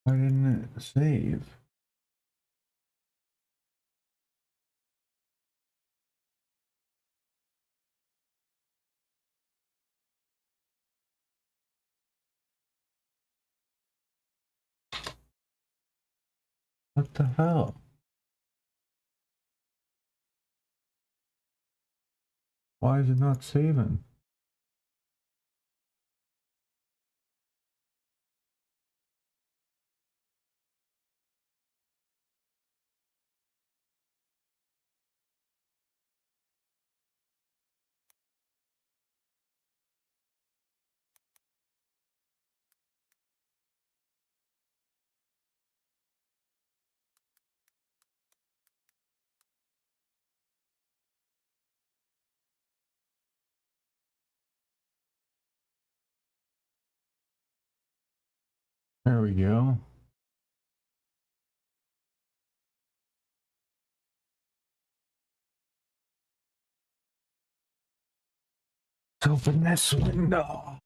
Why didn't it save? What the hell? Why is it not saving? There we go. Let's open this window.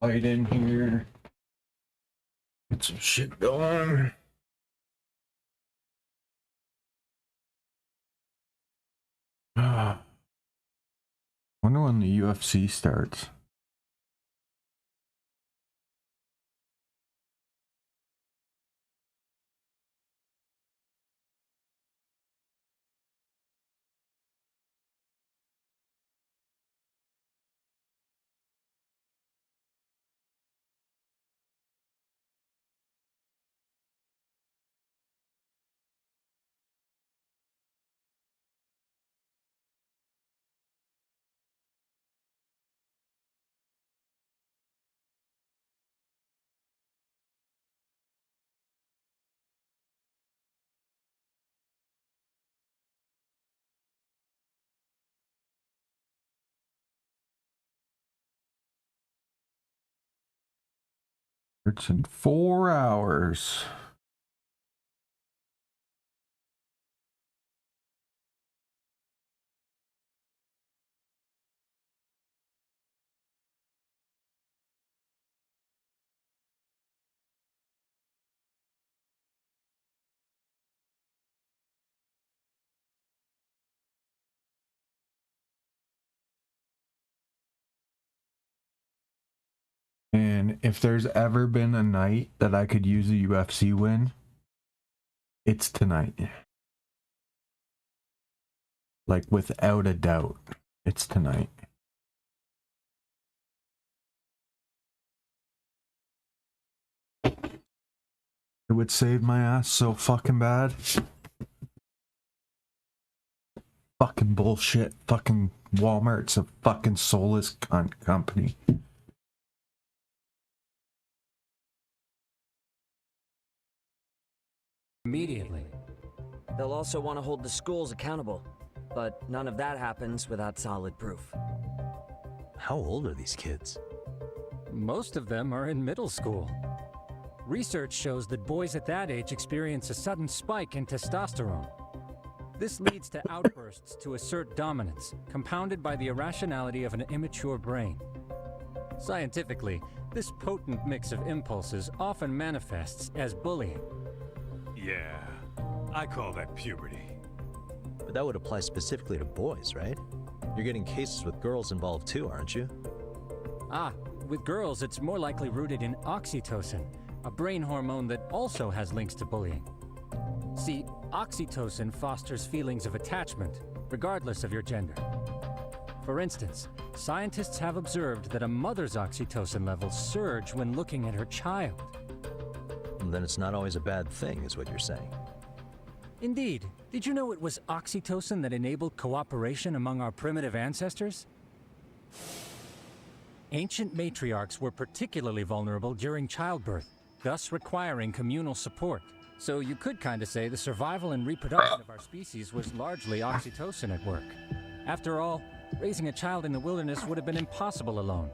Light in here. Get some shit going. Wonder when the UFC starts. It's in 4 hours. And if there's ever been a night that I could use a UFC win, it's tonight. Like, without a doubt, it's tonight. It would save my ass so fucking bad. Fucking bullshit. Fucking Walmart's a fucking soulless company. Immediately. They'll also want to hold the schools accountable, but none of that happens without solid proof. How old are these kids? Most of them are in middle school. Research shows that boys at that age experience a sudden spike in testosterone. This leads to outbursts to assert dominance, compounded by the irrationality of an immature brain. Scientifically, this potent mix of impulses often manifests as bullying. Yeah, I call that puberty. But that would apply specifically to boys, right? You're getting cases with girls involved too, aren't you? Ah, with girls it's more likely rooted in oxytocin, a brain hormone that also has links to bullying. See, oxytocin fosters feelings of attachment, regardless of your gender. For instance, scientists have observed that a mother's oxytocin levels surge when looking at her child. And then it's not always a bad thing, is what you're saying. Indeed. Did you know it was oxytocin that enabled cooperation among our primitive ancestors? Ancient matriarchs were particularly vulnerable during childbirth, thus requiring communal support. So you could kinda say the survival and reproduction of our species was largely oxytocin at work. After all, raising a child in the wilderness would have been impossible alone.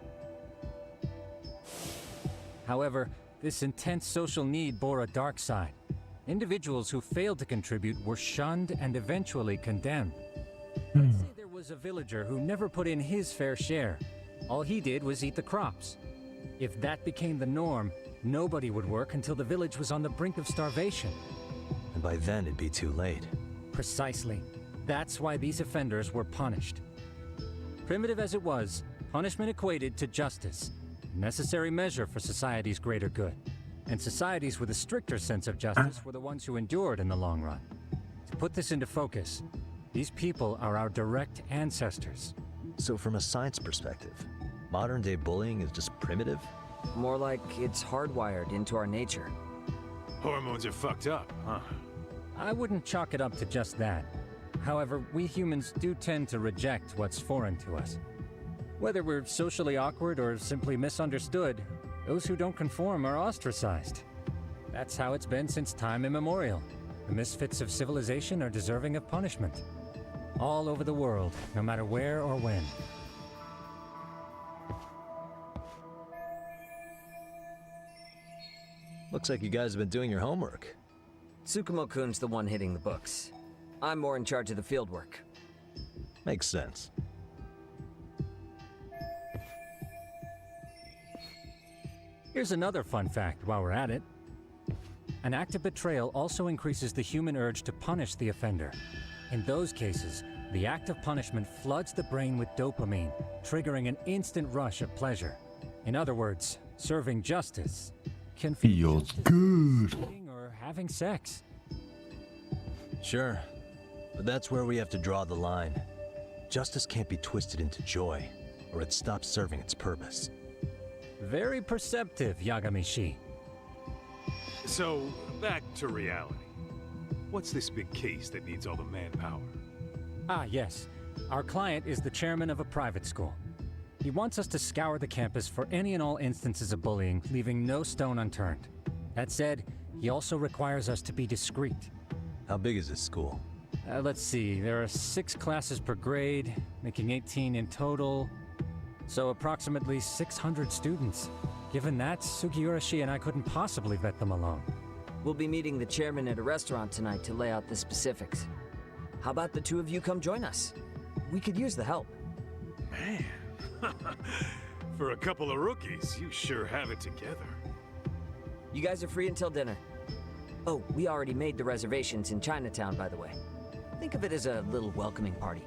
However, this intense social need bore a dark side. Individuals who failed to contribute were shunned and eventually condemned. Let's say there was was a villager who never put in his fair share. All he did was eat the crops. If that became the norm, nobody would work until the village was on the brink of starvation. And by then it'd be too late. Precisely. That's why these offenders were punished. Primitive as it was, punishment equated to justice, a necessary measure for society's greater good. And societies with a stricter sense of justice were the ones who endured in the long run. To put this into focus, these people are our direct ancestors. So from a science perspective, modern-day bullying is just primitive? More like it's hardwired into our nature. Hormones are fucked up, huh? I wouldn't chalk it up to just that. However, we humans do tend to reject what's foreign to us. Whether we're socially awkward or simply misunderstood, those who don't conform are ostracized. That's how it's been since time immemorial. The misfits of civilization are deserving of punishment. All over the world, no matter where or when. Looks like you guys have been doing your homework. Tsukumo-kun's the one hitting the books. I'm more in charge of the field work. Makes sense. Here's another fun fact while we're at it. An act of betrayal also increases the human urge to punish the offender. In those cases, the act of punishment floods the brain with dopamine, triggering an instant rush of pleasure. In other words, serving justice can feel Feels just as good. as eating or having sex. Sure, but that's where we have to draw the line. Justice can't be twisted into joy, or it stops serving its purpose. Very perceptive, Yagami-shi. So, back to reality. What's this big case that needs all the manpower? Ah, yes. Our client is the chairman of a private school. He wants us to scour the campus for any and all instances of bullying, leaving no stone unturned. That said, he also requires us to be discreet. How big is this school? Let's see, there are 6 classes per grade, making 18 in total. So approximately 600 students. Given that, Sugiura-shi and I couldn't possibly vet them alone. We'll be meeting the chairman at a restaurant tonight to lay out the specifics. How about the two of you come join us? We could use the help. Man, for a couple of rookies, you sure have it together. You guys are free until dinner. Oh, we already made the reservations in Chinatown, by the way. Think of it as a little welcoming party.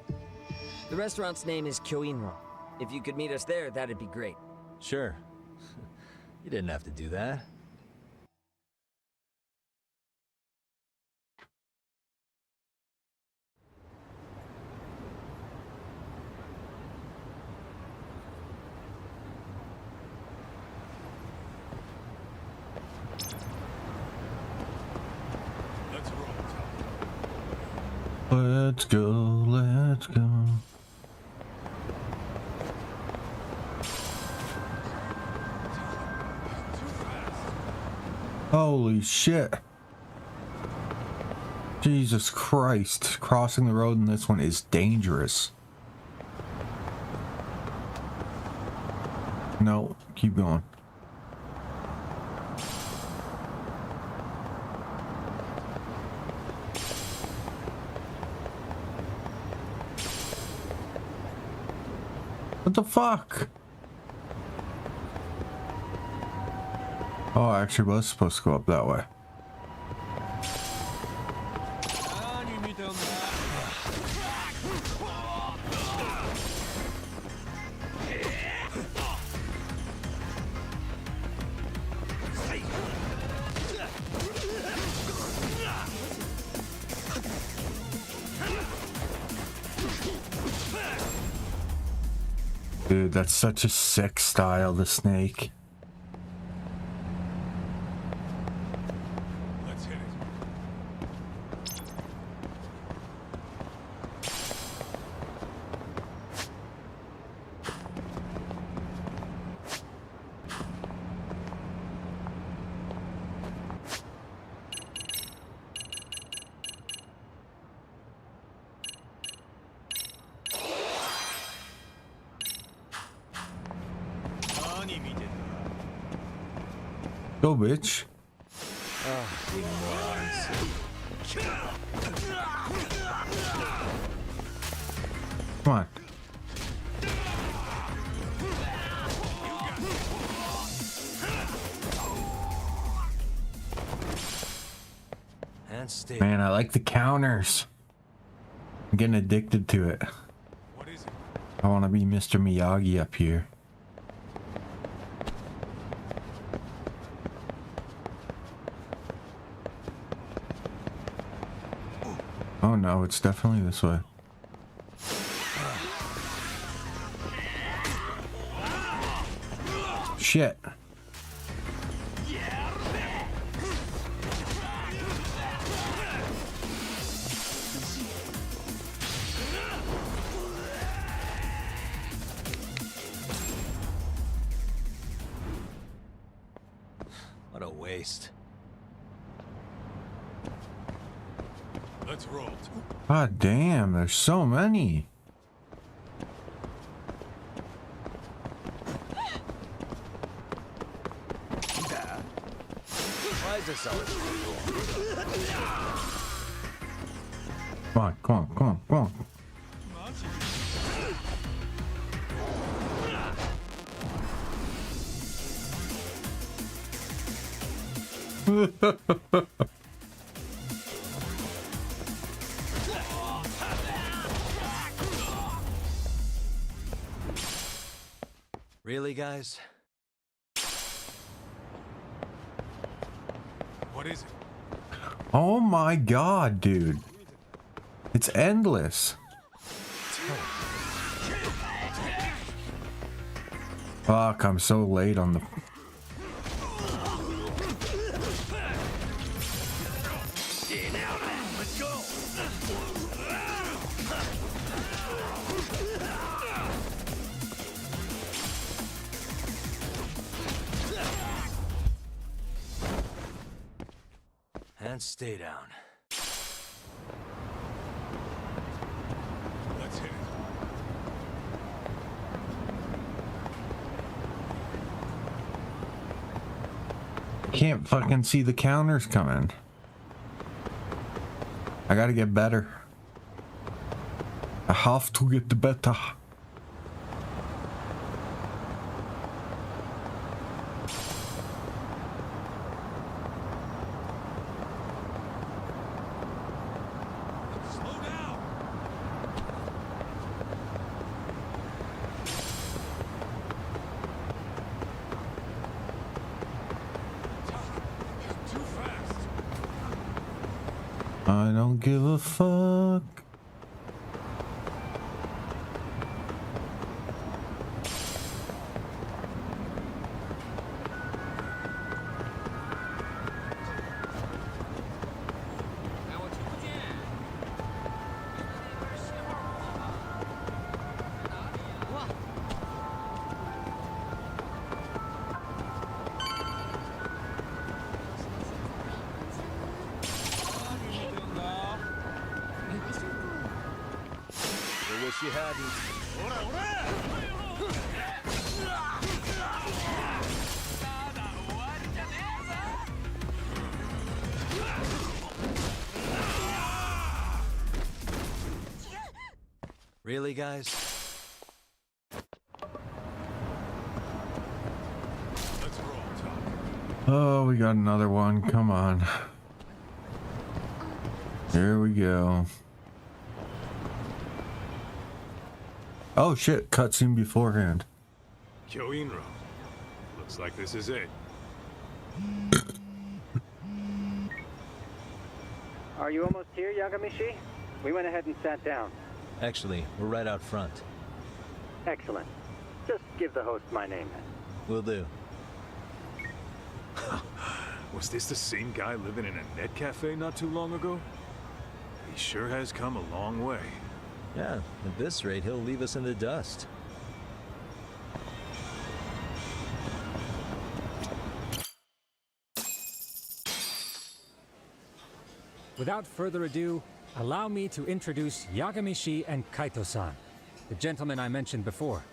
The restaurant's name is Kyoinro. If you could meet us there, that'd be great. Sure. You didn't have to do that. Let's roll, Tom. Let's go, let's go. Holy shit. Jesus Christ. Crossing the road in this one is dangerous. No, keep going. What the fuck? Oh, I actually was supposed to go up that way. Dude, that's such a sick style, the snake. Let's hit it. Go, bitch. Come on. And stay. Man, I like the counters. I'm getting addicted to it. What is it? I want to be Mr. Miyagi up here. Oh no, it's definitely this way. Shit. What a waste. Let's roll. God damn, there's so many. Why is this always Come on, come on, come on, come on. Really, guys? What is it? Oh my god, dude. It's endless. Fuck, I'm so late on the... And stay down. Let's hit it. Can't fucking see the counters coming. I gotta get better. I have to get better. Slow down. You're too fast. I don't give a fuck. I wish you hadn't. Really, guys? Let's roll, Tom. Oh, we got another one. Come on. Here we go. Oh shit, cutscene beforehand. Kyoinro. Looks like this is it. Are you almost here, Yagamishi? We went ahead and sat down. Actually, we're right out front. Excellent. Just give the host my name. Will do. Was this the same guy living in a net cafe not too long ago? He sure has come a long way. Yeah, at this rate, he'll leave us in the dust. Without further ado, allow me to introduce Yagamishi and Kaito-san, the gentlemen I mentioned before.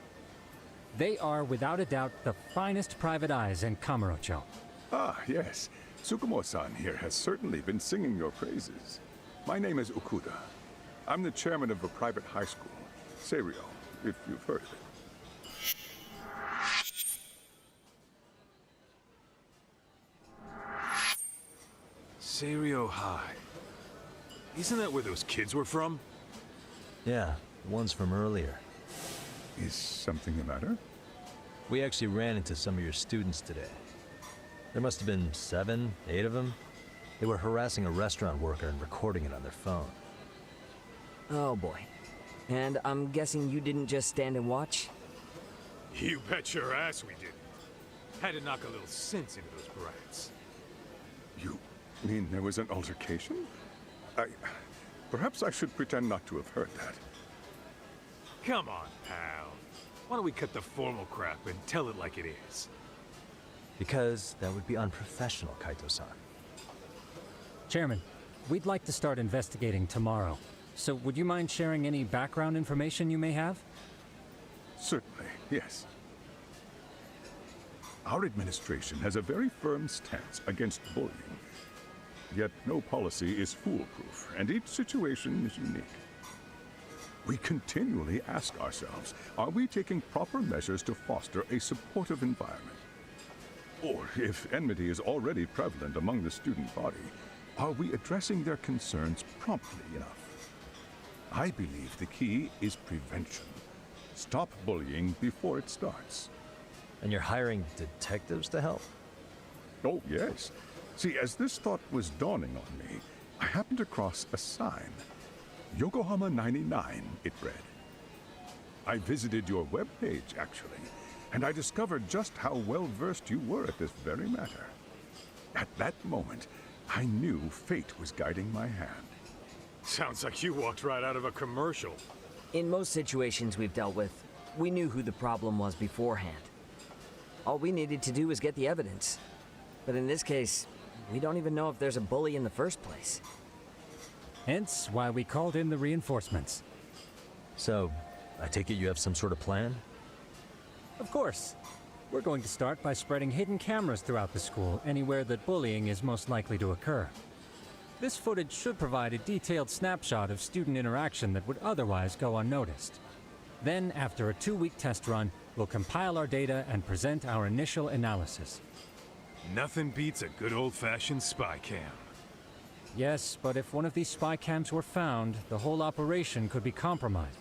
They are, without a doubt, the finest private eyes in Kamurocho. Ah, yes. Tsukumo-san here has certainly been singing your praises. My name is Ukuda. I'm the chairman of a private high school. Serio, if you've heard of it. Serio High. Isn't that where those kids were from? Yeah, the ones from earlier. Is something the matter? We actually ran into some of your students today. There must have been 7, 8 of them. They were harassing a restaurant worker and recording it on their phone. Oh boy. And I'm guessing you didn't just stand and watch? You bet your ass we did. Had to knock a little sense into those brats. You mean there was an altercation? Perhaps I should pretend not to have heard that. Come on, pal. Why don't we cut the formal crap and tell it like it is? Because that would be unprofessional, Kaito-san. Chairman, we'd like to start investigating tomorrow. So would you mind sharing any background information you may have? Certainly, yes. Our administration has a very firm stance against bullying. Yet no policy is foolproof, and each situation is unique. We continually ask ourselves, are we taking proper measures to foster a supportive environment? Or, if enmity is already prevalent among the student body, are we addressing their concerns promptly enough? I believe the key is prevention. Stop bullying before it starts. And you're hiring detectives to help? Oh, yes. See, as this thought was dawning on me, I happened across a sign. Yokohama 99, it read. I visited your webpage, actually, and I discovered just how well-versed you were at this very matter. At that moment, I knew fate was guiding my hand. Sounds like you walked right out of a commercial. In most situations we've dealt with, we knew who the problem was beforehand. All we needed to do was get the evidence. But in this case, we don't even know if there's a bully in the first place. Hence why we called in the reinforcements. So, I take it you have some sort of plan? Of course. We're going to start by spreading hidden cameras throughout the school, anywhere that bullying is most likely to occur. This footage should provide a detailed snapshot of student interaction that would otherwise go unnoticed. Then, after a 2-week test run, we'll compile our data and present our initial analysis. Nothing beats a good old-fashioned spy cam. Yes, but if one of these spy cams were found, the whole operation could be compromised.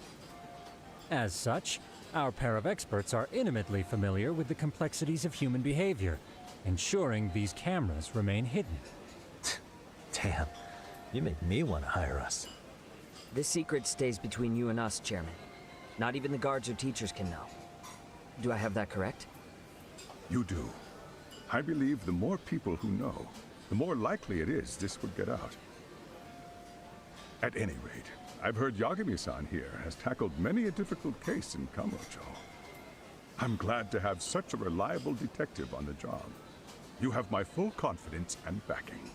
As such, our pair of experts are intimately familiar with the complexities of human behavior, ensuring these cameras remain hidden. Damn, you make me want to hire us. This secret stays between you and us, Chairman. Not even the guards or teachers can know. Do I have that correct? You do. I believe the more people who know, the more likely it is this would get out. At any rate, I've heard Yagami-san here has tackled many a difficult case in Kamurocho. I'm glad to have such a reliable detective on the job. You have my full confidence and backing.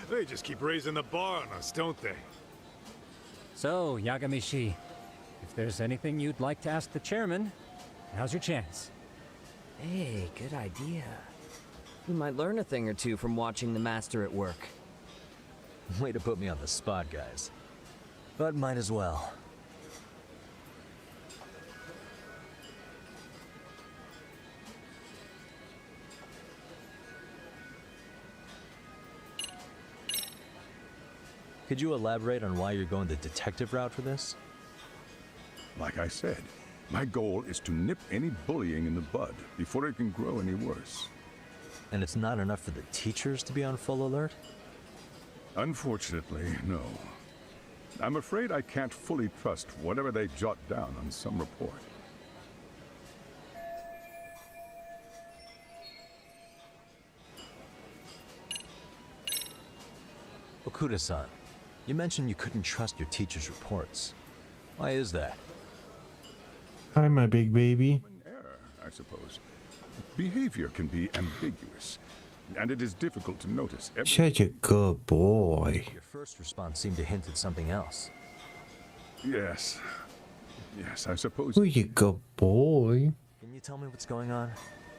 They just keep raising the bar on us, don't they? So, Yagami-shi, if there's anything you'd like to ask the chairman, now's your chance. Hey, good idea. We might learn a thing or two from watching the master at work. Way to put me on the spot, guys. But might as well. Could you elaborate on why you're going the detective route for this? Like I said, my goal is to nip any bullying in the bud before it can grow any worse. And it's not enough for the teachers to be on full alert? Unfortunately, no. I'm afraid I can't fully trust whatever they jot down on some report. Okuda-san, you mentioned you couldn't trust your teacher's reports. Why is that? Hi, my big baby. An error, I suppose. Behavior can be ambiguous, and it is difficult to notice every... Such a good boy. Your first response seemed to hint at something else. Yes. Yes, I suppose... Who's a good boy? Can you tell me what's going on?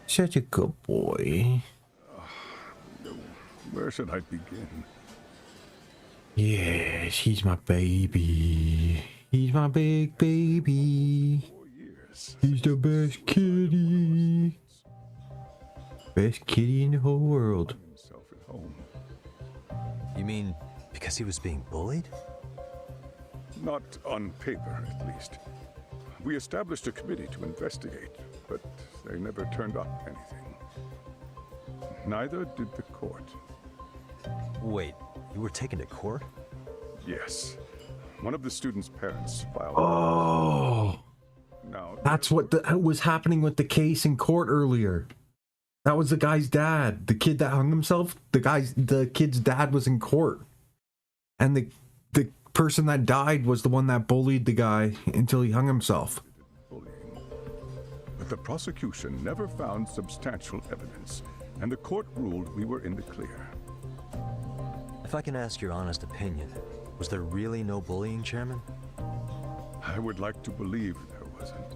Such a good boy. Where should I begin? Yeah, guys. He's my baby. He's my big baby. 4 years. He's the best kitty. Best kitty in the whole world. Himself at home. You mean because he was being bullied? Not on paper, at least. We established a committee to investigate, but they never turned up anything. Neither did the court. Wait, you were taken to court? Yes. One of the students' parents filed. Oh, Now, that's what was happening with the case in court earlier. That was the guy's dad, the kid that hung himself. The kid's dad was in court, and the person that died was the one that bullied the guy until he hung himself. bullying. But the prosecution never found substantial evidence, and the court ruled we were in the clear. If I can ask your honest opinion, was there really no bullying, Chairman? I would like to believe there wasn't.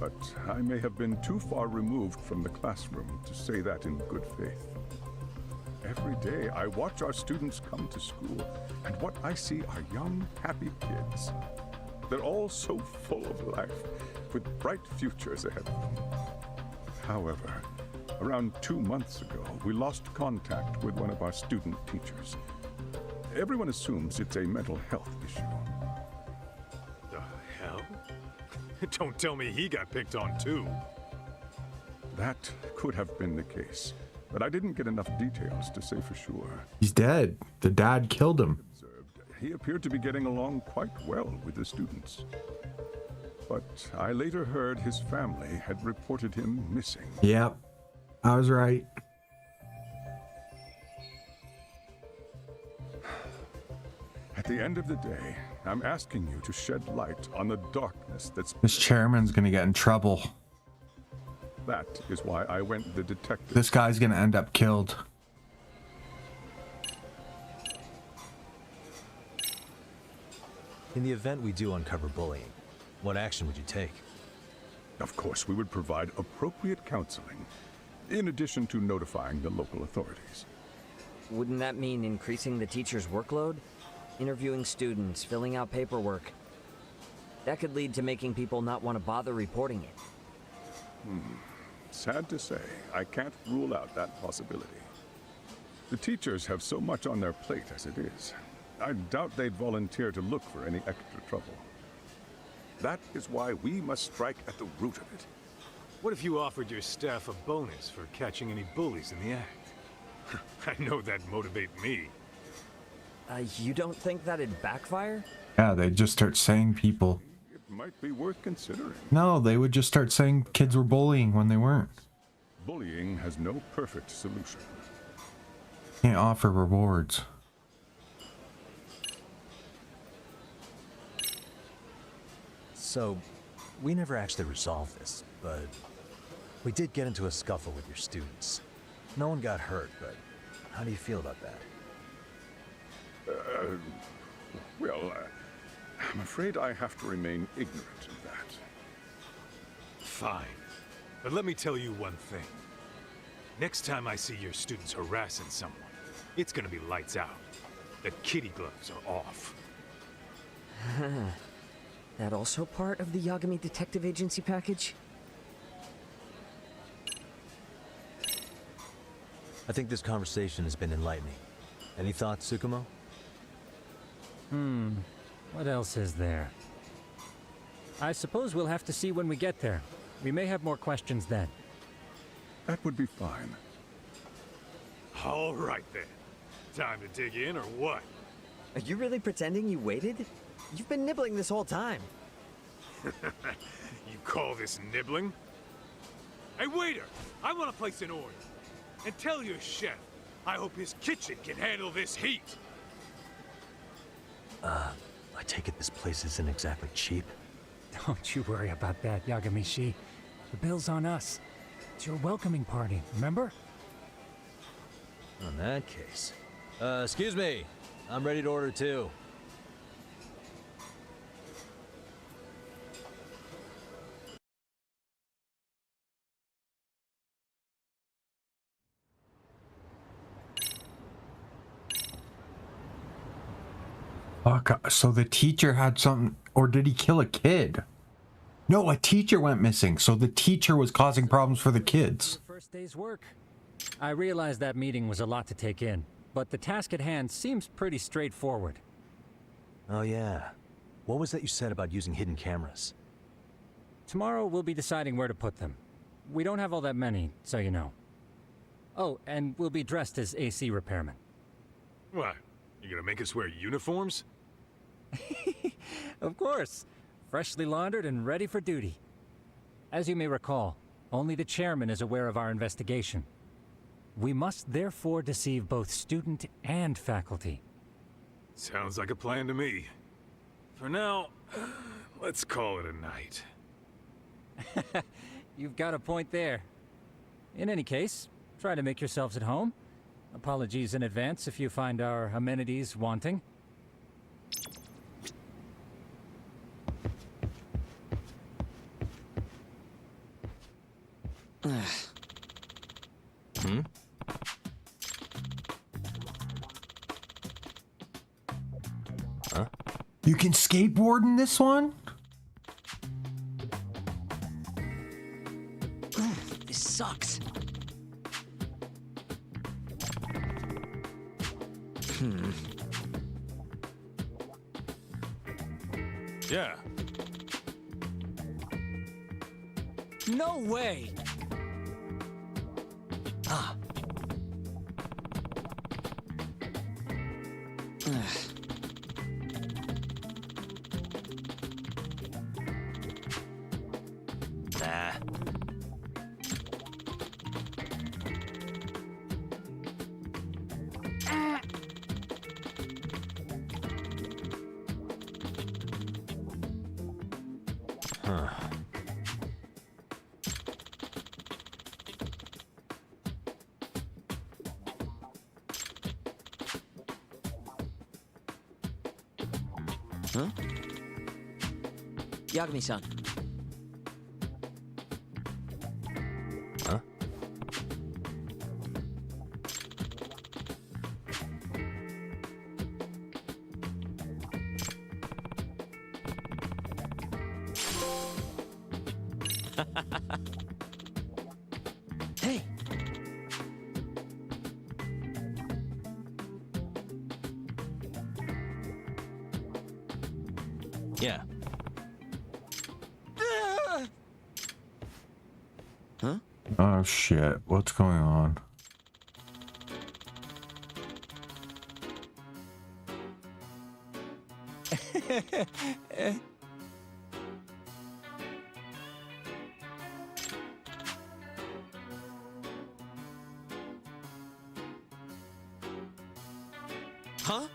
But I may have been too far removed from the classroom to say that in good faith. Every day I watch our students come to school, and what I see are young, happy kids. They're all so full of life, with bright futures ahead of them. However, around 2 months ago, we lost contact with one of our student teachers. Everyone assumes it's a mental health issue. The hell? Don't tell me he got picked on too. That could have been the case, but I didn't get enough details to say for sure. He's dead. The dad killed him. Observed, he appeared to be getting along quite well with the students. But I later heard his family had reported him missing. Yep, I was right. At the end of the day, I'm asking you to shed light on the darkness that's... This chairman's gonna get in trouble. That is why I went the detective. This guy's gonna end up killed. In the event we do uncover bullying, what action would you take? Of course, we would provide appropriate counseling, in addition to notifying the local authorities. Wouldn't that mean increasing the teacher's workload? Interviewing students, filling out paperwork. That could lead to making people not want to bother reporting it. Sad to say, I can't rule out that possibility. The teachers have so much on their plate as it is. I doubt they'd volunteer to look for any extra trouble. That is why we must strike at the root of it. What if you offered your staff a bonus for catching any bullies in the act? I know that'd motivate me. You don't think that'd backfire? Yeah, they'd just start saying people. It might be worth considering. No, they would just start saying kids were bullying when they weren't. Bullying has no perfect solution. Can't offer rewards. So, we never actually resolved this, but we did get into a scuffle with your students. No one got hurt, but how do you feel about that? Well, I'm afraid I have to remain ignorant of that. Fine. But let me tell you one thing. Next time I see your students harassing someone, it's gonna be lights out. The kitty gloves are off. That also part of the Yagami Detective Agency package? I think this conversation has been enlightening. Any thoughts, Tsukumo? What else is there? I suppose we'll have to see when we get there. We may have more questions then. That would be fine. All right then. Time to dig in or what? Are you really pretending you waited? You've been nibbling this whole time. You call this nibbling? Hey waiter, I want to place an order. And tell your chef, I hope his kitchen can handle this heat. I take it this place isn't exactly cheap. Don't you worry about that, Yagami-shi. The bill's on us. It's your welcoming party, remember? In that case. Excuse me. I'm ready to order too. Fuck, so the teacher had something, or did he kill a kid? No, a teacher went missing, so the teacher was causing problems for the kids. First day's work. I realized that meeting was a lot to take in, but the task at hand seems pretty straightforward. Oh yeah. What was that you said about using hidden cameras? Tomorrow we'll be deciding where to put them. We don't have all that many, so you know. Oh, and we'll be dressed as AC repairmen. What? You gonna make us wear uniforms? Of course. Freshly laundered and ready for duty. As you may recall, only the chairman is aware of our investigation. We must therefore deceive both student and faculty. Sounds like a plan to me. For now, let's call it a night. You've got a point there. In any case, try to make yourselves at home. Apologies in advance if you find our amenities wanting. You can skateboard in this one? This sucks. Yeah. No way! Ah. Nah. Huh. Huh? Yagami-san. Huh? Hey! Yeah. Huh? Oh shit, what's going on? Huh?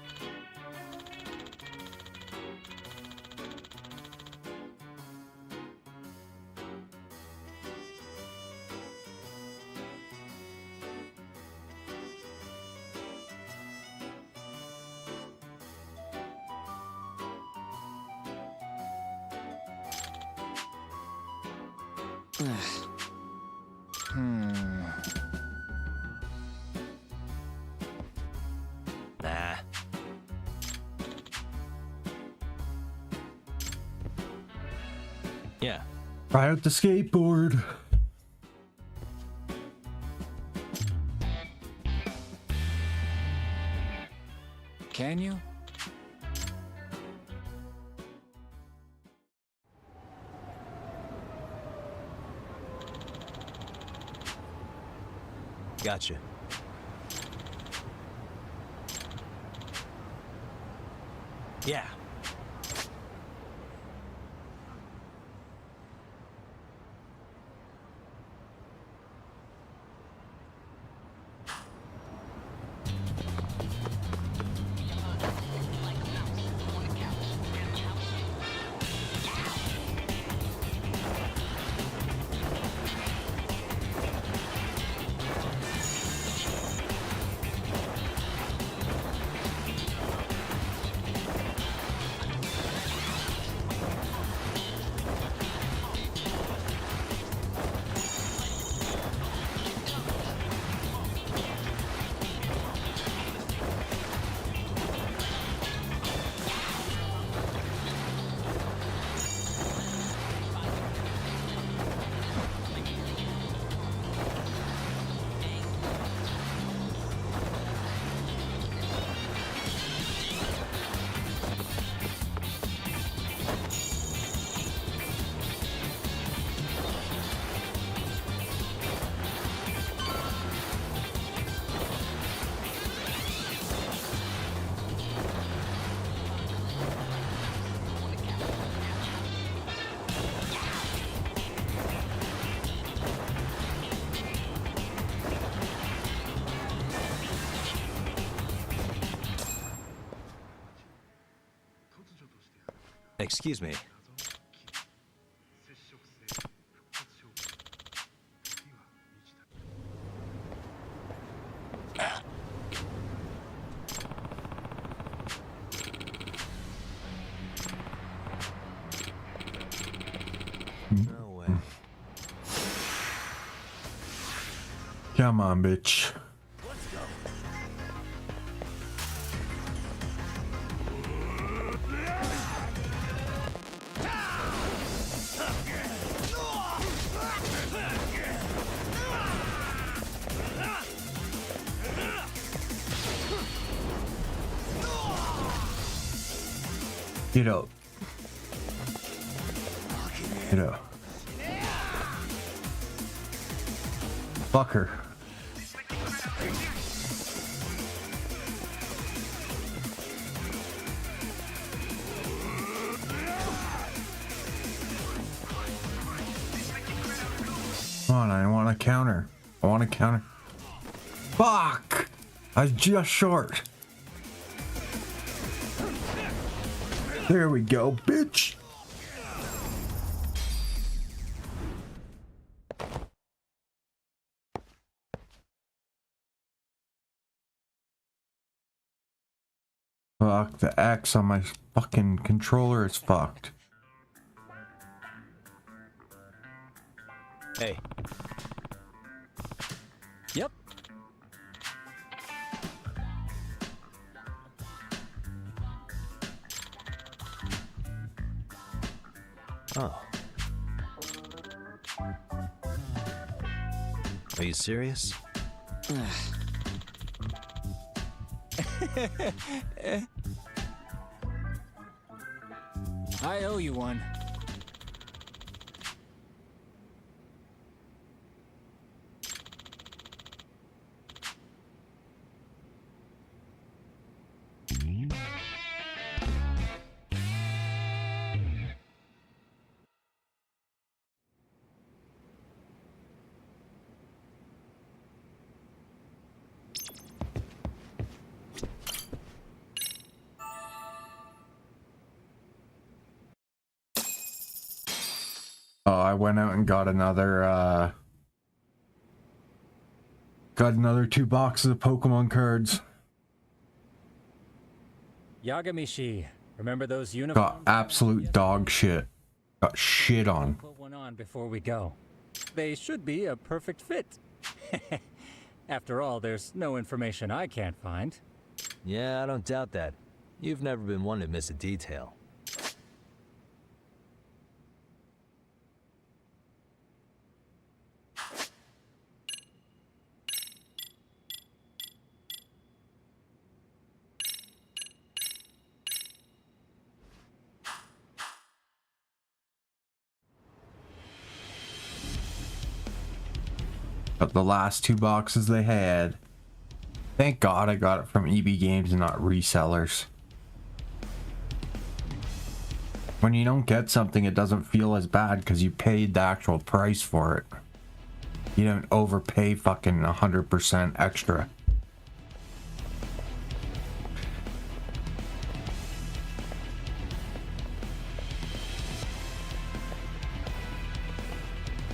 Nah. Yeah. Try out the skateboard. Can you? Gotcha. Yeah. Excuse me. No way. Come on, bitch. Get up. Get up. Fuck her. Come on, I want to counter. I want to counter. Fuck! I was just short. There we go, bitch. Fuck, the X on my fucking controller is fucked. Hey. Yep. Oh. Are you serious? I owe you one. Oh, I went out and got another 2 boxes of Pokemon cards. Yagamishi, remember those Got uniforms? absolute dog shit. Got shit on. Put one on before we go. They should be a perfect fit. After all, there's no information I can't find. Yeah, I don't doubt that. You've never been one to miss a detail. Got the last 2 boxes they had. Thank God I got it from EB Games and not resellers. When you don't get something, it doesn't feel as bad because you paid the actual price for it. You don't overpay fucking 100% extra.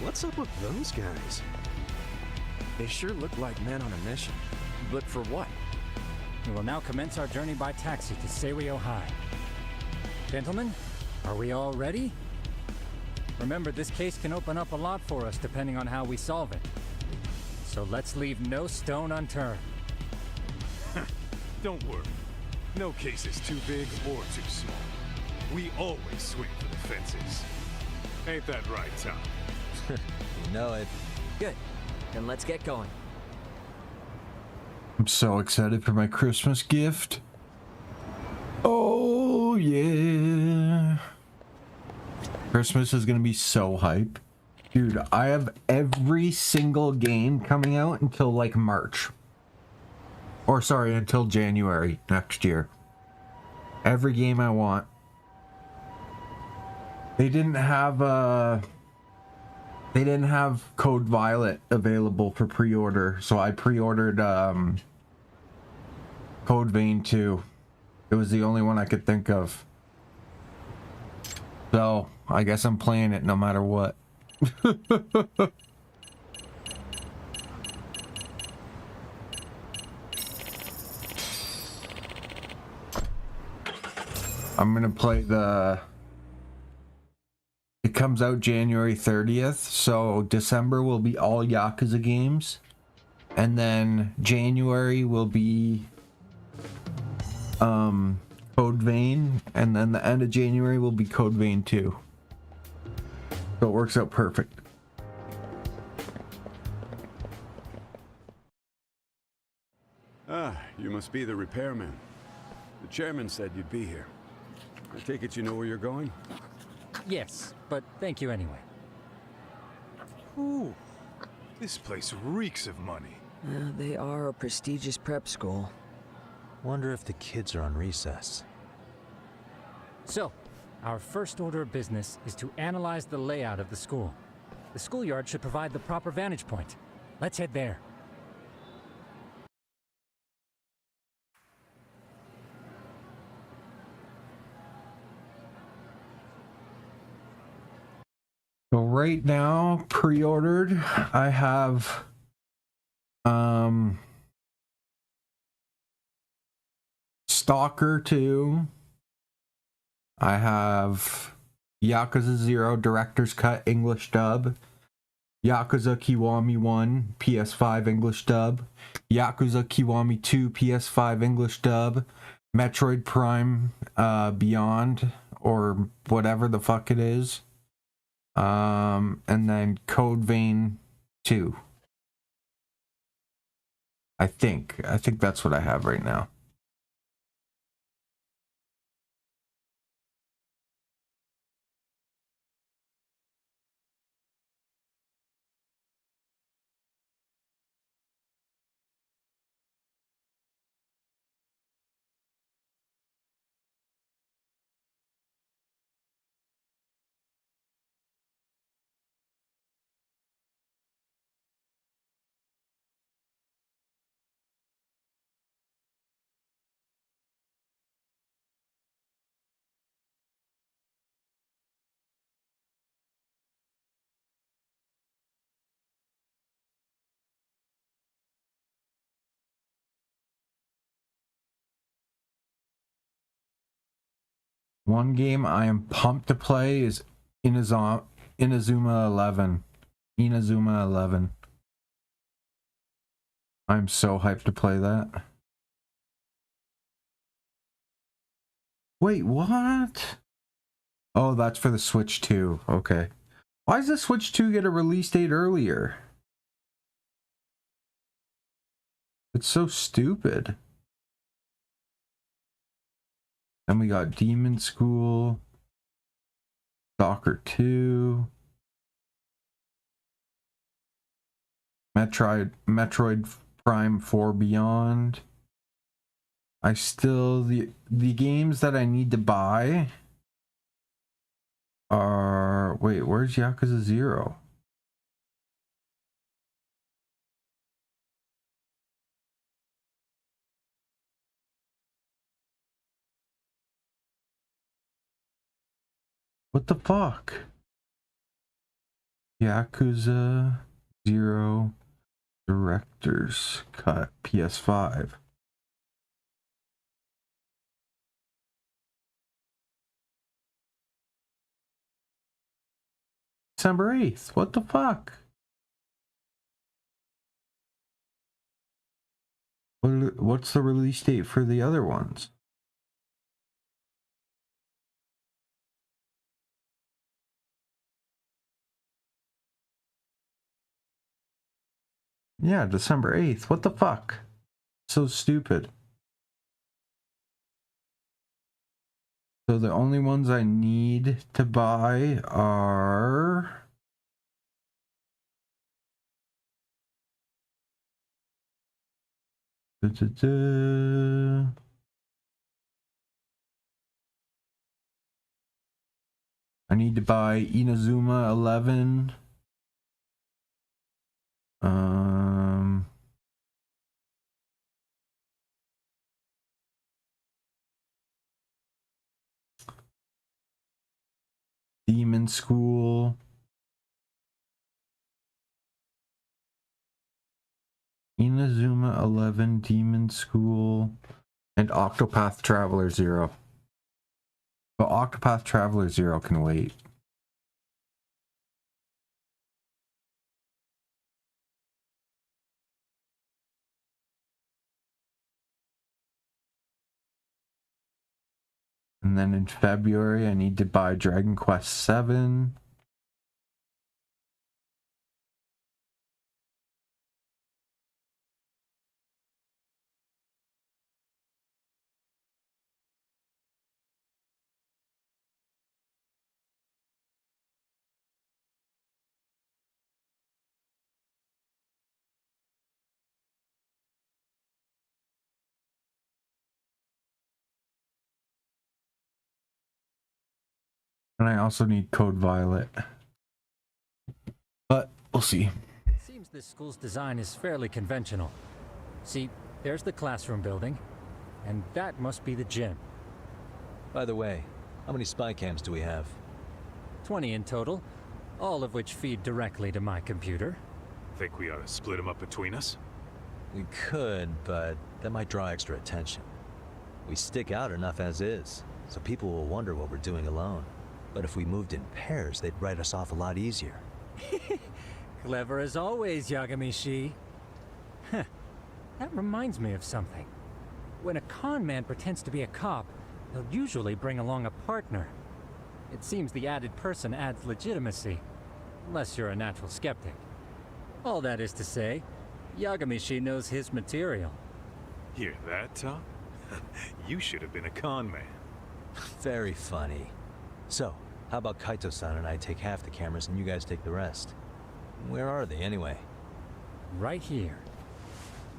What's up with those guys? They sure look like men on a mission. But for what? We will now commence our journey by taxi to Seiryo High. Gentlemen, are we all ready? Remember, this case can open up a lot for us depending on how we solve it. So let's leave no stone unturned. Don't worry. No case is too big or too small. We always swing for the fences. Ain't that right, Tom? You know it. Good. Then let's get going. I'm so excited for my Christmas gift. Oh yeah. Christmas is gonna be so hype. Dude, I have every single game coming out until like March. Or sorry, until January next year. Every game I want. They didn't have Code Violet available for pre-order, so I pre-ordered Code Vein 2. It was the only one I could think of. So, I guess I'm playing it no matter what. I'm gonna play the... It comes out January 30th, so December will be all Yakuza games. And then January will be Code Vein, and then the end of January will be Code Vein 2. So it works out perfect. Ah, you must be the repairman. The chairman said you'd be here. I take it you know where you're going? Yes, but thank you anyway. Ooh, this place reeks of money. They are a prestigious prep school. Wonder if the kids are on recess. So, our first order of business is to analyze the layout of the school. The schoolyard should provide the proper vantage point. Let's head there. So right now, pre-ordered, I have Stalker 2. I have Yakuza 0 Director's Cut English Dub. Yakuza Kiwami 1 PS5 English Dub. Yakuza Kiwami 2 PS5 English Dub. Metroid Prime Beyond, or whatever the fuck it is. And then Code Vein 2. I think that's what I have right now. One game I am pumped to play is Inazuma 11. Inazuma 11. I'm so hyped to play that. Wait, what? Oh, that's for the Switch 2. Okay. Why does the Switch 2 get a release date earlier? It's so stupid. Then we got Demon School, Stalker 2, Metroid Prime 4 Beyond. The games that I need to buy are... Wait, where's Yakuza 0? What the fuck? Yakuza 0 Director's Cut PS5. December 8th. What the fuck? What's the release date for the other ones? Yeah, December 8th. What the fuck? So stupid. So the only ones I need to buy are... I need to buy Inazuma 11. Demon School. Inazuma 11, Demon School, and Octopath Traveler 0. But Octopath Traveler 0 can wait. And then in February, I need to buy Dragon Quest 7. And I also need Code Violet. But we'll see. It seems this school's design is fairly conventional. See, there's the classroom building, and that must be the gym. By the way, how many spy cams do we have? 20 in total, all of which feed directly to my computer. Think we ought to split them up between us? We could, but that might draw extra attention. We stick out enough as is, so people will wonder what we're doing alone. But if we moved in pairs, they'd write us off a lot easier. Clever as always, Yagami-shi. Huh. That reminds me of something. When a con man pretends to be a cop, he'll usually bring along a partner. It seems the added person adds legitimacy, unless you're a natural skeptic. All that is to say, Yagami-shi knows his material. Hear that, Tom? You should have been a con man. Very funny. So, how about Kaito-san and I take half the cameras and you guys take the rest? Where are they anyway? Right here.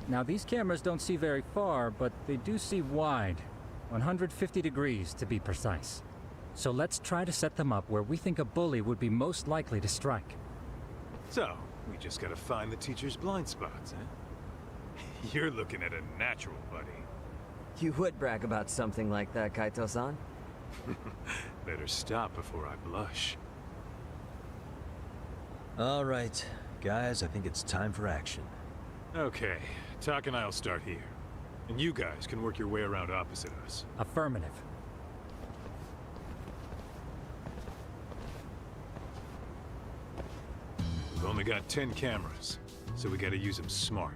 Now these cameras don't see very far, but they do see wide. 150 degrees to be precise. So let's try to set them up where we think a bully would be most likely to strike. So, we just gotta find the teacher's blind spots, eh? You're looking at a natural, buddy. You would brag about something like that, Kaito-san. Better stop before I blush. All right, guys, I think it's time for action. Okay, Tak and I'll start here. And you guys can work your way around opposite us. Affirmative. We've only got 10 cameras, so we gotta use them smart.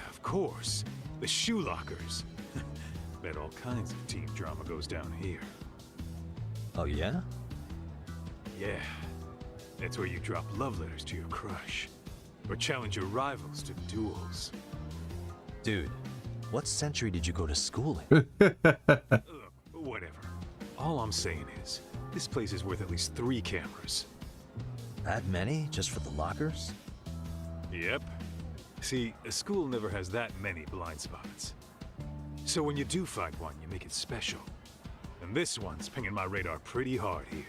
Of course, the shoe lockers. Bet all kinds of teen drama goes down here. Oh yeah? Yeah. That's where you drop love letters to your crush. Or challenge your rivals to duels. Dude, what century did you go to school in? Whatever. All I'm saying is, this place is worth at least 3 cameras. That many? Just for the lockers? Yep. See, a school never has that many blind spots. So when you do find one, you make it special. And this one's pinging my radar pretty hard here.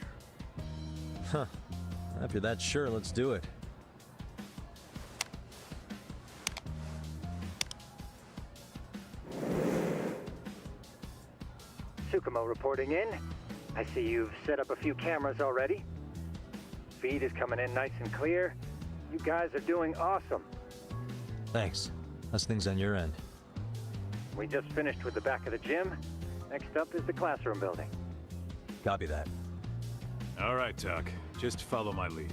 Huh. If you're that sure, let's do it. Tsukumo reporting in. I see you've set up a few cameras already. Feed is coming in nice and clear. You guys are doing awesome. Thanks. How's things on your end? We just finished with the back of the gym. Next up is the classroom building. Copy that. All right, Tak. Just follow my lead.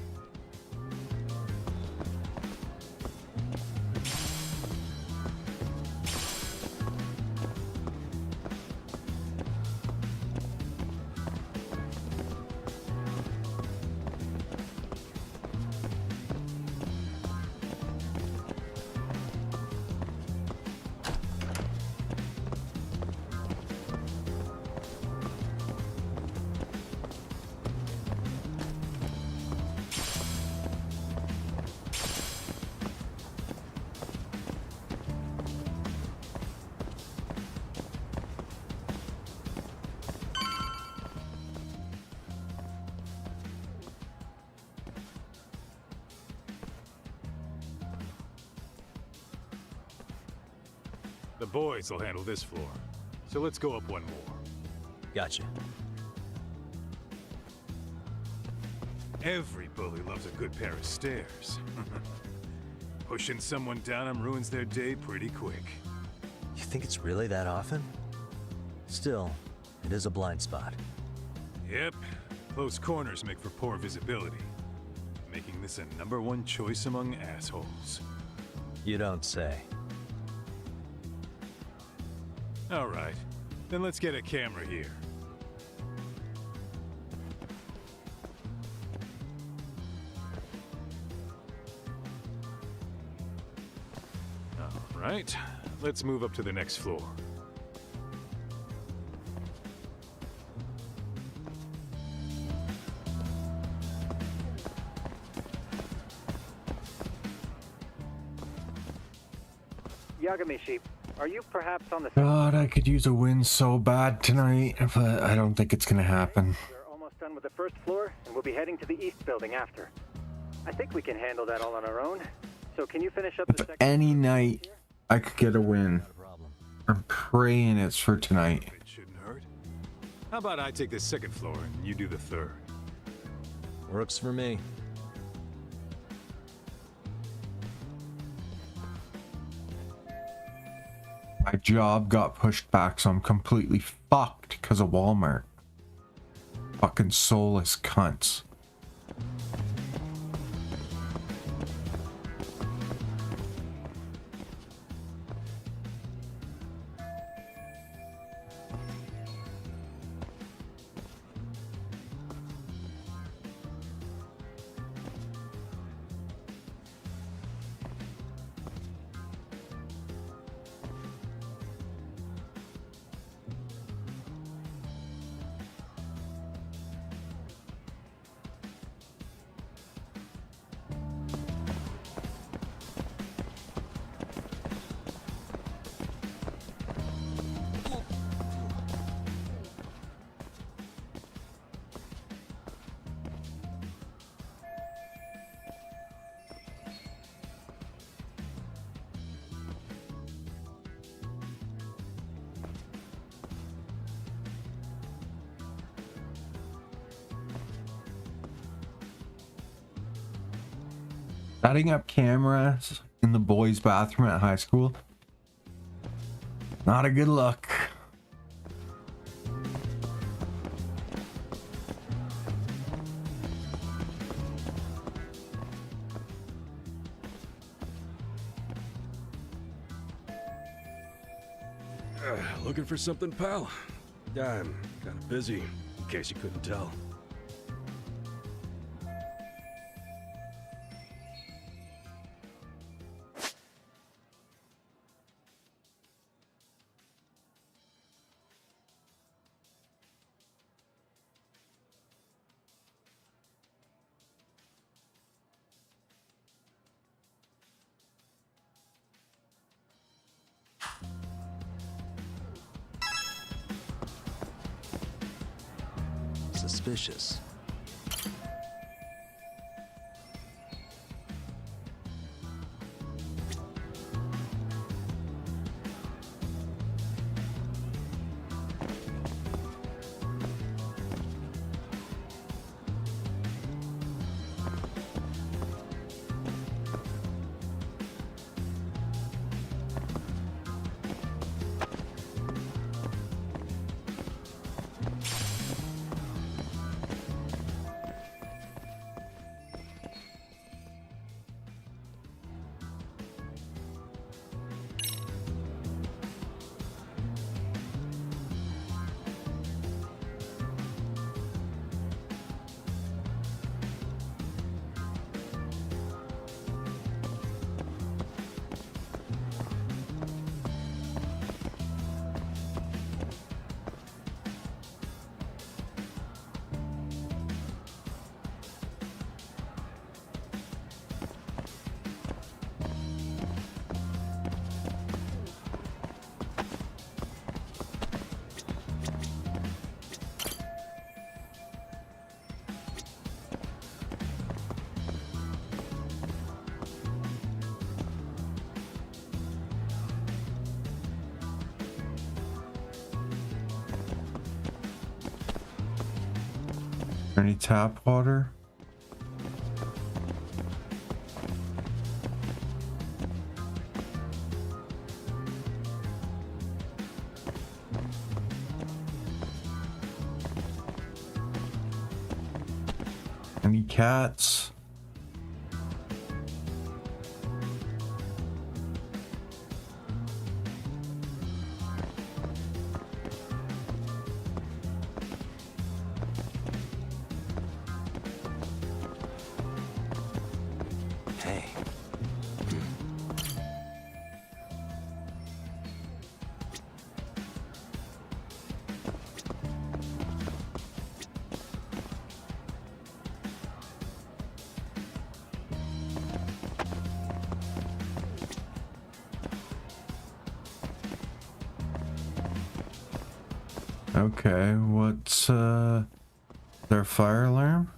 The boys will handle this floor. So let's go up one more. Gotcha. Every bully loves a good pair of stairs. Pushing someone down them ruins their day pretty quick. You think it's really that often? Still, it is a blind spot. Yep, close corners make for poor visibility, making this a #1 choice among assholes. You don't say. All right, then let's get a camera here. All right, let's move up to the next floor. Yagami-shi, are you perhaps on the... God, I could use a win so bad tonight, but I don't think it's gonna happen. We're almost done with the first floor, and we'll be heading to the east building after. I think we can handle that all on our own. So can you finish up the If second... any night I could get a win, Not a problem. I'm praying it's for tonight. It shouldn't hurt. How about I take the second floor and you do the third? Works for me. My job got pushed back, so I'm completely fucked because of Walmart. Fucking soulless cunts. Setting up cameras in the boys' bathroom at high school. Not a good look. Looking for something, pal? Yeah, I'm kind of busy, in case you couldn't tell. Suspicious. Any tap water? Any cats? Hey. Okay, what's their fire alarm?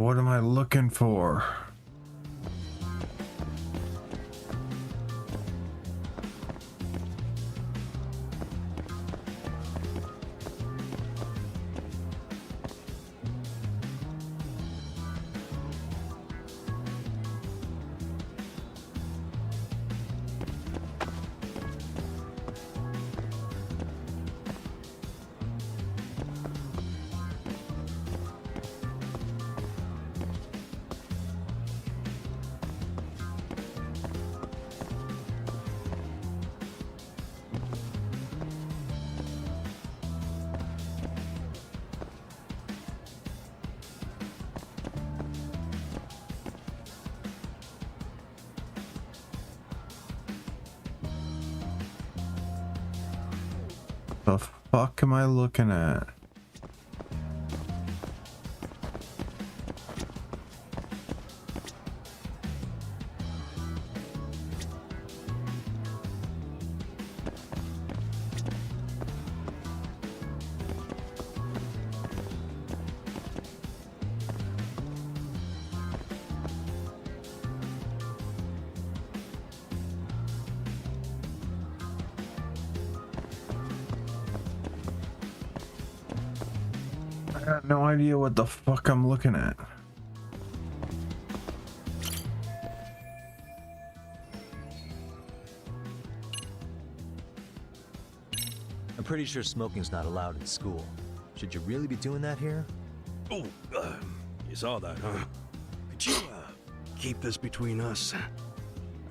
What am I looking for? The fuck am I looking at? I got no idea what the fuck I'm looking at. I'm pretty sure smoking's not allowed in school. Should you really be doing that here? Oh, you saw that, huh? Could you, keep this between us?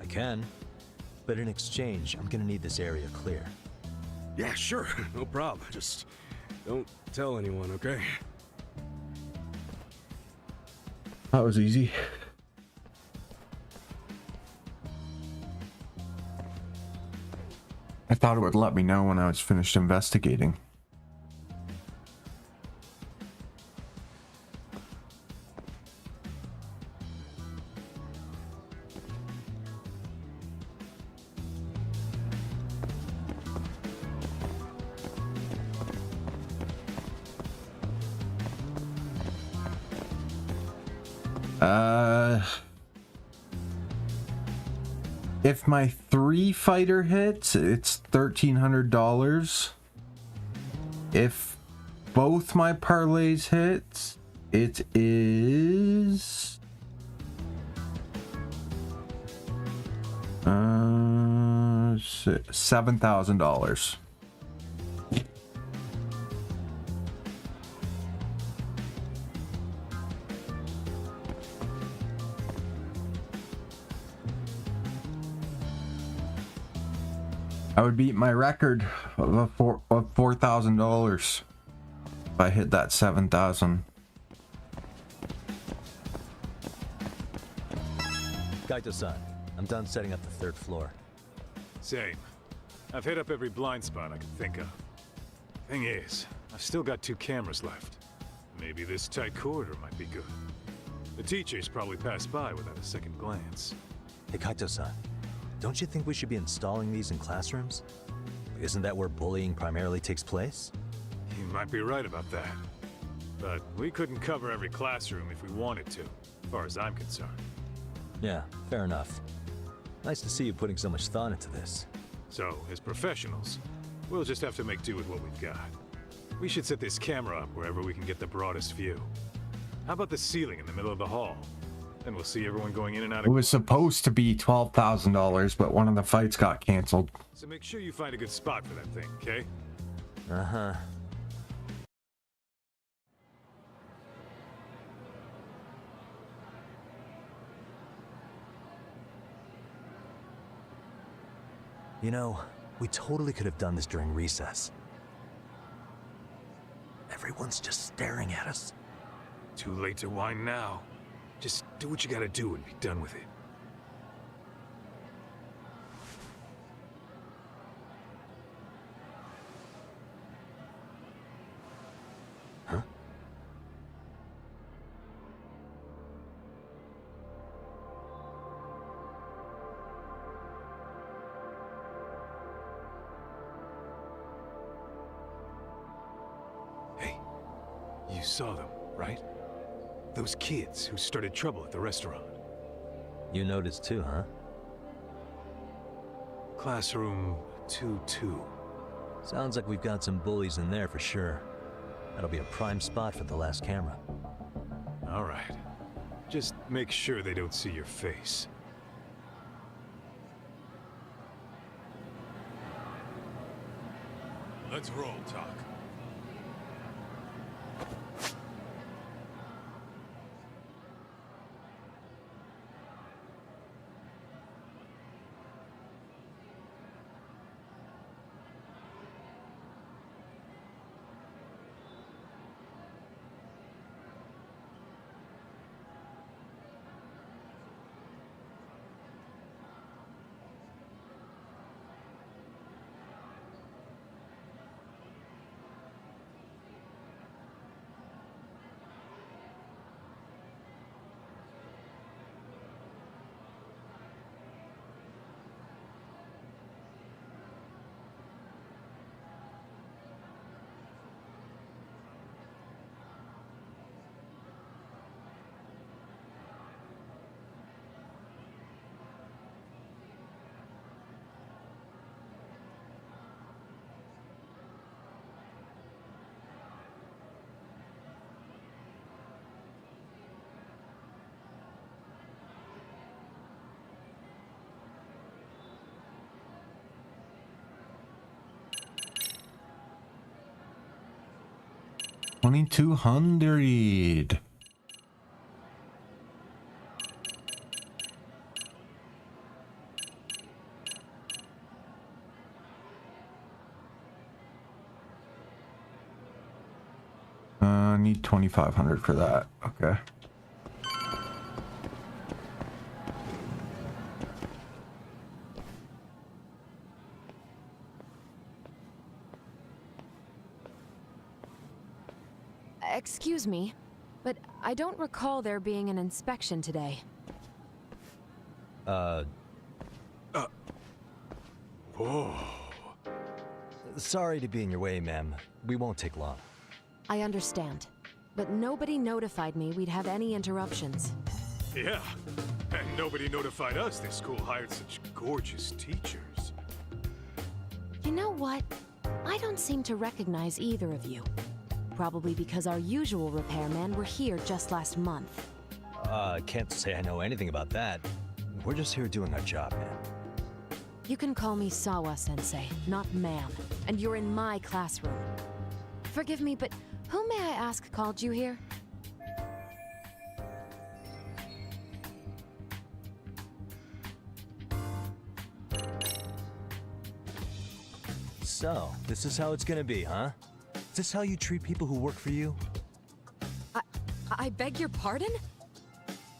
I can. But in exchange, I'm gonna need this area clear. Yeah, sure. No problem. Just don't tell anyone, okay? That was easy. I thought it would let me know when I was finished investigating. If my 3 fighter hits, it's $1,300. If both my parlays hits, it is $7,000. I would beat my record of $4,000 if I hit that 7,000. Kaito-san, I'm done setting up the 3rd floor. Same. I've hit up every blind spot I can think of. Thing is, I've still got 2 cameras left. Maybe this tight corridor might be good. The teachers probably passed by without a second glance. Hey, Kaito-san, don't you think we should be installing these in classrooms? Isn't that where bullying primarily takes place? You might be right about that. But we couldn't cover every classroom if we wanted to, as far as I'm concerned. Yeah, fair enough. Nice to see you putting so much thought into this. So, as professionals, we'll just have to make do with what we've got. We should set this camera up wherever we can get the broadest view. How about the ceiling in the middle of the hall? Then we'll see everyone going in and out It of... was supposed to be $12,000, but one of the fights got canceled. So make sure you find a good spot for that thing, okay? Uh-huh. You know, we totally could have done this during recess. Everyone's just staring at us. Too late to whine now. Just do what you gotta do and be done with it. Huh? Hey, you saw them, right? Those kids who started trouble at the restaurant. You noticed too, huh? Classroom 2-2. Sounds like we've got some bullies in there for sure. That'll be a prime spot for the last camera. All right. Just make sure they don't see your face. Let's roll, Talk. $2,200. I need 2,500 for that. Okay. Excuse me, but I don't recall there being an inspection today. Whoa. Sorry to be in your way, ma'am. We won't take long. I understand, but nobody notified me we'd have any interruptions. Yeah. And nobody notified us this school hired such gorgeous teachers. You know what? I don't seem to recognize either of you. Probably because our usual repairmen were here just last month. Can't say I know anything about that. We're just here doing our job, man. You can call me Sawa-sensei, not ma'am, and you're in my classroom. Forgive me, but who may I ask called you here? So, this is how it's gonna be, huh? Is this how you treat people who work for you? I beg your pardon?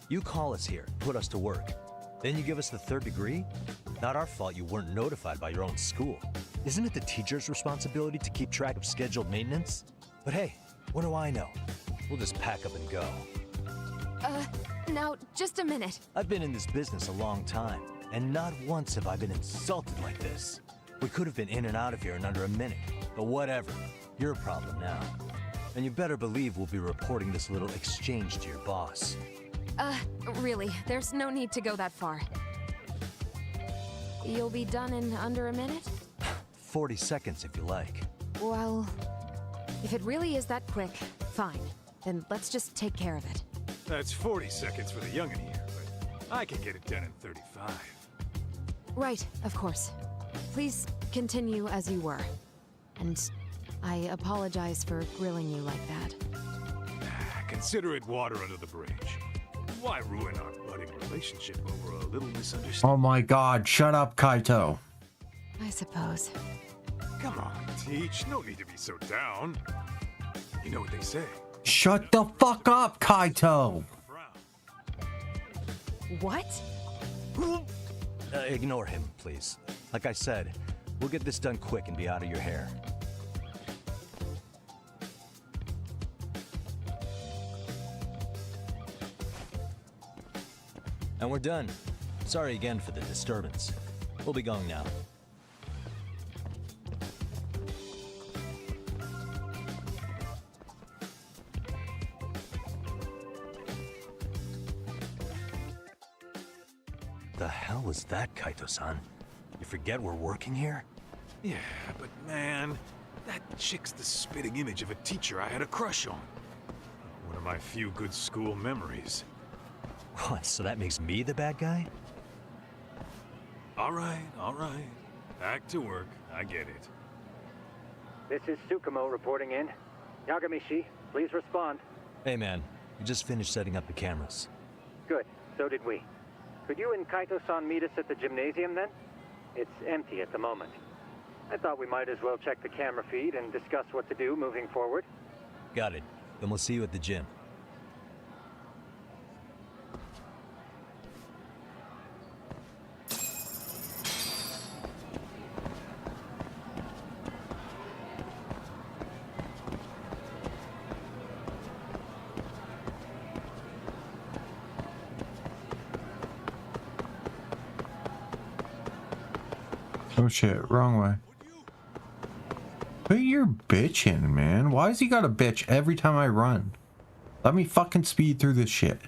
You call us here, put us to work. Then you give us the third degree? Not our fault you weren't notified by your own school. Isn't it the teacher's responsibility to keep track of scheduled maintenance? But hey, what do I know? We'll just pack up and go. Now, just a minute. I've been in this business a long time, and not once have I been insulted like this. We could have been in and out of here in under a minute, but whatever. Your problem now. And you better believe we'll be reporting this little exchange to your boss. Really, there's no need to go that far. You'll be done in under a minute? 40 seconds if you like. Well, if it really is that quick, fine. Then let's just take care of it. That's 40 seconds for the youngin' here, but I can get it done in 35. Right, of course. Please continue as you were. And I apologize for grilling you like that. Consider it water under the bridge. Why ruin our budding relationship over a little misunderstanding? Oh my god, shut up, Kaito. I suppose. Come on, Teach. No need to be so down. You know what they say. Shut the fuck up, Kaito! What? Ignore him, please. Like I said, we'll get this done quick and be out of your hair. And we're done. Sorry again for the disturbance. We'll be going now. The hell was that, Kaito-san? You forget we're working here? Yeah, but man, that chick's the spitting image of a teacher I had a crush on. One of my few good school memories. What, so that makes me the bad guy? All right. Back to work. I get it. This is Tsukumo reporting in. Yagamishi, please respond. Hey man, we just finished setting up the cameras. Good, so did we. Could you and Kaito-san meet us at the gymnasium then? It's empty at the moment. I thought we might as well check the camera feed and discuss what to do moving forward. Got it. Then we'll see you at the gym. Oh shit, wrong way. But you're bitching, man. Why has he got a bitch every time I run? Let me fucking speed through this shit.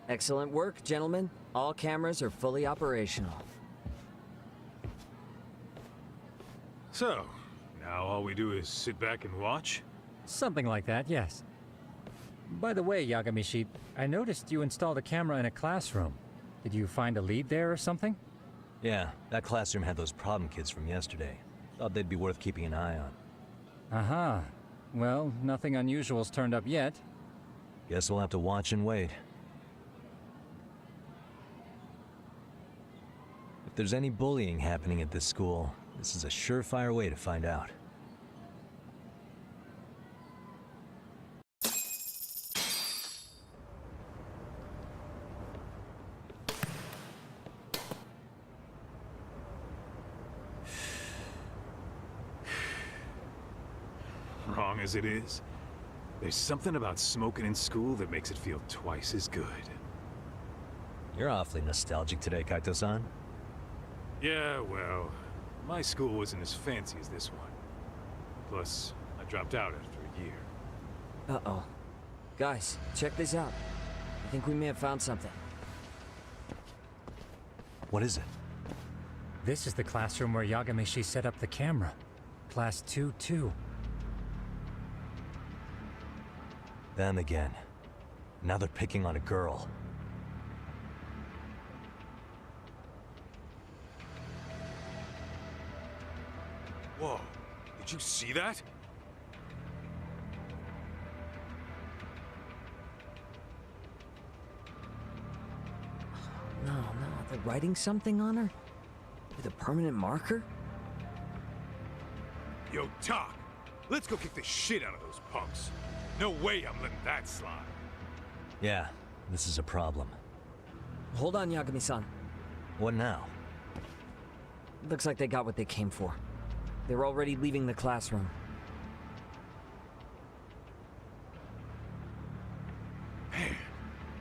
Excellent work, gentlemen. All cameras are fully operational. So, now all we do is sit back and watch? Something like that, yes. By the way, Yagamishi, I noticed you installed a camera in a classroom. Did you find a lead there or something? Yeah, that classroom had those problem kids from yesterday. Thought they'd be worth keeping an eye on. Aha. Well, nothing unusual's turned up yet. Guess we'll have to watch and wait. If there's any bullying happening at this school, this is a surefire way to find out. Wrong as it is, there's something about smoking in school that makes it feel twice as good. You're awfully nostalgic today, Kaito-san. Yeah, well, my school wasn't as fancy as this one. Plus, I dropped out after a year. Uh-oh. Guys, check this out. I think we may have found something. What is it? This is the classroom where Yagamishi set up the camera. Class 2-2. Them again. Now they're picking on a girl. Whoa, did you see that? No, they're writing something on her? With a permanent marker? Yo, Doc, let's go kick the shit out of those punks. No way I'm letting that slide. Yeah, this is a problem. Hold on, Yagami-san. What now? Looks like they got what they came for. They're already leaving the classroom. Man,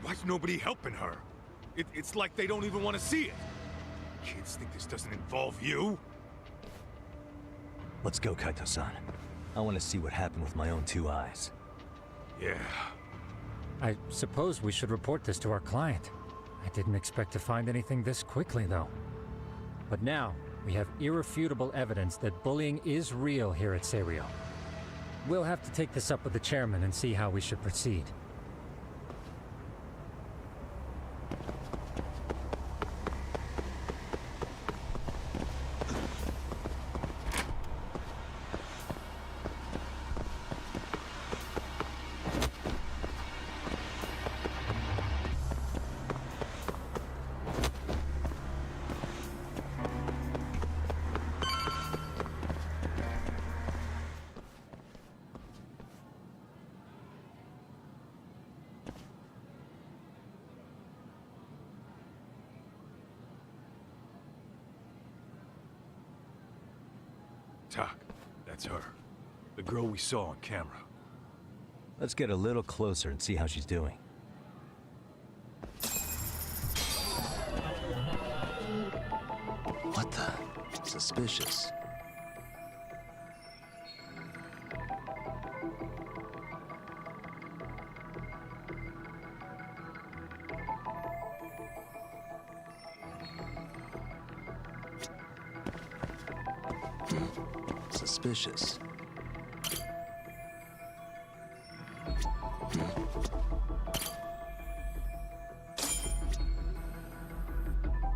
why's nobody helping her? It's like they don't even want to see it. Kids think this doesn't involve you? Let's go, Kaito-san. I want to see what happened with my own two eyes. Yeah. I suppose we should report this to our client. I didn't expect to find anything this quickly, though. But now, we have irrefutable evidence that bullying is real here at Serio. We'll have to take this up with the chairman and see how we should proceed. Tak, that's her. The girl we saw on camera. Let's get a little closer and see how she's doing. What the? Suspicious. Suspicious.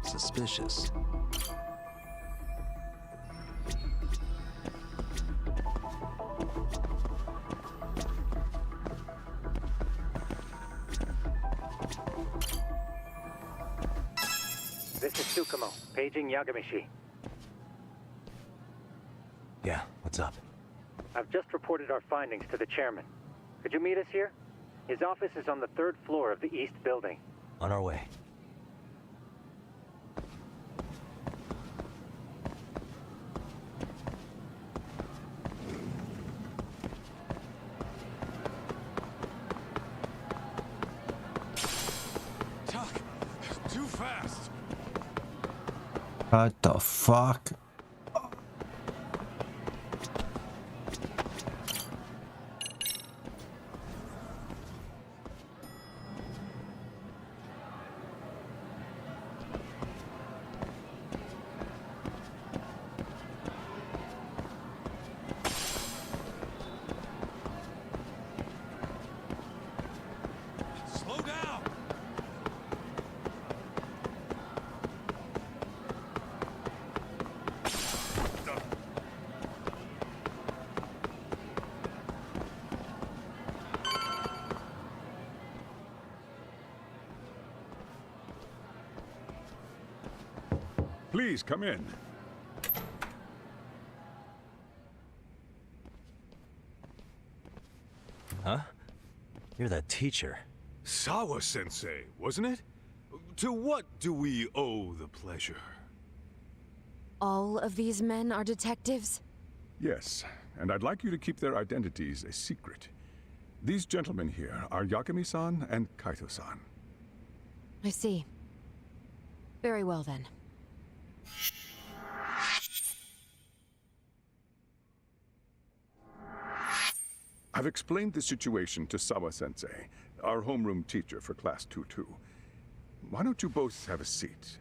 Suspicious. This is Tsukumo, paging Yagamishi. Yeah, what's up? I've just reported our findings to the chairman. Could you meet us here? His office is on the 3rd floor of the east building. On our way. Tak, too fast. What the fuck? Slow down. Please come in. Huh? You're that teacher. Sawa-sensei, wasn't it? To what do we owe the pleasure? All of these men are detectives? Yes, and I'd like you to keep their identities a secret. These gentlemen here are Yagami-san and Kaito-san. I see. Very well then. I've explained the situation to Sawa-sensei, our homeroom teacher for Class 2-2. Why don't you both have a seat?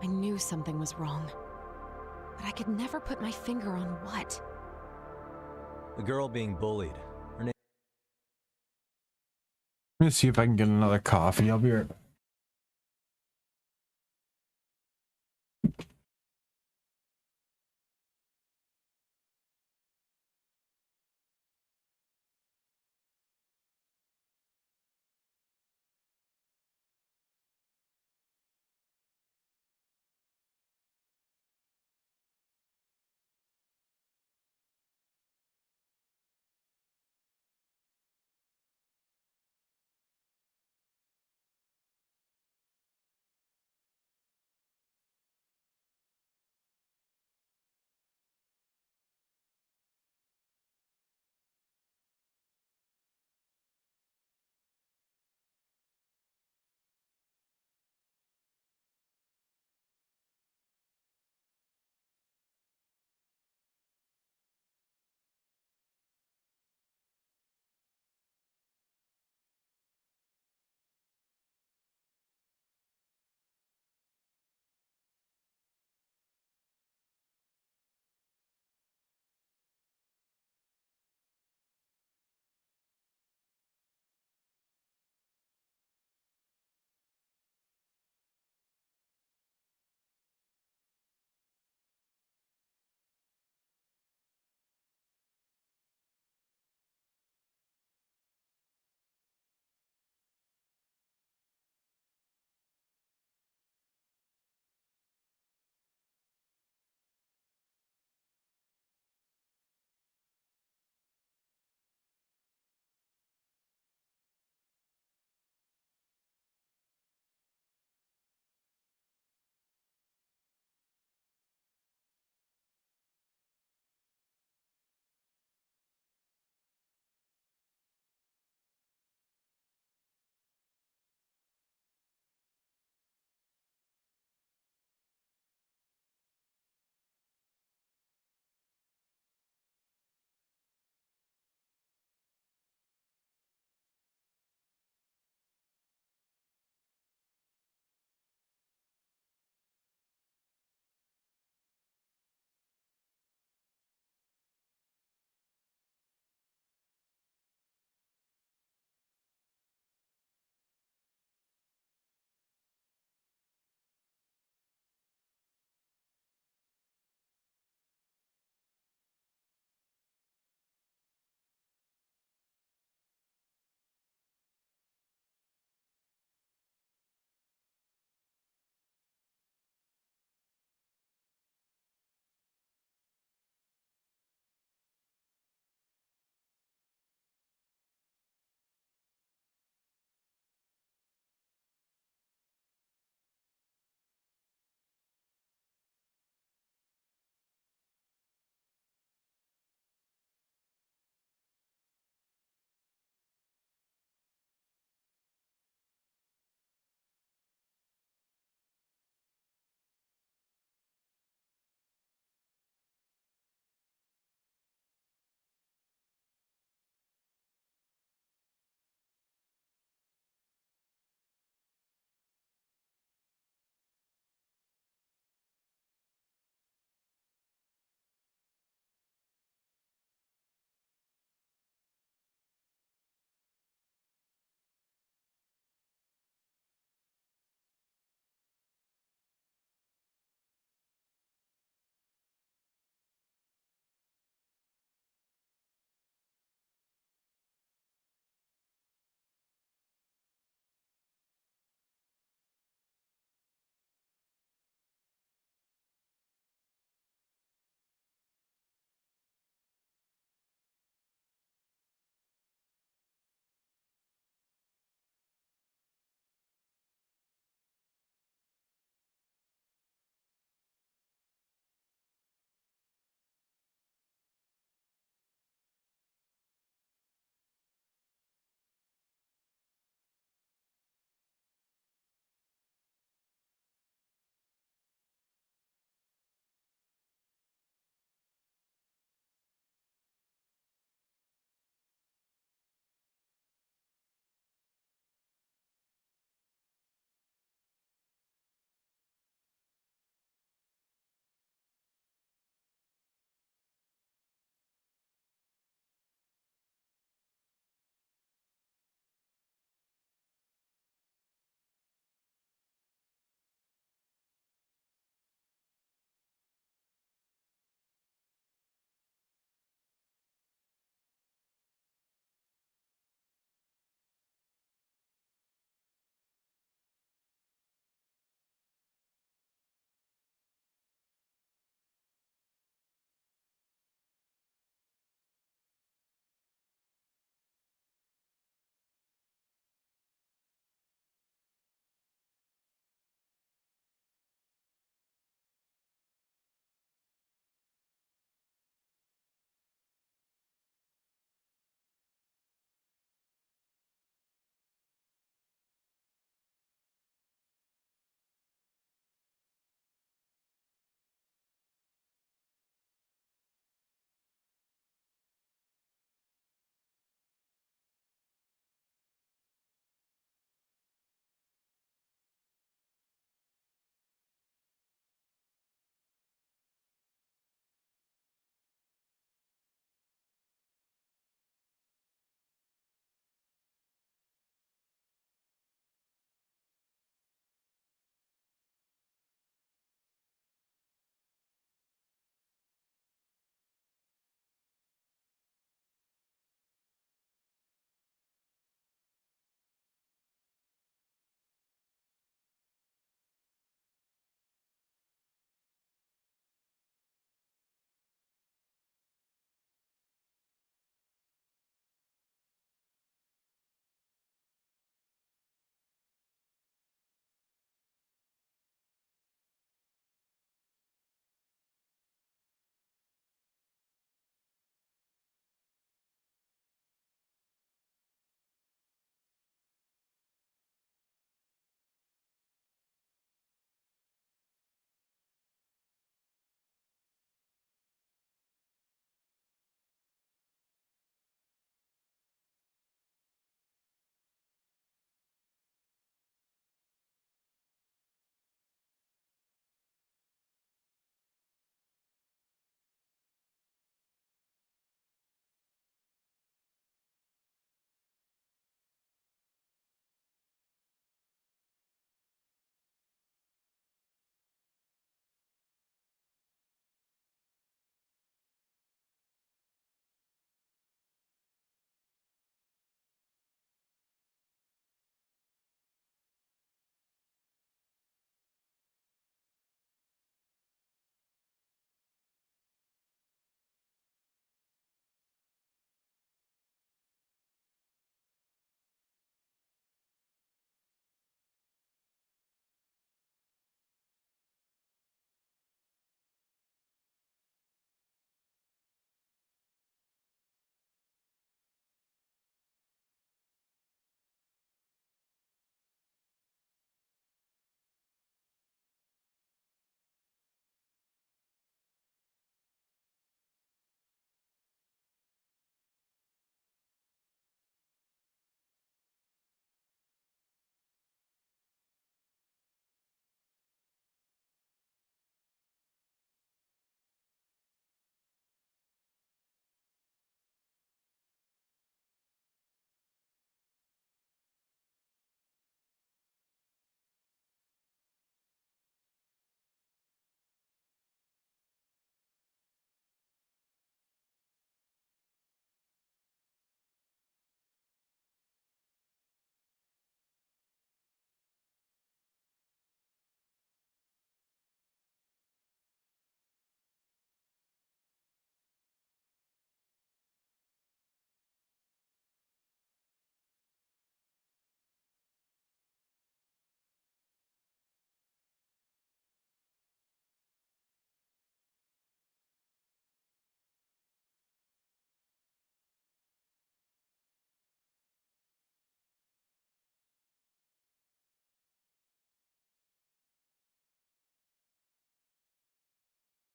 I knew something was wrong. But I could never put my finger on what. The girl being bullied. Her name. Let me see if I can get another coffee. I'll be right back.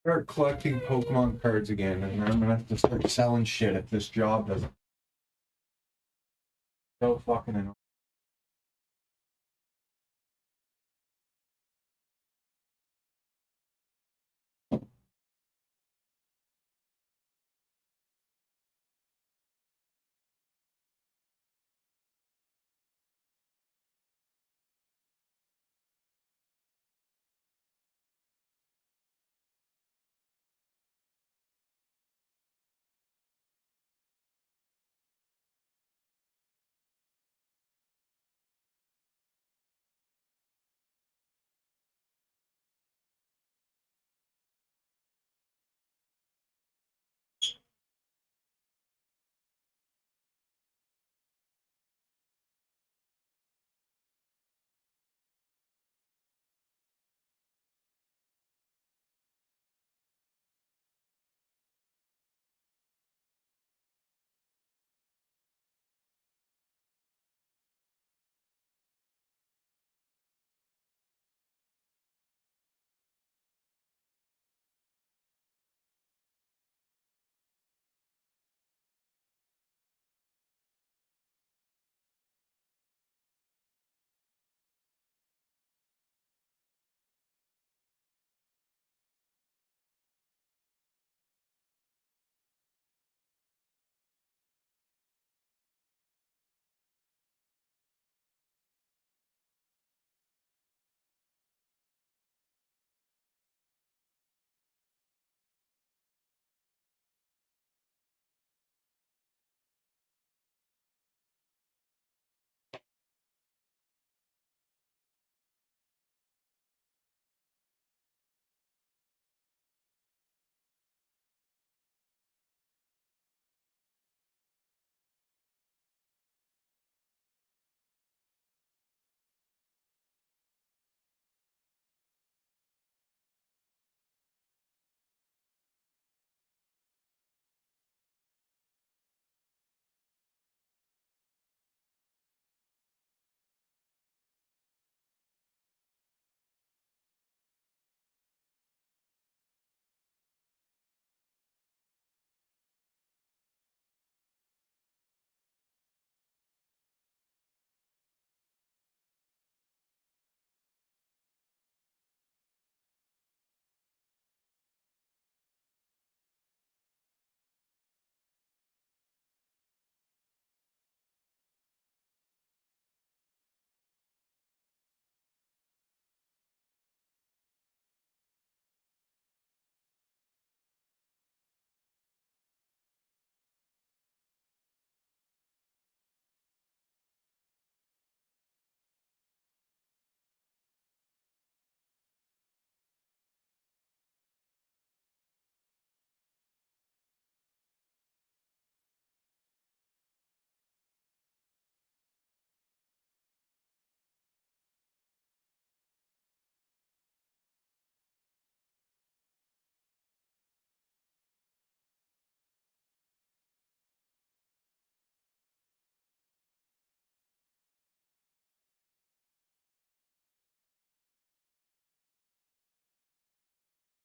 Start collecting Pokemon cards again, and I'm gonna have to start selling shit if this job doesn't. So fucking annoying.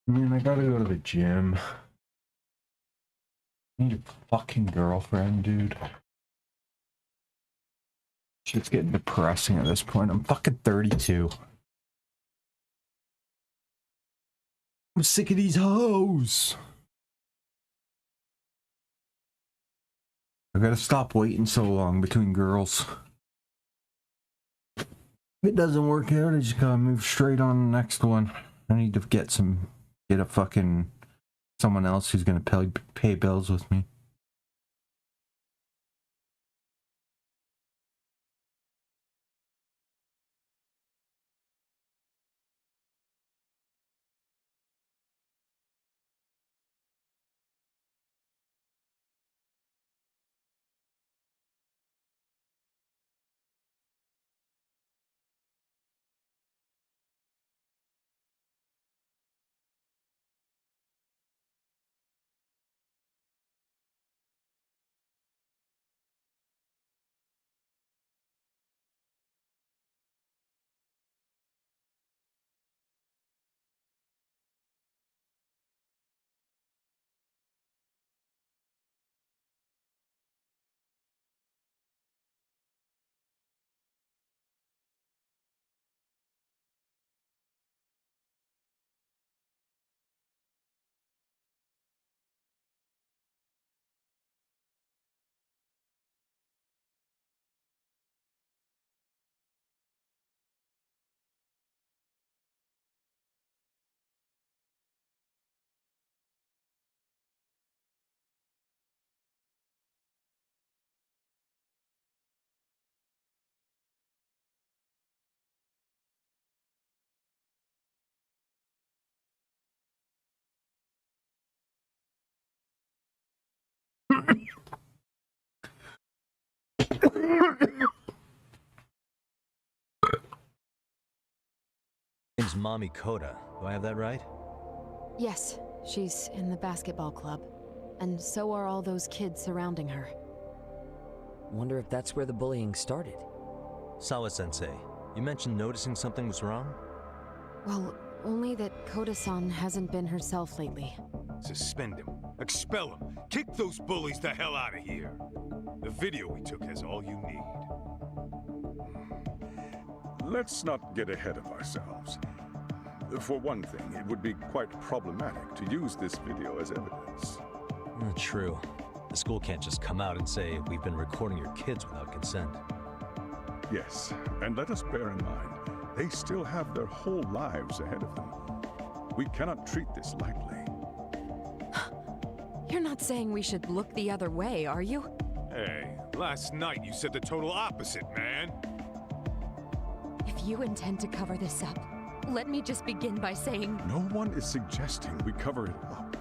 I mean, I gotta go to the gym. I need a fucking girlfriend, dude. Shit's getting depressing at this point. I'm fucking 32. I'm sick of these hoes. I gotta stop waiting so long between girls. If it doesn't work out, I just gotta move straight on to the next one. I need to get a fucking someone else who's gonna pay bills with me. Name's Mommy Koda. Do I have that right? Yes, she's in the basketball club. And so are all those kids surrounding her. Wonder if that's where the bullying started. Sawa-sensei, you mentioned noticing something was wrong? Well, only that Koda-san hasn't been herself lately. Suspend him. Expel him. Kick those bullies the hell out of here. The video we took has all you need. Let's not get ahead of ourselves. For one thing, it would be quite problematic to use this video as evidence. True. The school can't just come out and say, we've been recording your kids without consent. Yes, and let us bear in mind, they still have their whole lives ahead of them. We cannot treat this lightly. You're not saying we should look the other way, are you? Hey, last night you said the total opposite, man. If you intend to cover this up, let me just begin by saying... No one is suggesting we cover it up.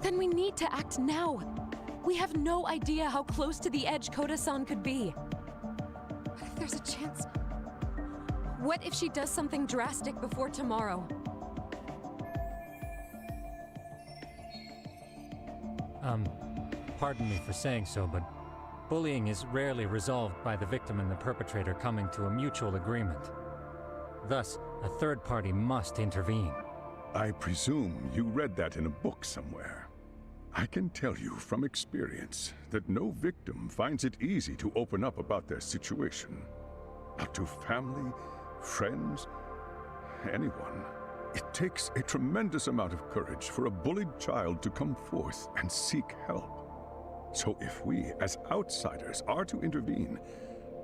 Then we need to act now. We have no idea how close to the edge Koda-san could be. What if there's a chance? What if she does something drastic before tomorrow? Pardon me for saying so, but bullying is rarely resolved by the victim and the perpetrator coming to a mutual agreement. Thus, a third party must intervene. I presume you read that in a book somewhere. I can tell you from experience that no victim finds it easy to open up about their situation. Not to family, friends, anyone. It takes a tremendous amount of courage for a bullied child to come forth and seek help. So if we, as outsiders, are to intervene,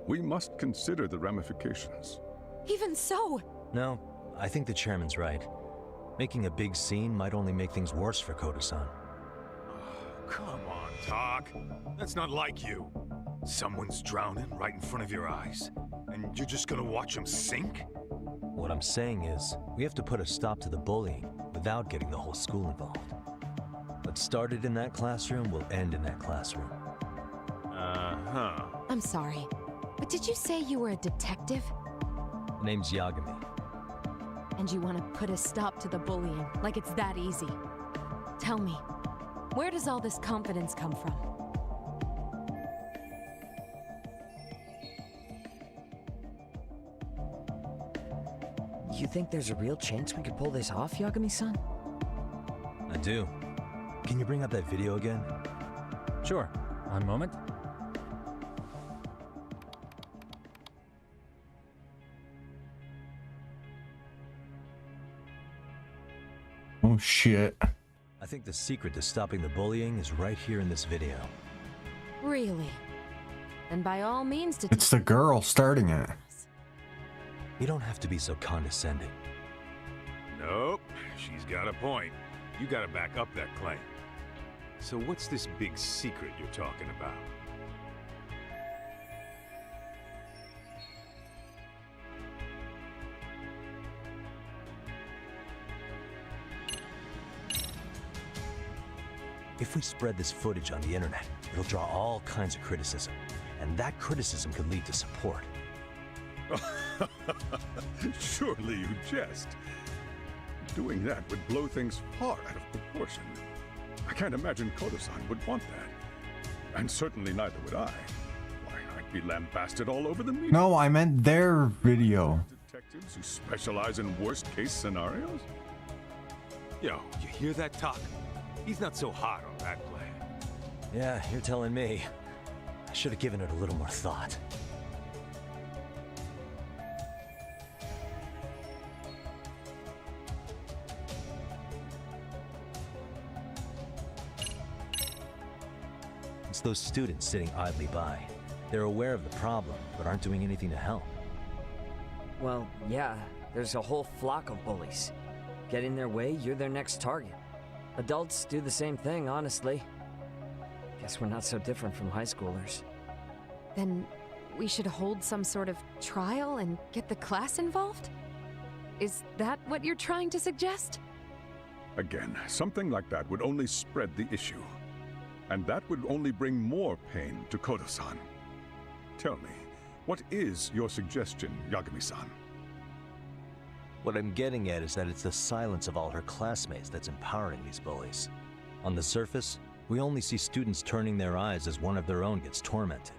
we must consider the ramifications. Even so! No, I think the chairman's right. Making a big scene might only make things worse for Koda-san. Come on, Talk. That's not like you. Someone's drowning right in front of your eyes, and you're just gonna watch them sink? What I'm saying is, we have to put a stop to the bullying without getting the whole school involved. What started in that classroom will end in that classroom. Uh-huh. I'm sorry, but did you say you were a detective? Name's Yagami. And you want to put a stop to the bullying, like it's that easy. Tell me, where does all this confidence come from? You think there's a real chance we could pull this off, Yagami-san? I do. Can you bring up that video again? Sure. One moment. Oh shit. I think the secret to stopping the bullying is right here in this video. Really? And by all means to... It's the girl starting it. You don't have to be so condescending. Nope, she's got a point. You gotta back up that claim. So what's this big secret you're talking about? If we spread this footage on the internet, it'll draw all kinds of criticism. And that criticism could lead to support. Surely you jest. Doing that would blow things far out of proportion. I can't imagine Koda-san would want that. And certainly neither would I. Why, I'd be lambasted all over the media. No, I meant their video. Detectives who specialize in worst-case scenarios? Yo, you hear that talk? He's not so hot on that plan. Yeah, you're telling me. I should have given it a little more thought. It's those students sitting idly by. They're aware of the problem, but aren't doing anything to help. Well, yeah, there's a whole flock of bullies. Get in their way, you're their next target. Adults do the same thing, honestly. Guess we're not so different from high schoolers. Then we should hold some sort of trial and get the class involved? Is that what you're trying to suggest? Again, something like that would only spread the issue. And that would only bring more pain to Kodo-san. Tell me, what is your suggestion, Yagami-san? What I'm getting at is that it's the silence of all her classmates that's empowering these bullies. On the surface, we only see students turning their eyes as one of their own gets tormented.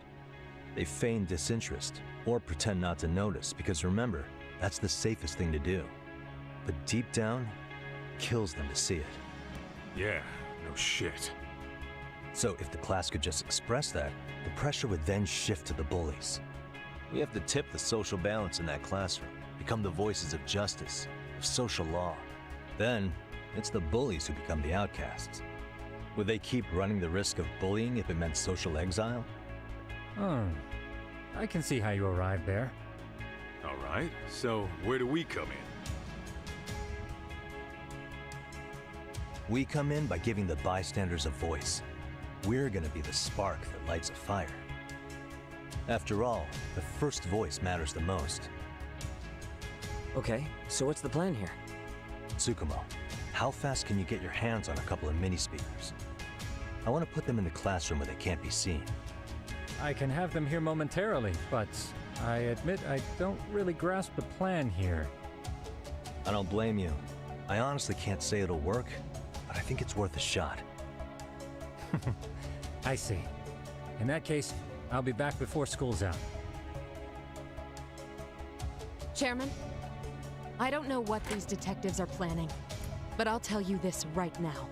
They feign disinterest or pretend not to notice because remember, that's the safest thing to do. But deep down, it kills them to see it. Yeah, no shit. So if the class could just express that, the pressure would then shift to the bullies. We have to tip the social balance in that classroom, become the voices of justice, of social law. Then, it's the bullies who become the outcasts. Would they keep running the risk of bullying if it meant social exile? I can see how you arrived there. All right, so where do we come in? We come in by giving the bystanders a voice. We're gonna be the spark that lights a fire. After all, the first voice matters the most. Okay, so what's the plan here? Tsukumo, how fast can you get your hands on a couple of mini speakers? I want to put them in the classroom where they can't be seen. I can have them here momentarily, but I admit I don't really grasp the plan here. I don't blame you. I honestly can't say it'll work, but I think it's worth a shot. I see. In that case, I'll be back before school's out. Chairman, I don't know what these detectives are planning, but I'll tell you this right now.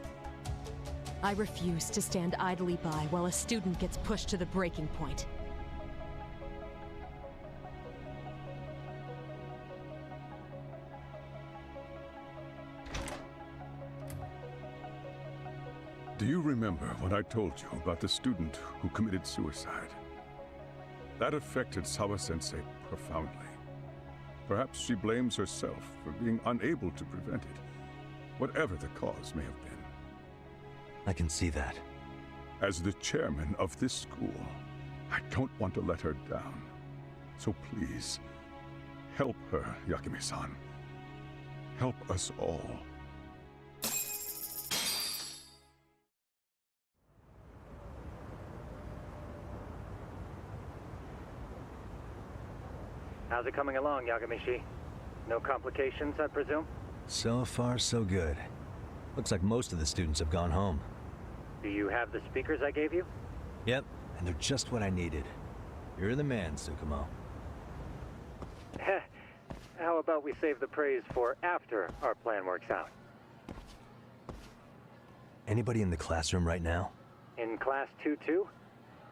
I refuse to stand idly by while a student gets pushed to the breaking point. Do you remember when I told you about the student who committed suicide? That affected Sawa-sensei profoundly. Perhaps she blames herself for being unable to prevent it, whatever the cause may have been. I can see that. As the chairman of this school, I don't want to let her down. So please, help her, Yagami-san. Help us all. How's it coming along, Yagamishi? No complications, I presume? So far, so good. Looks like most of the students have gone home. Do you have the speakers I gave you? Yep, and they're just what I needed. You're the man, Tsukumo. How about we save the praise for after our plan works out? Anybody in the classroom right now? In class 2-2?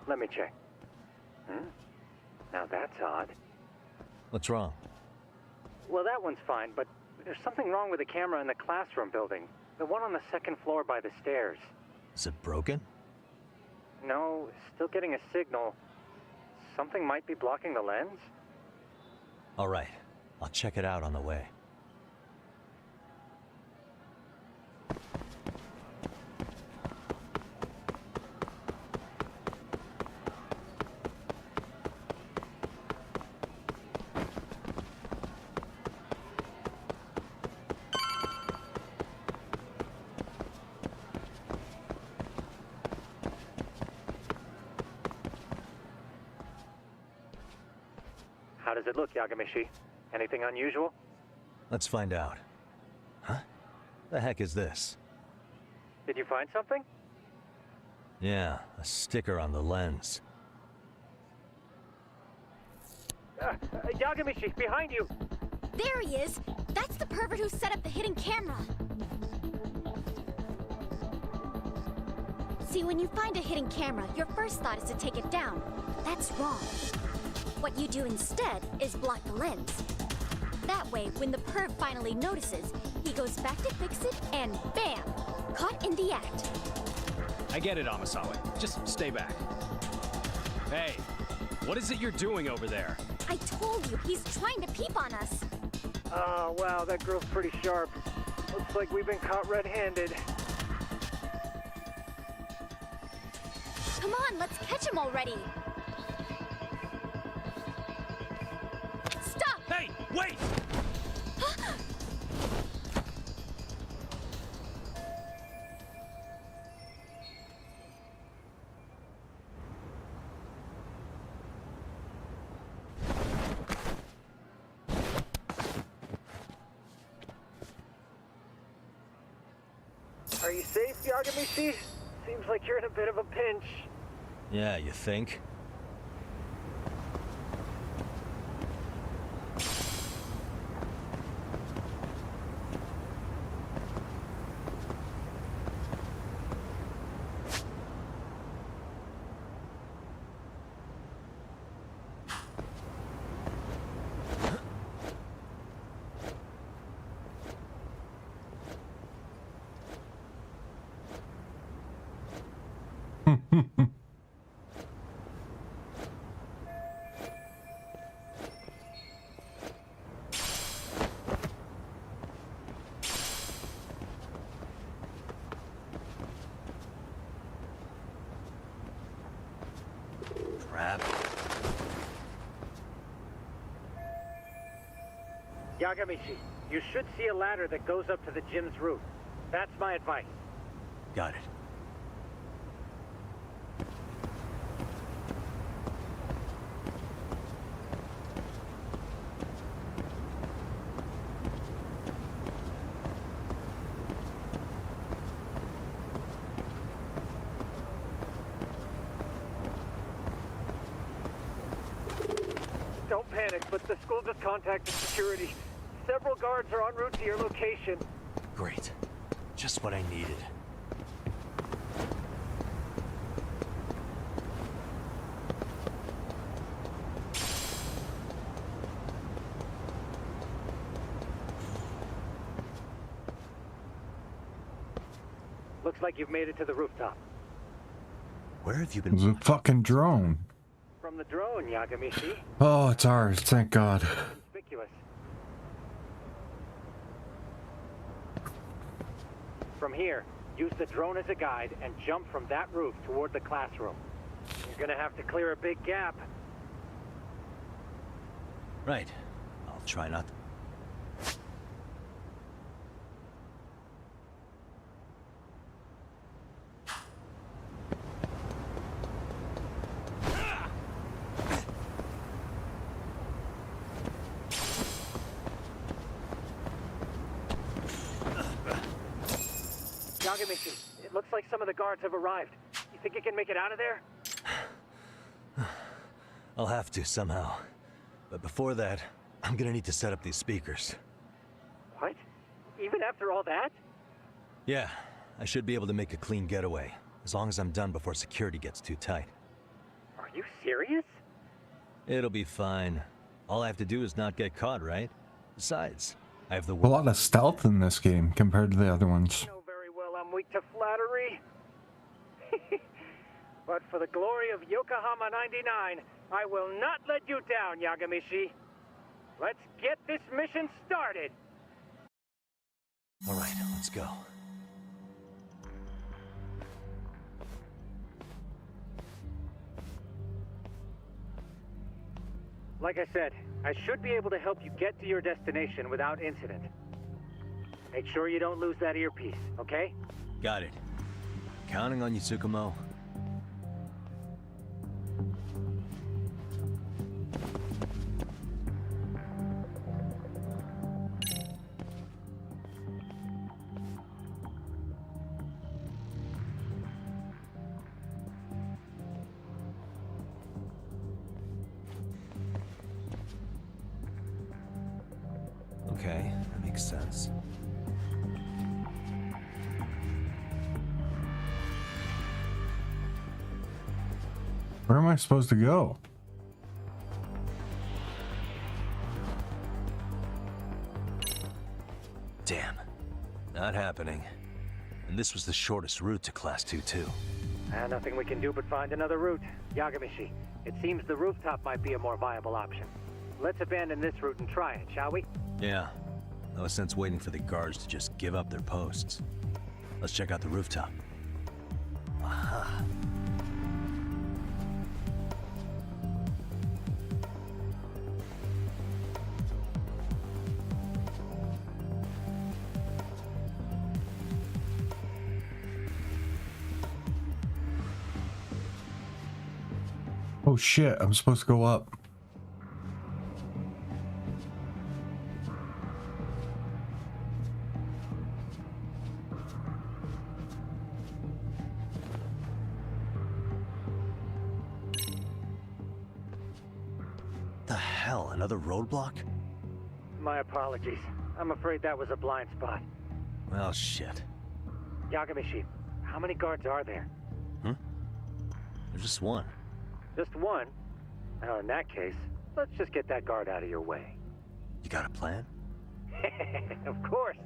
Let me check. Now that's odd. What's wrong? Well, that one's fine, but there's something wrong with the camera in the classroom building. The one on the second floor by the stairs. Is it broken? No, still getting a signal. Something might be blocking the lens? All right, I'll check it out on the way. How does it look, Yagamishi? Anything unusual? Let's find out. Huh? The heck is this? Did you find something? Yeah, a sticker on the lens. Yagamishi, behind you! There he is! That's the pervert who set up the hidden camera! See, when you find a hidden camera, your first thought is to take it down. That's wrong. What you do instead is block the lens. That way, when the perv finally notices, he goes back to fix it and bam! Caught in the act. I get it, Amasawa. Just stay back. Hey, what is it you're doing over there? I told you, he's trying to peep on us. Oh, wow, that girl's pretty sharp. Looks like we've been caught red-handed. Come on, let's catch him already. Stop! Hey, wait! Are you safe, Yagamishi? Seems like you're in a bit of a pinch. Yeah, you think? Crap. Yagamishi, you should see a ladder that goes up to the gym's roof. That's my advice. Got it. Don't panic, but the school just contacted security. Several guards are en route to your location. Great. Just what I needed. Looks like you've made it to the rooftop. Where have you It been? was a fucking drone. From the drone, Yagamishi. Oh, it's ours. Thank God. Conspicuous. From here, use the drone as a guide and jump from that roof toward the classroom. You're gonna have to clear a big gap. Right. I'll try not. Yagamishi, it looks like some of the guards have arrived. You think you can make it out of there? I'll have to somehow. But before that, I'm gonna need to set up these speakers. What? Even after all that? Yeah, I should be able to make a clean getaway, as long as I'm done before security gets too tight. Are you serious? It'll be fine. All I have to do is not get caught, right? Besides, I have the A lot of stealth in this game compared to the other ones. You know very well I'm weak to flattery. But for the glory of Yokohama 99, I will not let you down, Yagamishi. Let's get this mission started. All right, let's go. Like I said, I should be able to help you get to your destination without incident. Make sure you don't lose that earpiece, okay? Got it. Counting on you, Tsukumo. Okay, that makes sense. Where am I supposed to go? Damn. Not happening. And this was the shortest route to Class 2 too. Nothing we can do but find another route. Yagamishi, it seems the rooftop might be a more viable option. Let's abandon this route and try it, shall we? Yeah. No sense waiting for the guards to just give up their posts. Let's check out the rooftop. Aha. Oh shit, I'm supposed to go up. hell, another roadblock? My apologies. I'm afraid that was a blind spot. Well, shit. Yagamishi, how many guards are there? There's just one. Just one? Well, in that case, let's just get that guard out of your way. You got a plan? Of course.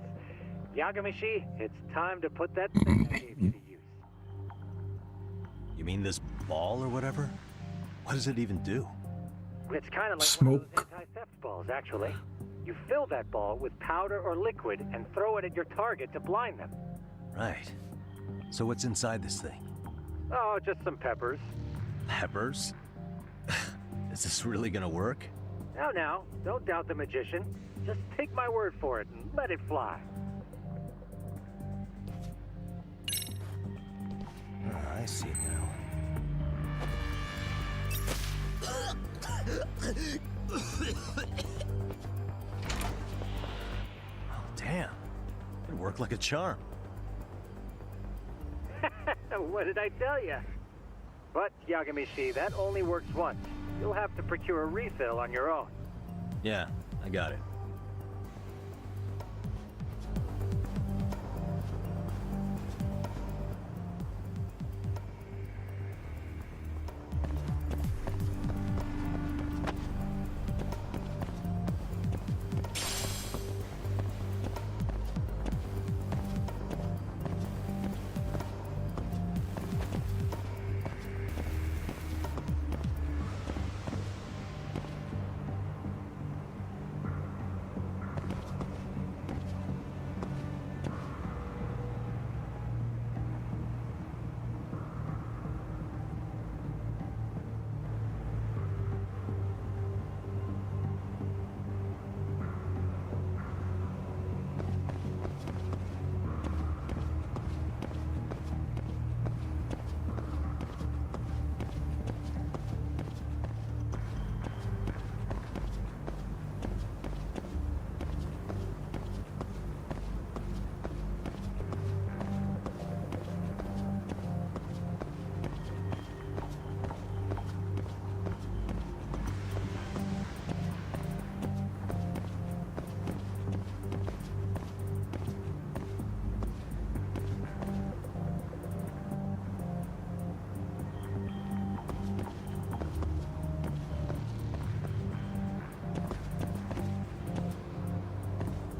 Yagamishi, it's time to put that thing I gave you to use. You mean this ball or whatever? What does it even do? It's kind of like one Smoke. of those anti-theft balls, actually. You fill that ball with powder or liquid and throw it at your target to blind them. Right. So what's inside this thing? Oh, just some peppers. Peppers? Is this really gonna work? Now, don't doubt the magician. Just take my word for it and let it fly. I see now. Oh, damn. It worked like a charm. What did I tell you? But, Yagamishi, that only works once. You'll have to procure a refill on your own. Yeah, I got it.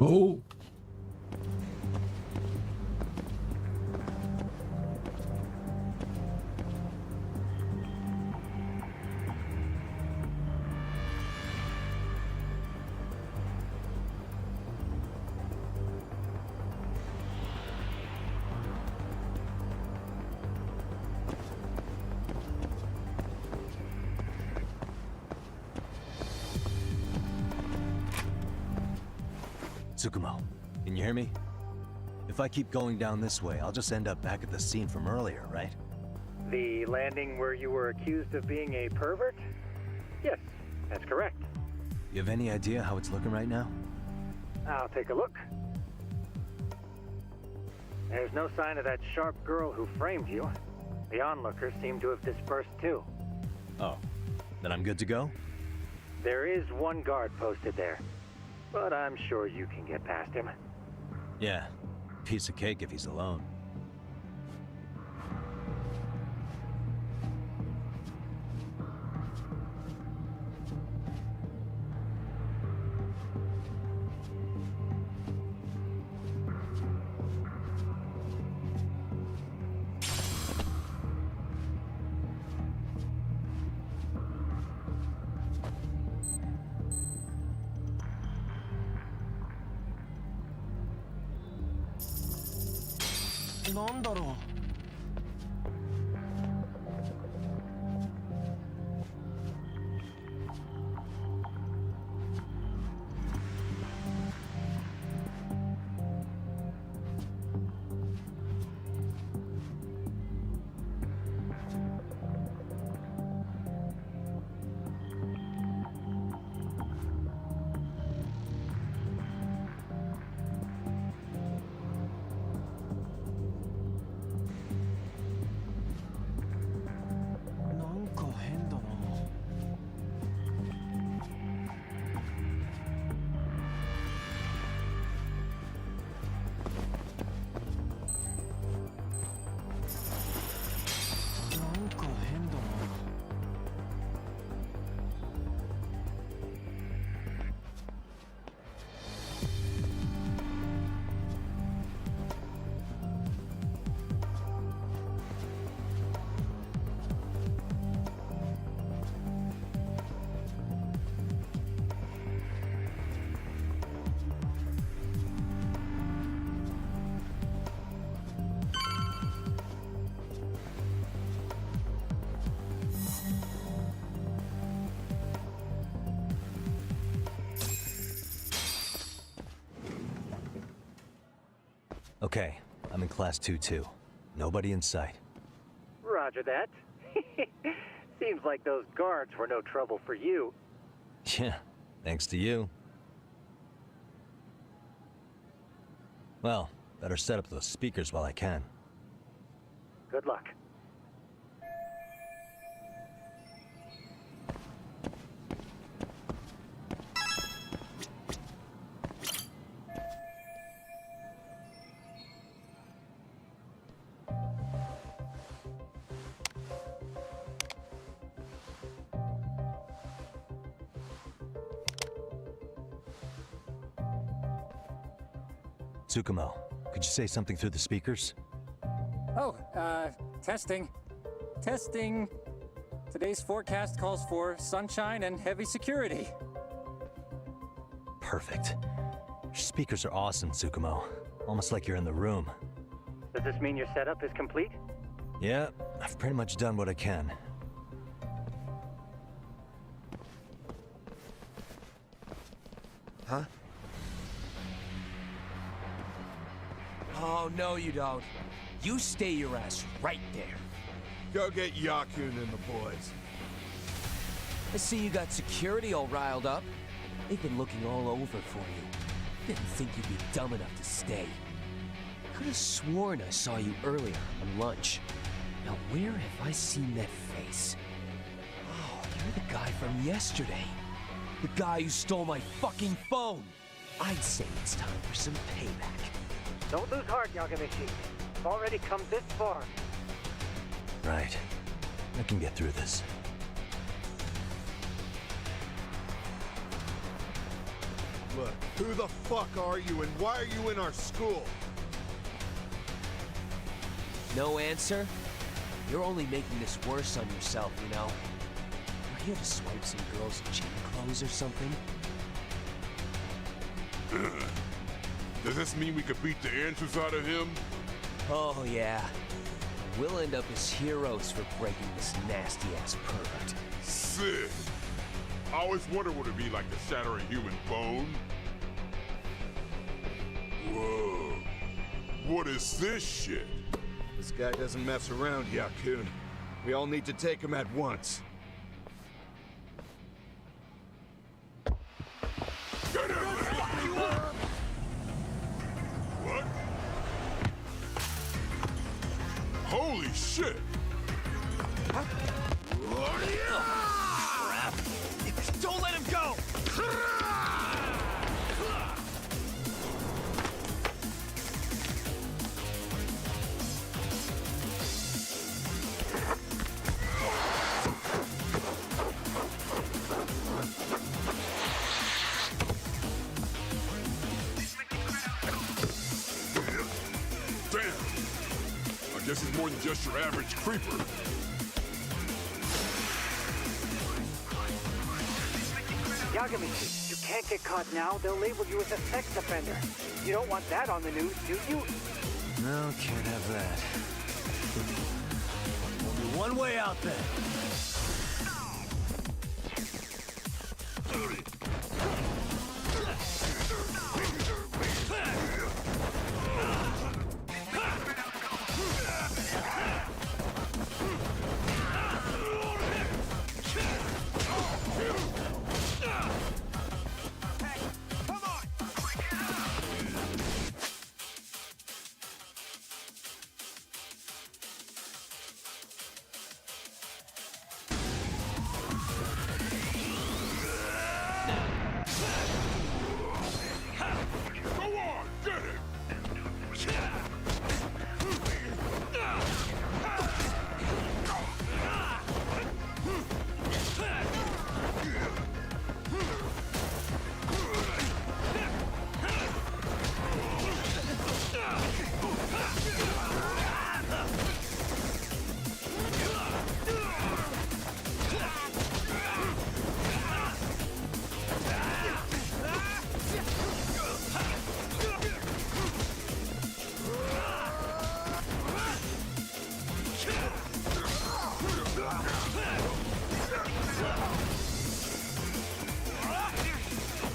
Oh. Tsukumo, can you hear me? If I keep going down this way, I'll just end up back at the scene from earlier, right? The landing where you were accused of being a pervert? Yes, that's correct. You have any idea how it's looking right now? I'll take a look. There's no sign of that sharp girl who framed you. The onlookers seem to have dispersed too. Oh, then I'm good to go? There is one guard posted there, but I'm sure you can get past him. Yeah, piece of cake if he's alone. Okay, I'm in class 2-2. Nobody in sight. Roger that. Seems like those guards were no trouble for you. Yeah, thanks to you. Well, better set up those speakers while I can. Good luck. Tsukumo, could you say something through the speakers? Oh, testing. Testing. Today's forecast calls for sunshine and heavy security. Perfect. Your speakers are awesome, Tsukumo. Almost like you're in the room. Does this mean your setup is complete? Yeah, I've pretty much done what I can. Huh? Oh, no you don't. You stay your ass right there. Go get Yakun and the boys. I see you got security all riled up. They've been looking all over for you. Didn't think you'd be dumb enough to stay. Could have sworn I saw you earlier on lunch. Now where have I seen that face? Oh, you're the guy from yesterday. The guy who stole my fucking phone. I'd say it's time for some payback. Don't lose heart, Yagamichi. You've already come this far. Right. I can get through this. Look, who the fuck are you and why are you in our school? No answer? You're only making this worse on yourself, you know? You're here to swipe some girls' gym clothes or something? Does this mean we could beat the answers out of him? Oh, yeah. We'll end up as heroes for breaking this nasty-ass pervert. Sick! I always wondered what it'd be like to shatter a human bone. Whoa. What is this shit? This guy doesn't mess around, Yakun. We all need to take him at once. Get him! What? Holy shit! Don't let him go! Damn! I guess he's more than just your average creeper. Yagamichi, you can't get caught now. They'll label you as a sex offender. You don't want that on the news, do you? No, can't have that. Only one way out then.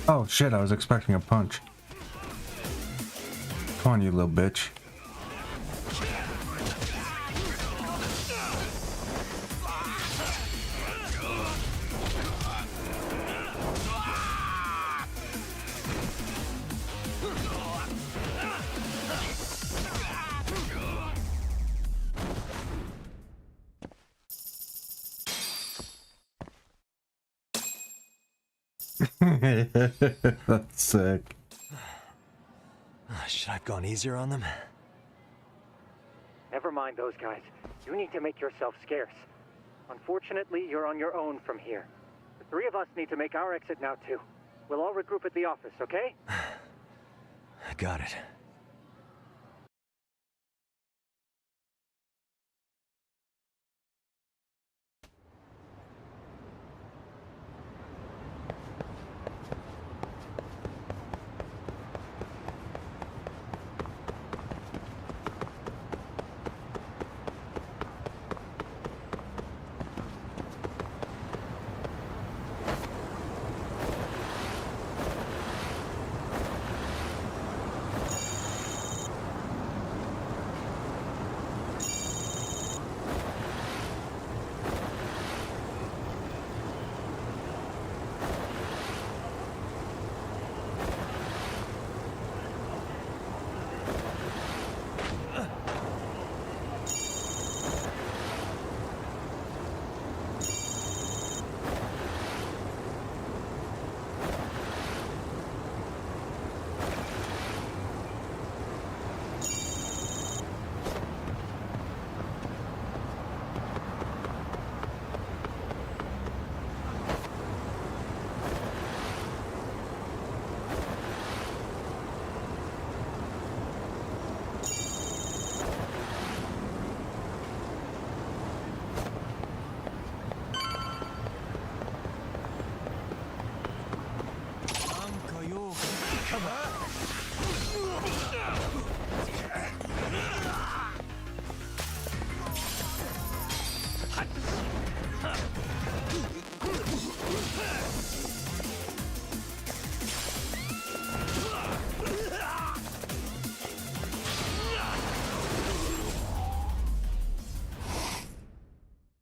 Oh shit, I was expecting a punch. Come on, you little bitch. That's sick. Should I have gone easier on them? Never mind those guys. You need to make yourself scarce. Unfortunately, you're on your own from here. The three of us need to make our exit now, too. We'll all regroup at the office, okay? Got it.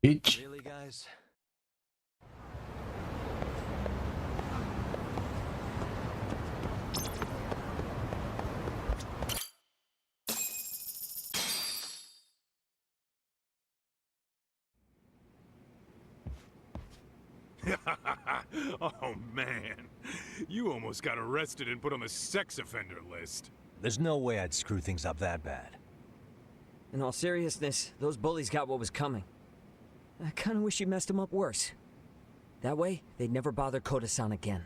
Really, guys? Oh man, you almost got arrested and put on the sex offender list. There's no way I'd screw things up that bad. In all seriousness, those bullies got what was coming. I kinda wish you messed them up worse. That way, they'd never bother Koda-san again.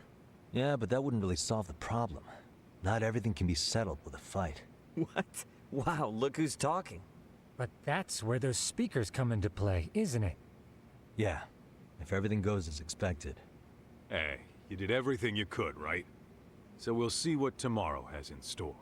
Yeah, but that wouldn't really solve the problem. Not everything can be settled with a fight. What? Wow, look who's talking. But that's where those speakers come into play, isn't it? Yeah, if everything goes as expected. Hey, you did everything you could, right? So we'll see what tomorrow has in store.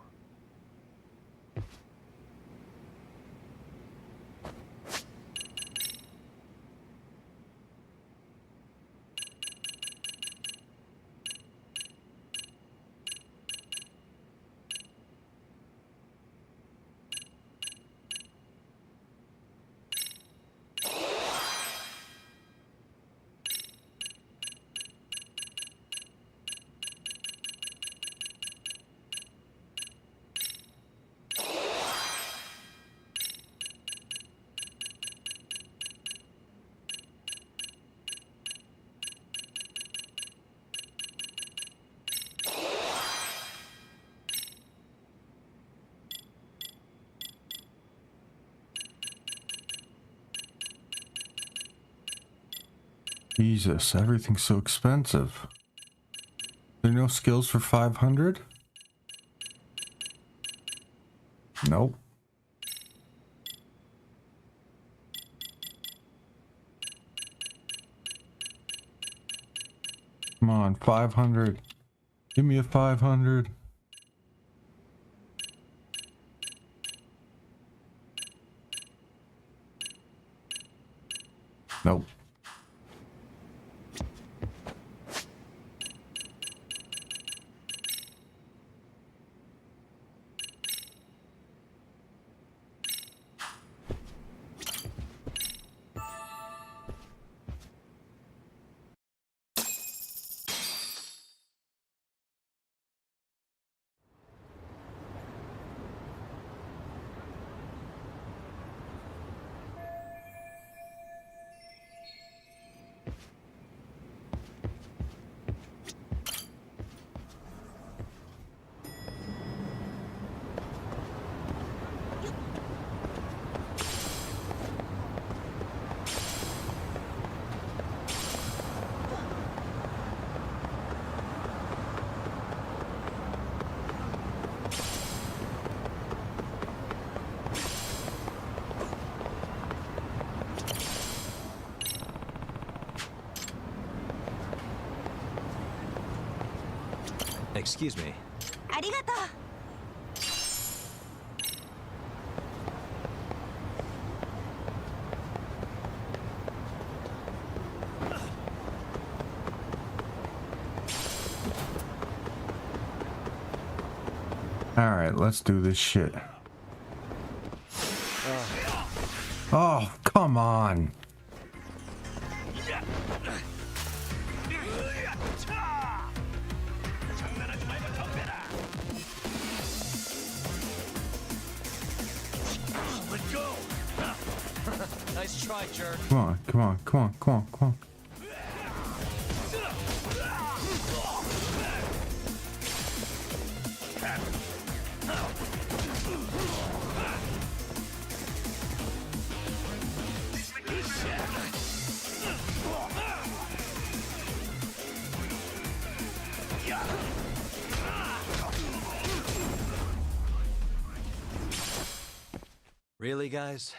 Jesus, everything's so expensive. There are no skills for 500? Nope. Come on, 500. Give me a 500. Nope. Excuse me. ありがとう。 All right, let's do this shit. Oh, come on. Let go. Nice try, jerk. Come on, come on, come on, come on, come on. Really, guys?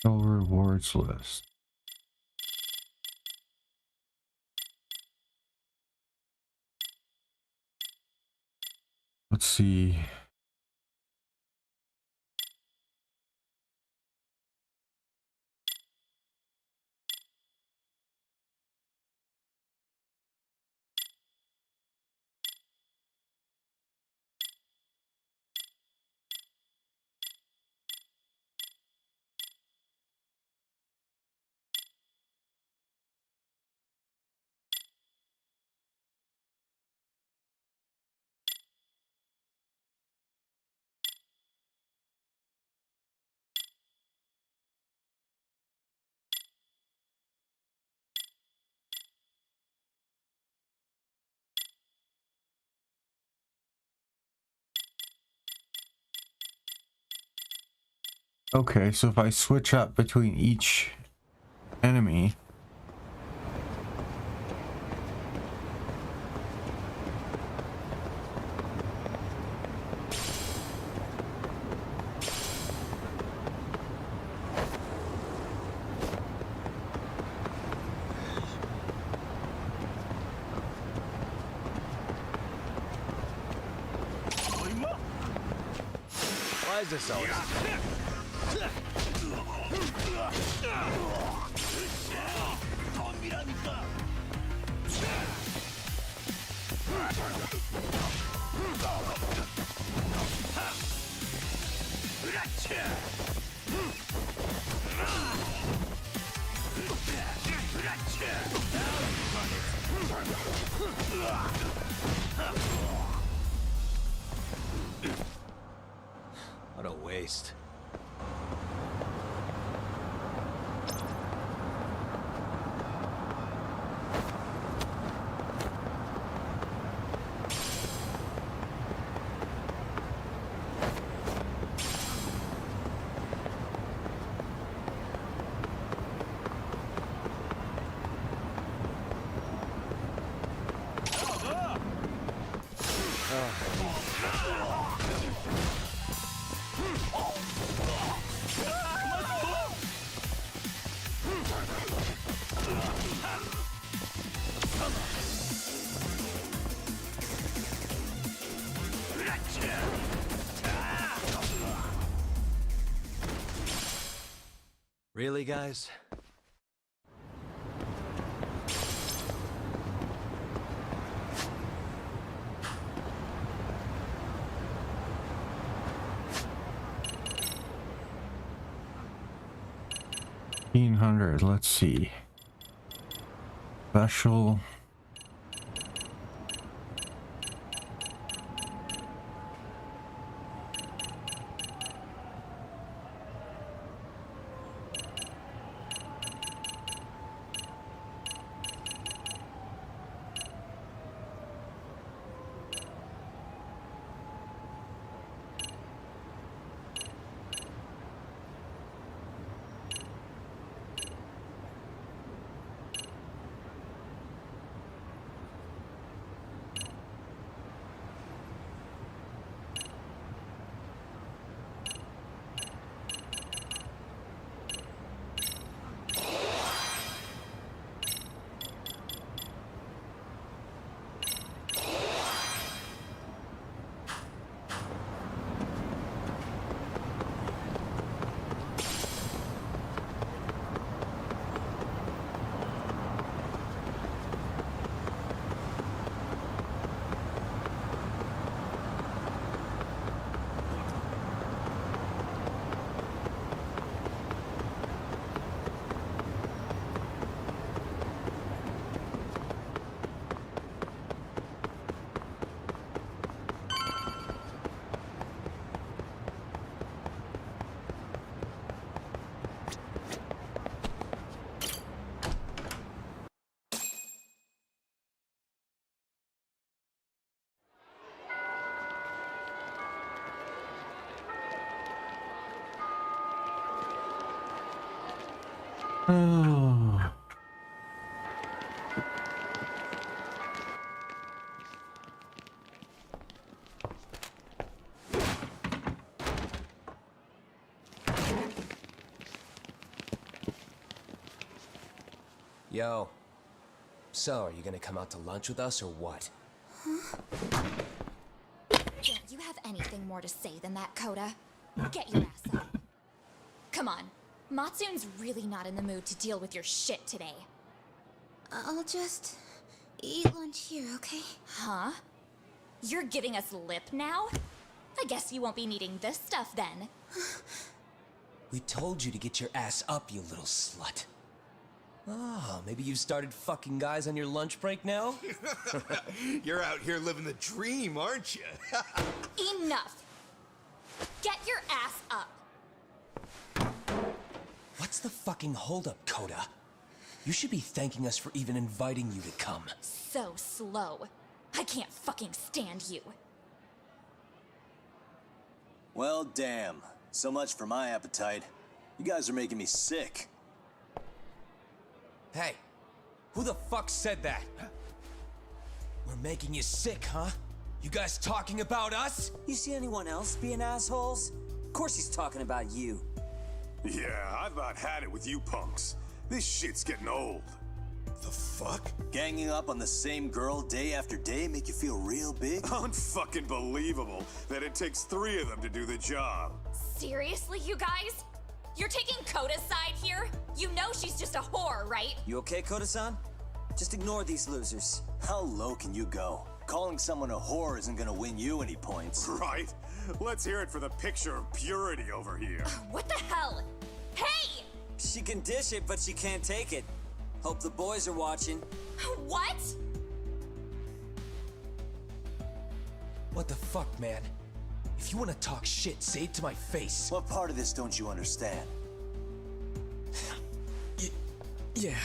No rewards list. Let's see. Okay, so if I switch up between each enemy, Why is this always... What a waste. Really, guys? $1,500. Let's see. Special. Oh. Yo. So, are you gonna come out to lunch with us or what? Don't you have anything more to say than that, Coda? Get your ass up. Come on. Matsune's really not in the mood to deal with your shit today. I'll just eat lunch here, okay? Huh? You're giving us lip now? I guess you won't be needing this stuff then. We told you to get your ass up, you little slut. Oh, maybe you started fucking guys on your lunch break now? You're out here living the dream, aren't you? Enough! Get your ass up! What's the fucking holdup, Coda? You should be thanking us for even inviting you to come. So slow. I can't fucking stand you. Well, damn. So much for my appetite. You guys are making me sick. Hey, who the fuck said that? We're making you sick, huh? You guys talking about us? You see anyone else being assholes? Of course he's talking about you. Yeah, I've about had it with you punks. This shit's getting old. The fuck? Ganging up on the same girl day after day make you feel real big? Unfucking believable that it takes 3 of them to do the job. Seriously, you guys? You're taking Coda's side here? You know she's just a whore, right? You okay, Koda-san? Just ignore these losers. How low can you go? Calling someone a whore isn't gonna win you any points. Right? Let's hear it for the picture of purity over here. What the hell? Hey! She can dish it, but she can't take it. Hope the boys are watching. What? What the fuck, man? If you want to talk shit, say it to my face. What part of this don't you understand? Yeah.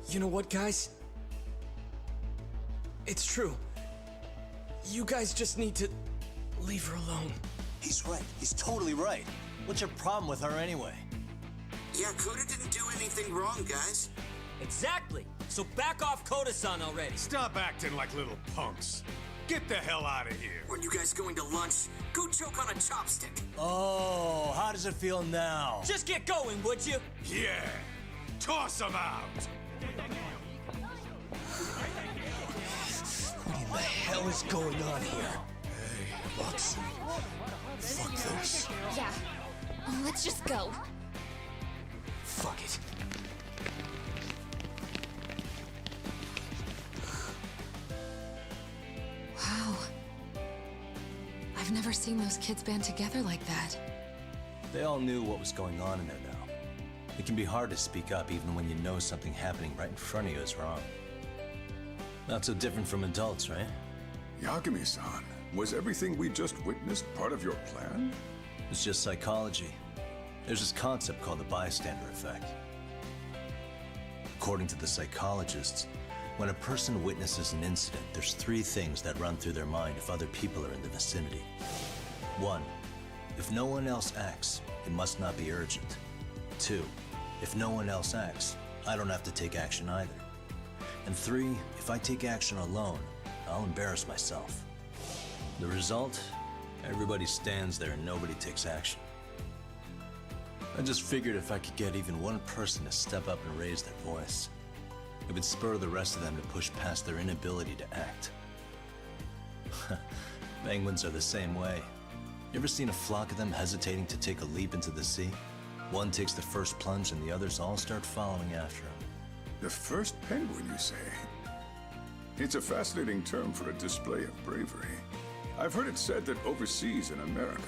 You know what, guys? It's true. You guys just need to leave her alone. He's right. He's totally right. What's your problem with her anyway? Yeah, Coda didn't do anything wrong, guys. Exactly. So back off Koda-san already. Stop acting like little punks. Get the hell out of here. When you guys going to lunch, go choke on a chopstick. Oh, how does it feel now? Just get going, would you? Yeah. Toss them out. What in the hell is going on here? Hey, Matsune. Fuck this. Yeah. Let's just go. Fuck it. Wow. I've never seen those kids band together like that. They all knew what was going on in there now. It can be hard to speak up even when you know something happening right in front of you is wrong. Not so different from adults, right? Yagami-san, was everything we just witnessed part of your plan? It's just psychology. There's this concept called the bystander effect. According to the psychologists, when a person witnesses an incident, there's 3 things that run through their mind if other people are in the vicinity. 1, if no one else acts, it must not be urgent. 2, if no one else acts, I don't have to take action either. And 3, if I take action alone, I'll embarrass myself. The result? Everybody stands there and nobody takes action. I just figured if I could get even one person to step up and raise their voice, it would spur the rest of them to push past their inability to act. Penguins are the same way. You ever seen a flock of them hesitating to take a leap into the sea? One takes the first plunge and the others all start following after him. The first penguin, you say? It's a fascinating term for a display of bravery. I've heard it said that overseas in America,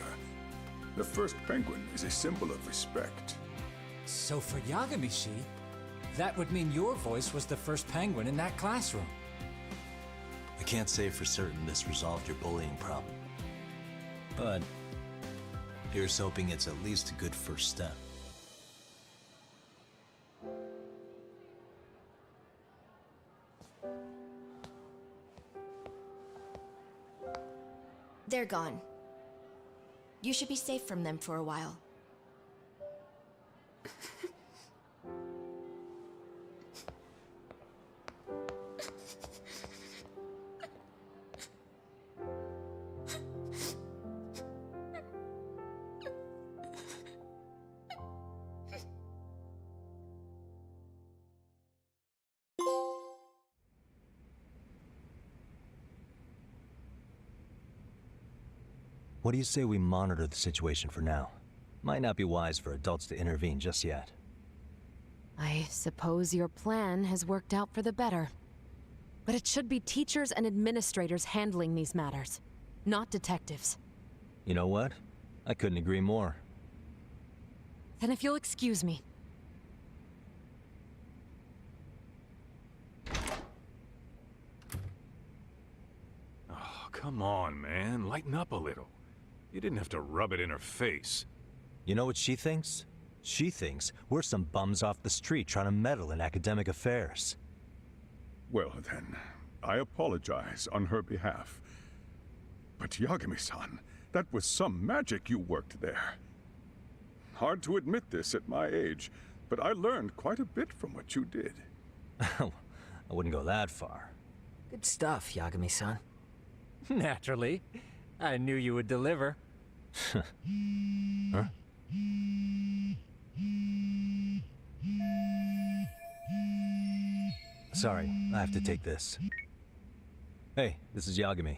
the first penguin is a symbol of respect. So for Yagamishi, that would mean your voice was the first penguin in that classroom. I can't say for certain this resolved your bullying problem. But here's hoping it's at least a good first step. They're gone. You should be safe from them for a while. What do you say we monitor the situation for now? Might not be wise for adults to intervene just yet. I suppose your plan has worked out for the better. But it should be teachers and administrators handling these matters, not detectives. You know what? I couldn't agree more. Then if you'll excuse me. Oh, come on, man. Lighten up a little. You didn't have to rub it in her face. You know what she thinks? She thinks we're some bums off the street trying to meddle in academic affairs. Well then, I apologize on her behalf. But Yagami-san, that was some magic you worked there. Hard to admit this at my age, but I learned quite a bit from what you did. I wouldn't go that far. Good stuff, Yagami-san. Naturally. I knew you would deliver. Huh? Sorry, I have to take this. Hey, this is Yagami.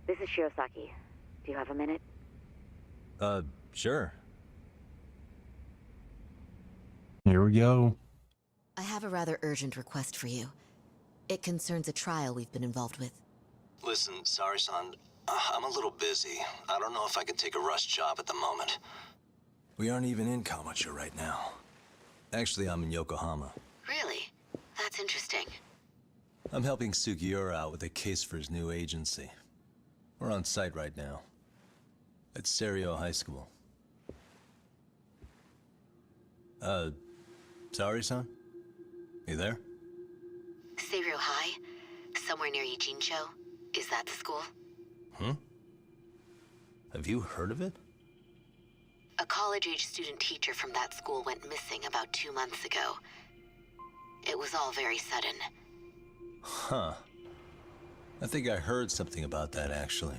This is Shirosaki. Do you have a minute? Sure. Here we go. I have a rather urgent request for you. It concerns a trial we've been involved with. Listen, Sari-san, I'm a little busy. I don't know if I can take a rush job at the moment. We aren't even in Kamurocho right now. Actually, I'm in Yokohama. Really? That's interesting. I'm helping Sugiura out with a case for his new agency. We're on site right now. At Seiryo High School. Sari-san? You there? Seiryo High? Somewhere near Ijincho? Is that the school? Have you heard of it? A college-age student teacher from that school went missing about 2 months ago. It was all very sudden. Huh. I think I heard something about that, actually.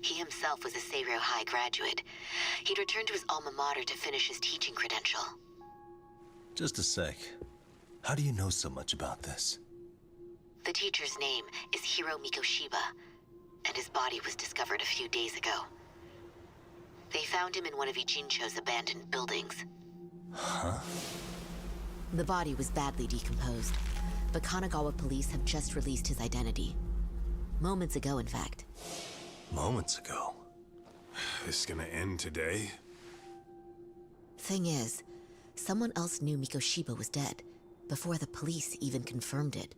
He himself was a Seiryo High graduate. He'd returned to his alma mater to finish his teaching credential. Just a sec. How do you know so much about this? The teacher's name is Hiro Mikoshiba, and his body was discovered a few days ago. They found him in one of Ijincho's abandoned buildings. Huh? The body was badly decomposed, but Kanagawa police have just released his identity. Moments ago, in fact. Moments ago? This gonna end today? Thing is, someone else knew Mikoshiba was dead, before the police even confirmed it.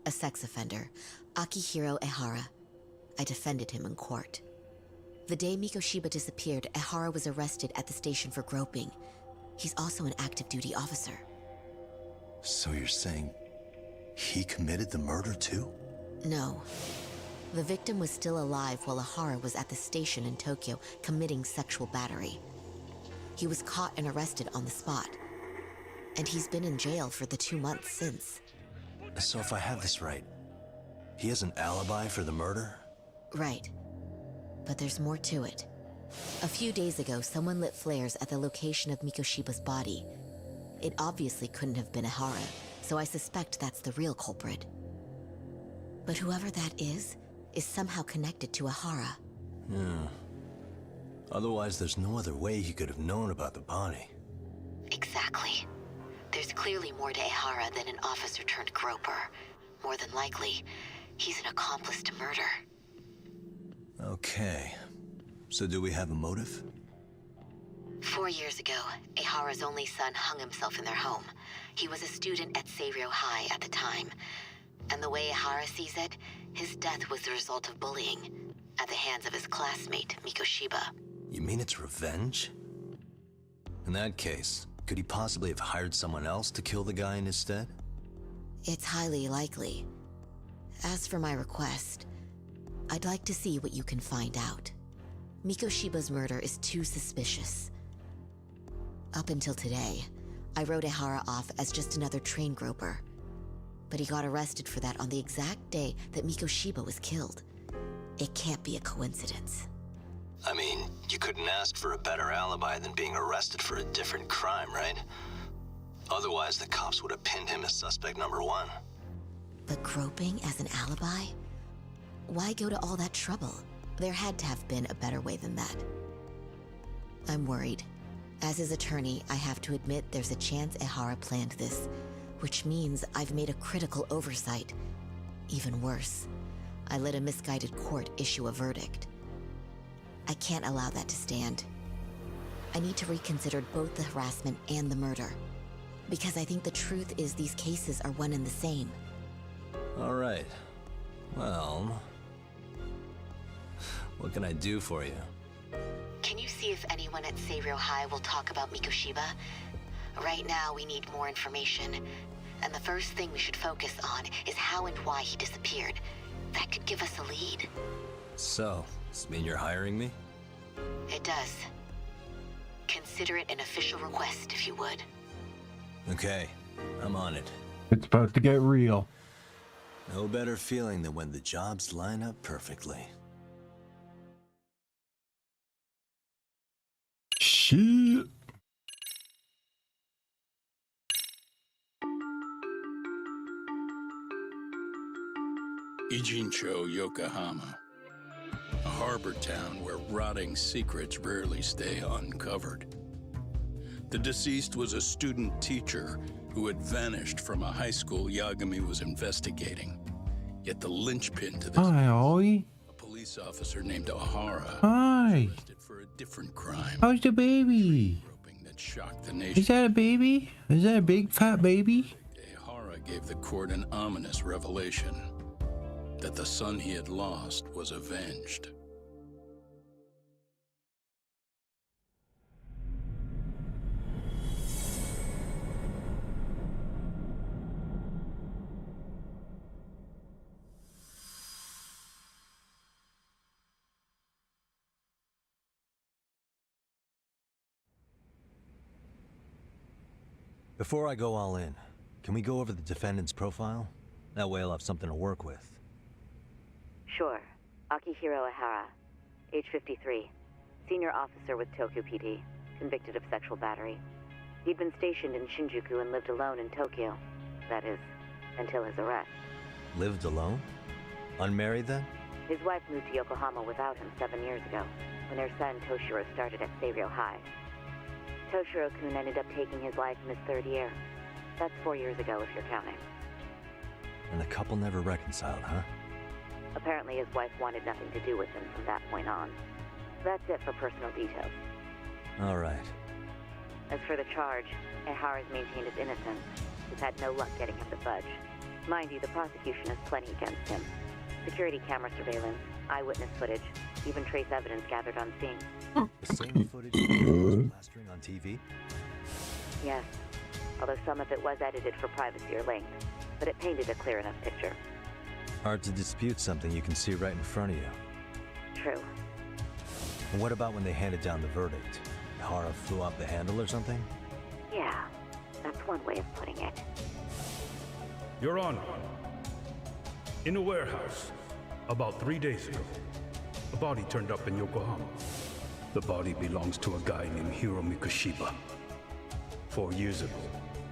A sex offender, Akihiro Ehara. I defended him in court. The day Mikoshiba disappeared, Ehara was arrested at the station for groping. He's also an active duty officer. So you're saying he committed the murder too? No. The victim was still alive while Ehara was at the station in Tokyo committing sexual battery. He was caught and arrested on the spot. And he's been in jail for the 2 months since. So if I have this right, he has an alibi for the murder? Right. But there's more to it. A few days ago, someone lit flares at the location of Mikoshiba's body. It obviously couldn't have been Ehara, so I suspect that's the real culprit. But whoever that is somehow connected to Ehara. Yeah. Otherwise, there's no other way he could have known about the body. Exactly. There's clearly more to Ehara than an officer turned groper. More than likely, he's an accomplice to murder. Okay. So do we have a motive? 4 years ago, Ehara's only son hung himself in their home. He was a student at Seiryo High at the time. And the way Ehara sees it, his death was the result of bullying at the hands of his classmate, Mikoshiba. You mean it's revenge? In that case, could he possibly have hired someone else to kill the guy in his stead? It's highly likely. As for my request, I'd like to see what you can find out. Mikoshiba's murder is too suspicious. Up until today, I wrote Ehara off as just another train groper. But he got arrested for that on the exact day that Mikoshiba was killed. It can't be a coincidence. I mean, you couldn't ask for a better alibi than being arrested for a different crime, right? Otherwise, the cops would have pinned him as suspect number 1. But groping as an alibi? Why go to all that trouble? There had to have been a better way than that. I'm worried. As his attorney, I have to admit there's a chance Ehara planned this, which means I've made a critical oversight. Even worse, I let a misguided court issue a verdict. I can't allow that to stand. I need to reconsider both the harassment and the murder, because I think the truth is these cases are one and the same. All right. Well, what can I do for you? Can you see if anyone at Seiryo High will talk about Mikoshiba? Right now, we need more information. And the first thing we should focus on is how and why he disappeared. That could give us a lead. So, does this mean you're hiring me? It does. Consider it an official request, if you would. Okay, I'm on it. It's about to get real. No better feeling than when the jobs line up perfectly. Shit. Ijincho, Yokohama. A harbor town where rotting secrets rarely stay uncovered. The deceased was a student teacher who had vanished from a high school Yagami was investigating. Yet the linchpin to this Hi, Ollie. a police officer named Ohara Hi. was arrested for a different crime. How's the baby? That shocked the nation. Is that a baby? Is that a big fat baby? Ohara gave the court an ominous revelation that the son he had lost was avenged. Before I go all in, can we go over the defendant's profile? That way I'll have something to work with. Sure. Akihiro Ehara, age 53, senior officer with Tokyo PD, convicted of sexual battery. He'd been stationed in Shinjuku and lived alone in Tokyo. That is, until his arrest. Lived alone? Unmarried then? His wife moved to Yokohama without him 7 years ago, when their son Toshiro started at Seiryo High. Toshiro-kun ended up taking his life in his third year. That's 4 years ago, if you're counting. And the couple never reconciled, huh? Apparently his wife wanted nothing to do with him from that point on. That's it for personal details. All right. As for the charge, Ehara's maintained his innocence. He's had no luck getting him to budge. Mind you, the prosecution has plenty against him. Security camera surveillance, eyewitness footage, even trace evidence gathered on scene. The same footage was plastering on TV? Yes, although some of it was edited for privacy or length, but it painted a clear enough picture. Hard to dispute something you can see right in front of you. True. And what about when they handed down the verdict? Ehara flew off the handle or something? Yeah, that's one way of putting it. Your Honor, in a warehouse, about 3 days ago, a body turned up in Yokohama. The body belongs to a guy named Hiro Mikoshiba. 4 years ago,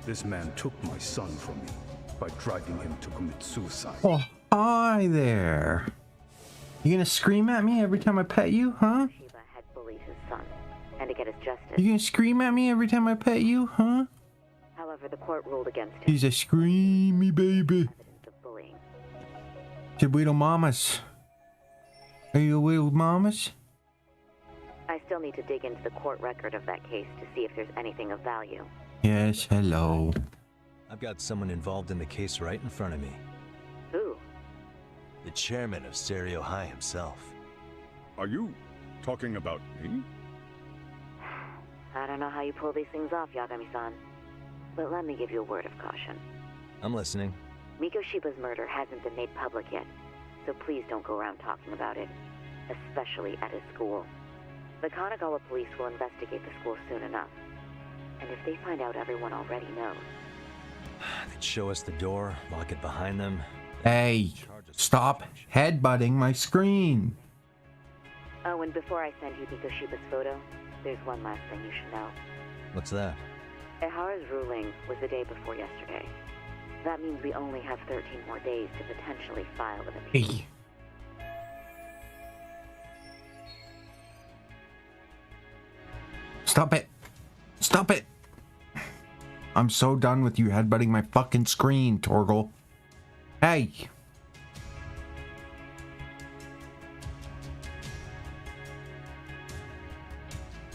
this man took my son from me by driving him to commit suicide. Oh, hi there. You gonna scream at me every time I pet you, huh? Mikoshiba had bullied his son, and to get his justice. You gonna scream at me every time I pet you, huh? However, the court ruled against him. He's a screamy baby. Evidence of bullying. The little mamas. Are you little mamas? I still need to dig into the court record of that case to see if there's anything of value. Yes, hello. I've got someone involved in the case right in front of me. Who? The chairman of Seiryo High himself. Are you talking about me? I don't know how you pull these things off, Yagami-san. But let me give you a word of caution. I'm listening. Mikoshiba's murder hasn't been made public yet, so please don't go around talking about it, especially at his school. The Kanagawa police will investigate the school soon enough. And if they find out everyone already knows... They'd show us the door, lock it behind them. Hey, stop headbutting my screen. Oh, and before I send you Mikoshiba's photo, there's one last thing you should know. What's that? Ehara's ruling was the day before yesterday. That means we only have 13 more days to potentially file an appeal. Hey. Stop it. Stop it. I'm so done with you headbutting my fucking screen, Torgal. Hey.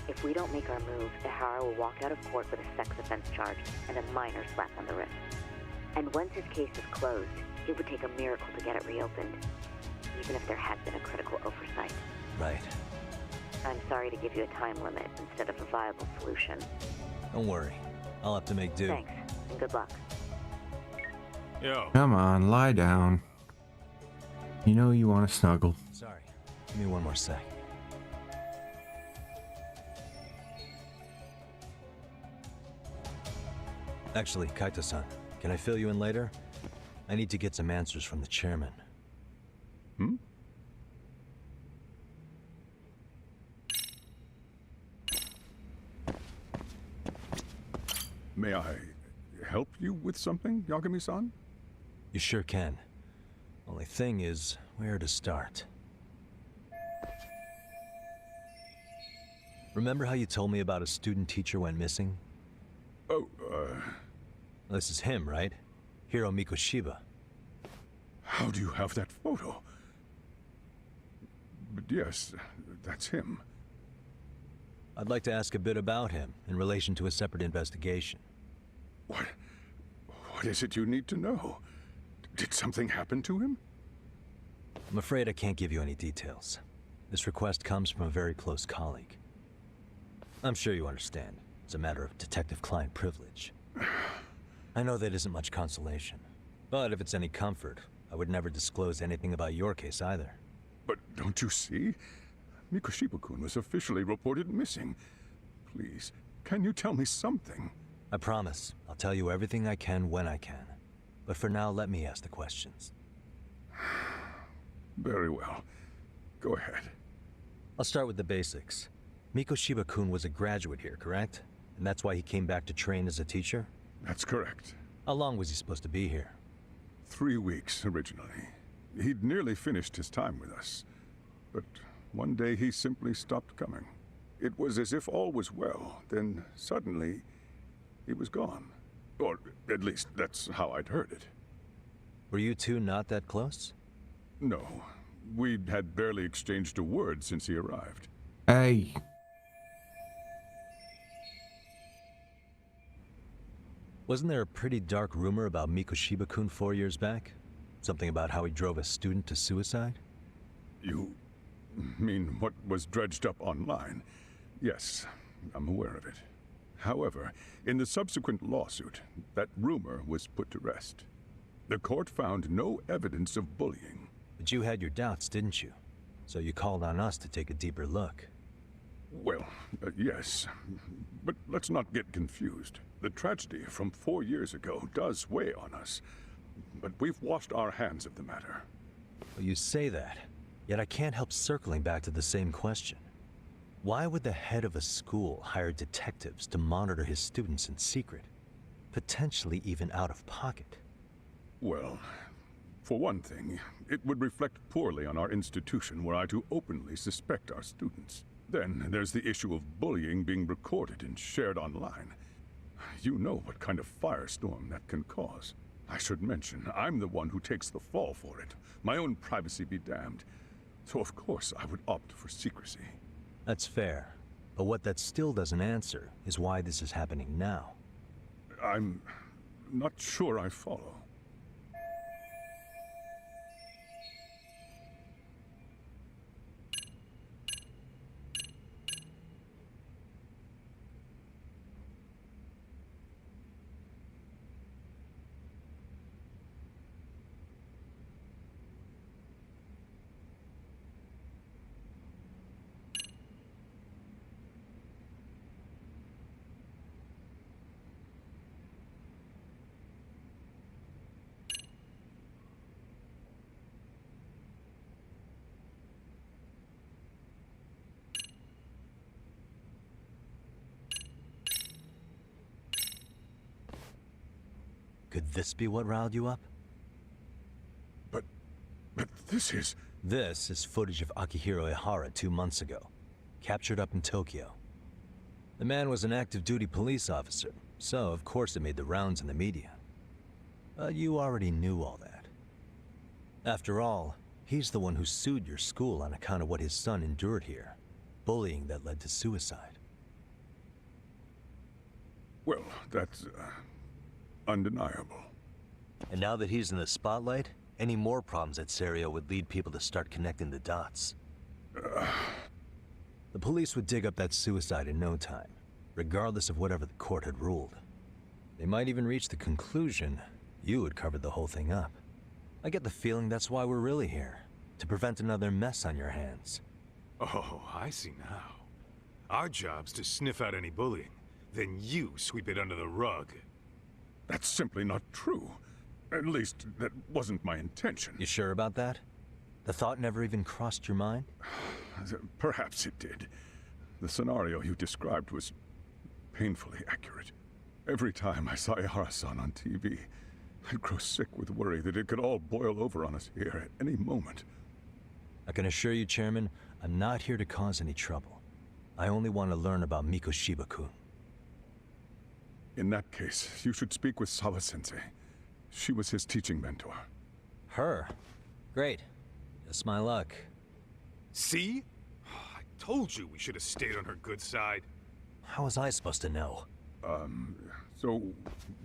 If we don't make our move, Ihara will walk out of court with a sex offense charge and a minor slap on the wrist. And once his case is closed, it would take a miracle to get it reopened, even if there had been a critical oversight. Right. I'm sorry to give you a time limit instead of a viable solution. Don't worry. I'll have to make do. Thanks, and good luck. Yo. Come on, lie down. You know you want to snuggle. Sorry. Give me one more sec. Actually, Kaito-san, can I fill you in later? I need to get some answers from the chairman. Hmm? May I help you with something, Yagami-san? You sure can. Only thing is, where to start? Remember how you told me about a student teacher went missing? Oh, This is him, right? Hiro Mikoshiba. How do you have that photo? But yes, that's him. I'd like to ask a bit about him in relation to a separate investigation. What is it you need to know? Did something happen to him? I'm afraid I can't give you any details. This request comes from a very close colleague. I'm sure you understand. It's a matter of detective-client privilege. I know that isn't much consolation. But if it's any comfort, I would never disclose anything about your case either. But don't you see? Mikoshiba-kun was officially reported missing. Please, can you tell me something? I promise. I'll tell you everything I can when I can. But for now, let me ask the questions. Very well. Go ahead. I'll start with the basics. Mikoshiba-kun was a graduate here, correct? And that's why he came back to train as a teacher? That's correct. How long was he supposed to be here? 3 weeks, originally. He'd nearly finished his time with us. But one day he simply stopped coming. It was as if all was well, then suddenly he was gone. Or at least that's how I'd heard it. Were you two not that close? No. We had barely exchanged a word since he arrived. Hey. Wasn't there a pretty dark rumor about Mikoshiba-kun 4 years back? Something about how he drove a student to suicide? You mean what was dredged up online? Yes, I'm aware of it. However, in the subsequent lawsuit, that rumor was put to rest. The court found no evidence of bullying. But you had your doubts, didn't you? So you called on us to take a deeper look. Well, yes. But let's not get confused. The tragedy from 4 years ago does weigh on us. But we've washed our hands of the matter. Well, you say that, yet I can't help circling back to the same question. Why would the head of a school hire detectives to monitor his students in secret? Potentially even out of pocket. Well, for one thing, it would reflect poorly on our institution were I to openly suspect our students. Then there's the issue of bullying being recorded and shared online. You know what kind of firestorm that can cause. I should mention, I'm the one who takes the fall for it. My own privacy be damned. So of course I would opt for secrecy. That's fair. But what that still doesn't answer is why this is happening now. I'm not sure I follow. Could this be what riled you up? But this is... This is footage of Akihiro Ihara 2 months ago. Captured up in Tokyo. The man was an active duty police officer, so of course it made the rounds in the media. But you already knew all that. After all, he's the one who sued your school on account of what his son endured here. Bullying that led to suicide. Well, that's undeniable. And now that he's in the spotlight, any more problems at Serio would lead people to start connecting the dots. The police would dig up that suicide in no time, regardless of whatever the court had ruled. They might even reach the conclusion you had covered the whole thing up. I get the feeling that's why we're really here, to prevent another mess on your hands. Oh, I see now. Our job's to sniff out any bullying, then you sweep it under the rug. That's simply not true. At least, that wasn't my intention. You sure about that? The thought never even crossed your mind? Perhaps it did. The scenario you described was painfully accurate. Every time I saw Ihara-san on TV, I'd grow sick with worry that it could all boil over on us here at any moment. I can assure you, Chairman, I'm not here to cause any trouble. I only want to learn about Mikoshiba-kun. In that case, you should speak with Sawa-sensei. She was his teaching mentor. Her? Great. Just my luck. See? I told you we should have stayed on her good side. How was I supposed to know? So,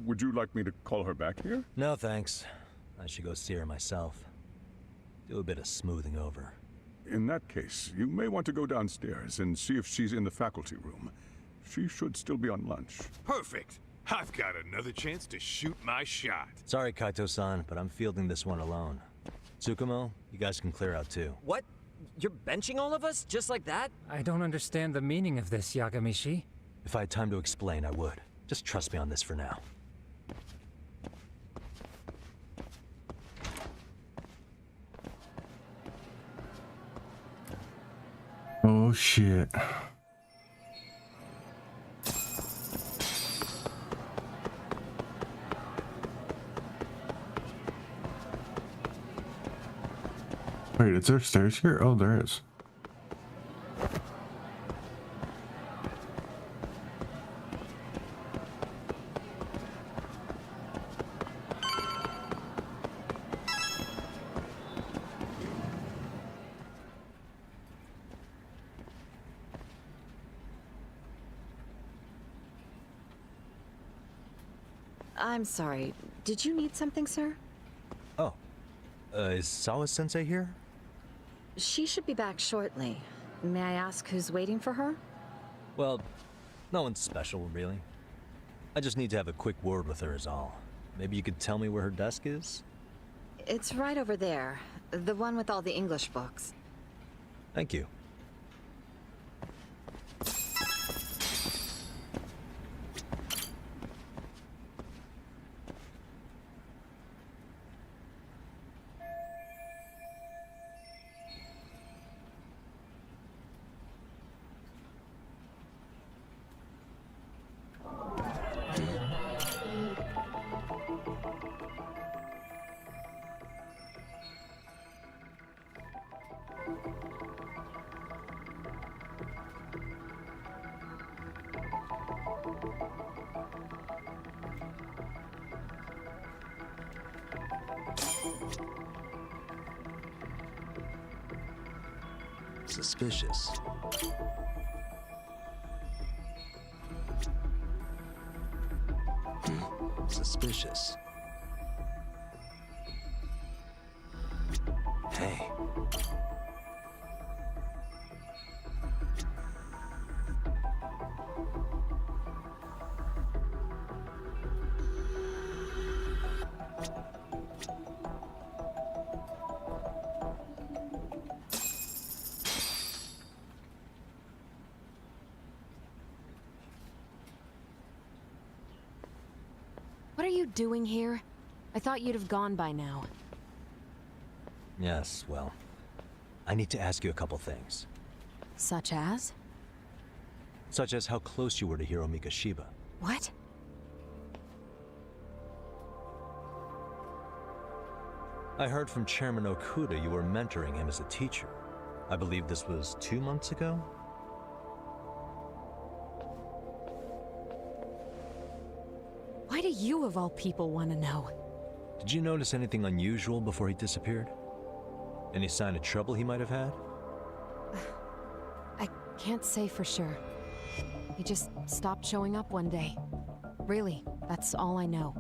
would you like me to call her back here? No, thanks. I should go see her myself. Do a bit of smoothing over. In that case, you may want to go downstairs and see if she's in the faculty room. She should still be on lunch. Perfect! I've got another chance to shoot my shot. Sorry, Kaito-san, but I'm fielding this one alone. Tsukumo, you guys can clear out too. What? You're benching all of us? Just like that? I don't understand the meaning of this, Yagamishi. If I had time to explain, I would. Just trust me on this for now. Oh shit. Wait, is there stairs here? Oh, there is. I'm sorry. Did you need something, sir? Oh. Is Sawa-sensei here? She should be back shortly. May I ask who's waiting for her? Well, no one's special, really. I just need to have a quick word with her is all. Maybe you could tell me where her desk is? It's right over there. The one with all the English books. Thank you. Suspicious. Suspicious. Hey. What are you doing here? I thought you'd have gone by now. Yes, well, I need to ask you a couple things. Such as? Such as how close you were to Hiro Mikoshiba. What? I heard from Chairman Okuda you were mentoring him as a teacher. I believe this was 2 months ago? you of all people want to know? Did you notice anything unusual before he disappeared? Any sign of trouble he might have had? I can't say for sure. He just stopped showing up one day. Really, that's all I know.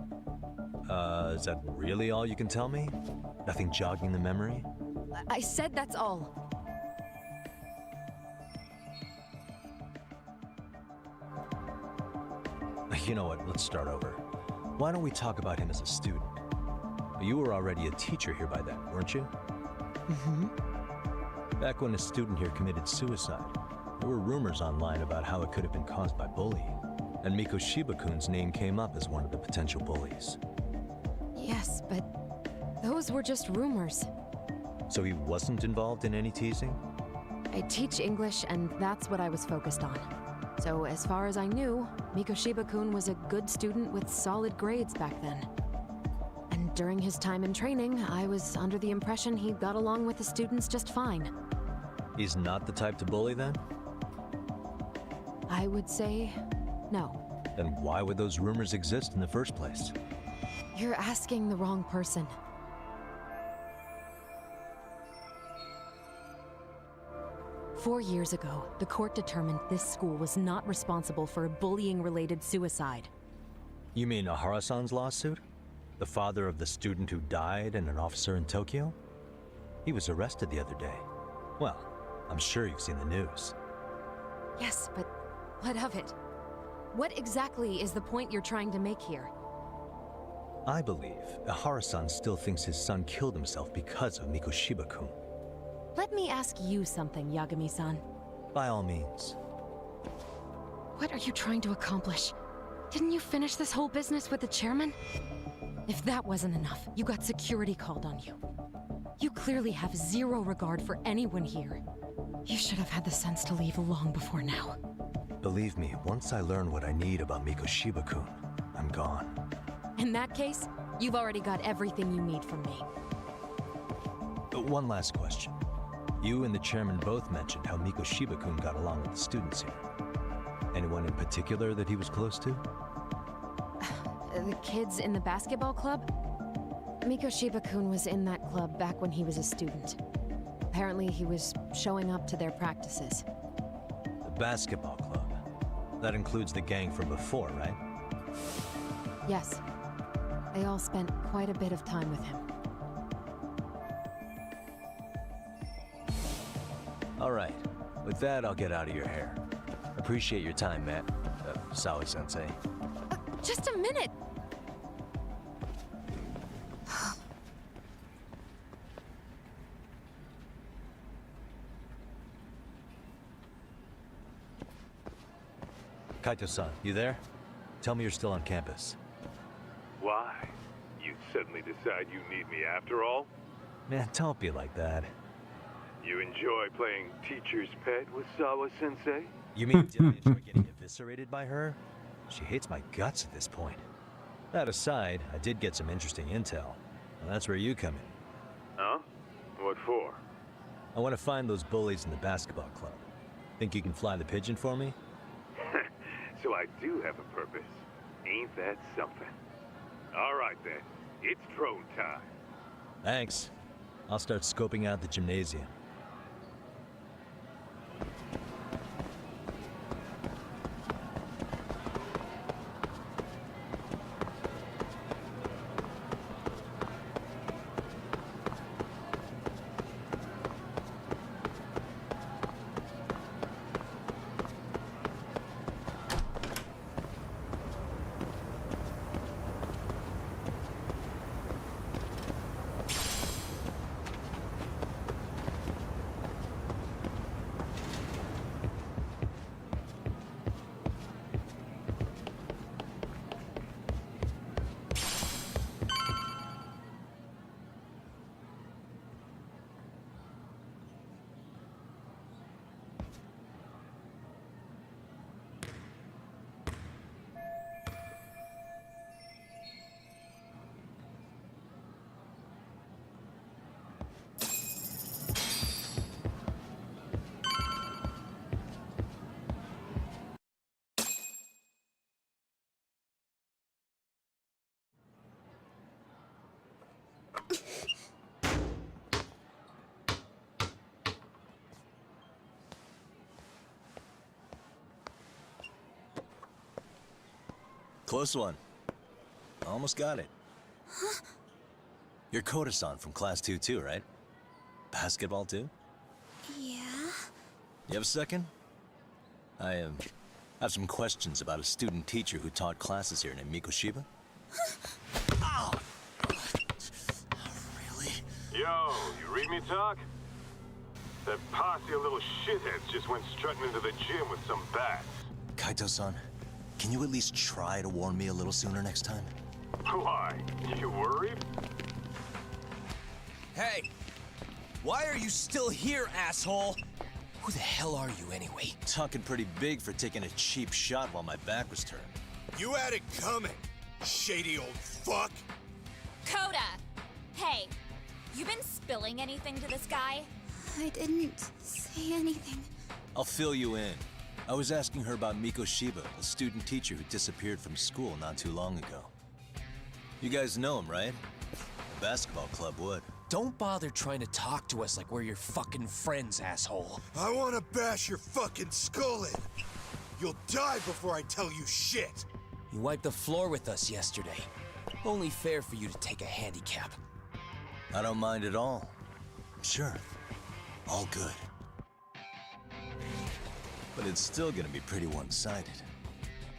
Is that really all you can tell me? Nothing jogging the memory? I said that's all. You know what, let's start over. Why don't we talk about him as a student? You were already a teacher here by then, weren't you? Mm-hmm. Back when a student here committed suicide, there were rumors online about how it could have been caused by bullying, and Miko Shiba-kun's name came up as one of the potential bullies. Yes, but those were just rumors. So he wasn't involved in any teasing? I teach English, and that's what I was focused on. So as far as I knew, Miko Shiba-kun was a good student with solid grades back then. And during his time in training, I was under the impression he got along with the students just fine. He's not the type to bully then? I would say no. Then why would those rumors exist in the first place? You're asking the wrong person. Four years ago, the court determined this school was not responsible for a bullying-related suicide. You mean Ahara-san's lawsuit? The father of the student who died and an officer in Tokyo? He was arrested the other day. Well, I'm sure you've seen the news. Yes, but what of it? What exactly is the point you're trying to make here? I believe Ahara-san still thinks his son killed himself because of Miko Shiba-kun. Let me ask you something, Yagami-san. By all means. What are you trying to accomplish? Didn't you finish this whole business with the chairman? If that wasn't enough, you got security called on you. You clearly have zero regard for anyone here. You should have had the sense to leave long before now. Believe me, once I learn what I need about Miko Shiba-kun, I'm gone. In that case, you've already got everything you need from me. One last question. You and the chairman both mentioned how Miko Shiba-kun got along with the students here. Anyone in particular that he was close to? The kids in the basketball club? Miko Shiba-kun was in that club back when he was a student. Apparently he was showing up to their practices. The basketball club? That includes the gang from before, right? Yes. They all spent quite a bit of time with him. All right. With that, I'll get out of your hair. Appreciate your time, Matt. Saoi-sensei. Just a minute! Kaito-san, you there? Tell me you're still on campus. Why? You suddenly decide you need me after all? Man, don't be like that. You enjoy playing teacher's pet with Sawa-sensei? You mean did I enjoy getting eviscerated by her? She hates my guts at this point. That aside, I did get some interesting intel. And that's where you come in. Huh? What for? I want to find those bullies in the basketball club. Think you can fly the pigeon for me? So I do have a purpose. Ain't that something? All right then. It's drone time. Thanks. I'll start scoping out the gymnasium. Close one. Almost got it. Huh? You're Koda-san from Class 2 too, right? Basketball too? Yeah? You have a second? I have some questions about a student teacher who taught classes here named Miko Shiba. Ow! Really? Yo, you read me talk? That posse of little shitheads just went strutting into the gym with some bats. Kaito-san, can you at least try to warn me a little sooner next time? Why? You worried? Hey! Why are you still here, asshole? Who the hell are you anyway? Talking pretty big for taking a cheap shot while my back was turned. You had it coming, shady old fuck. Coda! Hey, you been spilling anything to this guy? I didn't say anything. I'll fill you in. I was asking her about Miko Shiba, a student teacher who disappeared from school not too long ago. You guys know him, right? The basketball club would. Don't bother trying to talk to us like we're your fucking friends, asshole. I wanna bash your fucking skull in. You'll die before I tell you shit. You wiped the floor with us yesterday. Only fair for you to take a handicap. I don't mind at all. Sure. All good. But it's still gonna be pretty one-sided.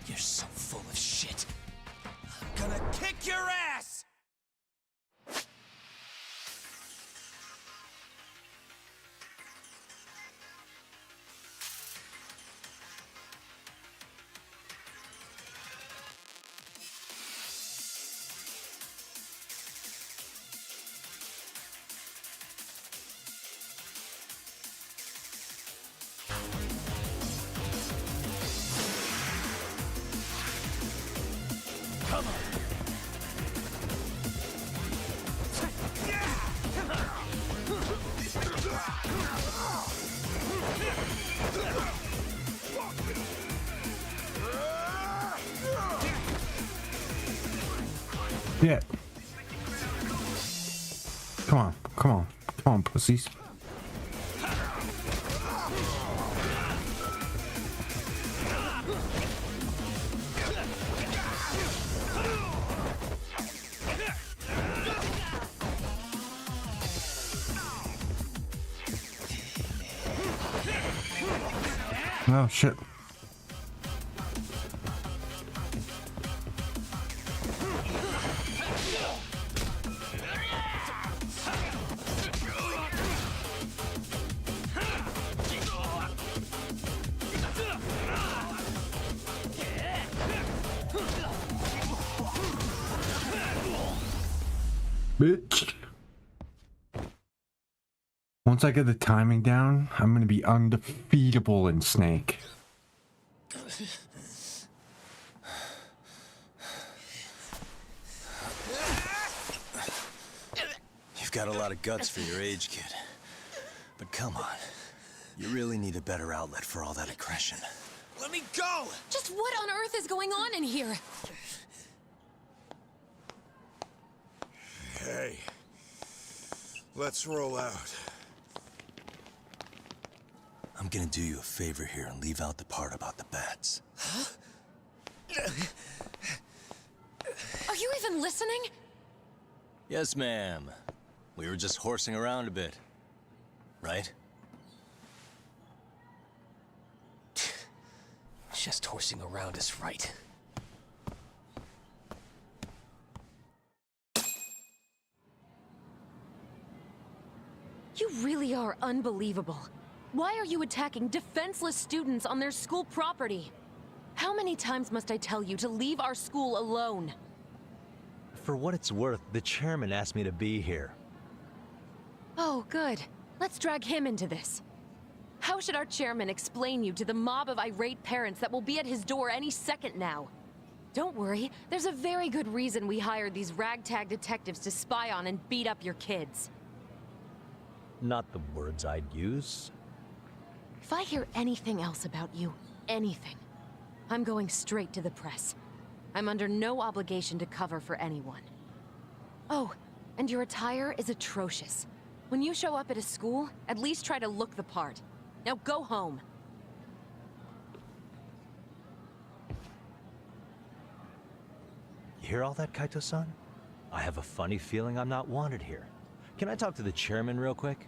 You're so full of shit. I'm gonna kick your ass! Come on! Yeah. Come on, come on, come on, pussies. Oh shit. Bitch. Once I get the timing down, I'm gonna be undefeatable in Snake. You've got a lot of guts for your age, kid. But come on. You really need a better outlet for all that aggression. Let me go! Just what on earth is going on in here? Hey, let's roll out. I'm gonna do you a favor here and leave out the part about the bats. Huh? Are you even listening? Yes, ma'am. We were just horsing around a bit. Right? Just horsing around is right. You really are unbelievable. Why are you attacking defenseless students on their school property? How many times must I tell you to leave our school alone? For what it's worth, the chairman asked me to be here. Oh, good. Let's drag him into this. How should our chairman explain you to the mob of irate parents that will be at his door any second now? Don't worry, there's a very good reason we hired these ragtag detectives to spy on and beat up your kids. Not the words I'd use. If I hear anything else about you, anything, I'm going straight to the press. I'm under no obligation to cover for anyone. Oh, And your attire is atrocious. When you show up at a school, at least try to look the part. Now go home. You hear all that, Kaito-san? I have a funny feeling I'm not wanted here. Can I talk to the chairman real quick?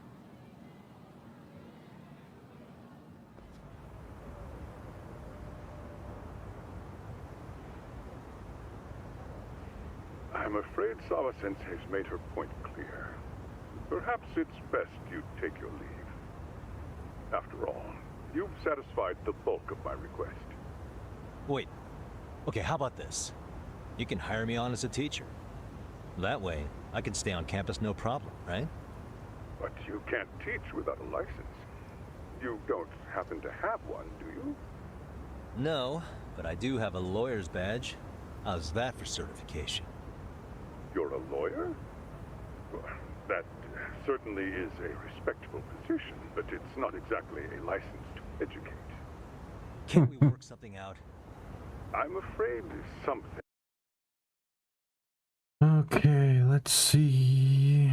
I'm afraid Sawa-sensei's made her point clear. Perhaps it's best you take your leave. After all, you've satisfied the bulk of my request. Wait. Okay, how about this? You can hire me on as a teacher. That way, I can stay on campus no problem, right? But you can't teach without a license. You don't happen to have one, do you? No, but I do have a lawyer's badge. How's that for certification? You're a lawyer? Well, that certainly is a respectable position, but it's not exactly a license to educate. Can't we work something out? I'm afraid something. Okay, let's see.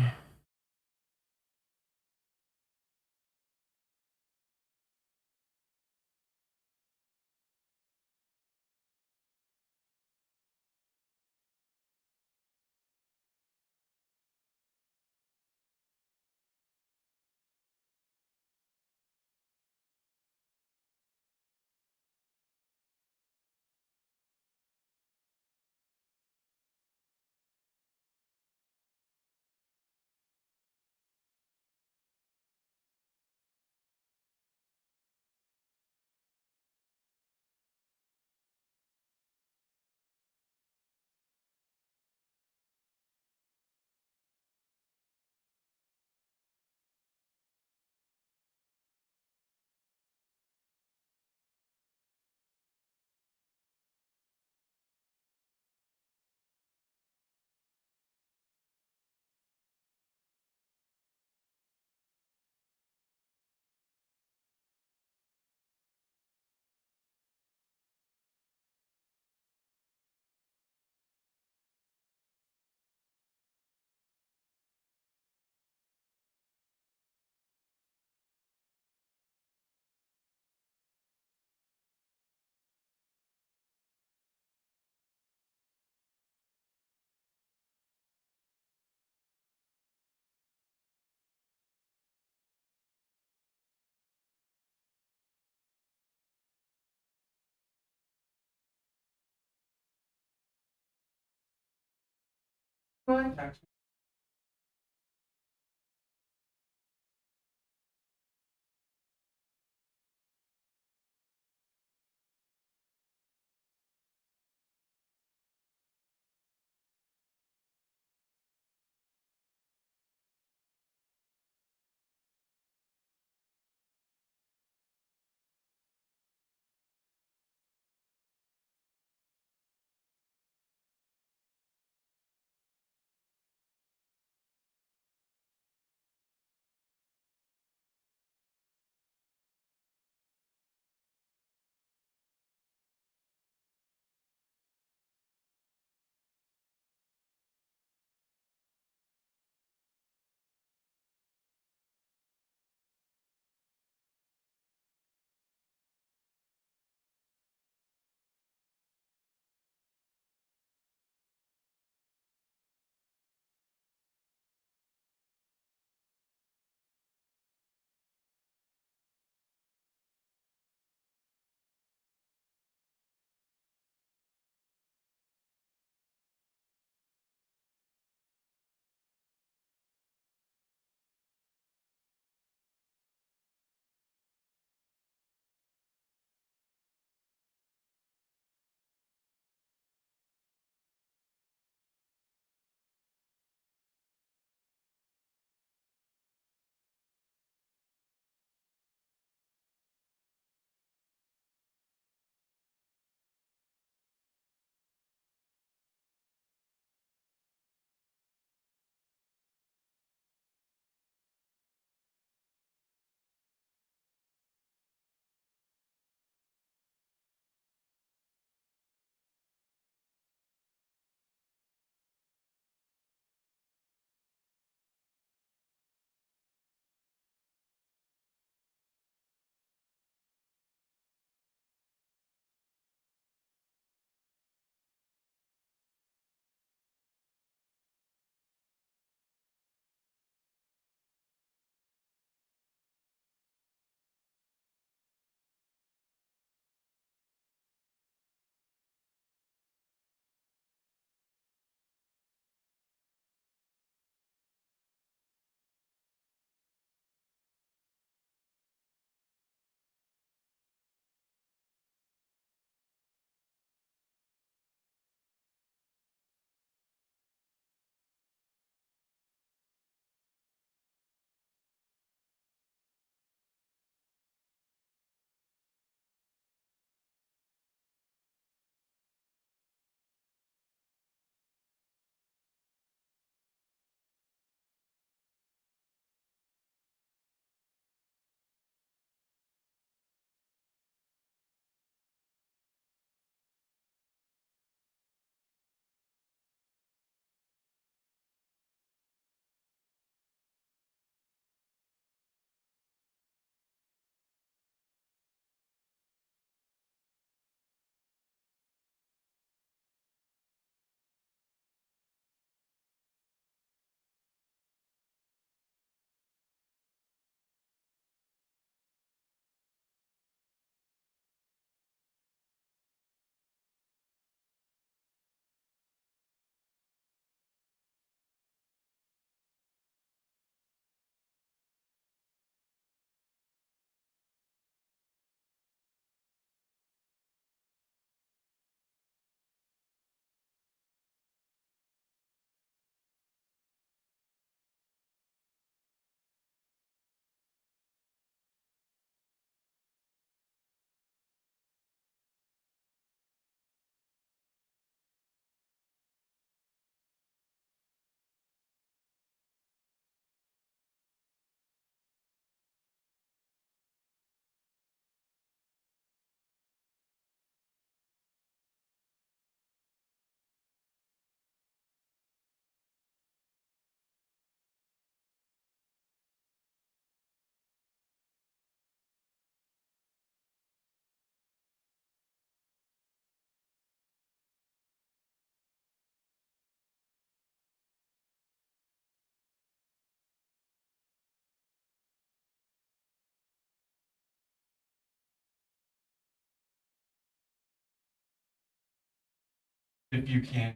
if you can.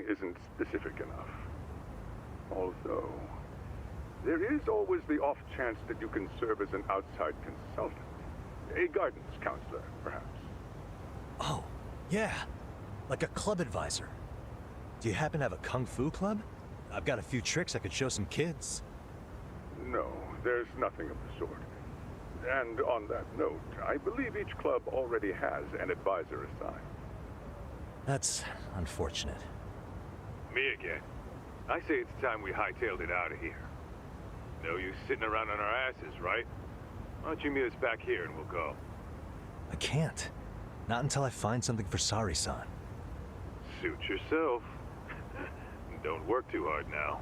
Isn't specific enough. Although, there is always the off chance that you can serve as an outside consultant. A guidance counselor, perhaps. Oh, yeah. Like a club advisor. Do you happen to have a kung fu club? I've got a few tricks I could show some kids. No, there's nothing of the sort. And on that note, I believe each club already has an advisor assigned. That's unfortunate. Me again. I say it's time we hightailed it out of here. No use sitting around on our asses, right? Why don't you meet us back here and we'll go? I can't. Not until I find something for Sari-san. Suit yourself. Don't work too hard now.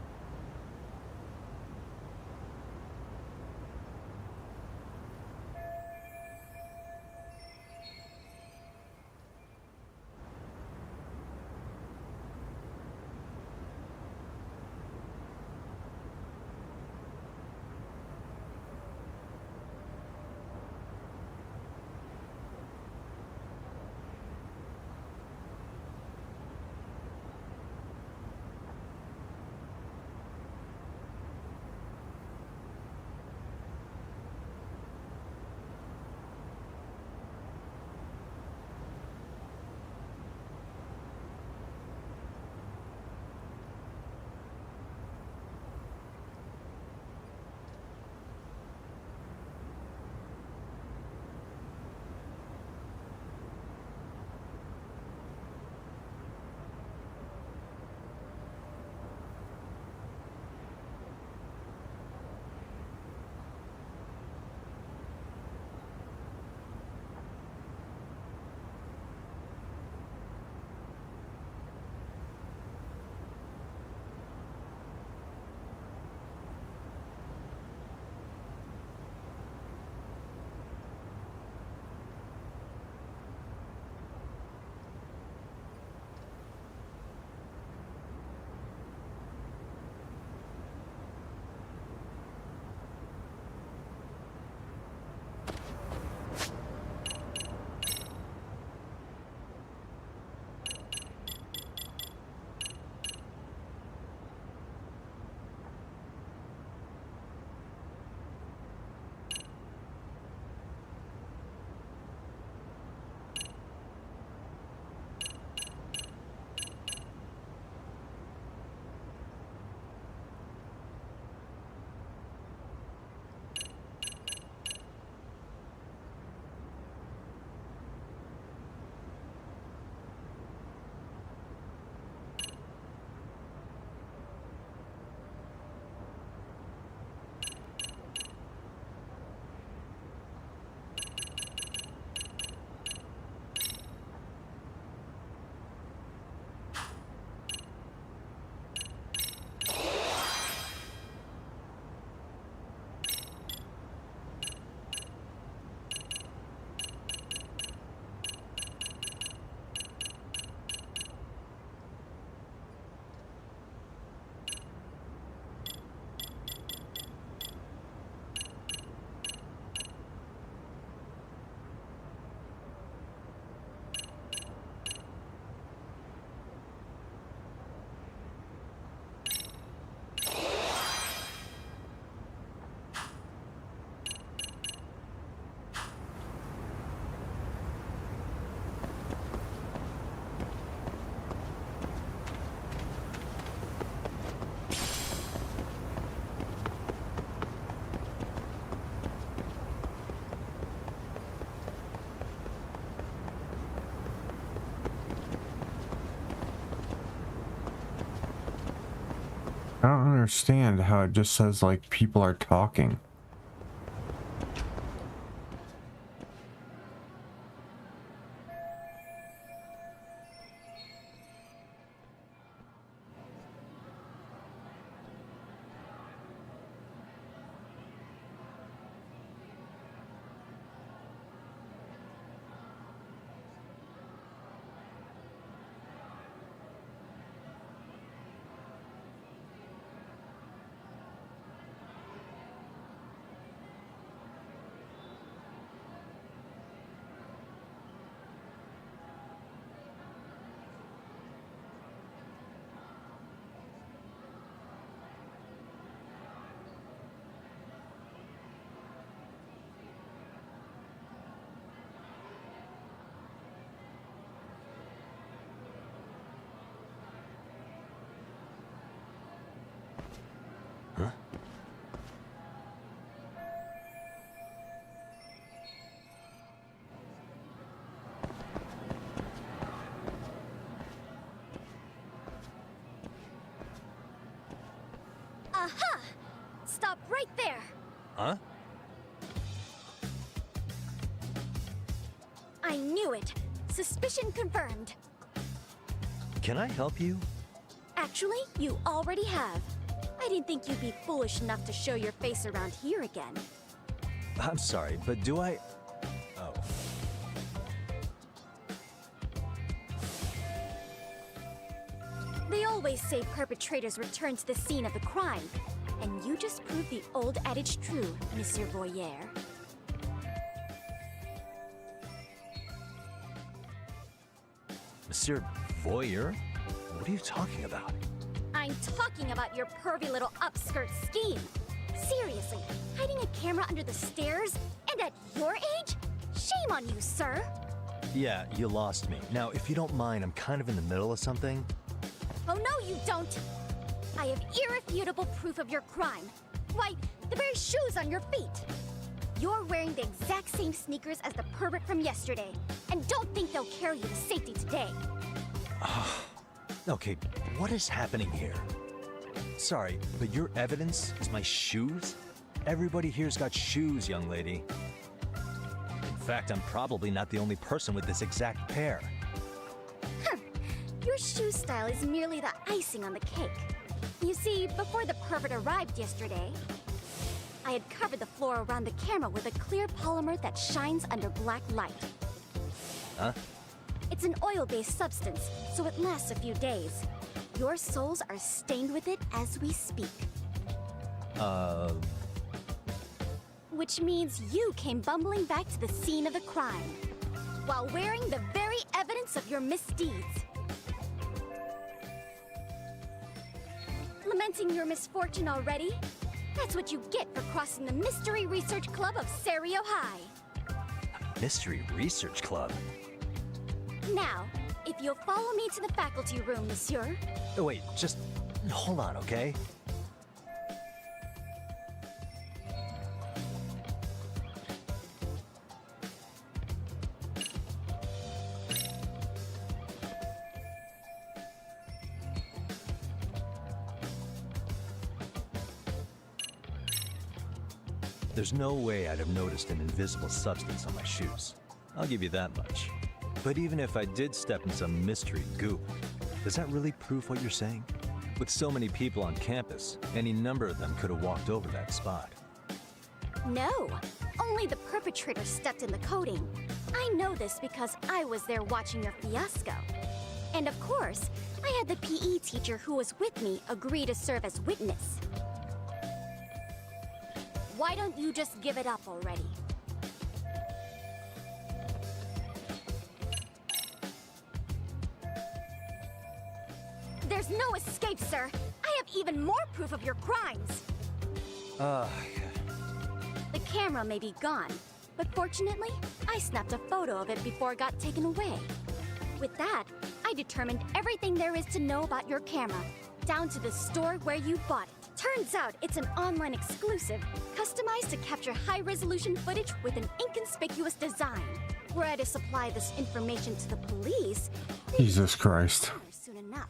understand how it just says like people are talking. Aha! Stop right there! Huh? I knew it! Suspicion confirmed. Can I help you? Actually, you already have. I didn't think you'd be foolish enough to show your face around here again. I'm sorry, but do I... Oh. They always say perpetrators return to the scene of the crime. And you just proved the old adage true, Monsieur Voyeur. Monsieur Voyeur? What are you talking about? I'm talking about your pervy little upskirt scheme. Seriously, hiding a camera under the stairs? And at your age? Shame on you, sir. Yeah, you lost me. Now, if you don't mind, I'm kind of in the middle of something. Oh no, you don't! I have irrefutable proof of your crime. Why, the very shoes on your feet. You're wearing the exact same sneakers as the pervert from yesterday, and don't think they'll carry you to safety today. Okay, what is happening here? Sorry, but your evidence is my shoes? Everybody here's got shoes, young lady. In fact, I'm probably not the only person with this exact pair. Your shoe style is merely the icing on the cake. You see, before the pervert arrived yesterday, I had covered the floor around the camera with a clear polymer that shines under black light. Huh? It's an oil-based substance, so it lasts a few days. Your soles are stained with it as we speak. Which means you came bumbling back to the scene of the crime, while wearing the very evidence of your misdeeds. Lamenting your misfortune already? That's what you get for crossing the Mystery Research Club of Serio High. Mystery Research Club? Now, if you'll follow me to the faculty room, monsieur. Oh, wait, just hold on, okay? There's no way I'd have noticed an invisible substance on my shoes. I'll give you that much. But even if I did step in some mystery goop, does that really prove what you're saying? With so many people on campus, any number of them could have walked over that spot. No, only the perpetrator stepped in the coating. I know this because I was there watching your fiasco. And of course, I had the PE teacher who was with me agree to serve as witness. Why don't you just give it up already? There's no escape, sir. I have even more proof of your crimes. The camera may be gone, but fortunately, I snapped a photo of it before it got taken away. With that, I determined everything there is to know about your camera, down to the store where you bought it. Turns out it's an online exclusive, customized to capture high-resolution footage with an inconspicuous design. Were I to supply this information to the police, Jesus Christ. soon enough.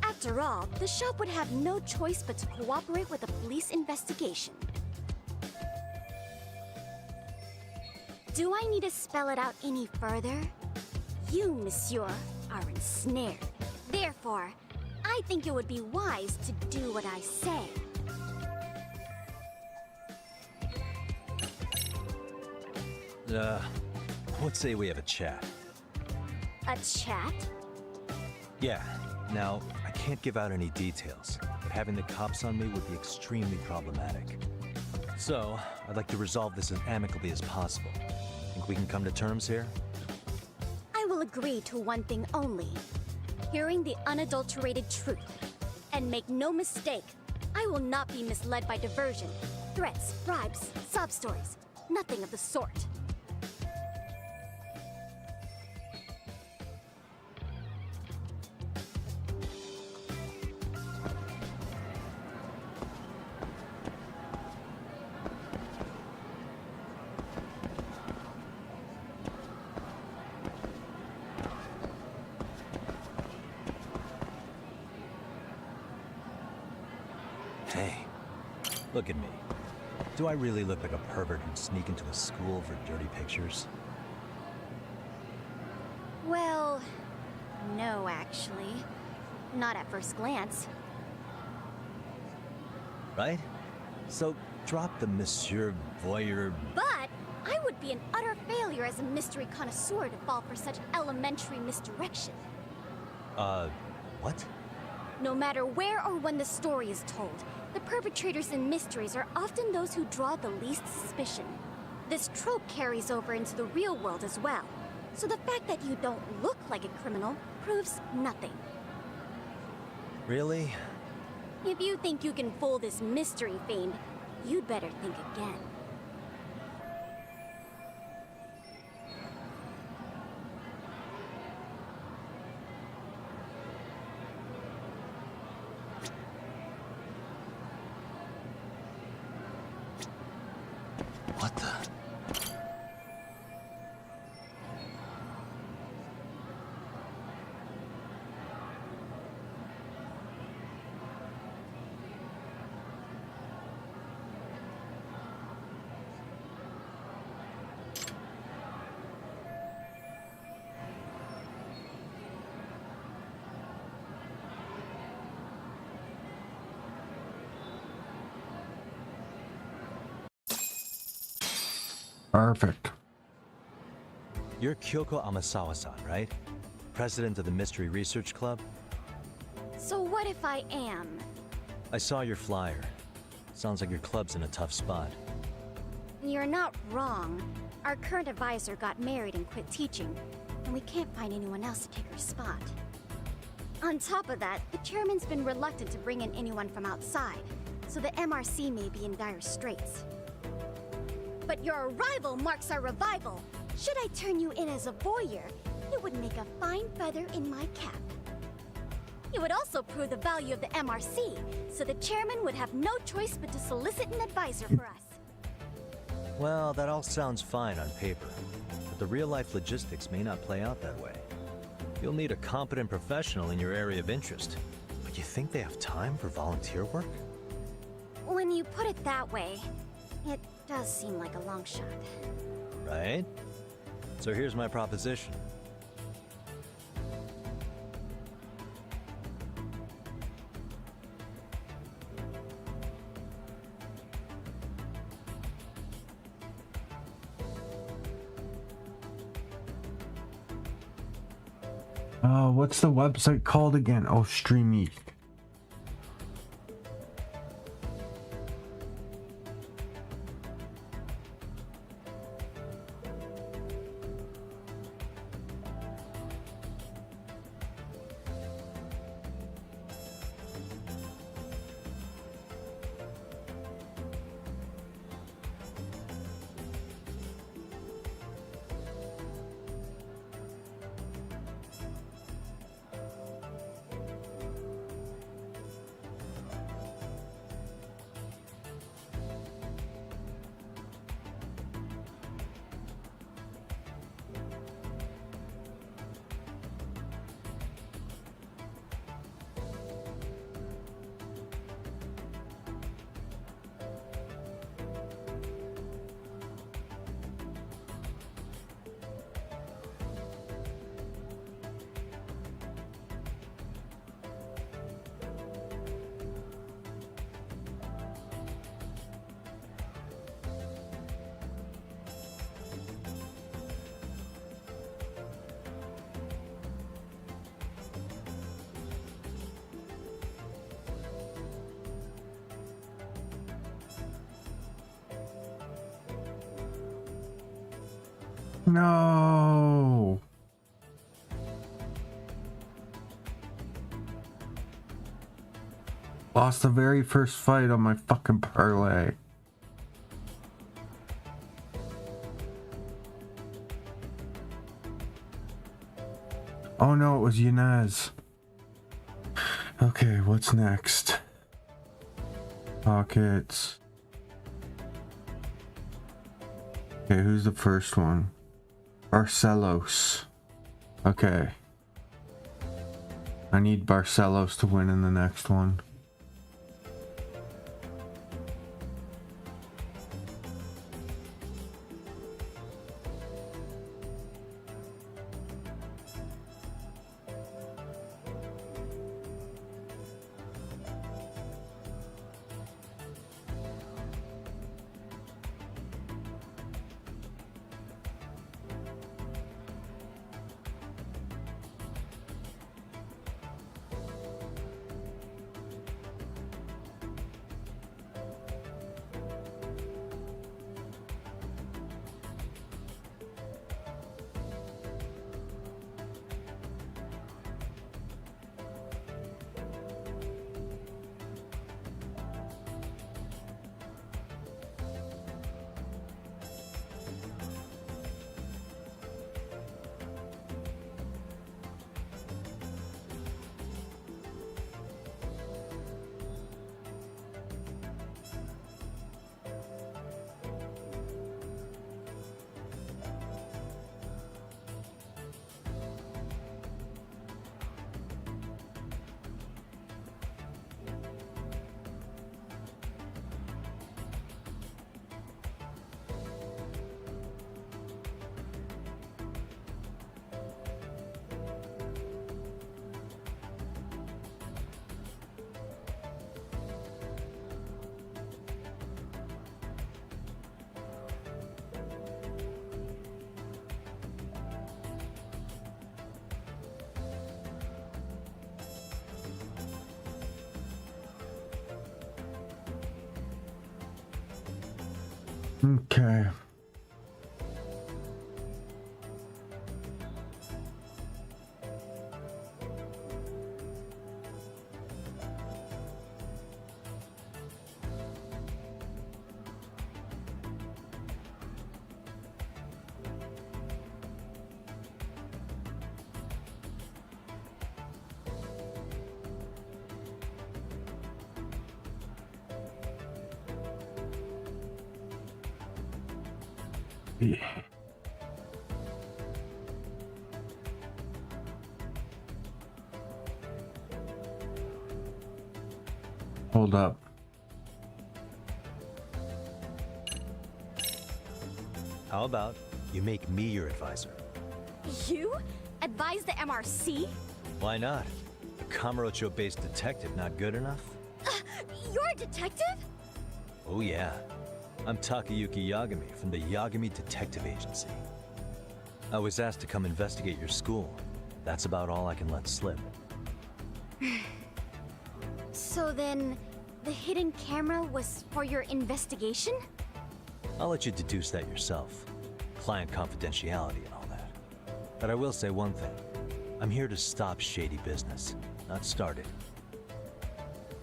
After After all, the shop would have no choice but to cooperate with a police investigation. Do I need to spell it out any further? You, monsieur, are ensnared. Therefore, I think it would be wise to do what I say. What say we have a chat? A chat? Yeah. Now, I can't give out any details, but having the cops on me would be extremely problematic. So, I'd like to resolve this as amicably as possible. Think we can come to terms here? I will agree to one thing only. Hearing the unadulterated truth. And make no mistake, I will not be misled by diversion, threats, bribes, sob stories. Nothing of the sort. Hey, look at me. Do I really look like a pervert who'd sneak into a school for dirty pictures? Well, no, actually. Not at first glance. Right? So, drop the Monsieur Voyeur... But I would be an utter failure as a mystery connoisseur to fall for such elementary misdirection. What? No matter where or when the story is told, the perpetrators in mysteries are often those who draw the least suspicion. This trope carries over into the real world as well, so the fact that you don't look like a criminal proves nothing. Really? If you think you can fool this mystery fiend, you'd better think again. What the... Perfect. You're Kyoko Amasawa-san, right? President of the Mystery Research Club? So what if I am? I saw your flyer. Sounds like your club's in a tough spot. You're not wrong. Our current advisor got married and quit teaching, and we can't find anyone else to take her spot. On top of that, the chairman's been reluctant to bring in anyone from outside, so the MRC may be in dire straits. But your arrival marks our revival. Should I turn you in as a voyeur, it would make a fine feather in my cap. It would also prove the value of the MRC, so the chairman would have no choice but to solicit an advisor for us. Well, that all sounds fine on paper, but the real-life logistics may not play out that way. You'll need a competent professional in your area of interest. But you think they have time for volunteer work? When you put it that way, it does seem like a long shot. Right? So here's my proposition. What's the website called again? Oh, Stream East. No. Lost the very first fight on my fucking parlay. Oh no, it was Yanez. Okay, what's next? Pockets. Okay, who's the first one? Barcelos. Okay. I need Barcelos to win in the next one. Okay. Yeah. Hold up. How about you make me your advisor? You? Advise the MRC? Why not? A Kamurocho-based detective not good enough? You're a detective? Oh yeah. I'm Takayuki Yagami from the Yagami Detective Agency. I was asked to come investigate your school. That's about all I can let slip. So then, the hidden camera was for your investigation? I'll let you deduce that yourself. Client confidentiality and all that. But I will say one thing. I'm here to stop shady business, not start it.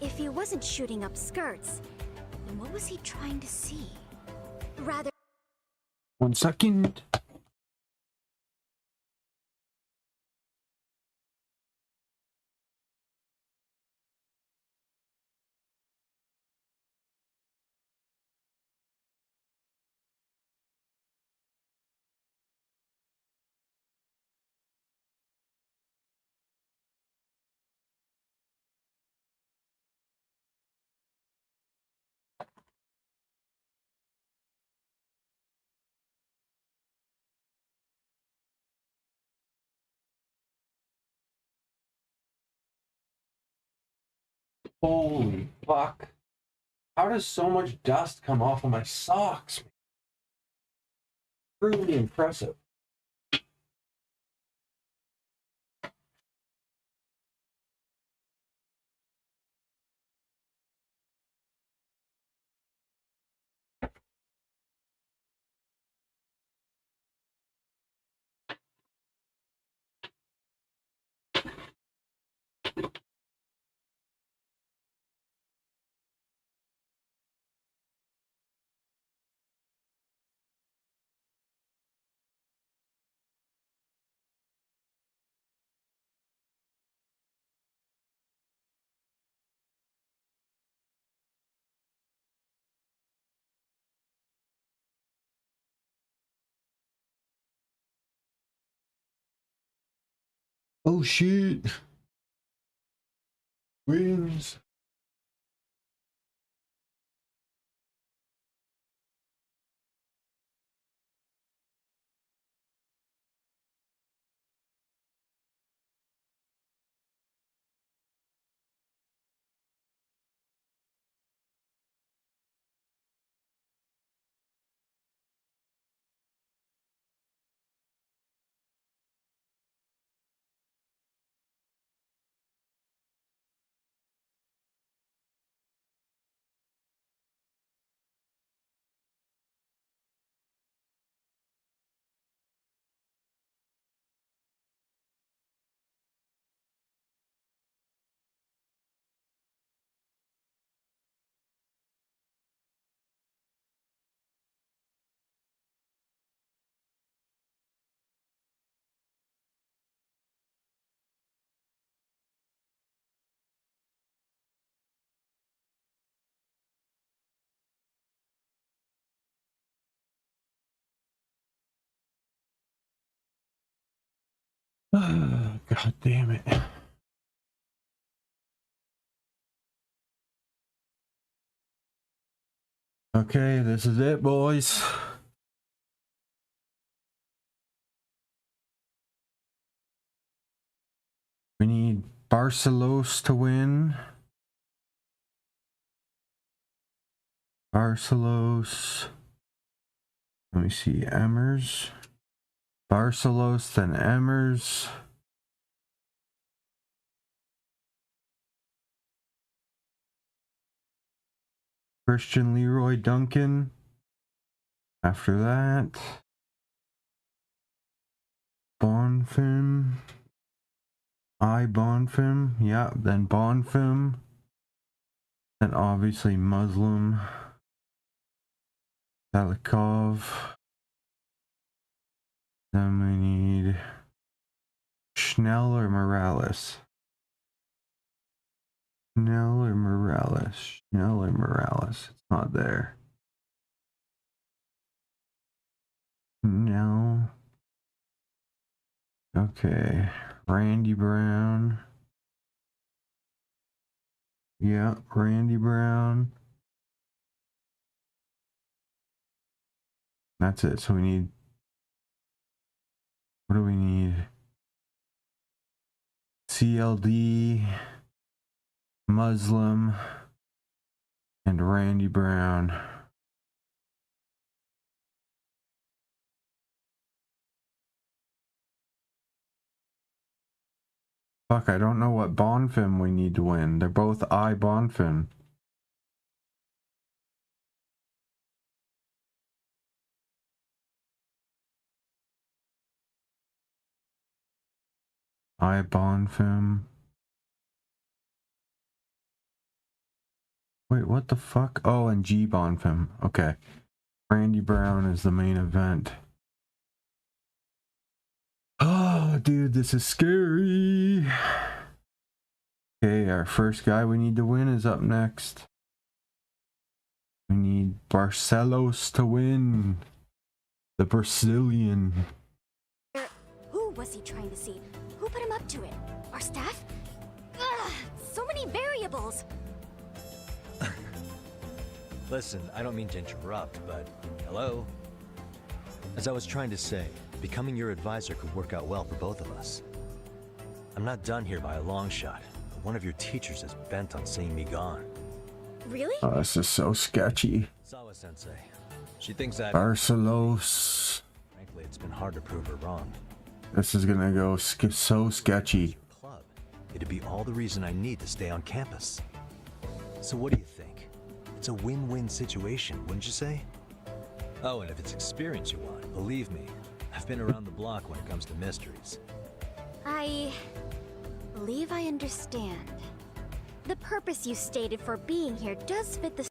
If he wasn't shooting up skirts, then what was he trying to see? Rather... 1 second. Holy fuck. How does so much dust come off of my socks? Really impressive. Oh shit. Wins. God damn it. Okay, this is it, boys. We need Barcelos to win. Barcelos. Let me see. Emmers. Barcelos, then Emmers. Christian Leroy Duncan. After that, Bonfim. Bonfim. Yeah, then Bonfim. Then obviously Muslim. Salikov. Then we need Schnell or Morales. Schnell or Morales. Schnell or Morales. It's not there. No. Okay. Randy Brown. Yeah, Randy Brown. That's it. So we need... What do we need? CLD, Muslim, and Randy Brown. Fuck, I don't know what Bonfim we need to win. They're both Bonfim. Bonfim. Wait, what the fuck? Oh, and G Bonfim. Okay. Randy Brown is the main event. Oh, dude, this is scary. Okay, our first guy we need to win is up next. We need Barcelos to win. The Brazilian. Who was he trying to see? Who put him up to it? Our staff? Ugh, so many variables. Listen, I don't mean to interrupt, but hello? As I was trying to say, becoming your advisor could work out well for both of us. I'm not done here by a long shot, but one of your teachers is bent on seeing me gone. Really? Oh, this is so sketchy. Sawa-sensei. She thinks that... Barcelos. Frankly, it's been hard to prove her wrong. This is gonna go so sketchy. Club. It'd be all the reason I need to stay on campus. So what do you think? It's a win-win situation, wouldn't you say? Oh, and if it's experience you want, believe me, I've been around the block when it comes to mysteries. I believe I understand. The purpose you stated for being here does fit the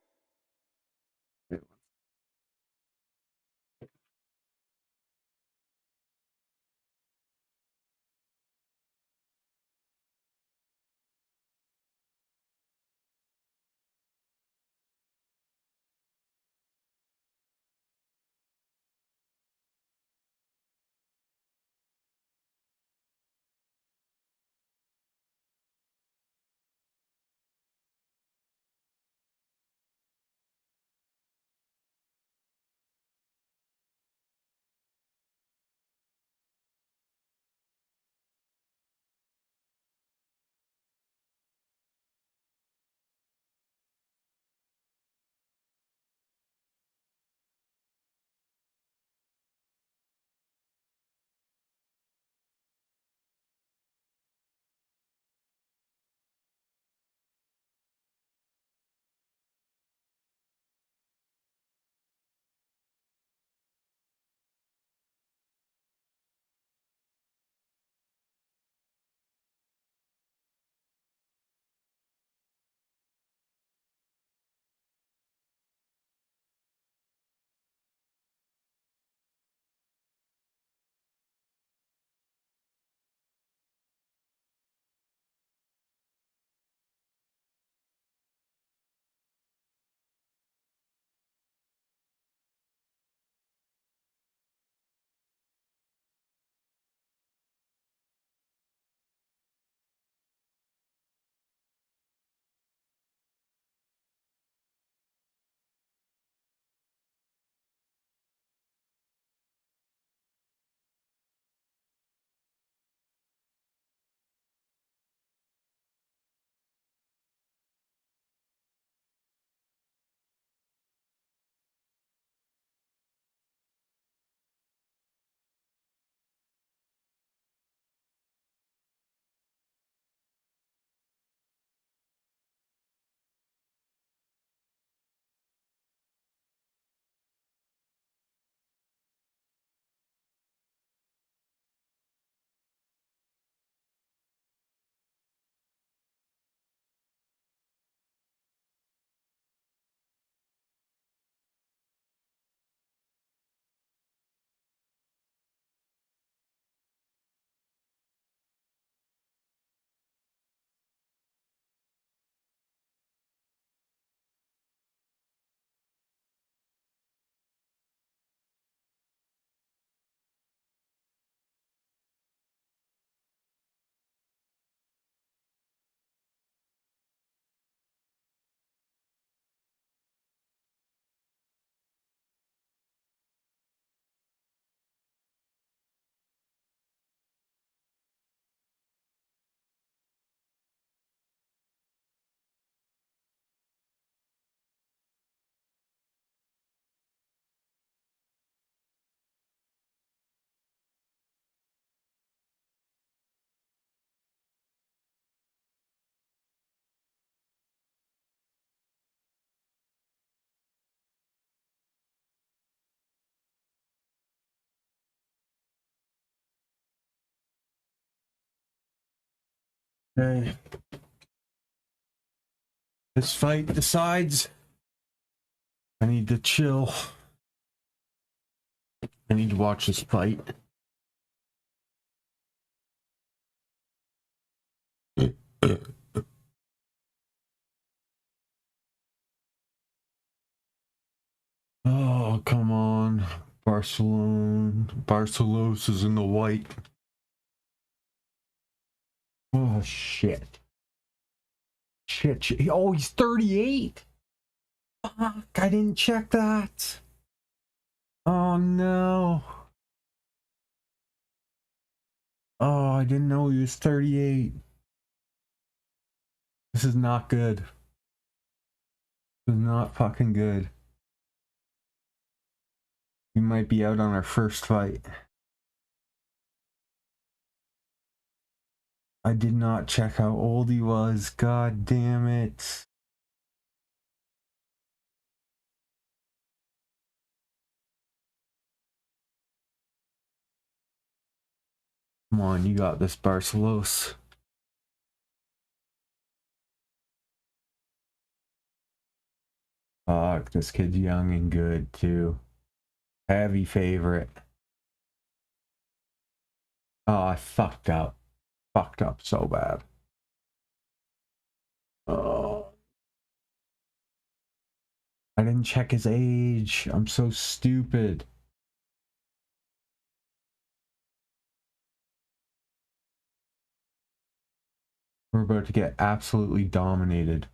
Okay. This fight decides I need to chill. I need to watch this fight. Oh, come on. Barcelos is in the white. Oh, shit. Shit. Oh, he's 38. Fuck, I didn't check that. Oh, no. Oh, I didn't know he was 38. This is not good. This is not fucking good. We might be out on our first fight. I did not check how old he was. God damn it. Come on, you got this, Barcelos. Fuck, this kid's young and good, too. Heavy favorite. Oh, I fucked up. Fucked up so bad. Oh. I didn't check his age. I'm so stupid. We're about to get absolutely dominated.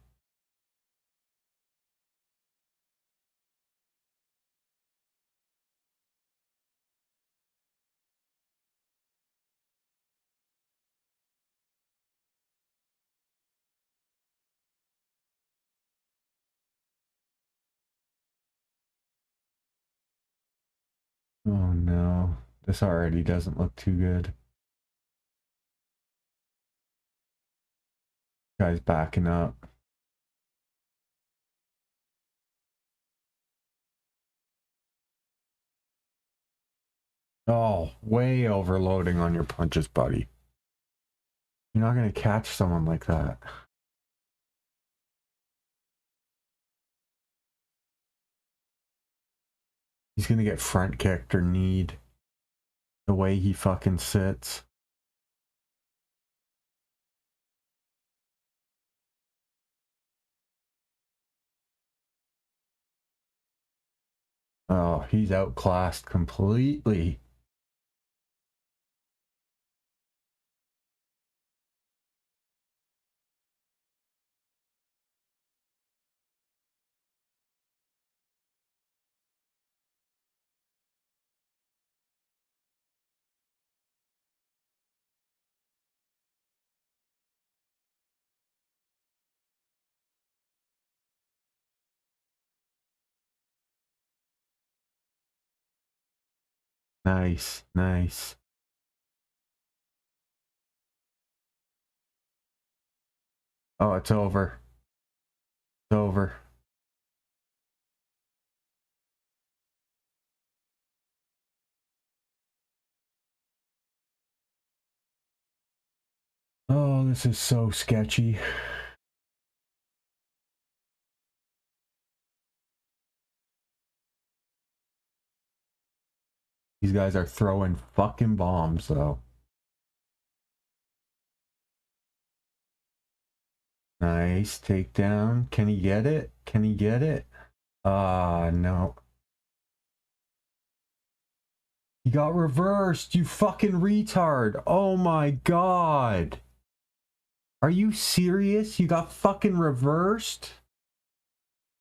Oh no, this already doesn't look too good. Guy's backing up. Oh, way overloading on your punches, buddy. You're not going to catch someone like that. He's going to get front kicked or kneed. The way he fucking sits. Oh, he's outclassed completely. Nice, nice. Oh, it's over. It's over. Oh, this is so sketchy. These guys are throwing fucking bombs, though. Nice takedown. Can he get it? Can he get it? Ah, no. He got reversed, you fucking retard. Oh my god. Are you serious? You got fucking reversed?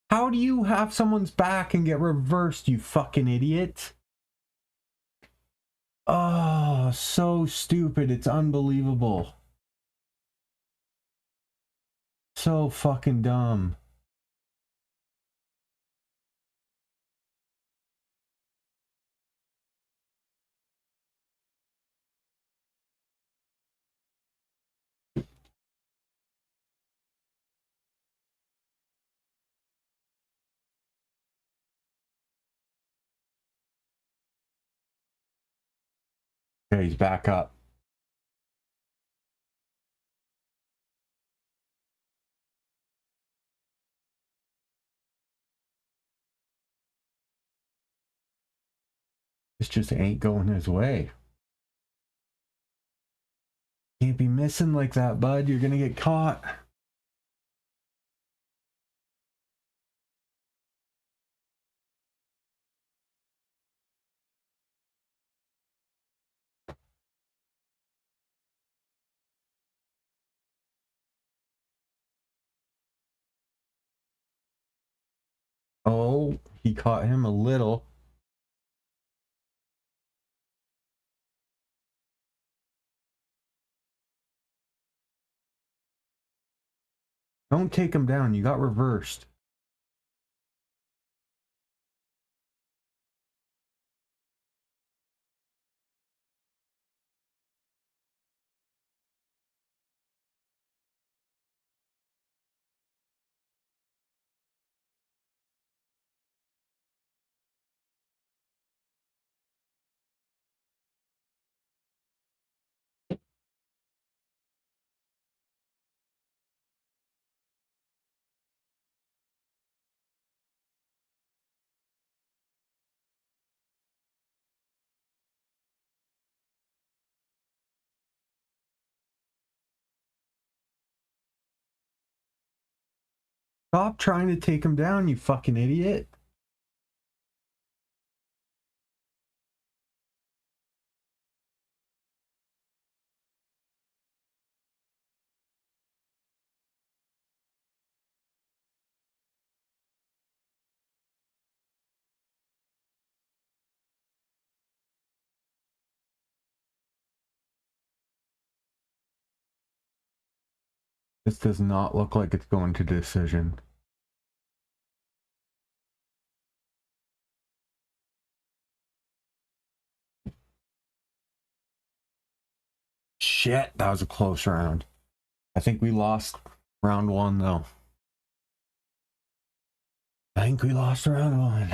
How do you have someone's back and get reversed, you fucking idiot? Oh, so stupid. It's unbelievable. So fucking dumb. Okay, he's back up. This just ain't going his way. Can't be missing like that, bud. You're gonna get caught. Oh, he caught him a little. Don't take him down. You got reversed. Stop trying to take him down, you fucking idiot. This does not look like it's going to decision. Shit, that was a close round. I think we lost round one, though. I think we lost round one.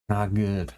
Not good.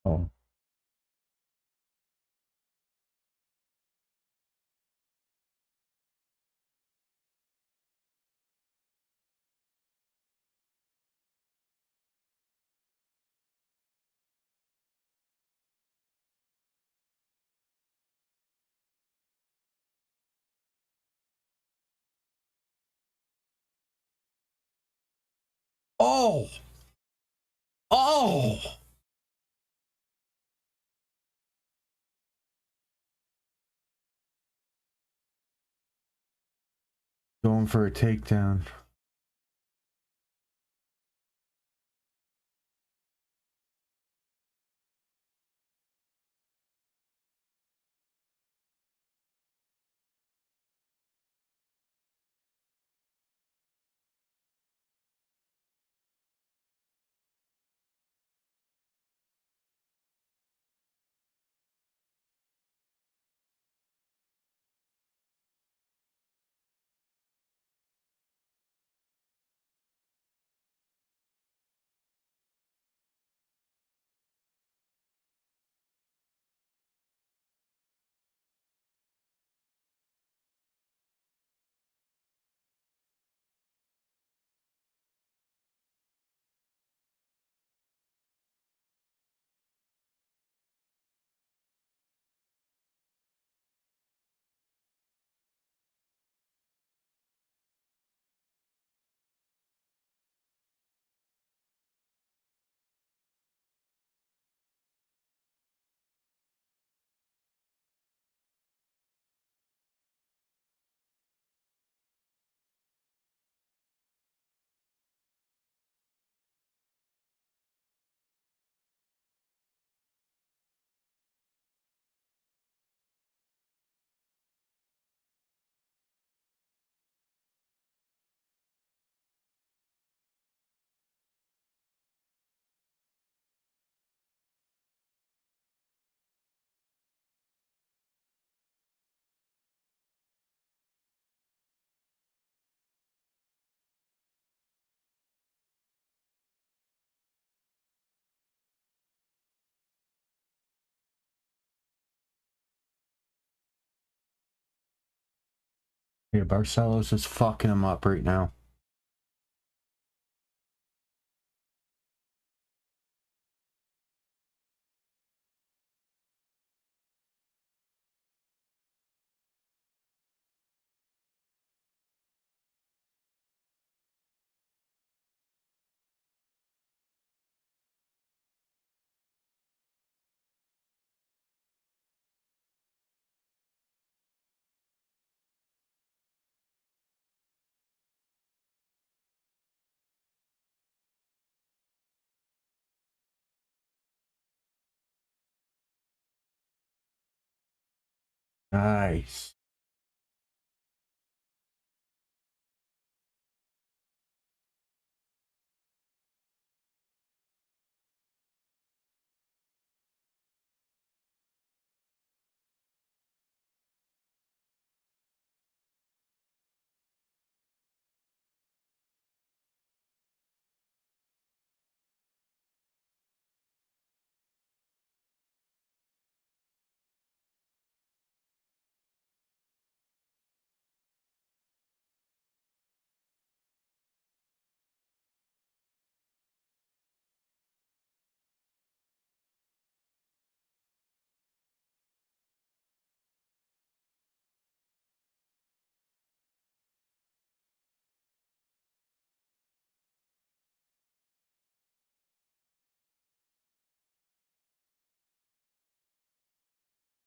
Oh. Oh! Oh! Going for a takedown. Yeah, Barcelos is fucking him up right now. Nice.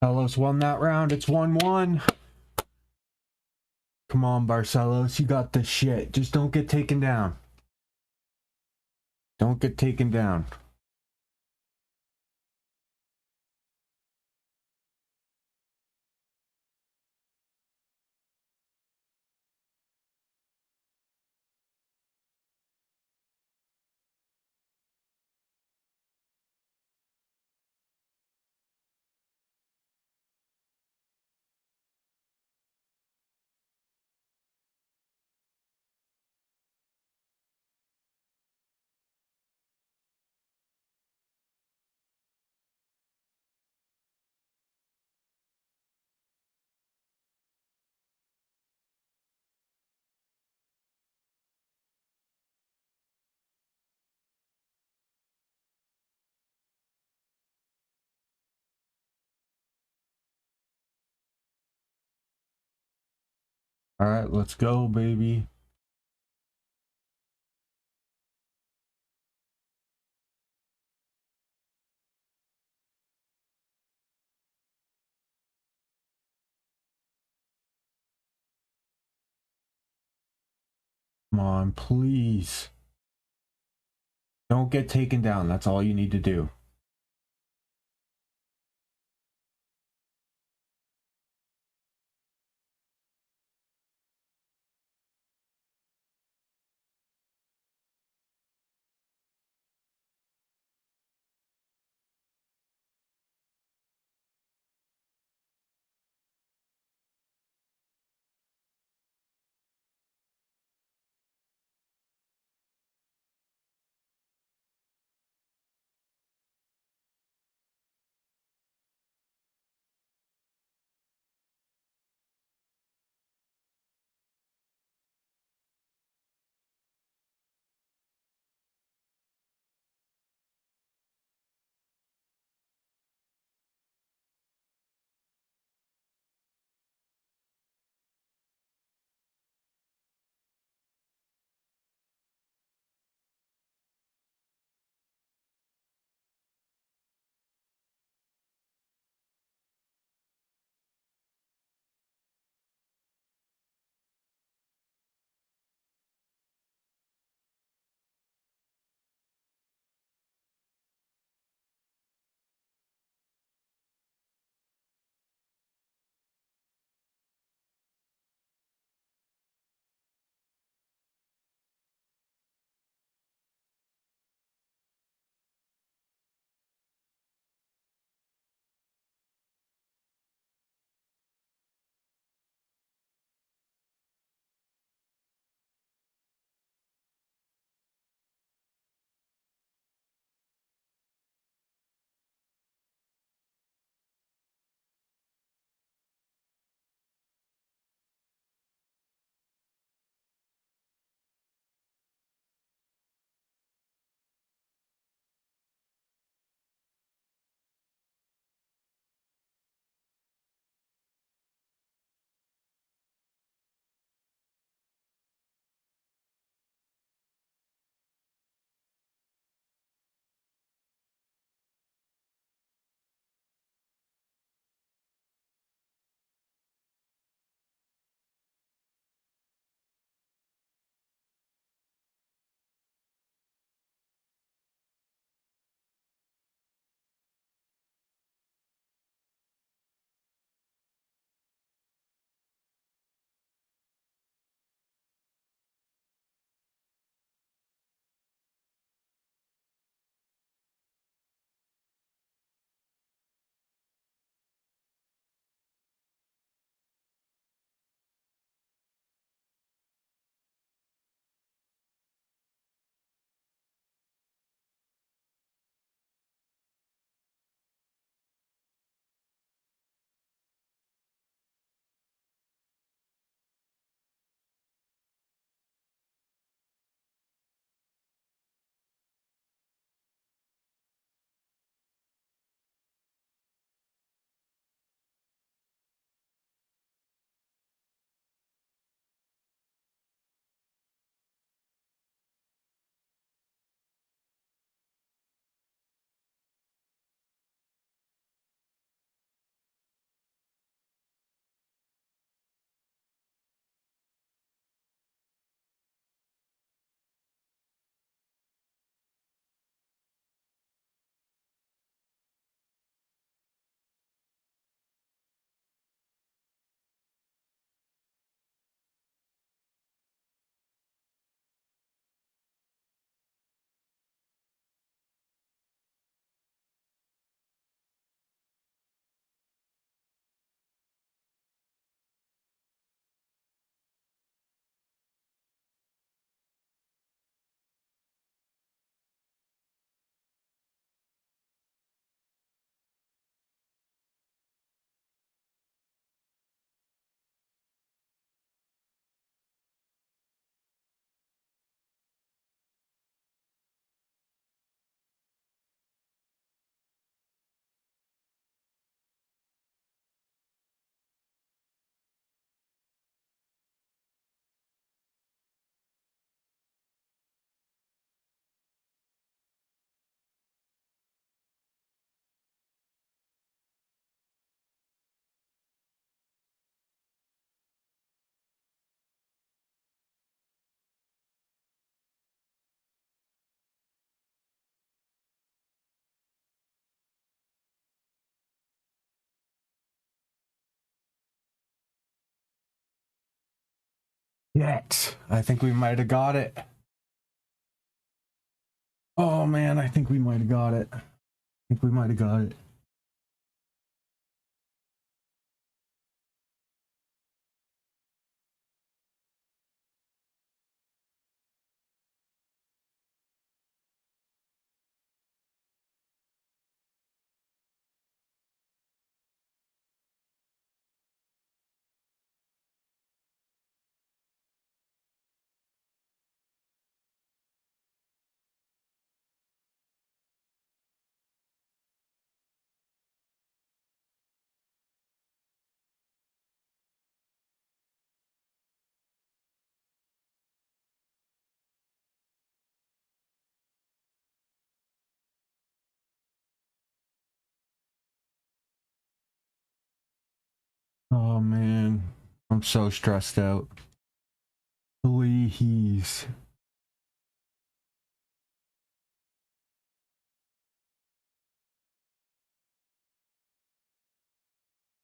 Barcelos won that round. It's 1-1. Come on, Barcelos. You got this shit. Just don't get taken down. Don't get taken down. All right, let's go, baby. Come on, please. Don't get taken down. That's all you need to do. Shit. I think we might have got it. Oh man, I think we might have got it. Oh man, I'm so stressed out. Please.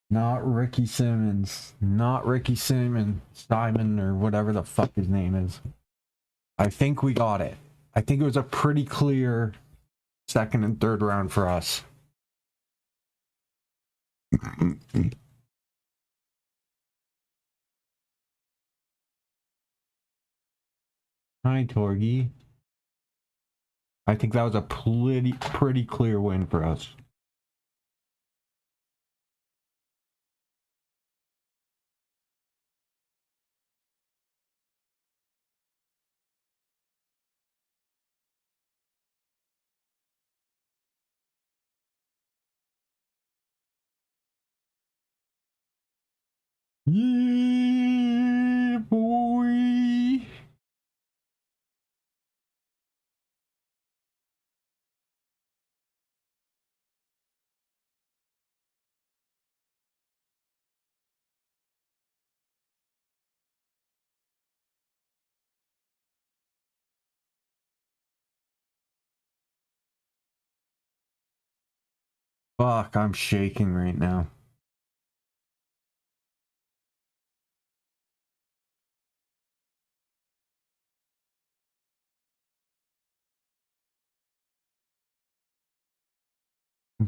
Not Ricky Simmons. Not Ricky Simmons. Simon or whatever the fuck his name is. I think we got it. I think it was a pretty clear second and third round for us. Hi, Torgy. I think that was a pretty clear win for us. Yeah, boy. Fuck, I'm shaking right now.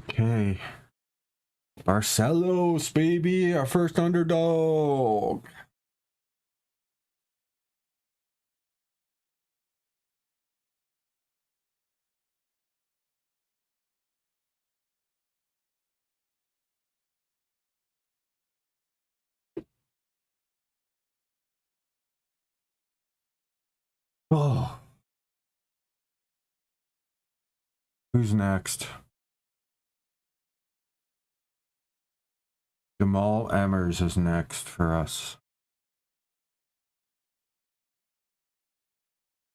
Okay. Barcelos, baby, our first underdog. Oh. Who's next? Jamal Emmers is next for us.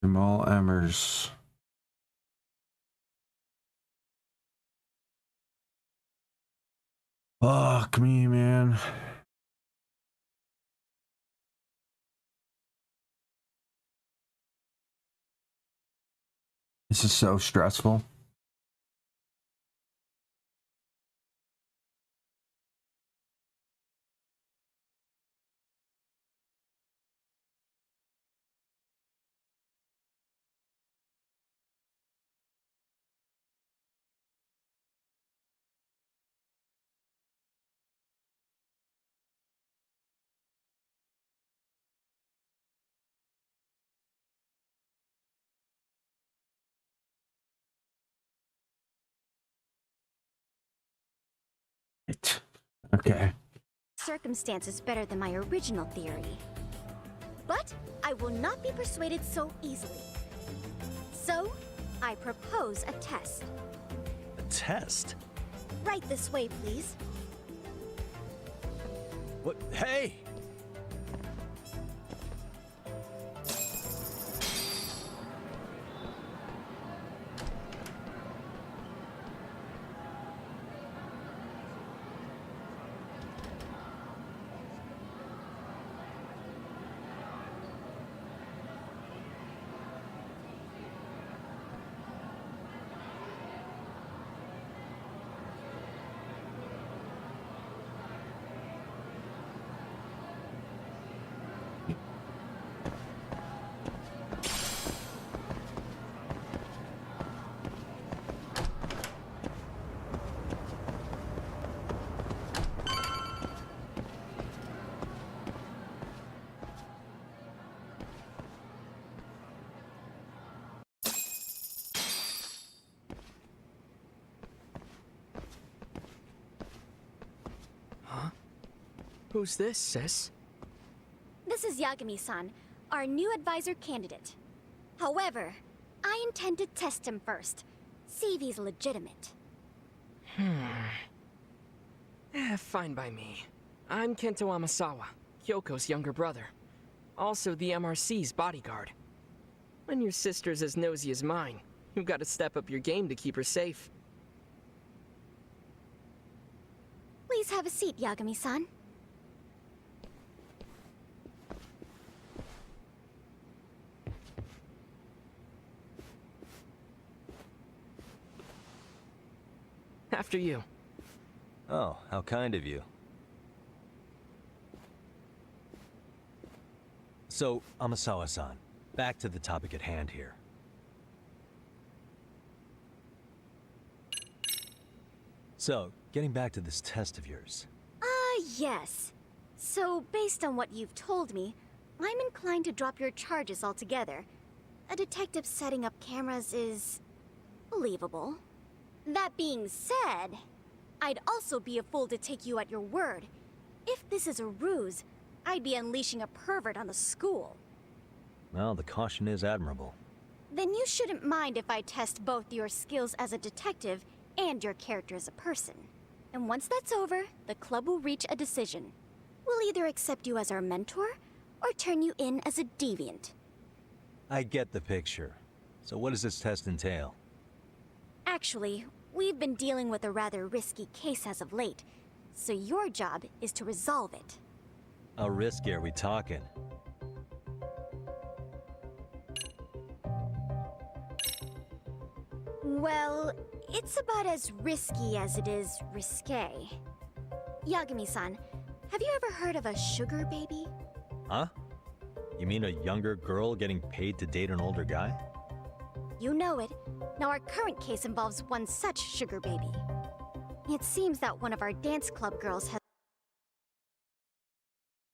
Jamal Emmers. Fuck me, man. This is so stressful. Okay. Circumstances better than my original theory. But I will not be persuaded so easily. So, I propose a test. A test? Right this way, please. What? Hey! Who's this, sis? This is Yagami-san, our new advisor candidate. However, I intend to test him first. See if he's legitimate. Fine by me. I'm Kento Amasawa, Kyoko's younger brother. Also the MRC's bodyguard. When your sister's as nosy as mine, you've got to step up your game to keep her safe. Please have a seat, Yagami-san. After you. Oh, how kind of you. So, Amasawa-san, back to the topic at hand here. So, getting back to this test of yours. Yes. So, based on what you've told me, I'm inclined to drop your charges altogether. A detective setting up cameras is believable. That being said, I'd also be a fool to take you at your word. If this is a ruse, I'd be unleashing a pervert on the school. Well, the caution is admirable. Then you shouldn't mind if I test both your skills as a detective and your character as a person. And once that's over, the club will reach a decision. We'll either accept you as our mentor, or turn you in as a deviant. I get the picture. So what does this test entail? Actually, we've been dealing with a rather risky case as of late, so your job is to resolve it. How risky are we talking? Well, it's about as risky as it is risque. Yagami-san, have you ever heard of a sugar baby? Huh? You mean a younger girl getting paid to date an older guy? You know it. Now our current case involves one such sugar baby. It seems that one of our dance club girls has...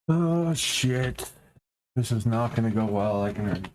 Oh shit. This is not gonna go well, I can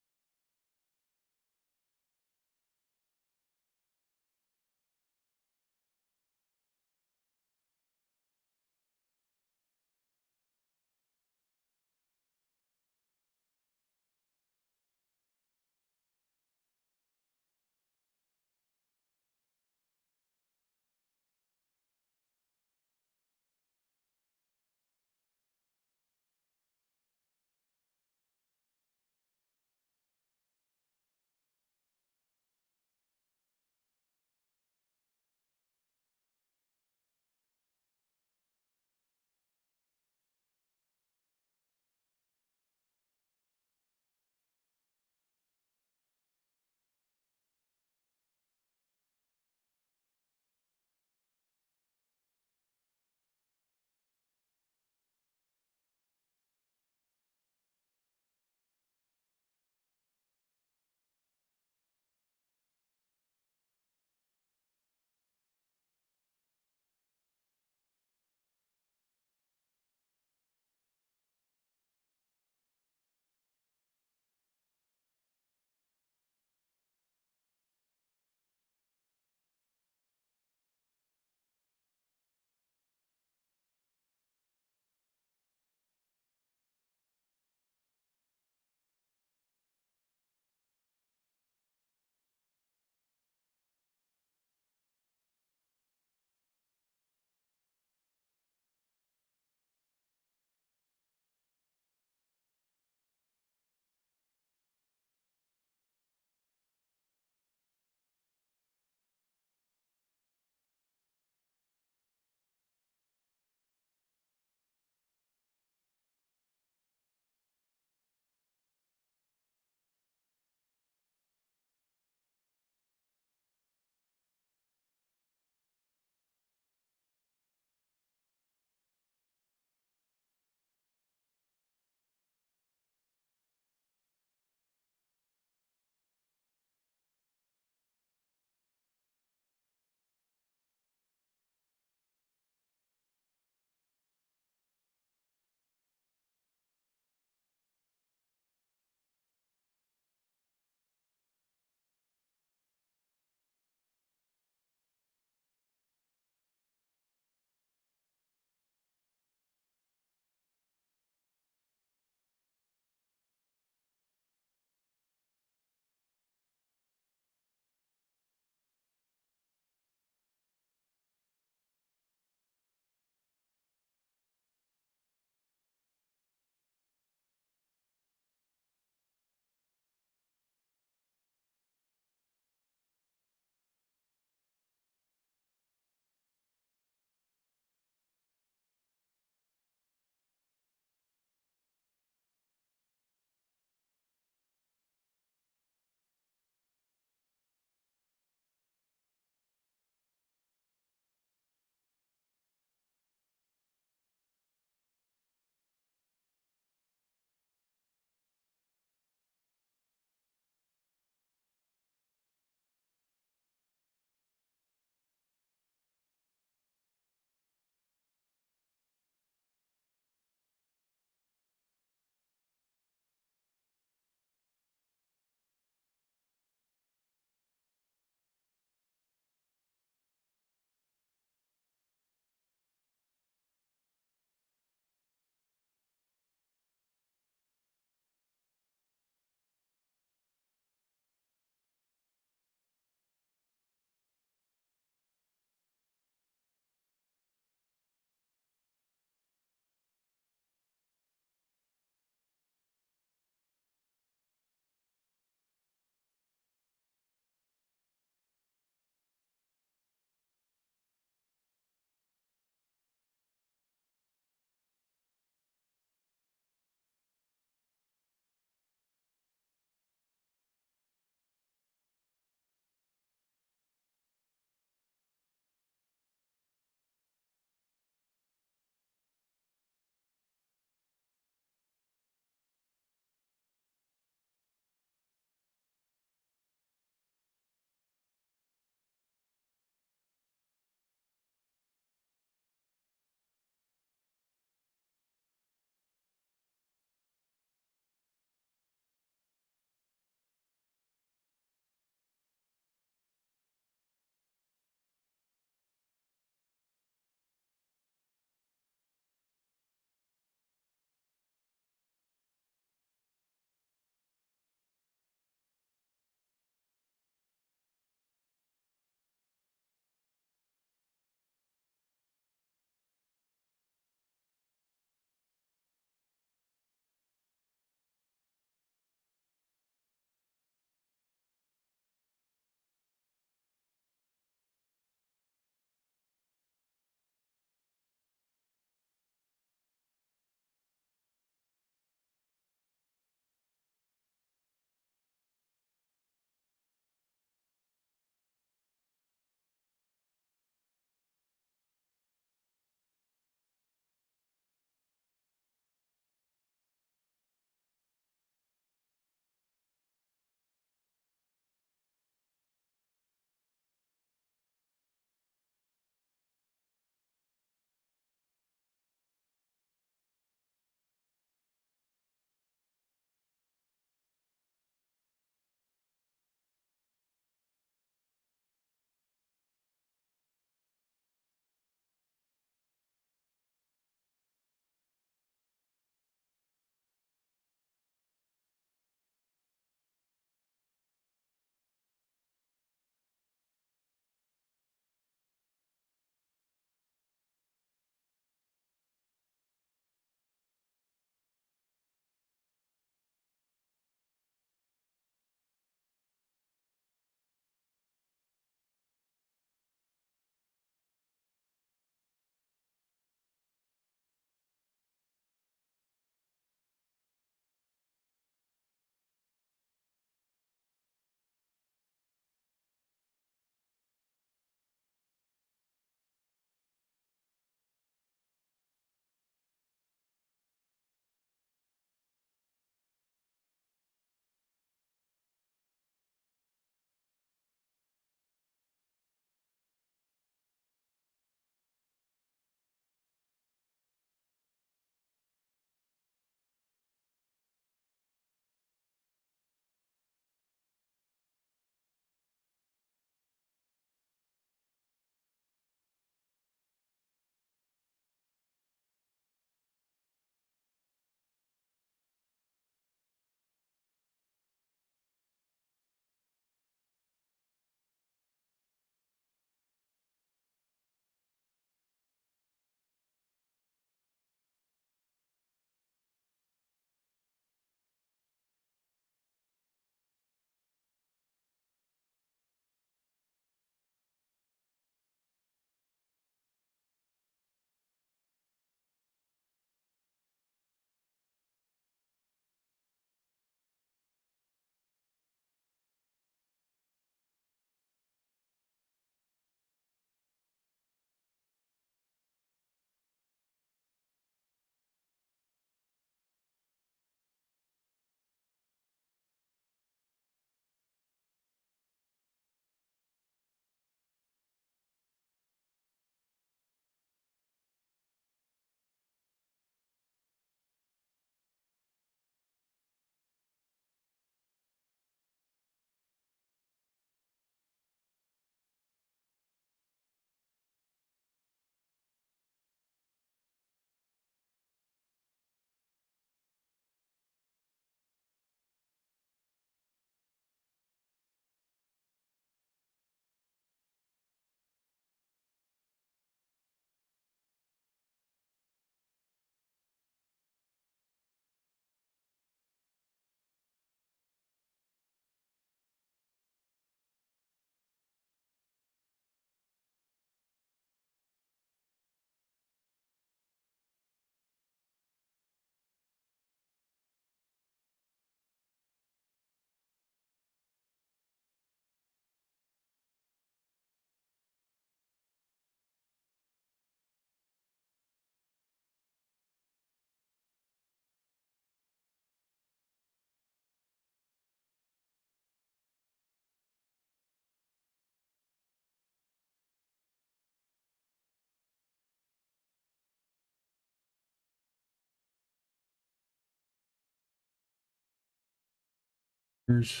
Here's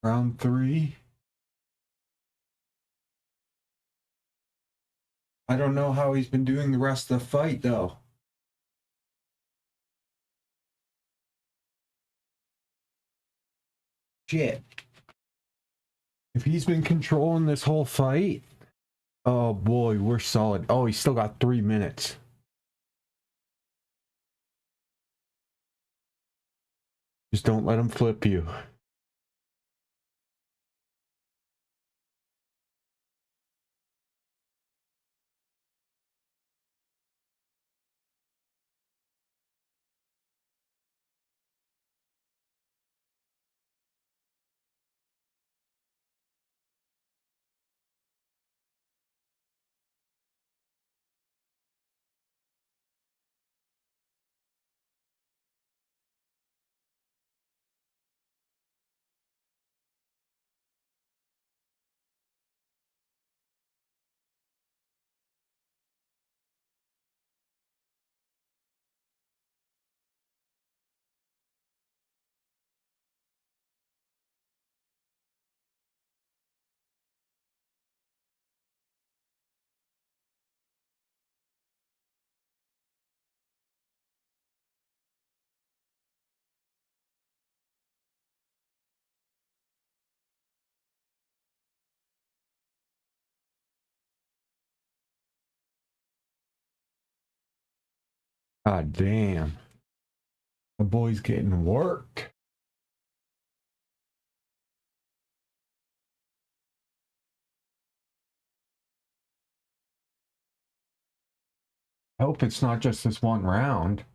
round 3. I don't know how he's been doing the rest of the fight, though. Shit. If he's been controlling this whole fight, oh boy, we're solid. Oh, he's still got 3 minutes. Just don't let him flip you. God damn. The boy's getting worked. I hope it's not just this one round.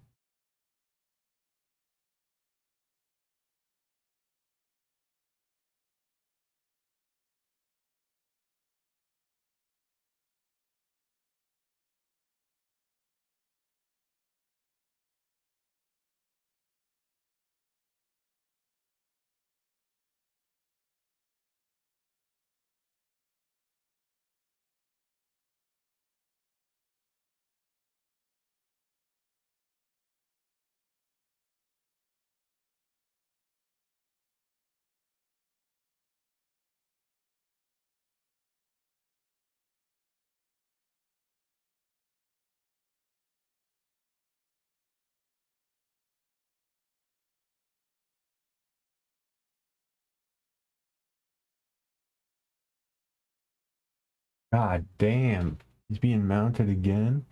God damn. He's being mounted again.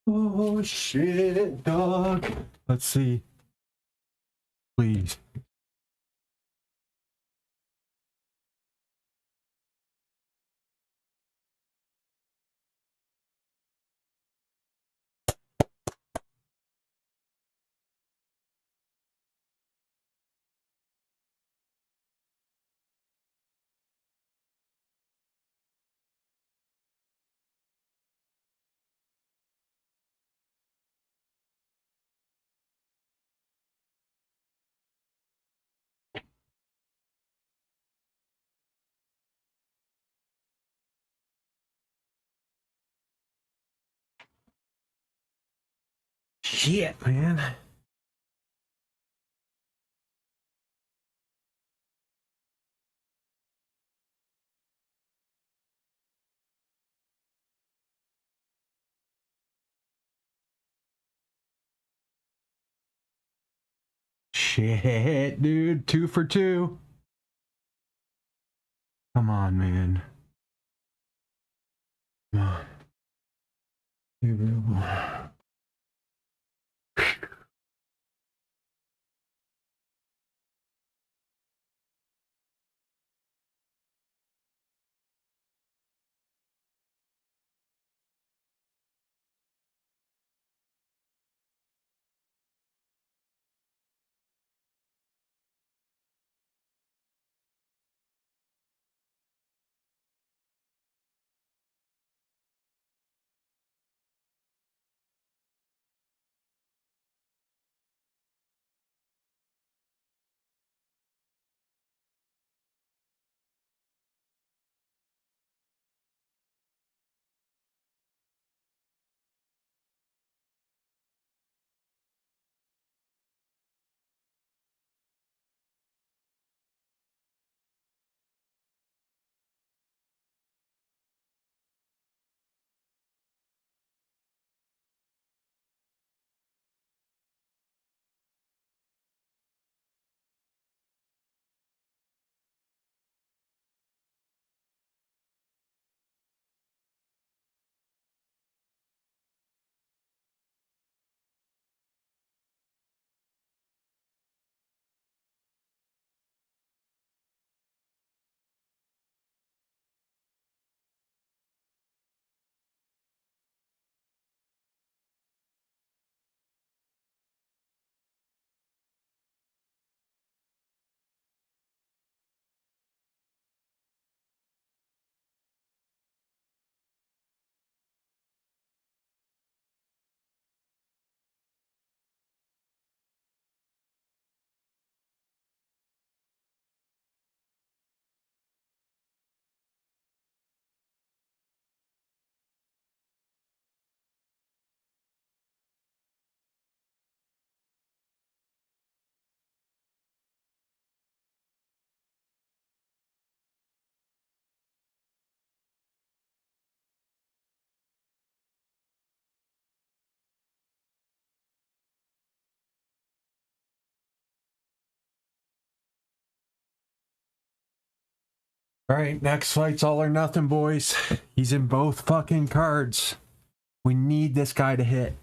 Oh shit, dog. Let's see. Please. Shit, man. Shit, dude. 2 for 2. Come on, man. Come on. All right, next fight's all or nothing, boys. He's in both fucking cards. We need this guy to hit.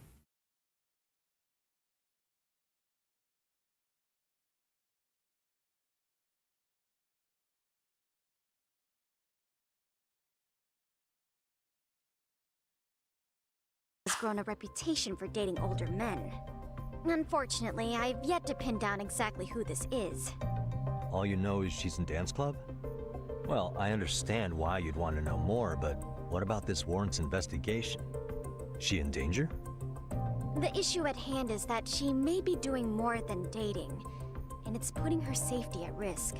Has grown a reputation for dating older men. Unfortunately, I've yet to pin down exactly who this is. All you know is she's in dance club? Well, I understand why you'd want to know more, but what about this warrants investigation? She in danger? The issue at hand is that she may be doing more than dating, and it's putting her safety at risk.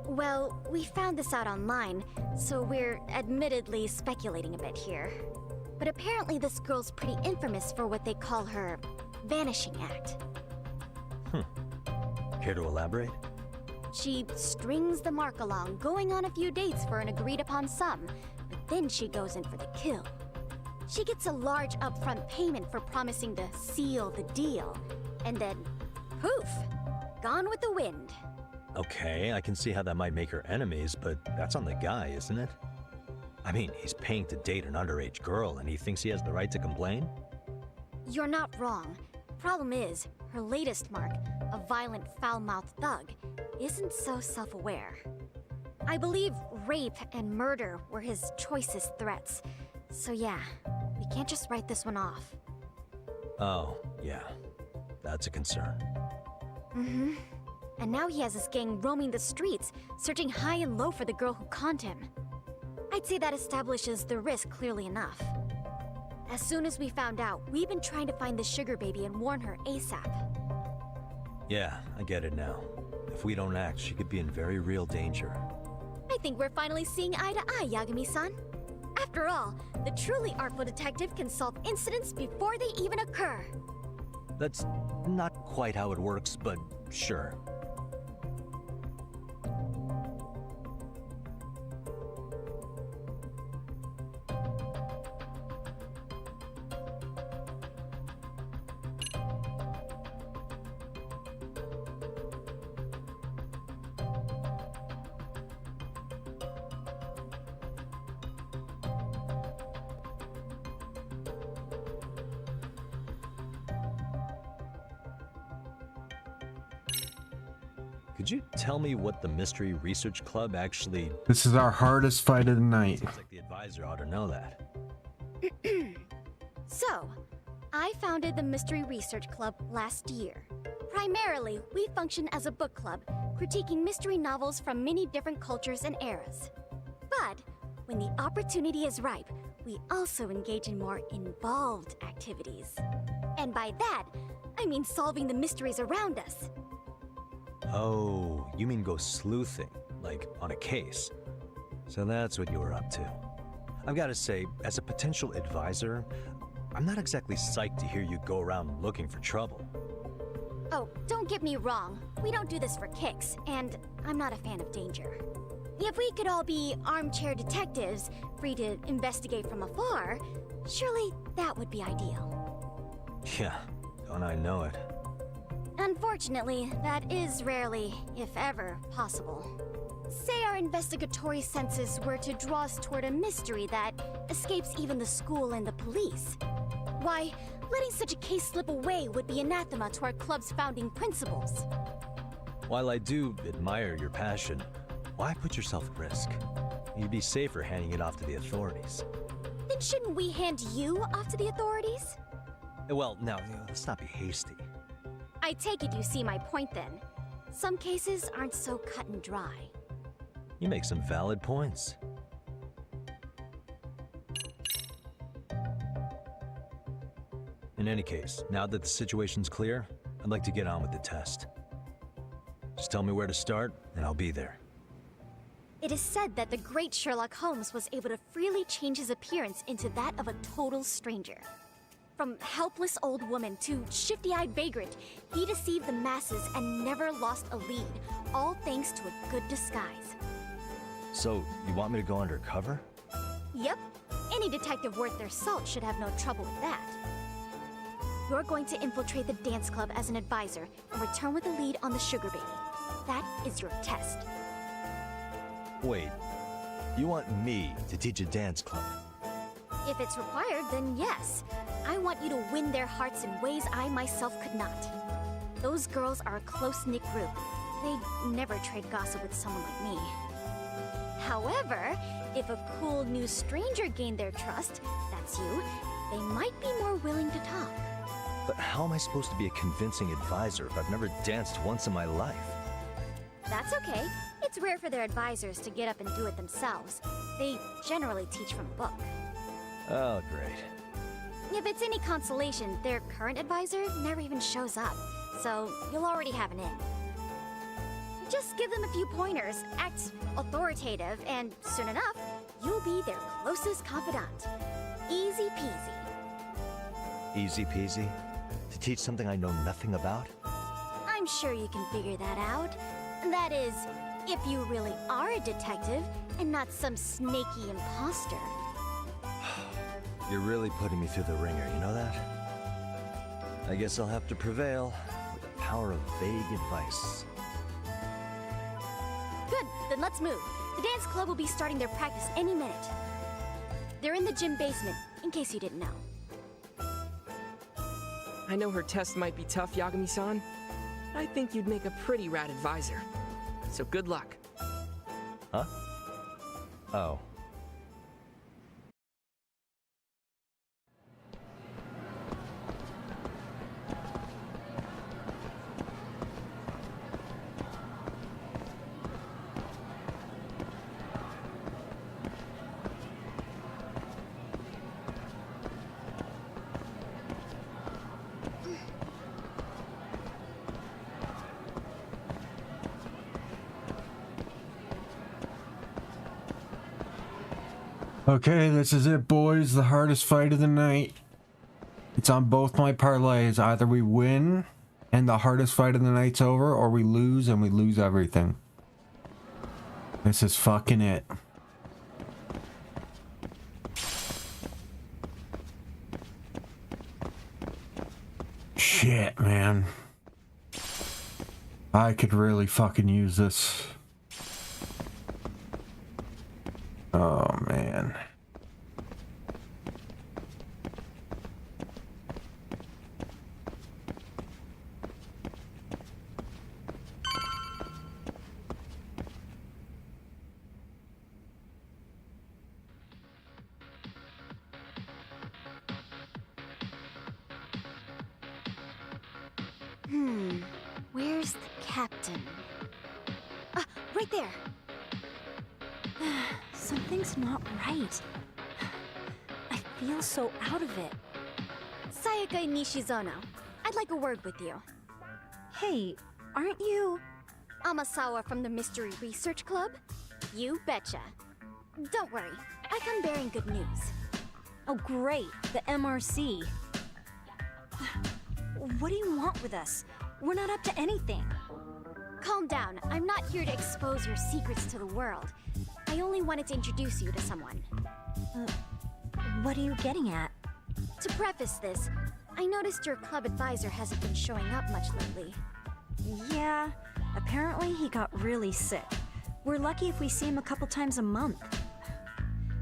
Well, we found this out online, so we're admittedly speculating a bit here. But apparently this girl's pretty infamous for what they call her vanishing act. Care to elaborate? She strings the mark along, going on a few dates for an agreed-upon sum, but then she goes in for the kill. She gets a large upfront payment for promising to seal the deal, and then, poof, gone with the wind. Okay, I can see how that might make her enemies, but that's on the guy, isn't it? I mean, he's paying to date an underage girl, and he thinks he has the right to complain? You're not wrong. Problem is, her latest mark, a violent, foul-mouthed thug, isn't so self-aware. I believe rape and murder were his choicest threats. So yeah, we can't just write this one off. Oh, yeah. That's a concern. Mm-hmm. And now he has his gang roaming the streets, searching high and low for the girl who conned him. I'd say that establishes the risk clearly enough. As soon as we found out, we've been trying to find the sugar baby and warn her ASAP. Yeah, I get it now. If we don't act, she could be in very real danger. I think we're finally seeing eye to eye, Yagami-san. After all, the truly artful detective can solve incidents before they even occur. That's not quite how it works, but sure. Could you tell me what the Mystery Research Club actually... This is our hardest fight of the night. Seems like the advisor ought to know that. So, I founded the Mystery Research Club last year. Primarily, we function as a book club, critiquing mystery novels from many different cultures and eras. But, when the opportunity is ripe, we also engage in more involved activities. And by that, I mean solving the mysteries around us. Oh, you mean go sleuthing, like on a case. So that's what you were up to. I've got to say, as a potential advisor, I'm not exactly psyched to hear you go around looking for trouble. Oh, don't get me wrong. We don't do this for kicks, and I'm not a fan of danger. If we could all be armchair detectives, free to investigate from afar, surely that would be ideal. Yeah, don't I know it. Unfortunately, that is rarely, if ever, possible. Say our investigatory senses were to draw us toward a mystery that escapes even the school and the police. Why, letting such a case slip away would be anathema to our club's founding principles. While I do admire your passion, why put yourself at risk? You'd be safer handing it off to the authorities. Then shouldn't we hand you off to the authorities? Well, now, let's not be hasty. I take it you see my point then. Some cases aren't so cut and dry. You make some valid points. In any case, now that the situation's clear, I'd like to get on with the test. Just tell me where to start, and I'll be there. It is said that the great Sherlock Holmes was able to freely change his appearance into that of a total stranger. From helpless old woman to shifty-eyed vagrant, he deceived the masses and never lost a lead, all thanks to a good disguise. So, you want me to go undercover? Yep, any detective worth their salt should have no trouble with that. You're going to infiltrate the dance club as an advisor and return with a lead on the sugar baby. That is your test. Wait, you want me to teach a dance club? If it's required, then yes. I want you to win their hearts in ways I myself could not. Those girls are a close-knit group. They'd never trade gossip with someone like me. However, if a cool new stranger gained their trust, that's you, they might be more willing to talk. But how am I supposed to be a convincing advisor if I've never danced once in my life? That's okay. It's rare for their advisors to get up and do it themselves. They generally teach from a book. Oh, great. If it's any consolation, their current advisor never even shows up, so you'll already have an in. Just give them a few pointers, act authoritative, and soon enough, you'll be their closest confidant. Easy peasy. Easy peasy? To teach something I know nothing about? I'm sure you can figure that out. That is, if you really are a detective and not some snaky imposter. You're really putting me through the ringer, you know that? I guess I'll have to prevail with the power of vague advice. Good, then let's move. The dance club will be starting their practice any minute. They're in the gym basement, in case you didn't know. I know her test might be tough, Yagami-san. I think you'd make a pretty rad advisor. So good luck. Huh? Oh. Okay, this is it, boys. The hardest fight of the night. It's on both my parlays. Either we win and the hardest fight of the night's over, or we lose and we lose everything. This is fucking it. Shit, man. I could really fucking use this. Oh, man. Where's the captain? Ah, right there. Something's not right. I feel so out of it. Sayaka Nishizono, I'd like a word with you. Hey, aren't you... Amasawa from the Mystery Research Club? You betcha. Don't worry, I come bearing good news. Oh great, the MRC. What do you want with us? We're not up to anything. Calm down, I'm not here to expose your secrets to the world. I only wanted to introduce you to someone. What are you getting at? To preface this, I noticed your club advisor hasn't been showing up much lately. Yeah, apparently he got really sick. We're lucky if we see him a couple times a month.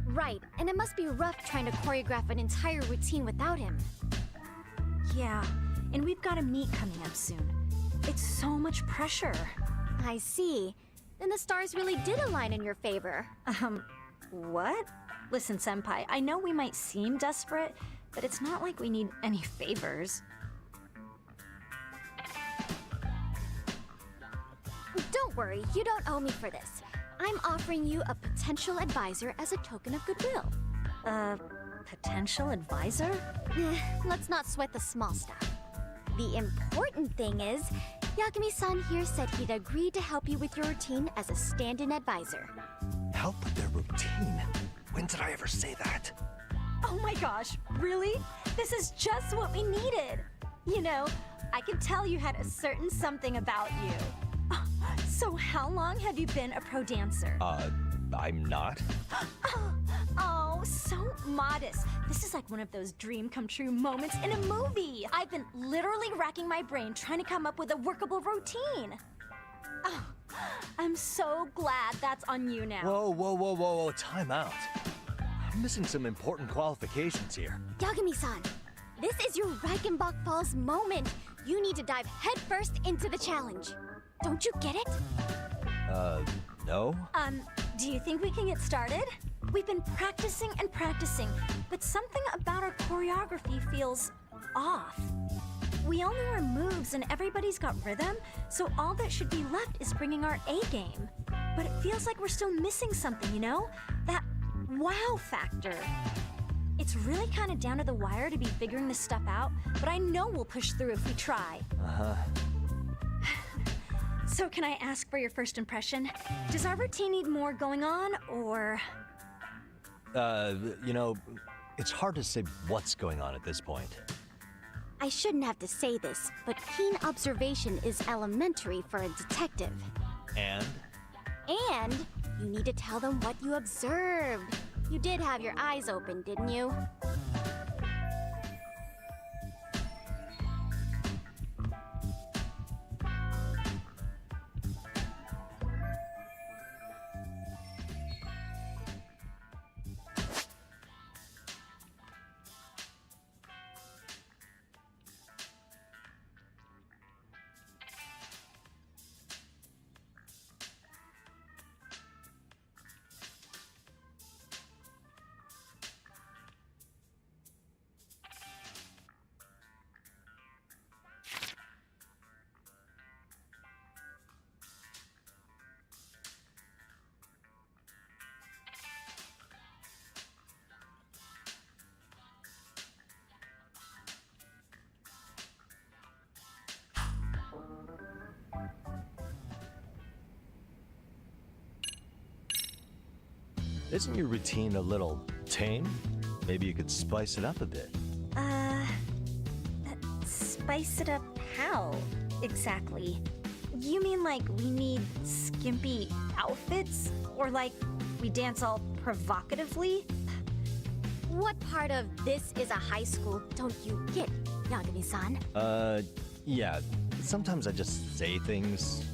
Right, and it must be rough trying to choreograph an entire routine without him. Yeah, and we've got a meet coming up soon. It's so much pressure. I see. Then the stars really did align in your favor. What? Listen, Senpai, I know we might seem desperate, but it's not like we need any favors. Don't worry, you don't owe me for this. I'm offering you a potential advisor as a token of goodwill. Potential advisor? Let's not sweat the small stuff. The important thing is, Yakumi-san here said he'd agreed to help you with your routine as a stand-in advisor. Help with their routine? When did I ever say that? Oh my gosh, really? This is just what we needed. You know, I could tell you had a certain something about you. So how long have you been a pro dancer? I'm not. Oh, so modest. This is like one of those dream come true moments in a movie. I've been literally racking my brain trying to come up with a workable routine. Oh, I'm so glad that's on you now. Whoa, time out. I'm missing some important qualifications here. Yagami-san, this is your Reichenbach Falls moment. You need to dive headfirst into the challenge. Don't you get it? No? Do you think we can get started? We've been practicing and practicing, but something about our choreography feels off. We all know our moves and everybody's got rhythm, so all that should be left is bringing our A game. But it feels like we're still missing something, you know? That wow factor. It's really kind of down to the wire to be figuring this stuff out, but I know we'll push through if we try. So can I ask for your first impression? Does our routine need more going on, or...? You know, it's hard to say what's going on at this point. I shouldn't have to say this, but keen observation is elementary for a detective. And? And you need to tell them what you observed. You did have your eyes open, didn't you? Isn't your routine a little tame? Maybe you could spice it up a bit. Spice it up how, exactly? You mean like we need skimpy outfits? Or like we dance all provocatively? What part of this is a high school don't you get, Yagami-san? Yeah. Sometimes I just say things.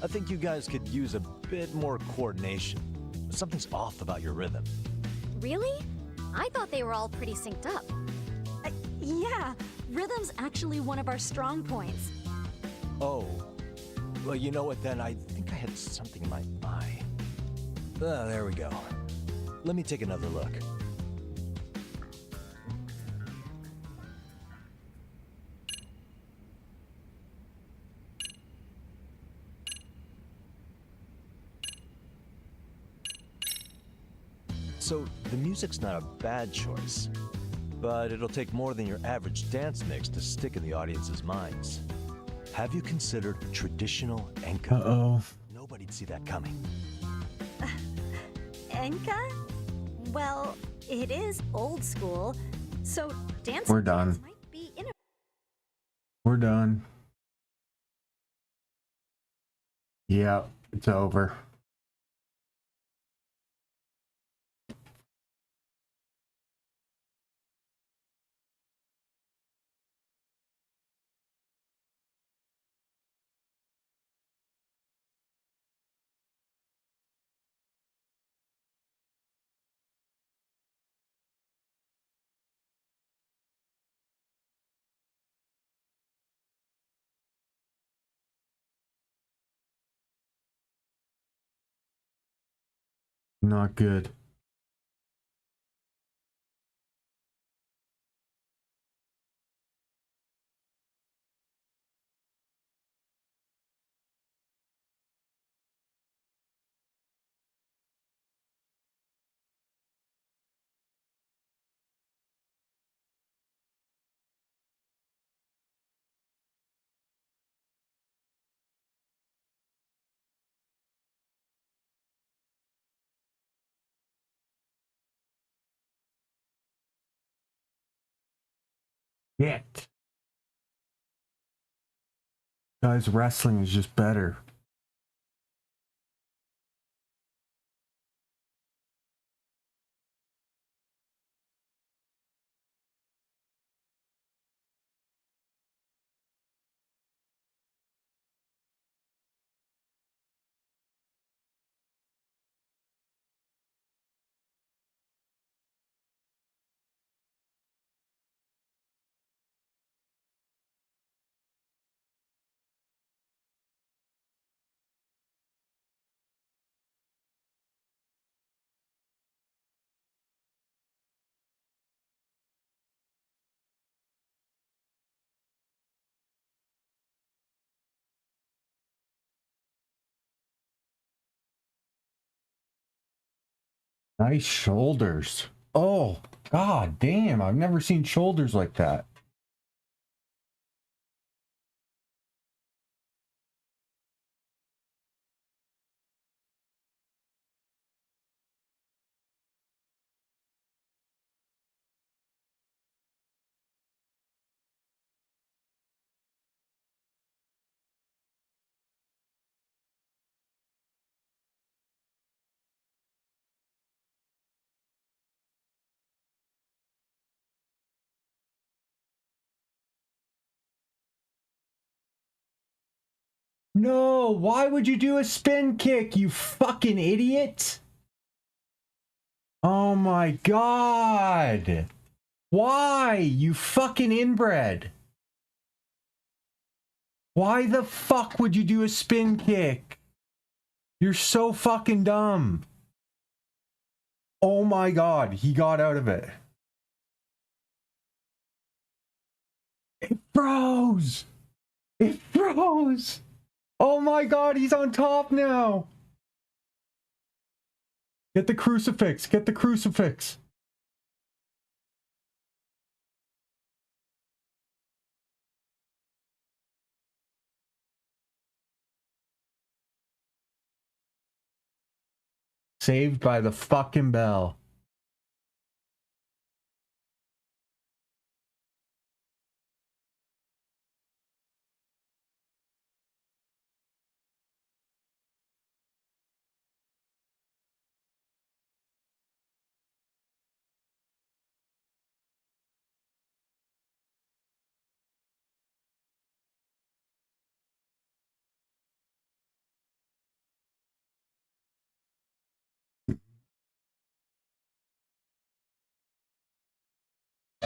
I think you guys could use a bit more coordination. Something's off about your rhythm. Really? I thought they were all pretty synced up. Yeah, rhythm's actually one of our strong points. Oh. Well, you know what then? I think I had something in my eye. Ah, there we go. Let me take another look. So, the music's not a bad choice, but it'll take more than your average dance mix to stick in the audience's minds. Have you considered traditional enka? Uh-oh. Nobody'd see that coming. Enka? Well, it is old school, so dance. We're done. Might be We're done. Yeah, it's over. Not good. Shit. Guys, wrestling is just better. Nice shoulders. Oh, god damn. I've never seen shoulders like that. No, why would you do a spin kick, you fucking idiot? Oh my god. Why, you fucking inbred? Why the fuck would you do a spin kick? You're so fucking dumb. Oh my god, he got out of it. It froze. It froze. Oh my god, he's on top now. Get the crucifix. Get the crucifix. Saved by the fucking Bell.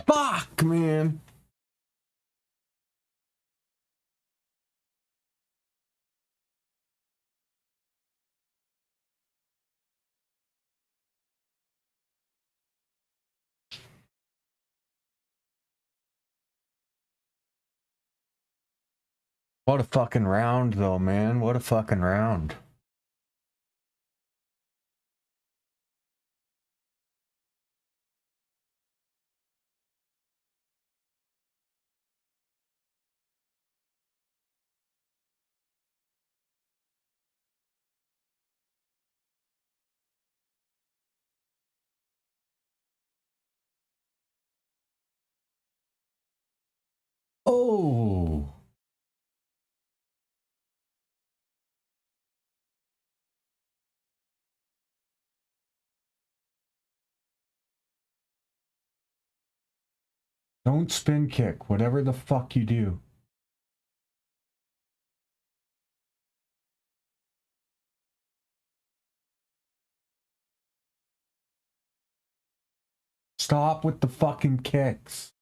Fuck, man. What a fucking round, though, man. What a fucking round. Oh. Don't spin kick, whatever the fuck you do. Stop with the fucking kicks.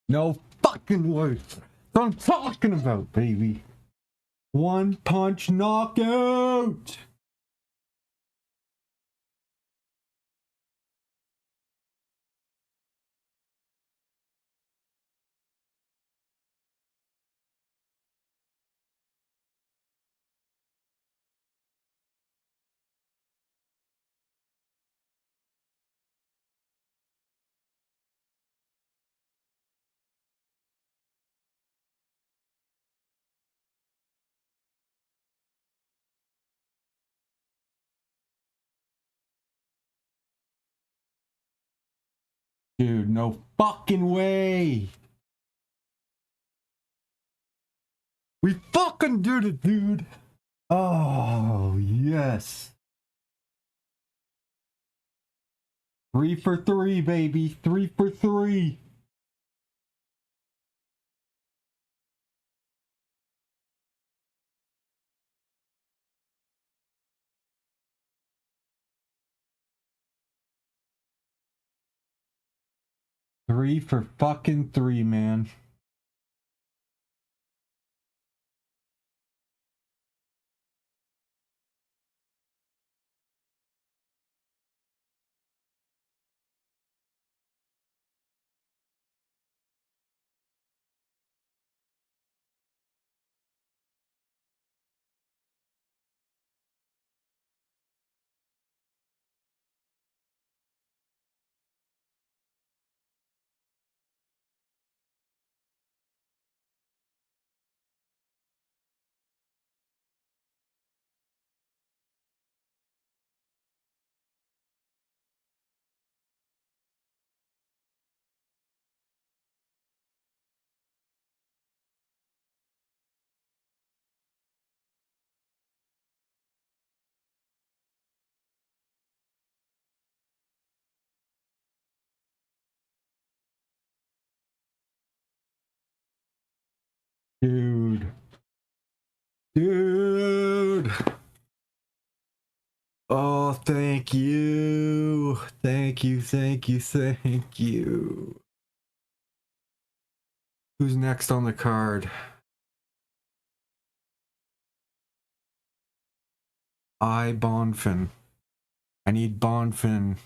No fucking way. That's what I'm talking about, baby. One punch knockout. Dude, no fucking way. We fucking did it, dude. Oh, yes. 3 for 3, baby. 3 for 3. Three for fucking 3, man. Dude. Dude. Oh, thank you. Thank you, thank you, thank you. Who's next on the card? Bonfin. I need Bonfin.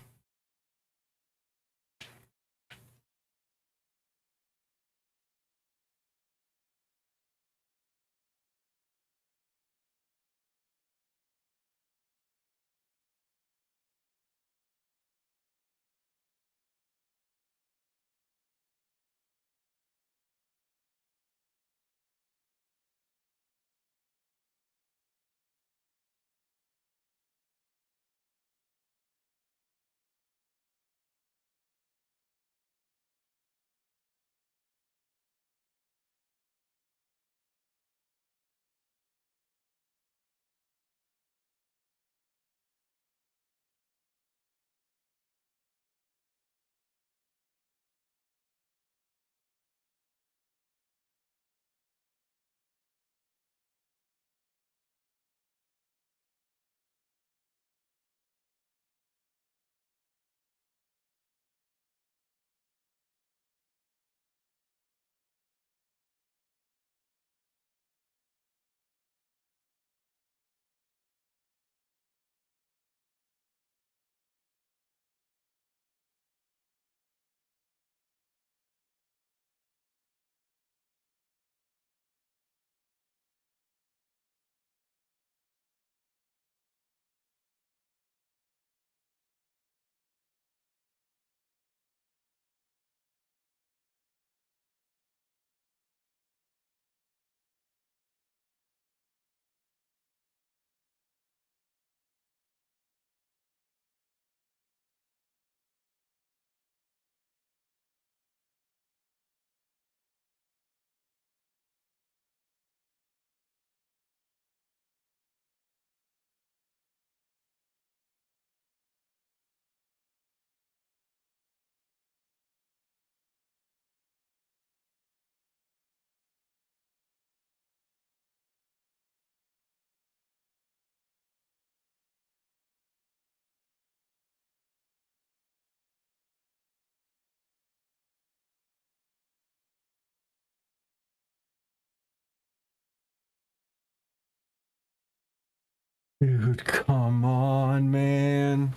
Dude, come on, man.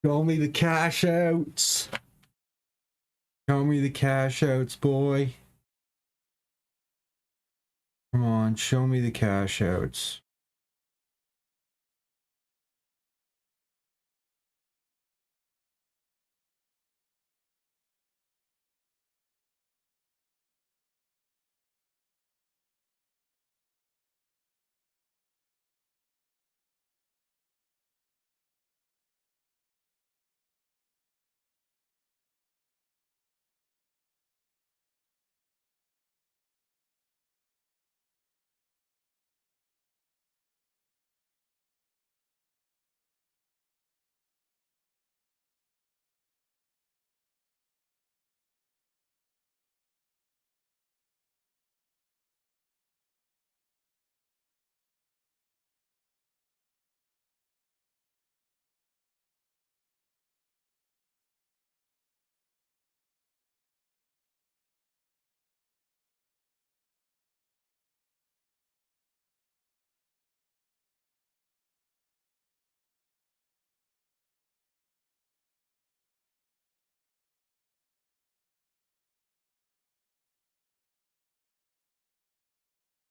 Show me the cash outs. Show me the cash outs, boy. Come on, show me the cash outs.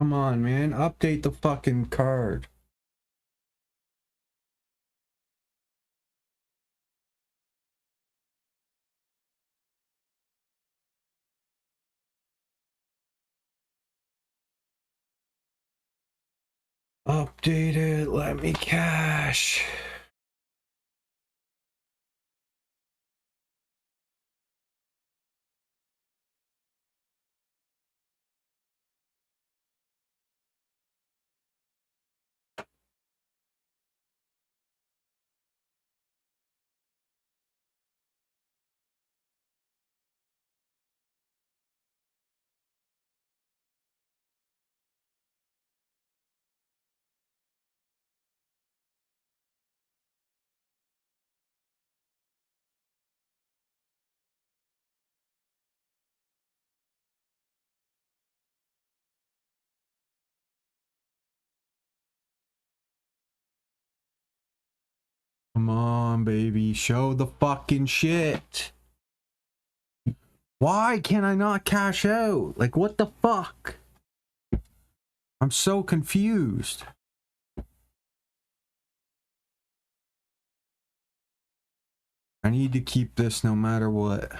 Come on, man. Update the fucking card. Update it. Let me cash. Come on, baby. Show the fucking shit. Why can I not cash out? Like, what the fuck? I'm so confused. I need to keep this no matter what.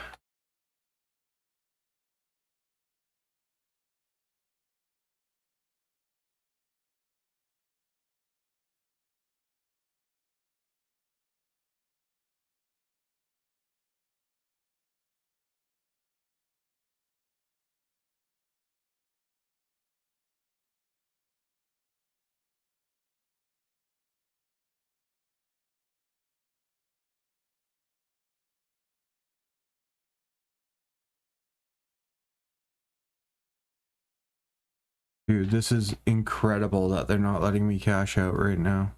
Dude, this is incredible that they're not letting me cash out right now.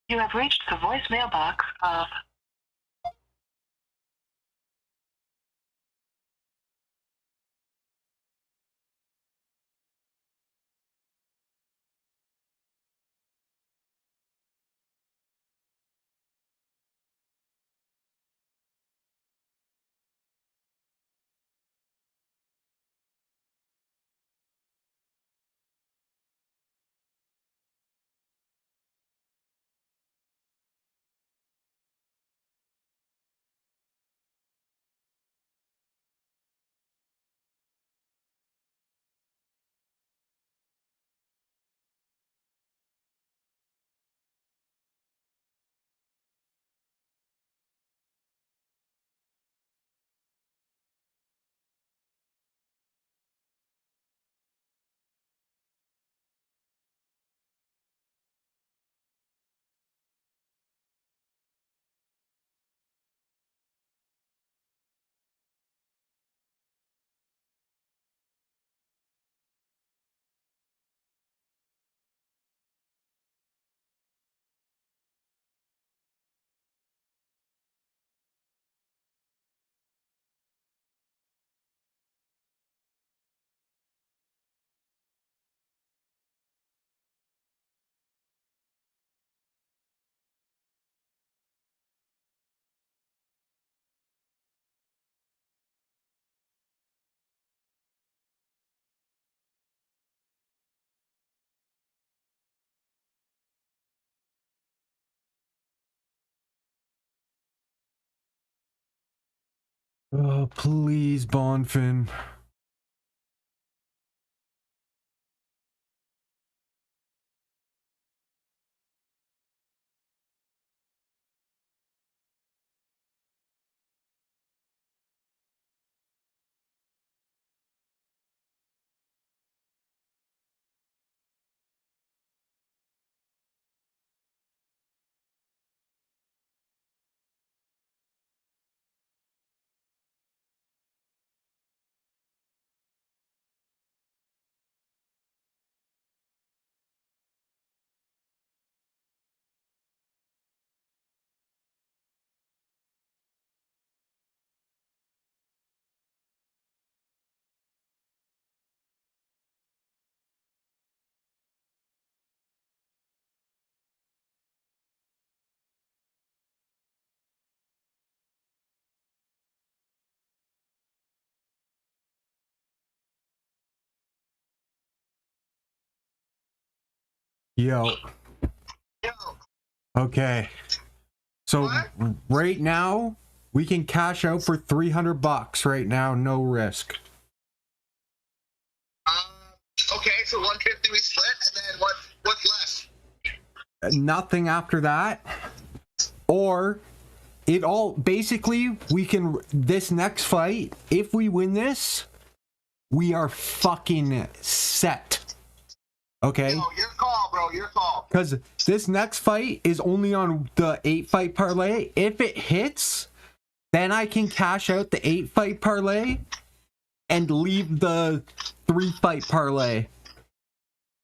You have reached the voicemail box of... Oh, please, Bonfin. Yo. Okay. So right now, we can cash out for $300 right now, no risk. Okay, so 150 we split, and then what's left? Nothing after that. Or it all basically we can this next fight, if we win this, we are fucking set. Okay? Yo, your call, bro, your call. Because this next fight is only on the 8-fight parlay. If it hits, then I can cash out the 8-fight parlay and leave the 3-fight parlay.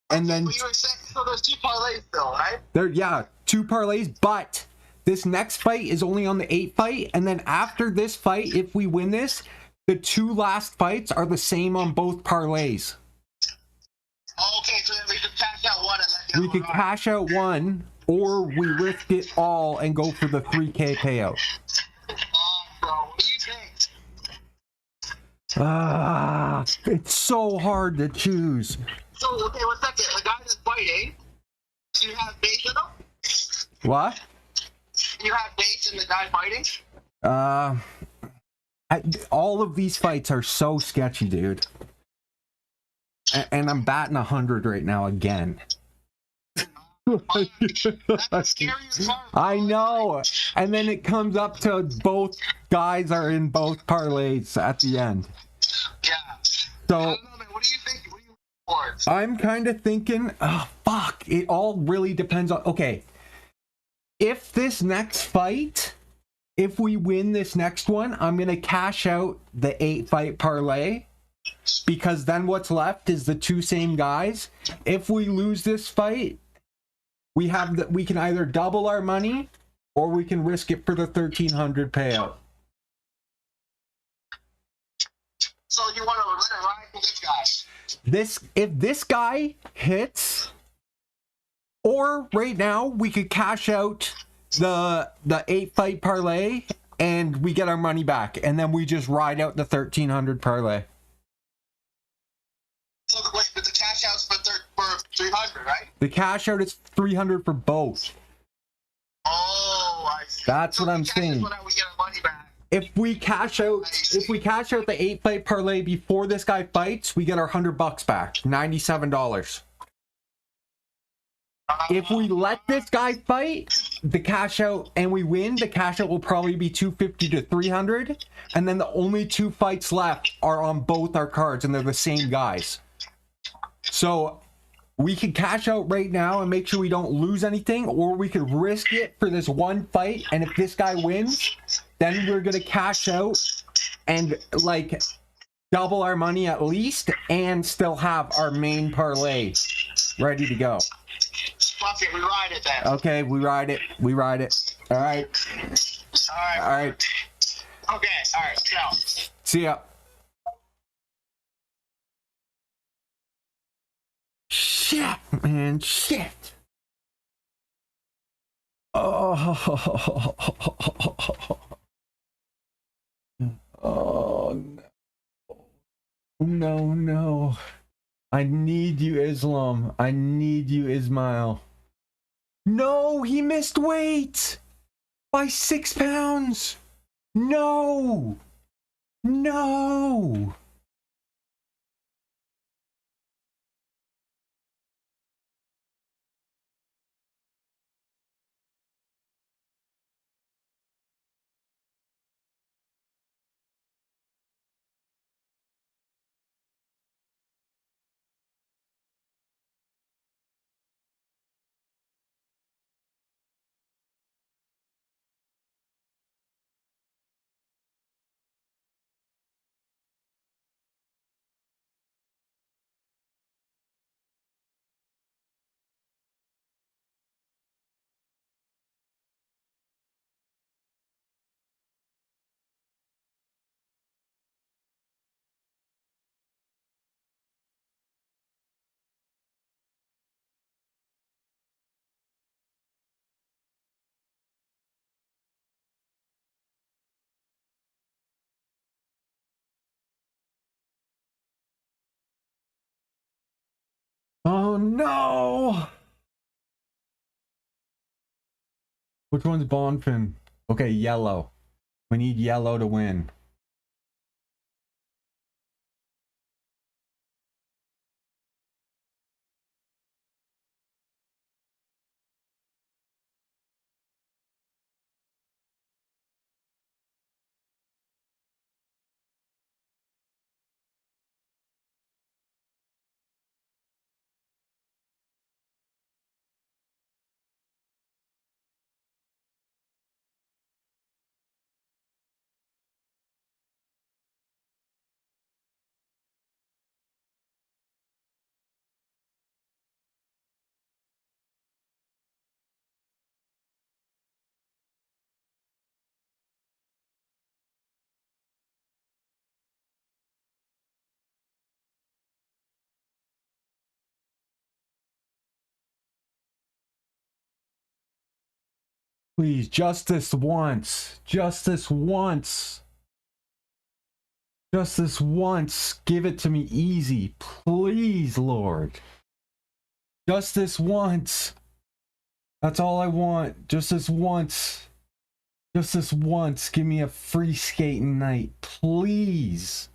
And then So you were saying, so there's 2 parlays still, right? there, yeah, 2 parlays, but this next fight is only on the 8-fight, and then after this fight, if we win this, the 2 last fights are the same on both parlays. Okay, so then we can cash out one and let the We other could one cash out one, or we risk it all and go for the 3K payout. bro, what do you think? It's so hard to choose. So, okay, 1 second. The guy that's fighting, do you have base in him? What? Do you have base in the guy fighting? All of these fights are so sketchy, dude. And I'm batting 100 right now again. I know. And then it comes up to both guys are in both parlays at the end. Yeah. So I don't know, man. What do you think? What do you look for? I'm kind of thinking, oh, fuck. It all really depends on. Okay. If this next fight, if we win this next one, I'm going to cash out the 8-fight parlay. Because then what's left is the 2 same guys. If we lose this fight, we can either double our money or we can risk it for the 1,300 payout. So you want to let it ride for this guy? If this guy hits, or right now we could cash out the 8-fight parlay and we get our money back, and then we just ride out the 1,300 parlay. So wait, but the cash out's for 300, right? The cash out is 300 for both. Oh, I see. That's what I'm saying. We get our money back. If we cash out the 8-fight parlay before this guy fights, we get our $100 back, $97. If we let this guy fight, the cash out, and we win, the cash out will probably be 250 to 300, and then the only 2 fights left are on both our cards, and they're the same guys. So we can cash out right now and make sure we don't lose anything, or we could risk it for this one fight, and if this guy wins, then we're gonna cash out and like double our money at least, and still have our main parlay ready to go. Fuck it, we ride it then. Okay, we ride it. We ride it. All right. All right. Okay, all right. Ciao. See ya. Shit, man. Shit. Oh. Oh, no. No. I need you, Islam. I need you, Ismail. No, he missed weight by 6 pounds. No. No. Oh no! Which one's Bonfin? Okay, yellow. We need yellow to win. Please, just this once. Just this once. Just this once. Give it to me easy. Please, Lord. Just this once. That's all I want. Just this once. Just this once. Give me a free skating night. Please.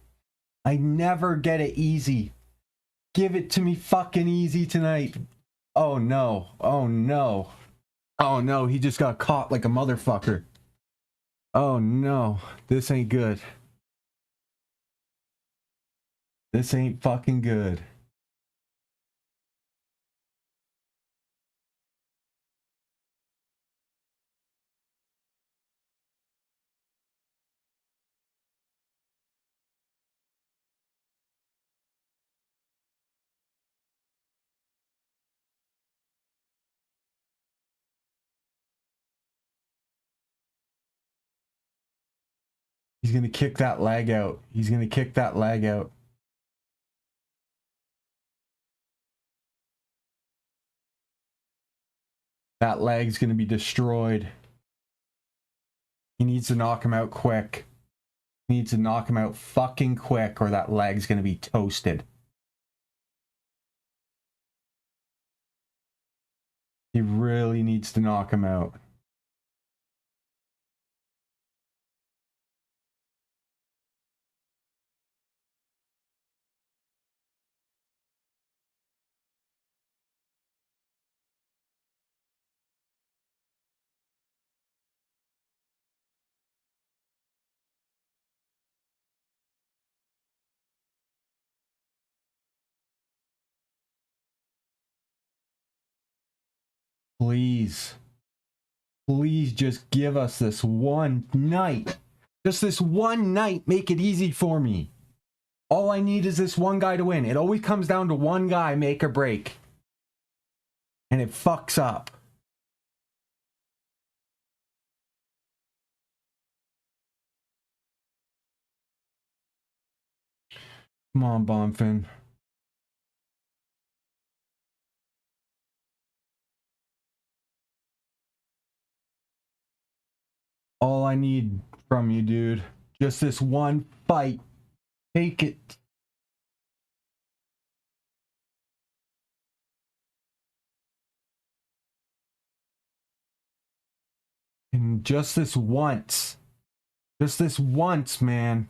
I never get it easy. Give it to me fucking easy tonight. Oh no. Oh no. Oh no, he just got caught like a motherfucker. Oh no, this ain't good. This ain't fucking good. He's gonna kick that leg out. He's gonna kick that leg out. That leg's gonna be destroyed. He needs to knock him out quick. He needs to knock him out fucking quick, or that leg's gonna be toasted. He really needs to knock him out. Please. Please just give us this one night. Just this one night. Make it easy for me. All I need is this one guy to win. It always comes down to one guy, make or break. And it fucks up. Come on, Bonfin. All I need from you, dude. Just this one fight. Take it. And just this once. Just this once, man.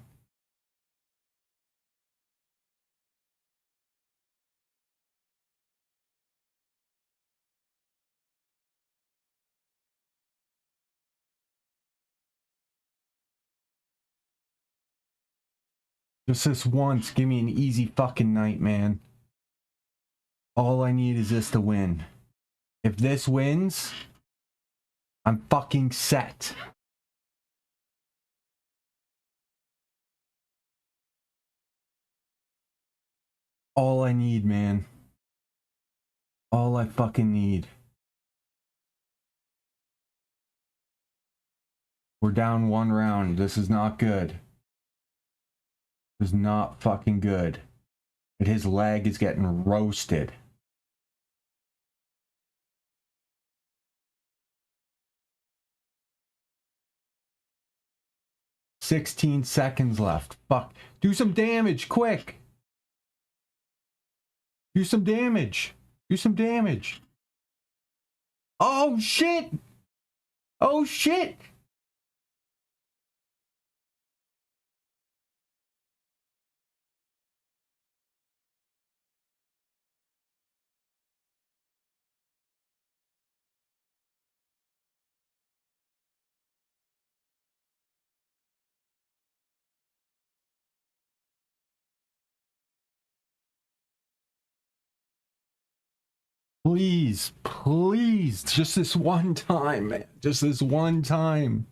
Just this once, give me an easy fucking night, man. All I need is this to win. If this wins, I'm fucking set. All I need, man. All I fucking need. We're down one round. This is not good. Is not fucking good. But his leg is getting roasted. $16 seconds left. Fuck. Do some damage, quick. Do some damage. Do some damage. Oh shit. Oh shit. Please, please, just this one time, man. Just this one time.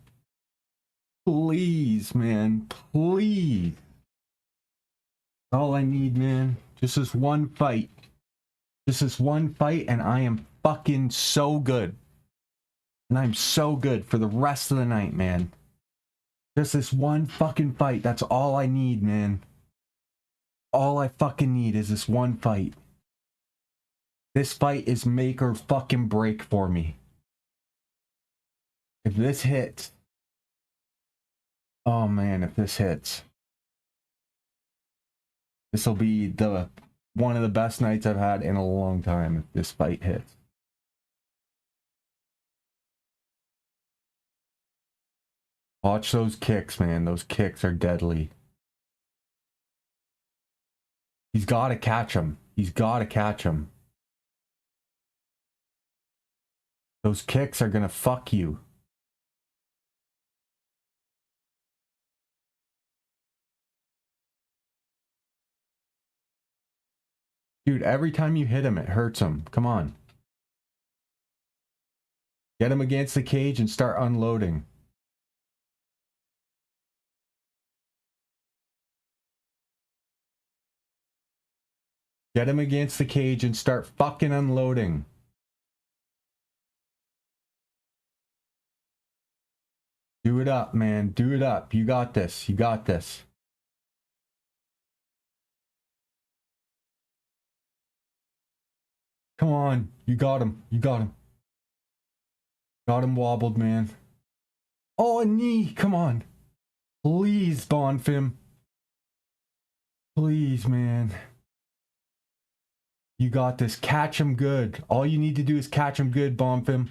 Please, man. Please. All I need, man. Just this one fight. Just this one fight, and I am fucking so good. And I'm so good for the rest of the night, man. Just this one fucking fight. That's all I need, man. All I fucking need is this one fight. This fight is make or fucking break for me. If this hits. Oh man, if this hits. This will be one of the best nights I've had in a long time if this fight hits. Watch those kicks, man. Those kicks are deadly. He's got to catch him. He's got to catch him. Those kicks are gonna fuck you. Dude, every time you hit him, it hurts him. Come on. Get him against the cage and start unloading. Get him against the cage and start fucking unloading. Do it up, man. Do it up. You got this. You got this. Come on. You got him. You got him. Got him wobbled, man. Oh, a knee. Come on. Please, Bonfim. Please, man. You got this. Catch him good. All you need to do is catch him good, Bonfim.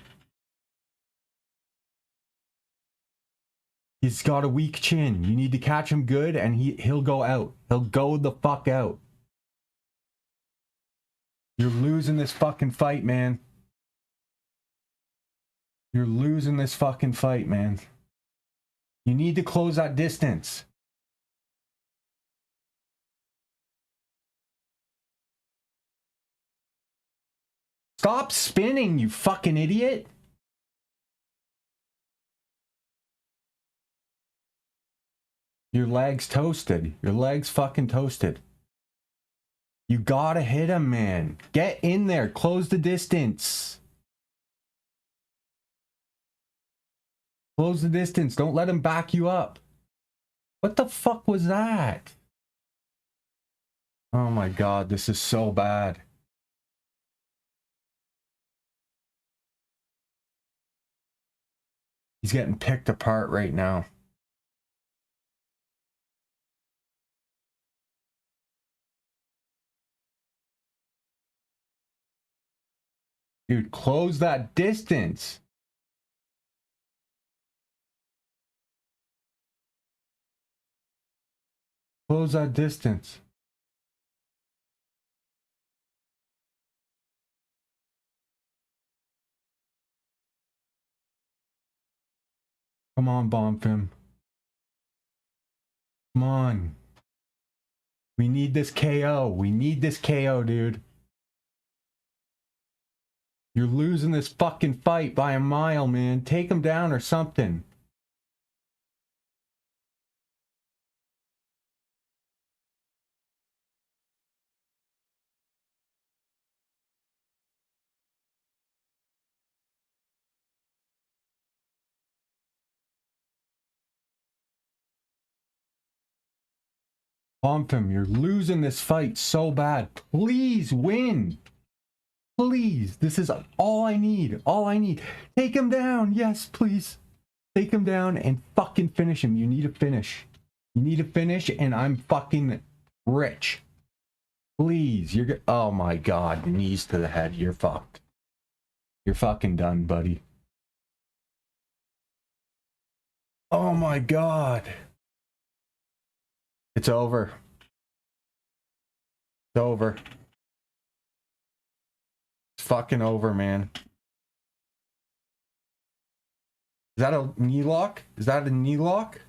He's got a weak chin. You need to catch him good and he'll go out. He'll go the fuck out. You're losing this fucking fight, man. You're losing this fucking fight, man. You need to close that distance. Stop spinning, you fucking idiot. Your leg's toasted. Your leg's fucking toasted. You gotta hit him, man. Get in there. Close the distance. Close the distance. Don't let him back you up. What the fuck was that? Oh my god, this is so bad. He's getting picked apart right now. Dude, close that distance. Close that distance. Come on, Bonfim. Come on. We need this KO. We need this KO, dude. You're losing this fucking fight by a mile, man. Take him down or something. Bump him. You're losing this fight so bad. Please win. Please. This is all I need. All I need. Take him down. Yes, please. Take him down and fucking finish him. You need a finish. You need a finish and I'm fucking rich. Please. You're good. Oh my god. Knees to the head. You're fucked. You're fucking done, buddy. Oh my god. It's over. It's over. It's fucking over, man. Is that a knee lock? Is that a knee lock?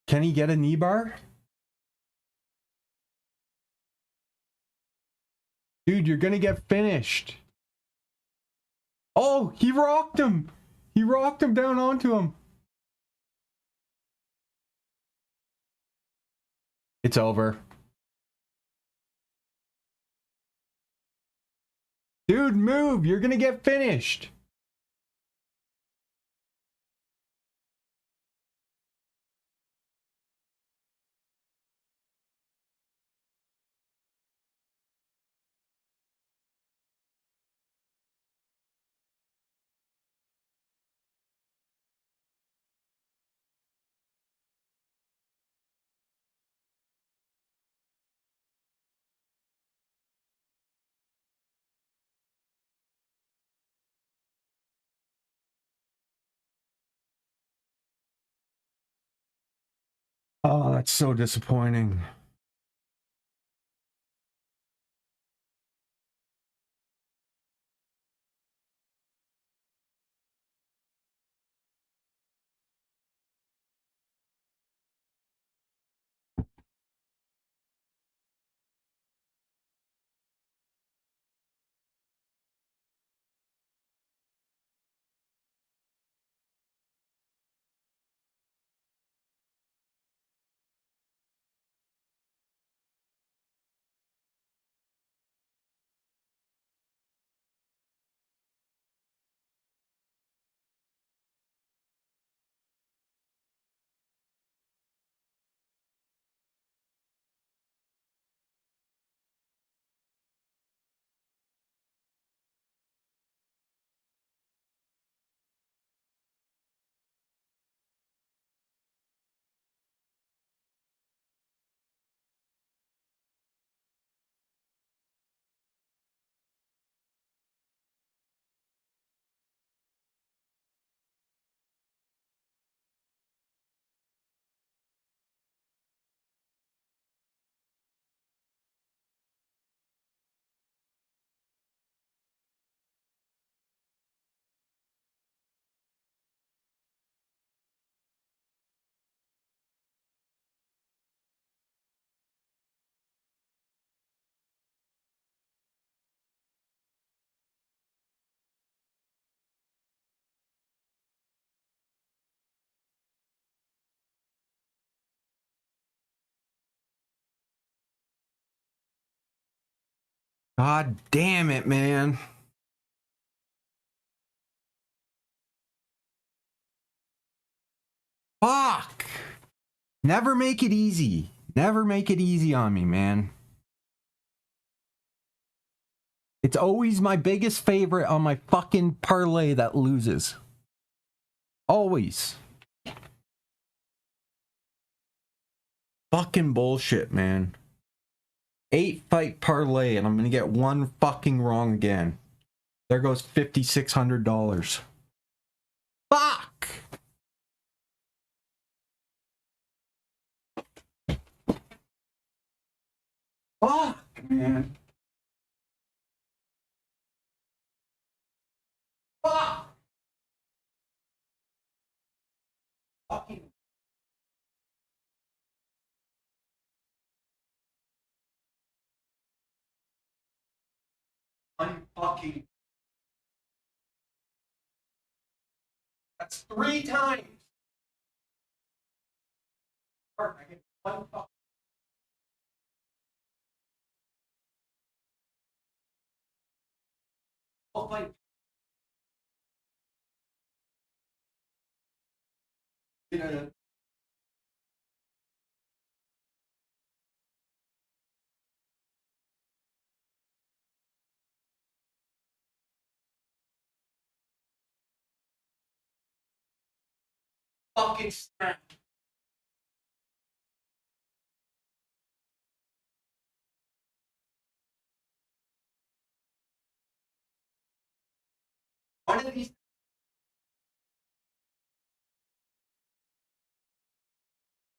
Can he get a knee bar? Dude, you're gonna get finished. Oh, he rocked him. He rocked him down onto him. It's over. Dude, move. You're gonna get finished. Oh, that's so disappointing. God damn it, man. Fuck. Never make it easy. Never make it easy on me, man. It's always my biggest favorite on my fucking parlay that loses. Always. Fucking bullshit, man. 8-fight parlay, and I'm gonna get one fucking wrong again. There goes $5,600. Fuck! Fuck, man. Fuck! Fucking. Unfucking. That's 3 times. I get one fucking. Oh my. Fucking snap. One of these.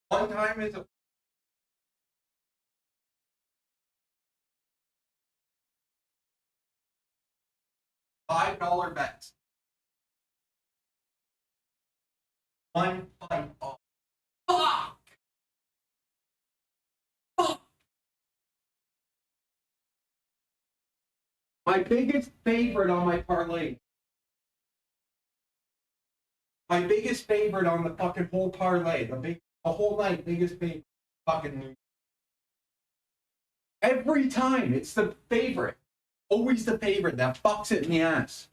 One time is a. $5 bets. One fight off. Fuck! Fuck! My biggest favorite on my parlay. My biggest favorite on the fucking whole parlay. The whole night, biggest favorite. Fucking. Every time, it's the favorite. Always the favorite that fucks it in the ass.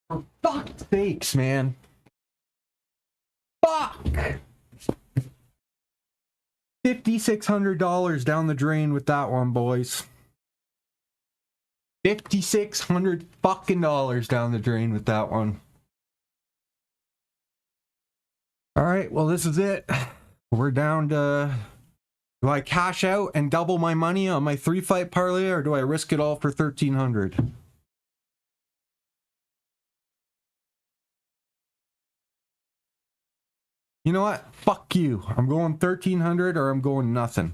For fuck's sakes, man. Fuck! $5,600 down the drain with that one, boys. $5,600 fucking dollars down the drain with that one. All right, well, this is it. We're down to. Do I cash out and double my money on my 3-fight parlay, or do I risk it all for $1,300? You know what? Fuck you. I'm going 1,300 or I'm going nothing.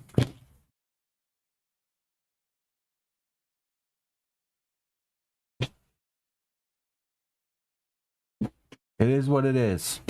It is what it is.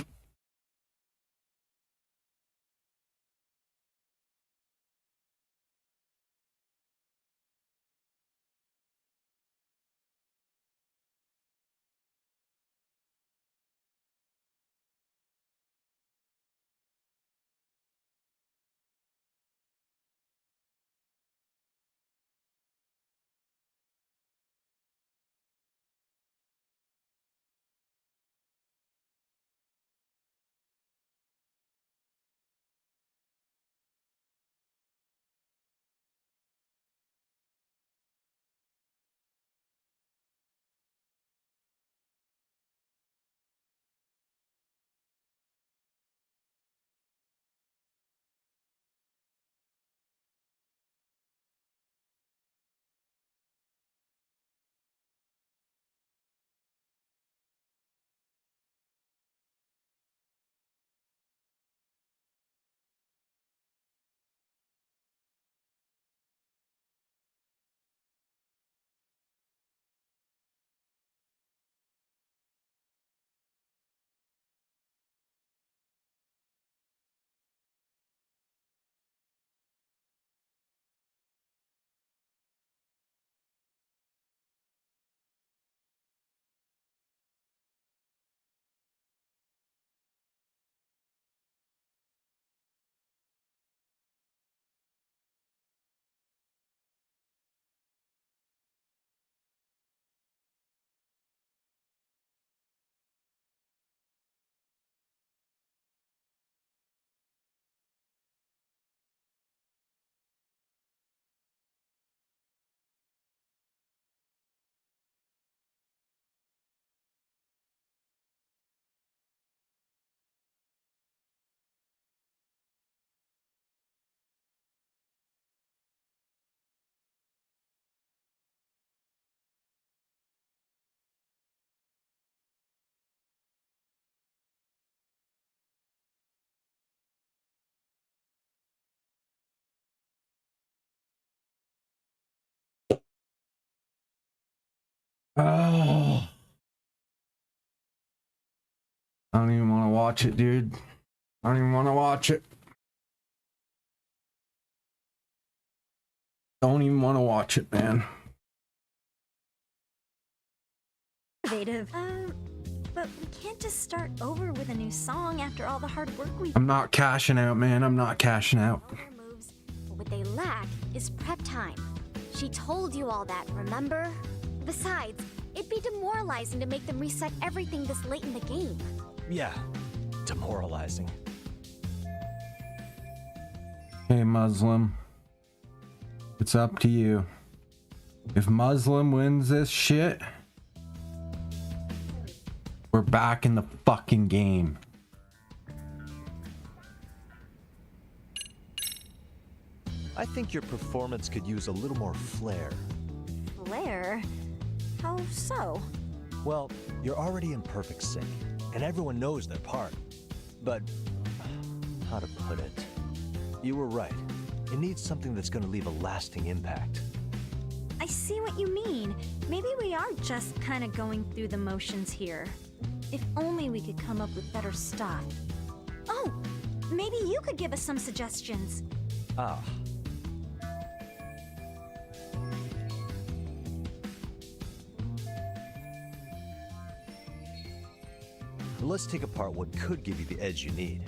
Oh. I don't even want to watch it, dude. I don't even want to watch it. Don't even want to watch it, man. Innovative. But we can't just start over with a new song after all the hard work we've... I'm not cashing out, man. I'm not cashing out. Moves, but what they lack is prep time. She told you all that, remember? Besides, it'd be demoralizing to make them reset everything this late in the game. Yeah, demoralizing. Hey, Muslim. It's up to you. If Muslim wins this shit, we're back in the fucking game. I think your performance could use a little more flair. Flair? How so? Well, you're already in perfect sync, and everyone knows their part. But, how to put it? You were right. It needs something that's going to leave a lasting impact. I see what you mean. Maybe we are just kind of going through the motions here. If only we could come up with better stuff. Oh, maybe you could give us some suggestions. Ah. Let's take apart what could give you the edge you need.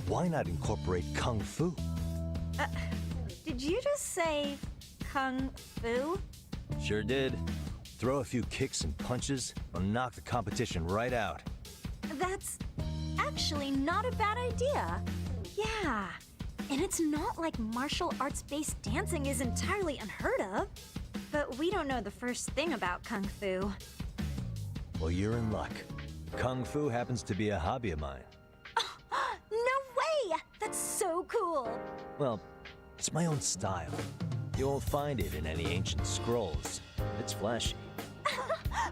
Why not incorporate Kung Fu? Did you just say Kung Fu? Sure did. Throw a few kicks and punches, will knock the competition right out. That's actually not a bad idea. Yeah, and it's not like martial arts-based dancing is entirely unheard of. But we don't know the first thing about Kung Fu. Well, you're in luck. Kung Fu happens to be a hobby of mine. No way! That's so cool! Well, it's my own style. You won't find it in any ancient scrolls. It's flashy.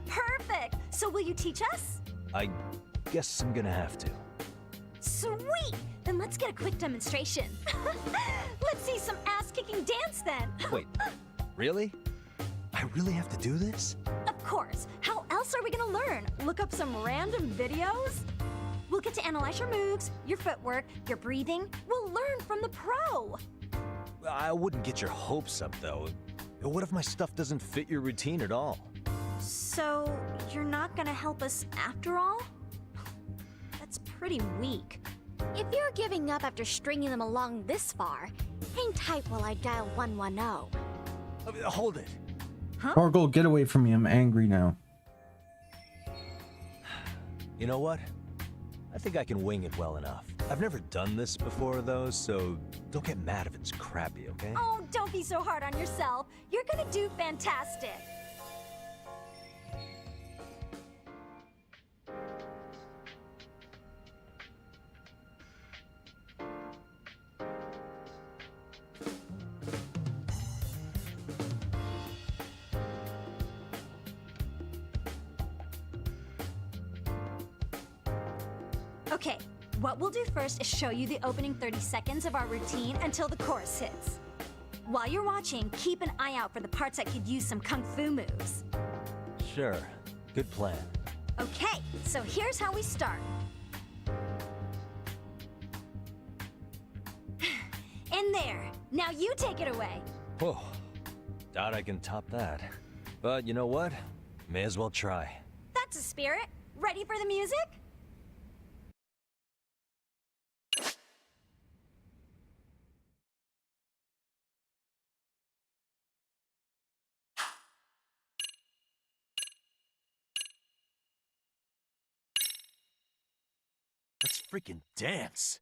Perfect! So will you teach us? I guess I'm gonna have to. Sweet! Then let's get a quick demonstration. Let's see some ass-kicking dance then. Wait, really? I really have to do this? Of course. How else are we gonna learn? Look up some random videos? We'll get to analyze your moves, your footwork, your breathing. We'll learn from the pro. I wouldn't get your hopes up, though. What if my stuff doesn't fit your routine at all? So, you're not gonna help us after all? That's pretty weak. If you're giving up after stringing them along this far, hang tight while I dial 110. Hold it. Huh? Orgel, get away from me. I'm angry now. You know what? I think I can wing it well enough. I've never done this before, though, so don't get mad if it's crappy, okay? Oh, don't be so hard on yourself. You're gonna do fantastic. Okay, what we'll do first is show you the opening 30 seconds of our routine until the chorus hits. While you're watching, keep an eye out for the parts that could use some Kung Fu moves. Sure. Good plan. Okay, so here's how we start. In there. Now you take it away. Whoa. Doubt I can top that. But you know what? May as well try. That's a spirit. Ready for the music? Let's freaking dance.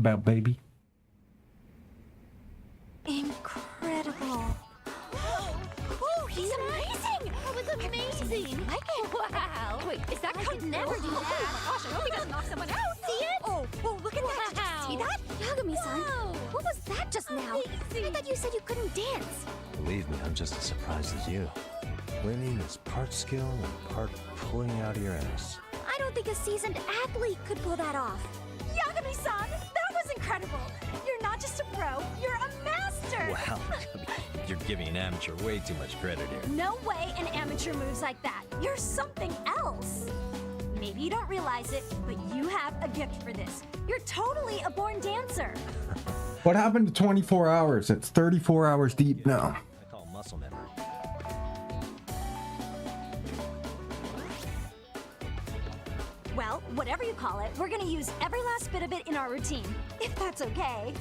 about, baby. Incredible. Oh, he's amazing! That was amazing! Wow! Wait, is that could never do that? Oh my gosh, I hope he doesn't knock someone out! See it? Oh, look at that! Did you see that? Yagami-san, what was that just now? I thought you said you couldn't dance. Believe me, I'm just as surprised as you. Winning is part skill and part pulling out of your ass. I don't think a seasoned athlete could pull that off. Yagami-san, that was incredible! You're not just a pro, you're a master! Wow, you're giving an amateur way too much credit here. No way an amateur moves like that. You're something else. Maybe you don't realize it, but you have a gift for this. You're totally a born dancer. What happened to 24 hours? It's 34 hours deep now. I call muscle memory. Well, whatever you call it, we're gonna use every last bit of it in our routine, if that's okay.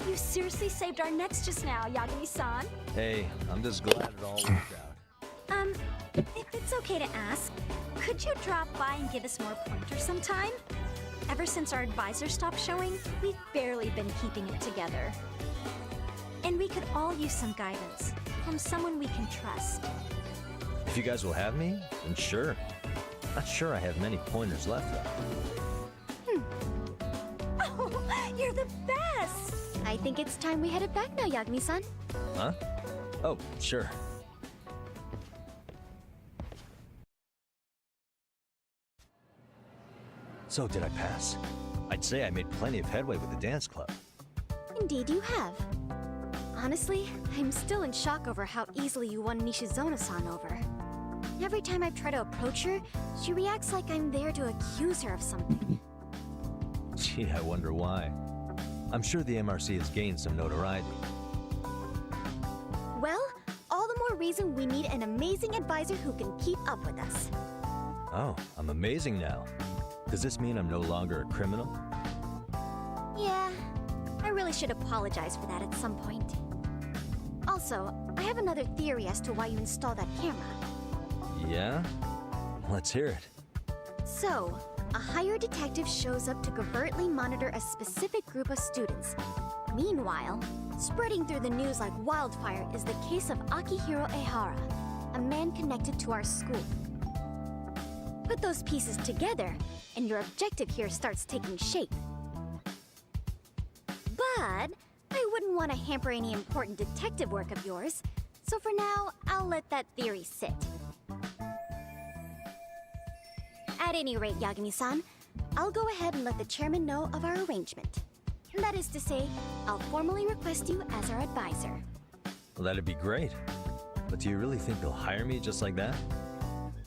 You seriously saved our necks just now, Yagami-san. Hey, I'm just glad it all worked out. If it's okay to ask, could you drop by and give us more pointers sometime? Ever since our advisor stopped showing, we've barely been keeping it together. And we could all use some guidance from someone we can trust. If you guys will have me, then sure. Not sure I have many pointers left though. Oh, you're the best! I think it's time we headed back now, Yagami-san. Huh? Oh, sure. So did I pass? I'd say I made plenty of headway with the dance club. Indeed you have. Honestly, I'm still in shock over how easily you won Nishizona-san over. Every time I try to approach her, she reacts like I'm there to accuse her of something. Gee, I wonder why. I'm sure the MRC has gained some notoriety. Well, all the more reason we need an amazing advisor who can keep up with us. Oh, I'm amazing now. Does this mean I'm no longer a criminal? Yeah, I really should apologize for that at some point. Also, I have another theory as to why you installed that camera. Yeah? Let's hear it. So, a hired detective shows up to covertly monitor a specific group of students. Meanwhile, spreading through the news like wildfire is the case of Akihiro Ehara, a man connected to our school. Put those pieces together, and your objective here starts taking shape. But I wouldn't want to hamper any important detective work of yours, so for now, I'll let that theory sit. At any rate, Yagami-san, I'll go ahead and let the chairman know of our arrangement. That is to say, I'll formally request you as our advisor. Well, that'd be great. But do you really think they'll hire me just like that?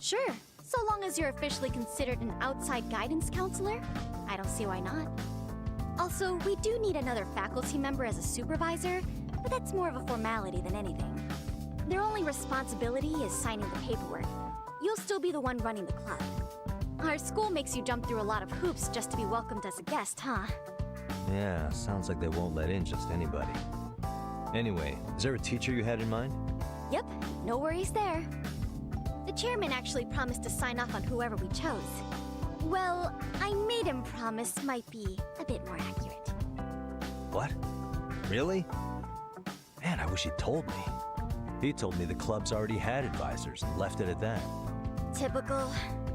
Sure, so long as you're officially considered an outside guidance counselor, I don't see why not. Also, we do need another faculty member as a supervisor, but that's more of a formality than anything. Their only responsibility is signing the paperwork. You'll still be the one running the club. Our school makes you jump through a lot of hoops just to be welcomed as a guest, huh? Yeah, sounds like they won't let in just anybody. Anyway, is there a teacher you had in mind? Yep, no worries there. The chairman actually promised to sign off on whoever we chose. Well, I made him promise might be a bit more accurate. What? Really? Man, I wish he'd told me. He told me the club's already had advisors and left it at that. Typical.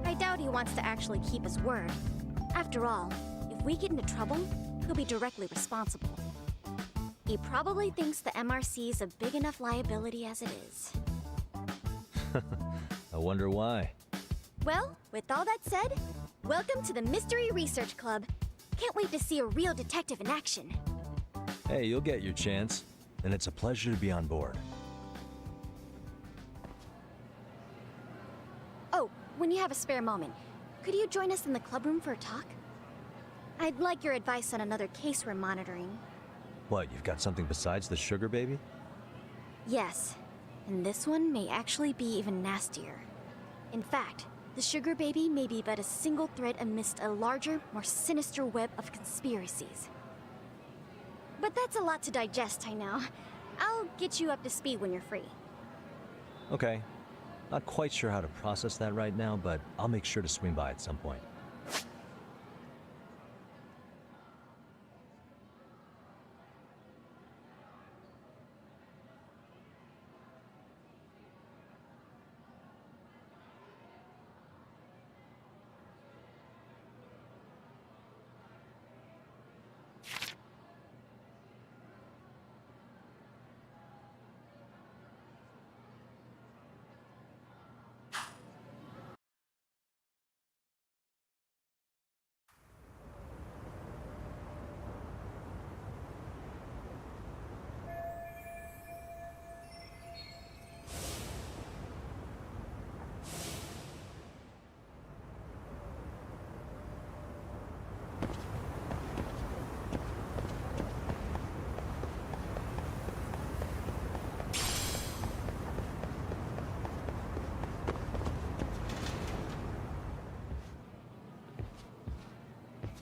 I doubt he wants to actually keep his word. After all, if we get into trouble, he'll be directly responsible. He probably thinks the MRC is a big enough liability as it is. I wonder why. Well, with all that said, welcome to the Mystery Research Club. Can't wait to see a real detective in action. Hey, you'll get your chance. And it's a pleasure to be on board. Oh, when you have a spare moment, could you join us in the club room for a talk? I'd like your advice on another case we're monitoring. What, you've got something besides the sugar baby? Yes, and this one may actually be even nastier. In fact, the sugar baby may be but a single thread amidst a larger, more sinister web of conspiracies. But that's a lot to digest, I know. I'll get you up to speed when you're free. Okay. Not quite sure how to process that right now, but I'll make sure to swing by at some point.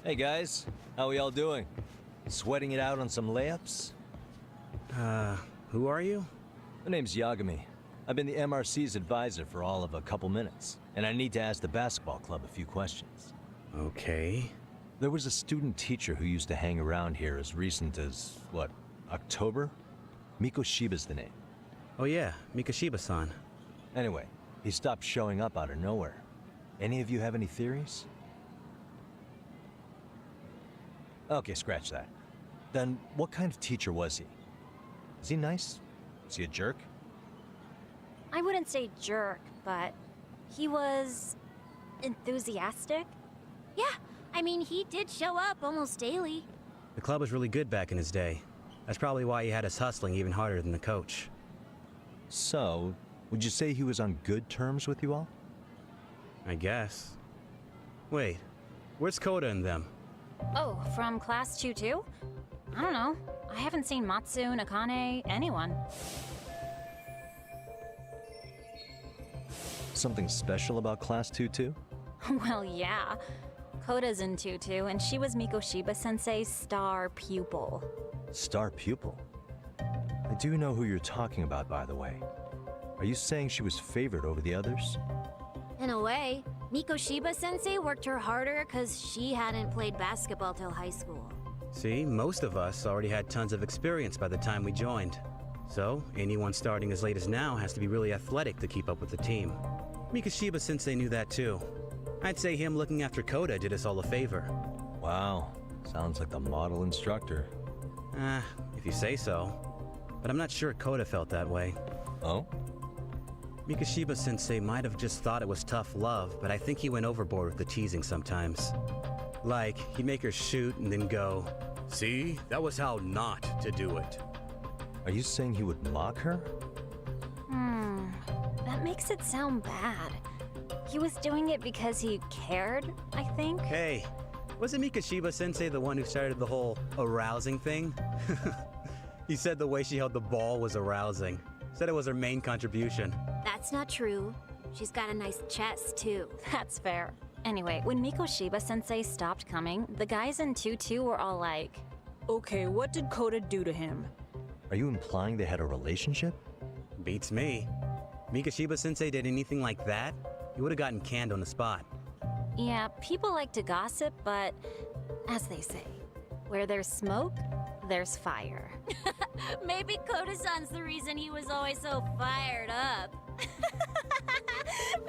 Hey guys, how we all doing? Sweating it out on some layups? Who are you? My name's Yagami. I've been the MRC's advisor for all of a couple minutes, and I need to ask the basketball club a few questions. Okay. There was a student teacher who used to hang around here as recent as, what, October? Mikoshiba's the name. Oh yeah, Mikoshiba-san. Anyway, he stopped showing up out of nowhere. Any of you have any theories? Okay, scratch that. Then what kind of teacher was he? Is he nice? Is he a jerk? I wouldn't say jerk, but he was enthusiastic. Yeah, I mean, he did show up almost daily. The club was really good back in his day. That's probably why he had us hustling even harder than the coach. So, would you say he was on good terms with you all? I guess. Wait, where's Koda and them? Oh, from class 2-2? I don't know. I haven't seen Matsu, Nakane, anyone. Something special about Class 2-2? Well, yeah. Koda's in 2-2, and she was Mikoshiba-sensei's star pupil. Star pupil? I do know who you're talking about, by the way. Are you saying she was favored over the others? In a way, Mikoshiba-sensei worked her harder because she hadn't played basketball till high school. See, most of us already had tons of experience by the time we joined. So, anyone starting as late as now has to be really athletic to keep up with the team. Mikoshiba-sensei knew that too. I'd say him looking after Koda did us all a favor. Wow, sounds like the model instructor. If you say so. But I'm not sure Koda felt that way. Oh? Mikoshiba-sensei might have just thought it was tough love, but I think he went overboard with the teasing sometimes. Like, he'd make her shoot and then go, "See, that was how not to do it." Are you saying he would mock her? That makes it sound bad. He was doing it because he cared, I think. Hey, wasn't Mikoshiba-sensei the one who started the whole arousing thing? He said the way she held the ball was arousing. Said it was her main contribution. That's not true. She's got a nice chest, too. That's fair. Anyway, when Mikoshiba-sensei stopped coming, the guys in 2-2 were all like, "Okay, what did Koda do to him?" Are you implying they had a relationship? Beats me. Mikoshiba-sensei did anything like that, he would have gotten canned on the spot. yeah, people like to gossip, but as they say, where there's smoke, there's fire. Maybe Koda-san's the reason he was always so fired up.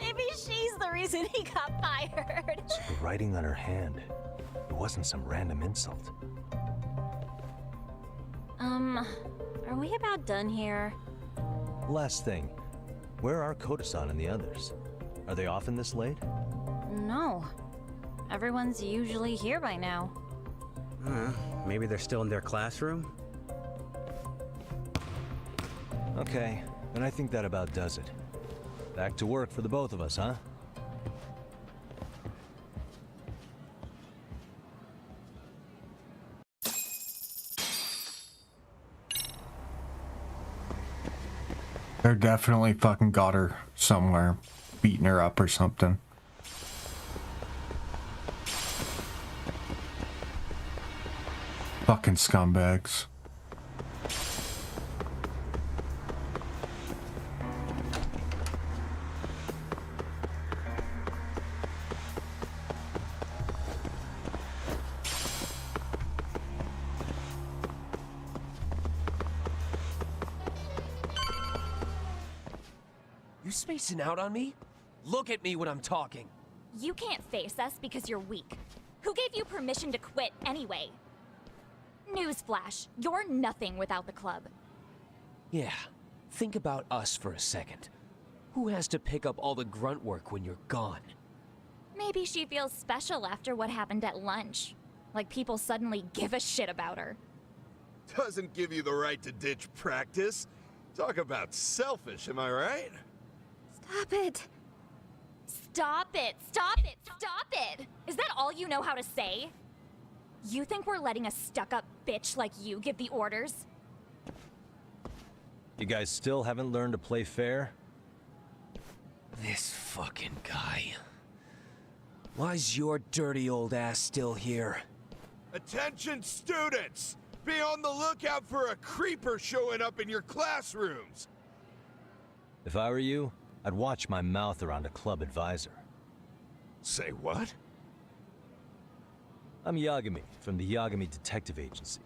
Maybe she's the reason he got fired. So the writing on her hand, it wasn't some random insult. Are we about done here? Last thing, where are Koda-san and the others? Are they often this late? No. Everyone's usually here by now. Maybe they're still in their classroom? Okay, and I think that about does it. Back to work for the both of us, huh? They're definitely fucking got her somewhere, beating her up or something. Fucking scumbags. You spacing out on me? Look at me when I'm talking. You can't face us because you're weak. Who gave you permission to quit anyway? Newsflash, you're nothing without the club. Yeah, think about us for a second. Who has to pick up all the grunt work when you're gone? Maybe she feels special after what happened at lunch. Like people suddenly give a shit about her. Doesn't give you the right to ditch practice. Talk about selfish, am I right? Stop it. Stop it! Stop it! Stop it! Is that all you know how to say? You think we're letting a stuck-up bitch like you give the orders? You guys still haven't learned to play fair? This fucking guy. Why's your dirty old ass still here? Attention students! Be on the lookout for a creeper showing up in your classrooms! If I were you, I'd watch my mouth around a club advisor. Say what? I'm Yagami from the Yagami Detective Agency,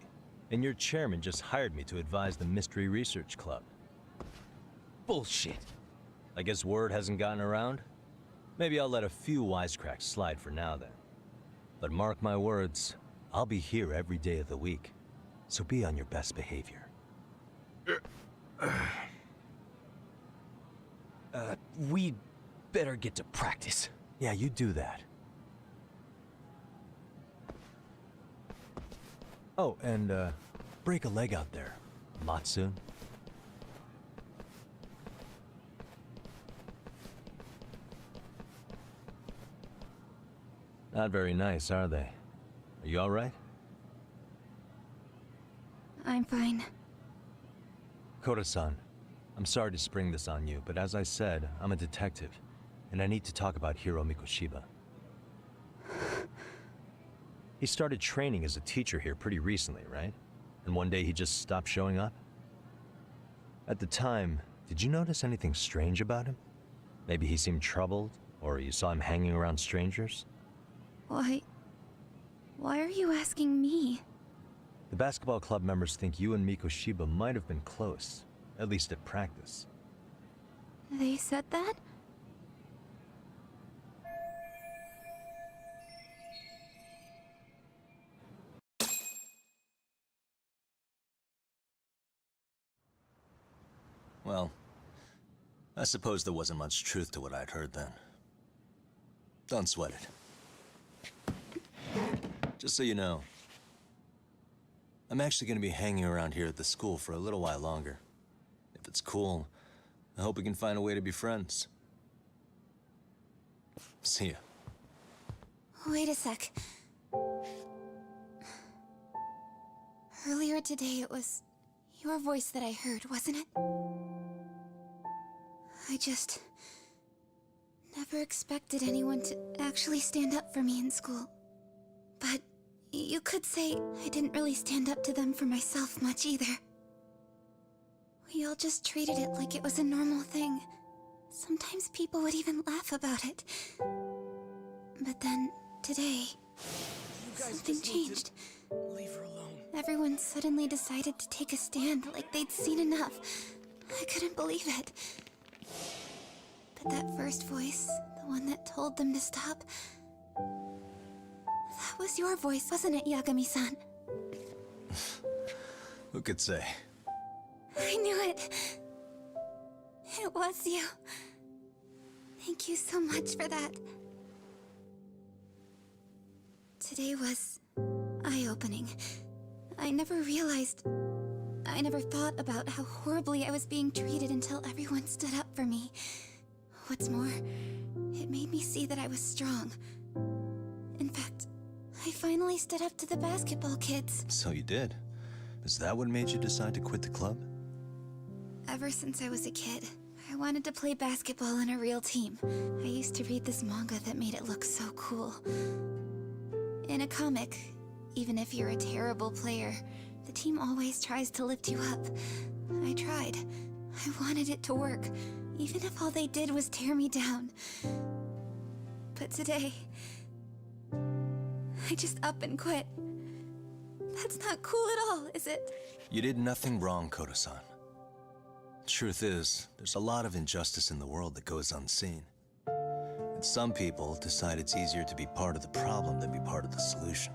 and your chairman just hired me to advise the Mystery Research Club. Bullshit. I guess word hasn't gotten around? Maybe I'll let a few wisecracks slide for now then. But mark my words, I'll be here every day of the week, so be on your best behavior. We'd better get to practice. Yeah, you do that. Oh, and break a leg out there, Matsune. Not very nice, are they? Are you all right? I'm fine. Kota-san, I'm sorry to spring this on you, but as I said, I'm a detective, and I need to talk about Hiro Mikoshiba. He started training as a teacher here pretty recently, right? And one day he just stopped showing up? At the time, did you notice anything strange about him? Maybe he seemed troubled, or you saw him hanging around strangers? Why are you asking me? The basketball club members think you and Mikoshiba might have been close, at least at practice. They said that? Well, I suppose there wasn't much truth to what I'd heard then. Don't sweat it. Just so you know, I'm actually going to be hanging around here at the school for a little while longer. If it's cool, I hope we can find a way to be friends. See ya. Wait a sec. Earlier today, it was your voice that I heard, wasn't it? I just never expected anyone to actually stand up for me in school. But you could say I didn't really stand up to them for myself much either. We all just treated it like it was a normal thing. Sometimes people would even laugh about it. But then, today, something changed. Leave her alone. Everyone suddenly decided to take a stand like they'd seen enough. I couldn't believe it. But that first voice, the one that told them to stop, that was your voice, wasn't it, Yagami-san? Who could say? I knew it. It was you. Thank you so much for that. Today was eye-opening. I never thought about how horribly I was being treated until everyone stood up for me. What's more, it made me see that I was strong. In fact, I finally stood up to the basketball kids. So you did. Is that what made you decide to quit the club? Ever since I was a kid, I wanted to play basketball on a real team. I used to read this manga that made it look so cool. In a comic, even if you're a terrible player, the team always tries to lift you up. I tried. I wanted it to work, even if all they did was tear me down. But today, I just up and quit. That's not cool at all, is it? You did nothing wrong, Kota-san. Truth is, there's a lot of injustice in the world that goes unseen. And some people decide it's easier to be part of the problem than be part of the solution.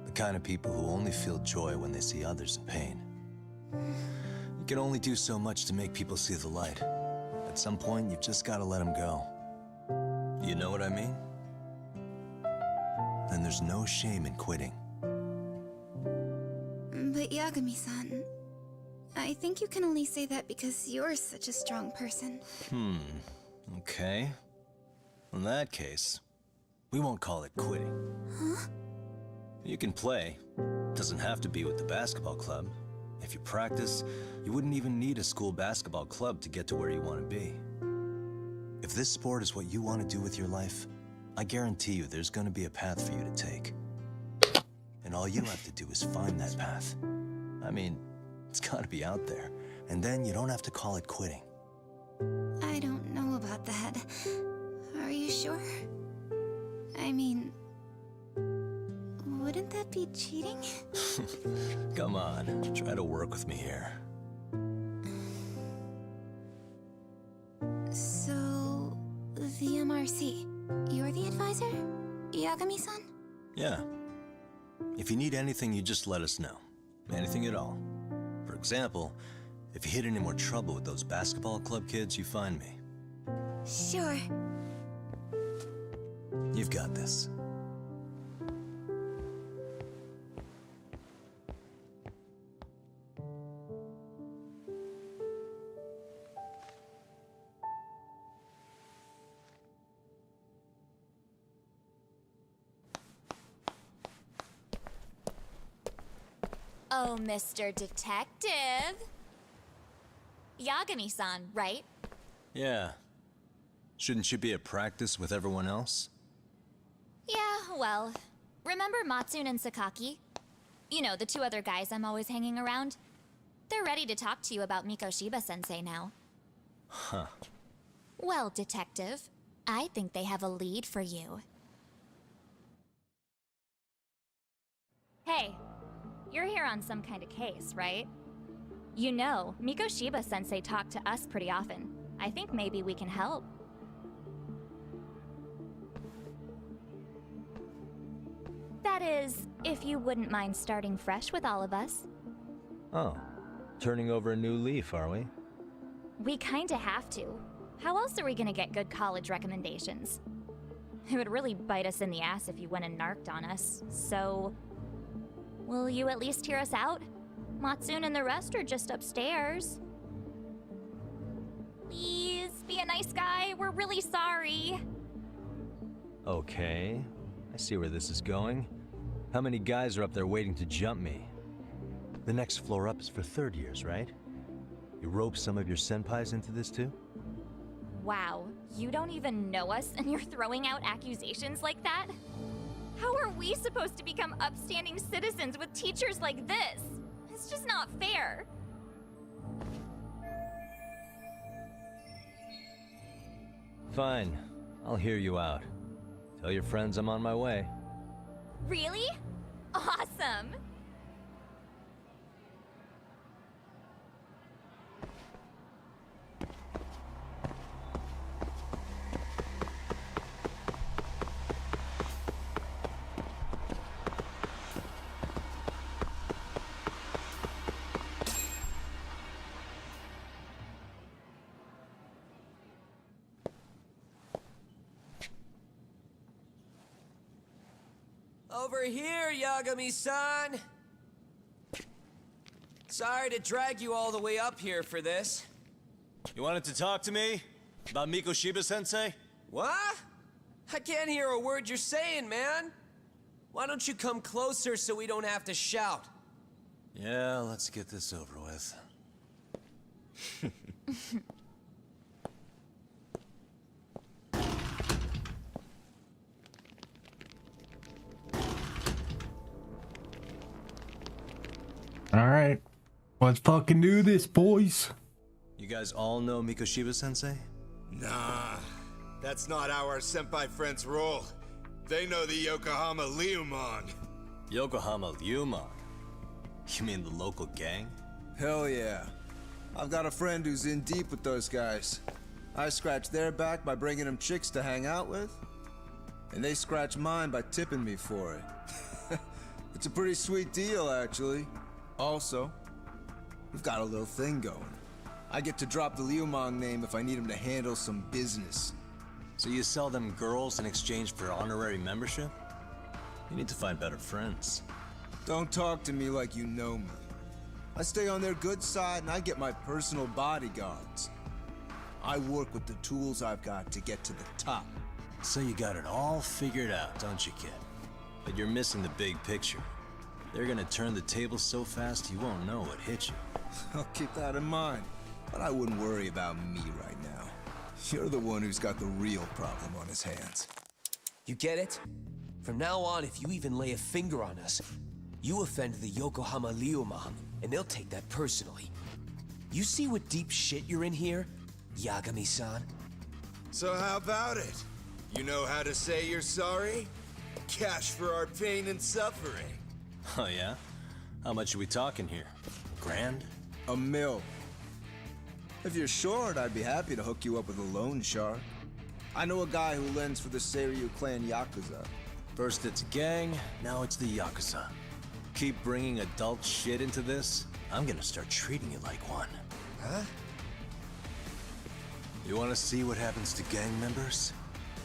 The kind of people who only feel joy when they see others in pain. You can only do so much to make people see the light. At some point, you've just got to let them go. You know what I mean? Then there's no shame in quitting. But Yagami-san, I think you can only say that because you're such a strong person. Okay. In that case, we won't call it quitting. Huh? You can play. Doesn't have to be with the basketball club. If you practice, you wouldn't even need a school basketball club to get to where you want to be. If this sport is what you want to do with your life, I guarantee you there's gonna be a path for you to take. And all you have to do is find that path. I mean, it's gotta be out there. And then you don't have to call it quitting. I don't know about that. Are you sure? I mean, wouldn't that be cheating? Come on, try to work with me here. So, the MRC, you're the advisor? Yagami-san? Yeah. If you need anything, you just let us know. Anything at all. For example, if you hit any more trouble with those basketball club kids, you find me. Sure. You've got this. Oh, Mr. Detective. Yagami-san, right? Yeah. Shouldn't you be at practice with everyone else? Yeah, well, remember Matsune and Sakaki? You know, the two other guys I'm always hanging around? They're ready to talk to you about Mikoshiba-sensei now. Huh. Well, Detective, I think they have a lead for you. Hey, you're here on some kind of case, right? You know, Mikoshiba-sensei talked to us pretty often. I think maybe we can help. That is, if you wouldn't mind starting fresh with all of us. Oh. Turning over a new leaf, are we? We kinda have to. How else are we gonna get good college recommendations? It would really bite us in the ass if you went and narked on us, so... will you at least hear us out? Matsune and the rest are just upstairs. Please, be a nice guy. We're really sorry. Okay. I see where this is going. How many guys are up there waiting to jump me? The next floor up is for third years, right? You rope some of your senpais into this too? Wow, you don't even know us and you're throwing out accusations like that? How are we supposed to become upstanding citizens with teachers like this? It's just not fair. Fine. I'll hear you out. Tell your friends I'm on my way. Really? Awesome! Over here, Yagami-san! Sorry to drag you all the way up here for this. You wanted to talk to me? About Mikoshiba-sensei? What? I can't hear a word you're saying, man! Why don't you come closer so we don't have to shout? Yeah, let's get this over with. All right, let's fucking do this, boys. You guys all know Mikoshiba-sensei? Nah, that's not how our senpai friends roll. They know the Yokohama Ryumon. Yokohama Ryumon? You mean the local gang? Hell yeah. I've got a friend who's in deep with those guys. I scratch their back by bringing them chicks to hang out with, and they scratch mine by tipping me for it. It's a pretty sweet deal, actually. Also, we've got a little thing going. I get to drop the Ryumon name if I need him to handle some business. So you sell them girls in exchange for honorary membership? You need to find better friends. Don't talk to me like you know me. I stay on their good side and I get my personal bodyguards. I work with the tools I've got to get to the top. So you got it all figured out, don't you, kid? But you're missing the big picture. They're gonna turn the tables so fast you won't know what hit you. I'll keep that in mind. But I wouldn't worry about me right now. You're the one who's got the real problem on his hands. You get it? From now on, if you even lay a finger on us, you offend the Yokohama Ryuman, and they'll take that personally. You see what deep shit you're in here, Yagami-san? So how about it? You know how to say you're sorry? Cash for our pain and suffering. Oh yeah? How much are we talking here? Grand? $1 million. If you're short, I'd be happy to hook you up with a loan shark. I know a guy who lends for the Seiryu clan Yakuza. First it's a gang, now it's the Yakuza. Keep bringing adult shit into this, I'm gonna start treating you like one. Huh? You wanna see what happens to gang members?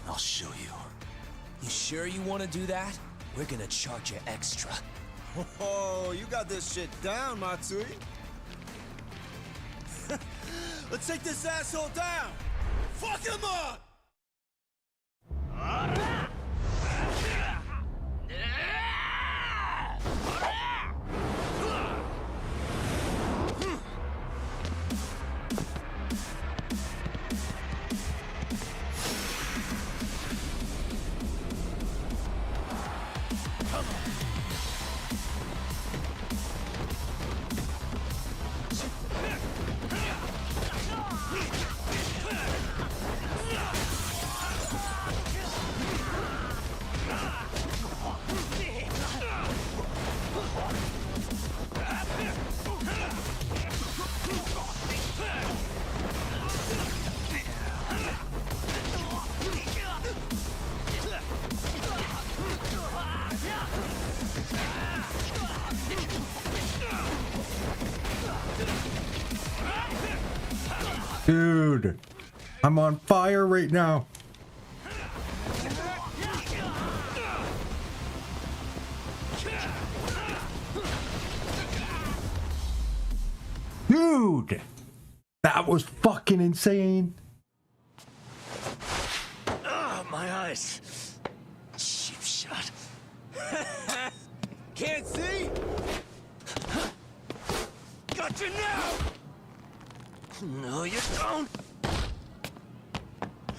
I'll show you. You sure you want to do that? We're gonna charge you extra. Oh, you got this shit down, Matsui. Let's take this asshole down! Fuck him up! Dude, I'm on fire right now. Dude, that was fucking insane. My eyes. Cheap shot. Can't see? Got you now! No, you don't.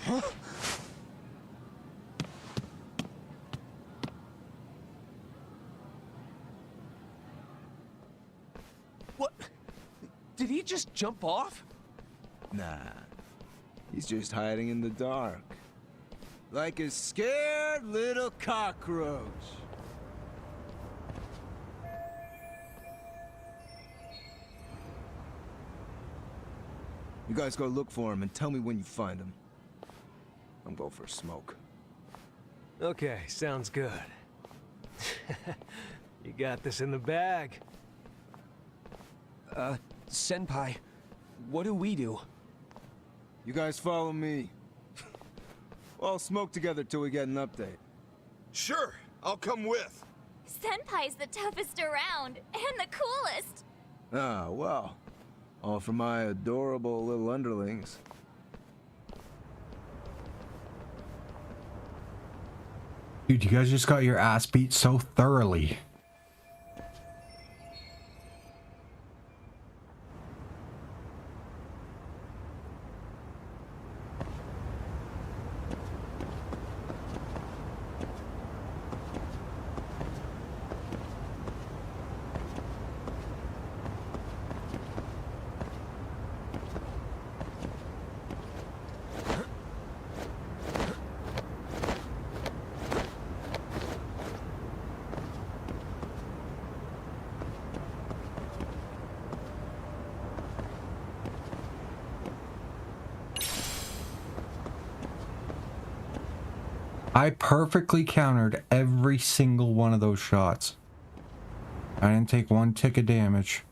Huh? What? Did he just jump off? Nah. He's just hiding in the dark. Like a scared little cockroach. You guys go look for him and tell me when you find him. I'm going for a smoke. Okay, sounds good. You got this in the bag. Senpai, what do we do? You guys follow me. We'll all smoke together till we get an update. Sure, I'll come with. Senpai's the toughest around, and the coolest. Ah, well. All for my adorable little underlings. Dude, you guys just got your ass beat so thoroughly. I perfectly countered every single one of those shots. I didn't take one tick of damage.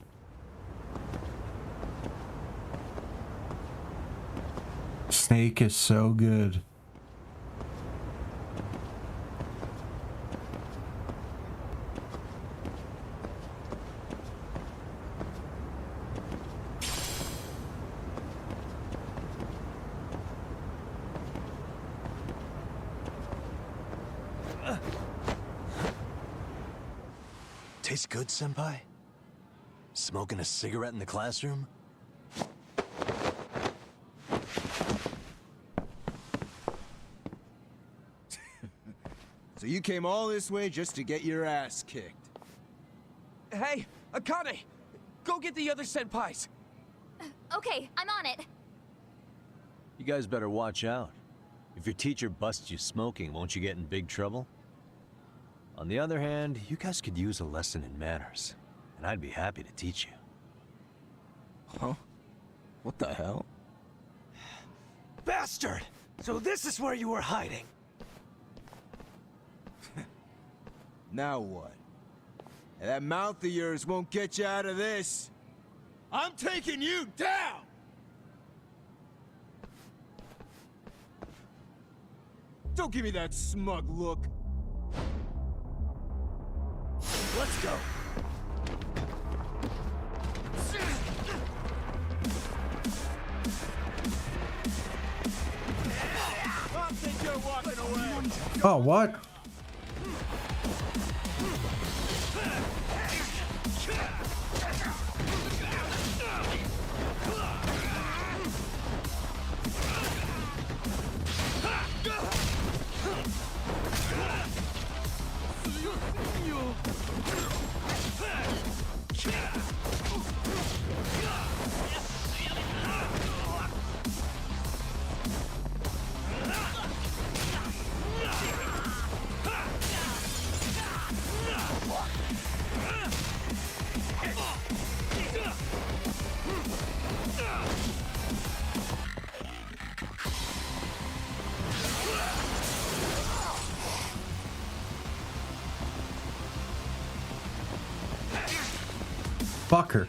Snake is so good. Tastes good, Senpai? Smoking a cigarette in the classroom? So you came all this way just to get your ass kicked. Hey, Akane! Go get the other senpais! Okay, I'm on it. You guys better watch out. If your teacher busts you smoking, won't you get in big trouble? On the other hand, you guys could use a lesson in manners, and I'd be happy to teach you. Huh? What the hell? Bastard! So this is where you were hiding. Now what? That mouth of yours won't get you out of this. I'm taking you down! Don't give me that smug look. Let's go. I think you're walking away. Oh, what? Fucker.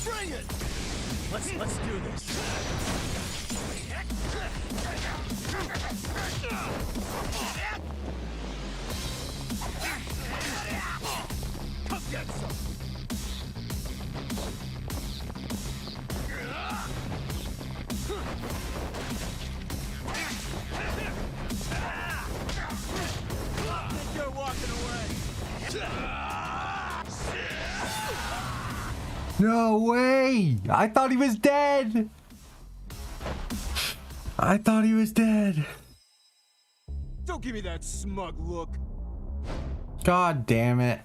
Bring it! Let's do this. Come get some. You're walking away. No way! I thought he was dead! I thought he was dead. Don't give me that smug look. God damn it.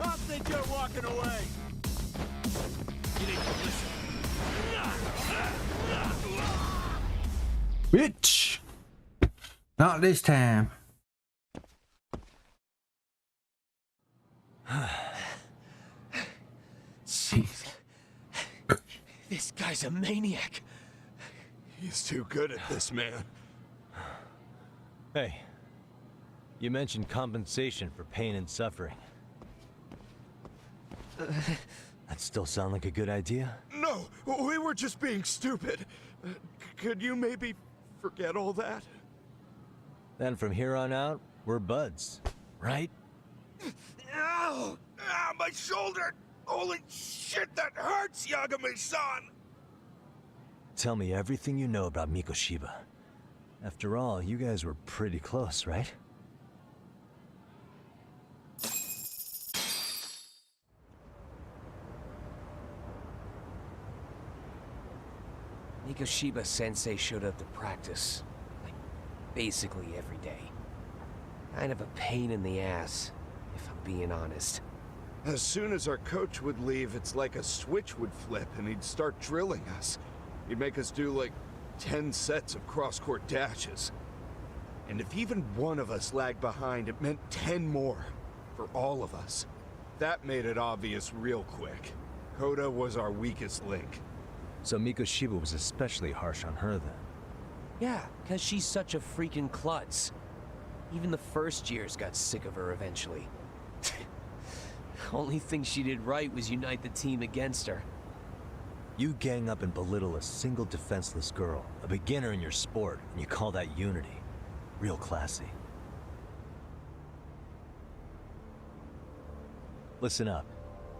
I think you're walking away. You need to listen. Bitch! Not this time. Jeez. This guy's a maniac. He's too good at this, man. Hey, you mentioned compensation for pain and suffering. That still sound like a good idea? No, we were just being stupid. Could you maybe forget all that? Then from here on out, we're buds, right? Ow! Ah, my shoulder! Holy shit, that hurts, Yagami-san! tell me everything you know about Mikoshiba. After all, you guys were pretty close, right? Mikoshiba Sensei showed up to practice, like, basically every day. Kind of a pain in the ass, if I'm being honest. As soon as our coach would leave, it's like a switch would flip and he'd start drilling us. He'd make us do like 10 sets of cross-court dashes. And if even one of us lagged behind, it meant 10 more for all of us. That made it obvious real quick. Kota was our weakest link. So Mikoshiba was especially harsh on her then? Yeah, because she's such a freaking klutz. Even the first years got sick of her eventually. Only thing she did right was unite the team against her. You gang up and belittle a single defenseless girl, a beginner in your sport, and you call that unity. Real classy. Listen up.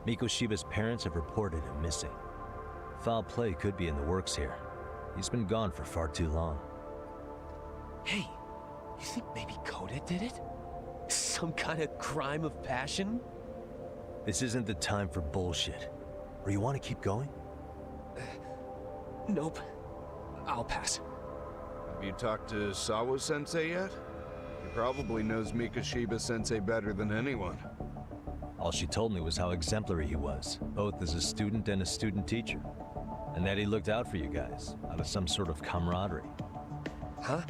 Mikoshiba's parents have reported him missing. Foul play could be in the works here. He's been gone for far too long. Hey, you think maybe Kota did it? Some kind of crime of passion? This isn't the time for bullshit. Or you want to keep going? Nope. I'll pass. Have you talked to Sawa-sensei yet? He probably knows Mikoshiba-sensei better than anyone. All she told me was how exemplary he was, both as a student and a student teacher. And that he looked out for you guys, out of some sort of camaraderie. Huh?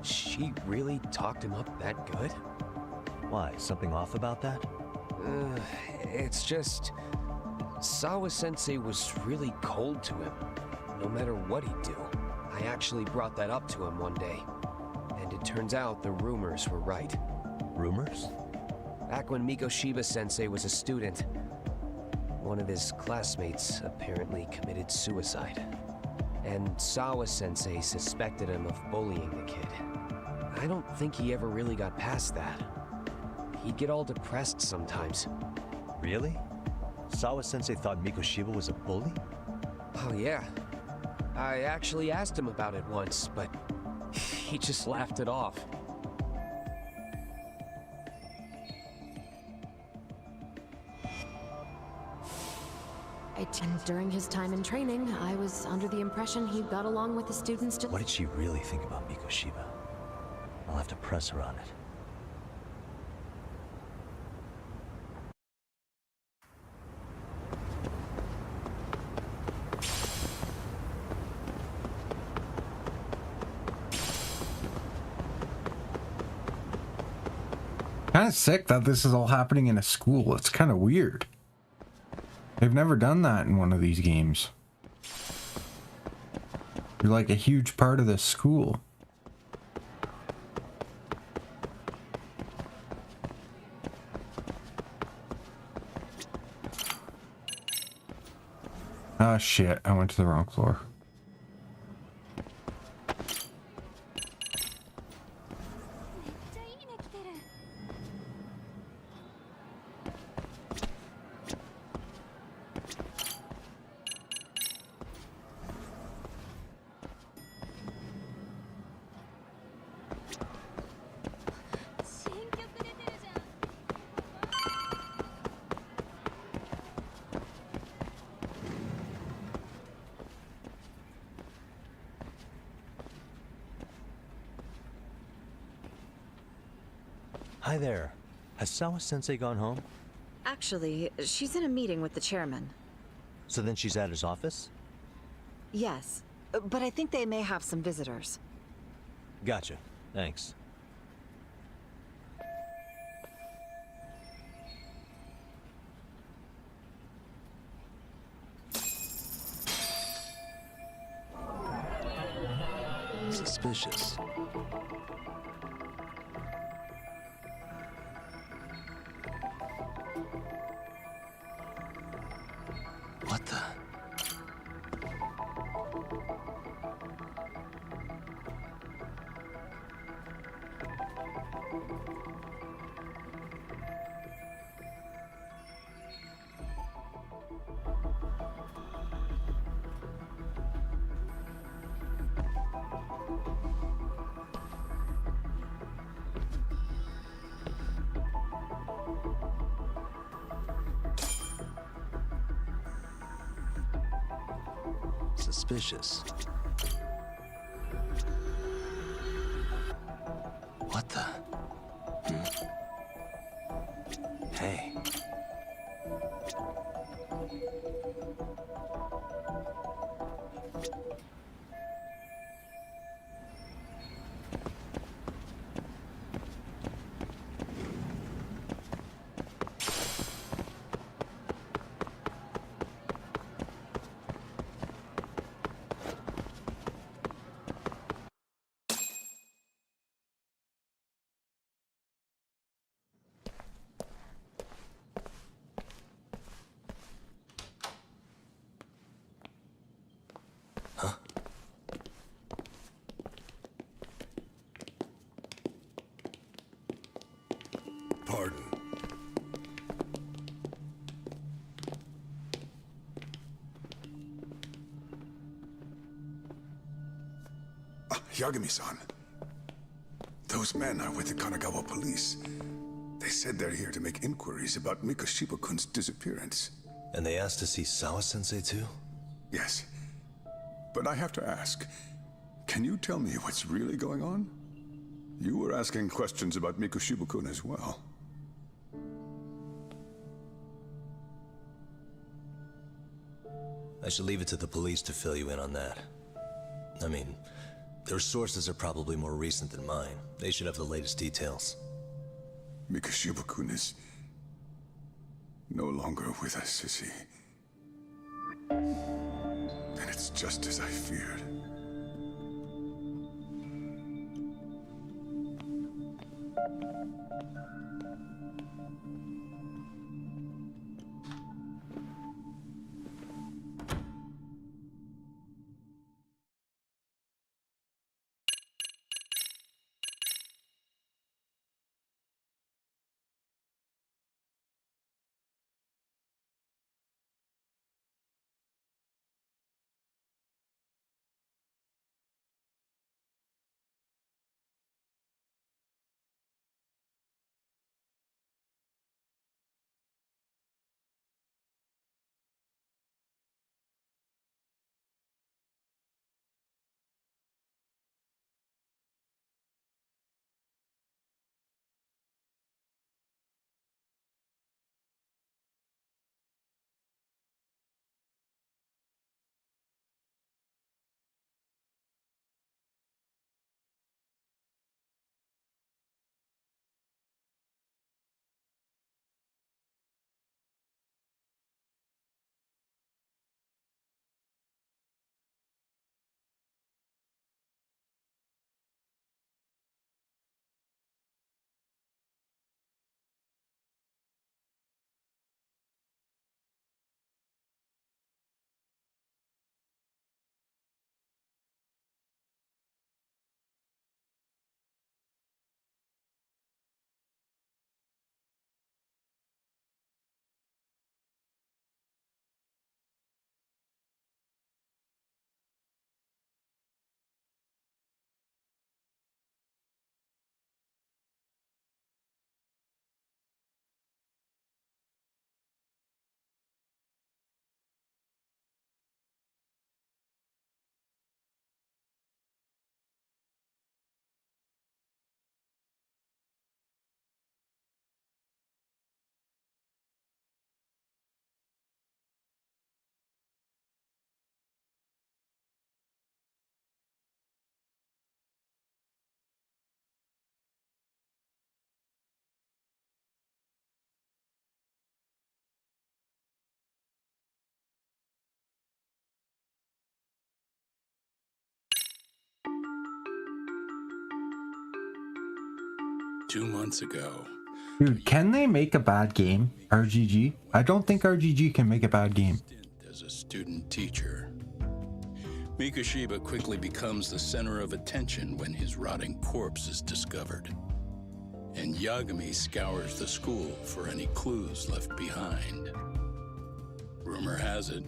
She really talked him up that good? Why, something off about that? It's just... Sawa-sensei was really cold to him, no matter what he'd do. I actually brought that up to him one day. And it turns out the rumors were right. Rumors? Back when Mikoshiba-sensei was a student, one of his classmates apparently committed suicide. And Sawa-sensei suspected him of bullying the kid. I don't think he ever really got past that. He'd get all depressed sometimes. Really? Sawa-sensei thought Mikoshiba was a bully? Oh yeah. I actually asked him about it once, but he just laughed it off. During his time in training, I was under the impression he got along with the students just... What did she really think about Mikoshiba? I'll have to press her on it. Kind of sick that this is all happening in a school. It's kind of weird. They've never done that in one of these games. You're like a huge part of this school. Ah, shit. I went to the wrong floor. Hi there. Has Sawa-sensei gone home? Actually, she's in a meeting with the chairman. So then she's at his office? Yes, but I think they may have some visitors. Gotcha. Thanks. Suspicious. What the? suspicious. What the? Hey. Pardon. Yagami-san. Those men are with the Kanagawa police. They said they're here to make inquiries about Mikoshiba-kun's disappearance. And they asked to see Sawa-sensei too? Yes. But I have to ask, can you tell me what's really going on? You were asking questions about Mikoshiba-kun as well. I should leave it to the police to fill you in on that. I mean, their sources are probably more recent than mine. They should have the latest details. Mikoshiba-kun is no longer with us, is he? And it's just as I feared. Two months ago. Dude, can they make a bad game? RGG? I don't think RGG can make a bad game. As a student teacher, Mikoshiba quickly becomes the center of attention when his rotting corpse is discovered. And Yagami scours the school for any clues left behind. Rumor has it,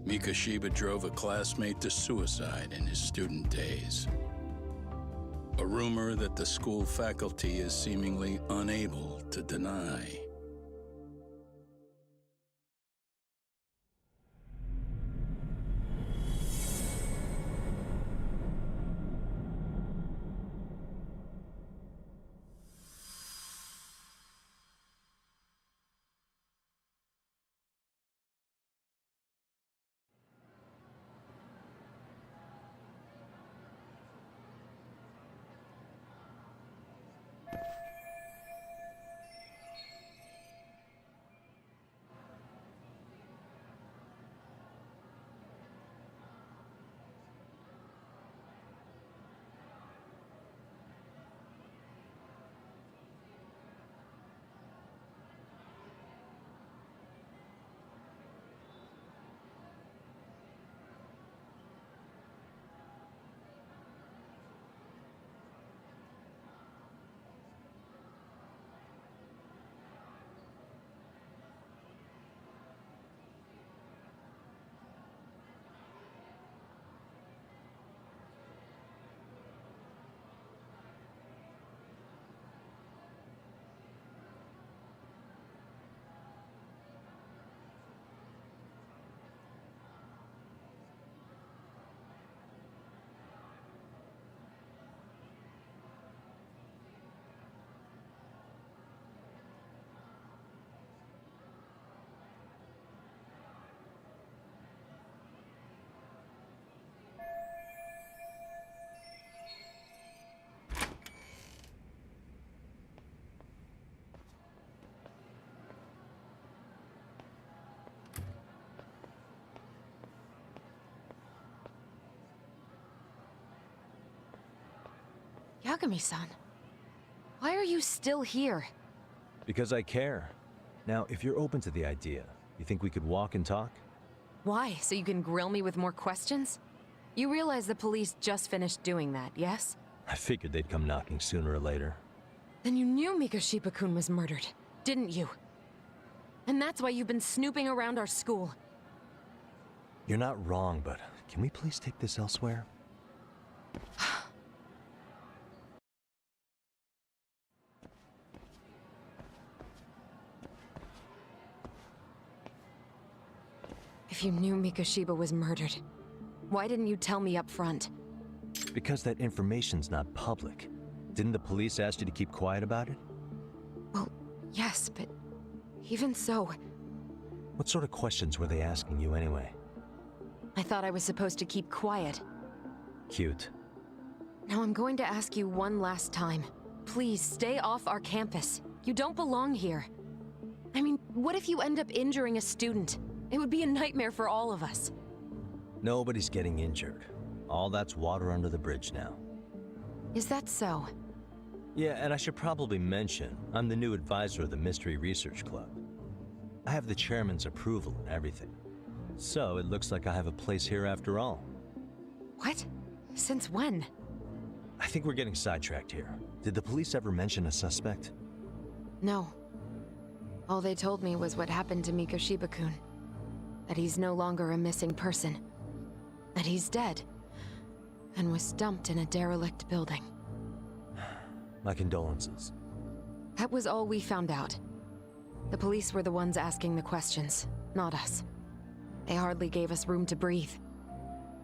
Mikoshiba drove a classmate to suicide in his student days. A rumor that the school faculty is seemingly unable to deny. Yagami-san, why are you still here? Because I care. Now, if you're open to the idea, you think we could walk and talk? Why? So you can grill me with more questions? You realize the police just finished doing that, yes? I figured they'd come knocking sooner or later. Then you knew Mikoshiba-kun was murdered, didn't you? And that's why you've been snooping around our school. You're not wrong, but can we please take this elsewhere? If you knew Mikoshiba was murdered, why didn't you tell me up front? Because that information's not public. Didn't the police ask you to keep quiet about it? Well, yes, but even so... What sort of questions were they asking you anyway? I thought I was supposed to keep quiet. Cute. Now I'm going to ask you one last time. Please, stay off our campus. You don't belong here. I mean, what if you end up injuring a student? It would be a nightmare for all of us. Nobody's getting injured. All that's water under the bridge now. Is that so? Yeah, and I should probably mention, I'm the new advisor of the Mystery Research Club. I have the chairman's approval and everything. So it looks like I have a place here after all. What? Since when? I think we're getting sidetracked here. Did the police ever mention a suspect? No. All they told me was what happened to Mikoshiba-kun. That he's no longer a missing person. That he's dead. And was dumped in a derelict building. My condolences. That was all we found out. The police were the ones asking the questions, not us. They hardly gave us room to breathe.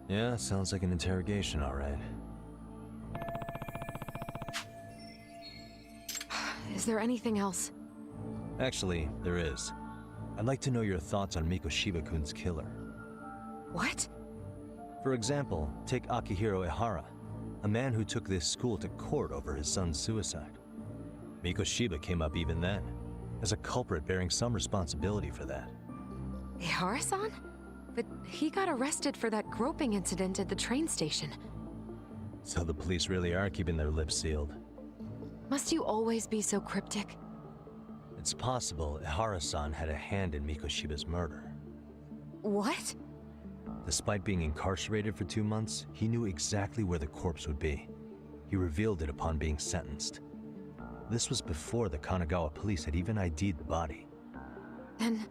Yeah, sounds like an interrogation, all right. Is there anything else? Actually, there is. I'd like to know your thoughts on Mikoshiba-kun's killer. What? For example, take Akihiro Ehara, a man who took this school to court over his son's suicide. Mikoshiba came up even then, as a culprit bearing some responsibility for that. Ehara-san? But he got arrested for that groping incident at the train station. So the police really are keeping their lips sealed. Must you always be so cryptic? It's possible Ehara-san had a hand in Mikoshiba's murder. What? Despite being incarcerated for 2 months, he knew exactly where the corpse would be. He revealed it upon being sentenced. This was before the Kanagawa police had even ID'd the body. Then,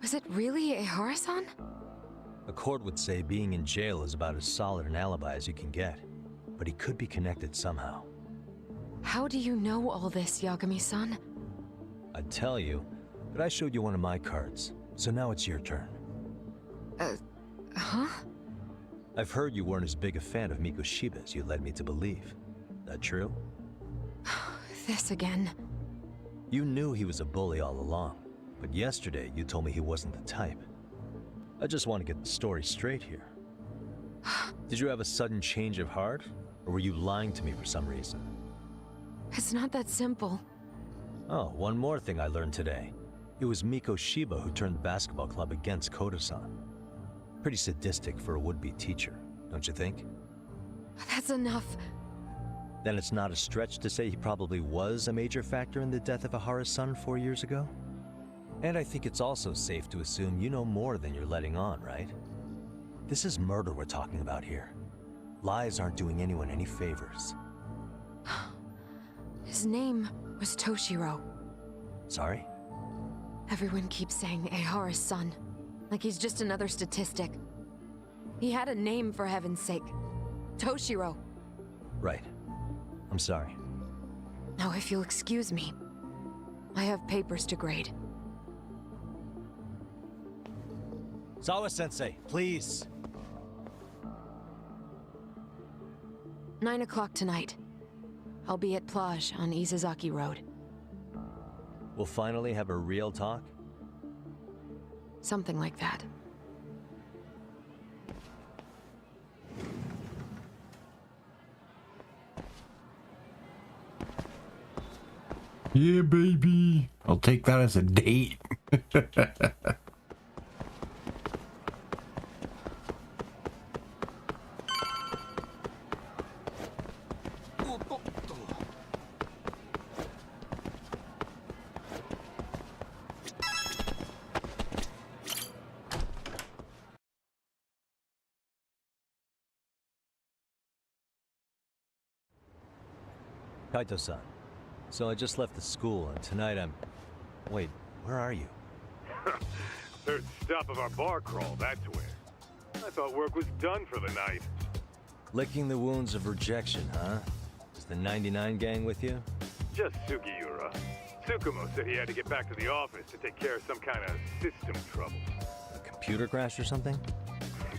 was it really Ehara-san? A court would say being in jail is about as solid an alibi as you can get, but he could be connected somehow. How do you know all this, Yagami-san? I'd tell you, but I showed you one of my cards, so now it's your turn. Huh? I've heard you weren't as big a fan of Mikoshiba as you led me to believe. That true? This again. You knew he was a bully all along, but yesterday you told me he wasn't the type. I just want to get the story straight here. Did you have a sudden change of heart, or were you lying to me for some reason? It's not that simple. Oh, one more thing I learned today. It was Mikoshiba who turned the basketball club against Koda-san. Pretty sadistic for a would-be teacher, don't you think? That's enough. Then it's not a stretch to say he probably was a major factor in the death of Ehara's son 4 years ago? And I think it's also safe to assume you know more than you're letting on, right? This is murder we're talking about here. Lies aren't doing anyone any favors. His name was Toshiro. Sorry? Everyone keeps saying Ehara's son, like he's just another statistic. He had a name, for heaven's sake. Toshiro. Right. I'm sorry. Now, if you'll excuse me, I have papers to grade. Sawa-sensei, please. 9 o'clock tonight. I'll be at Plage on Isazaki Road. We'll finally have a real talk? Something like that. Yeah, baby. I'll take that as a date. Kaito-san. So I just left the school, and tonight I'm... Wait, where are you? Third stop of our bar crawl, that's where. I thought work was done for the night. Licking the wounds of rejection, huh? Is the 99 gang with you? Just Sugiura. Tsukumo said he had to get back to the office to take care of some kind of system trouble. A computer crash or something?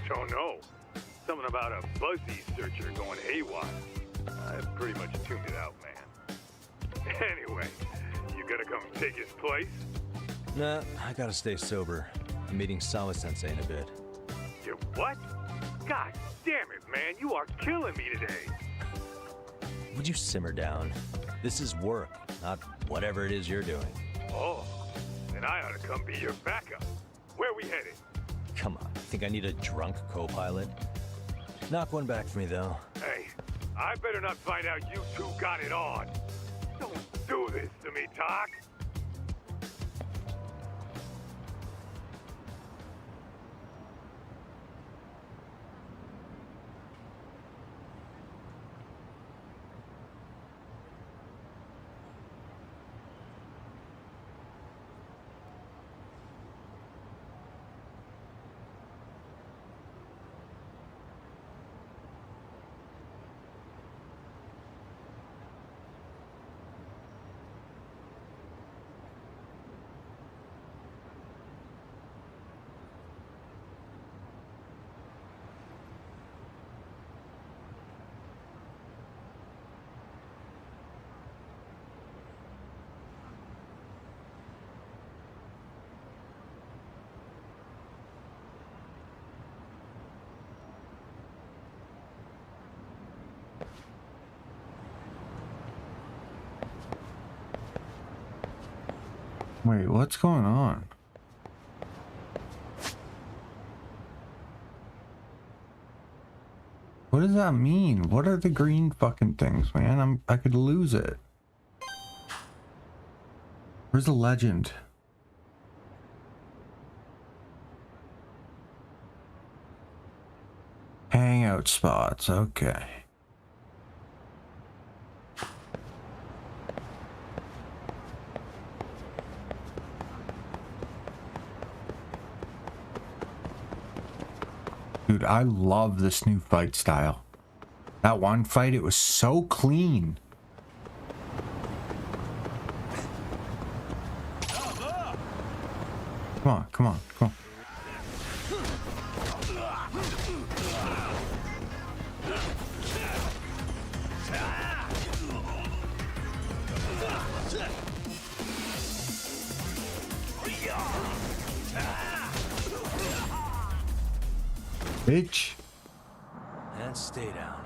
Don't know. Something about a Buzzy searcher going haywire. I pretty much tuned it out, man. Anyway, you gonna come take his place? Nah, I gotta stay sober. I'm meeting Sawa-sensei in a bit. You what? God damn it, man, you are killing me today. Would you simmer down? This is work, not whatever it is you're doing. Oh, then I ought to come be your backup. Where we headed? Come on, think I need a drunk co-pilot? Knock one back for me, though. Hey, I better not find out you two got it on. Don't do this to me, Talk. Wait, what's going on? What does that mean? What are the green fucking things, man? I could lose it. Where's the legend? Hangout spots, okay. Dude, I love this new fight style. That one fight, it was so clean. Come on, come on, come on. Bitch. And stay down.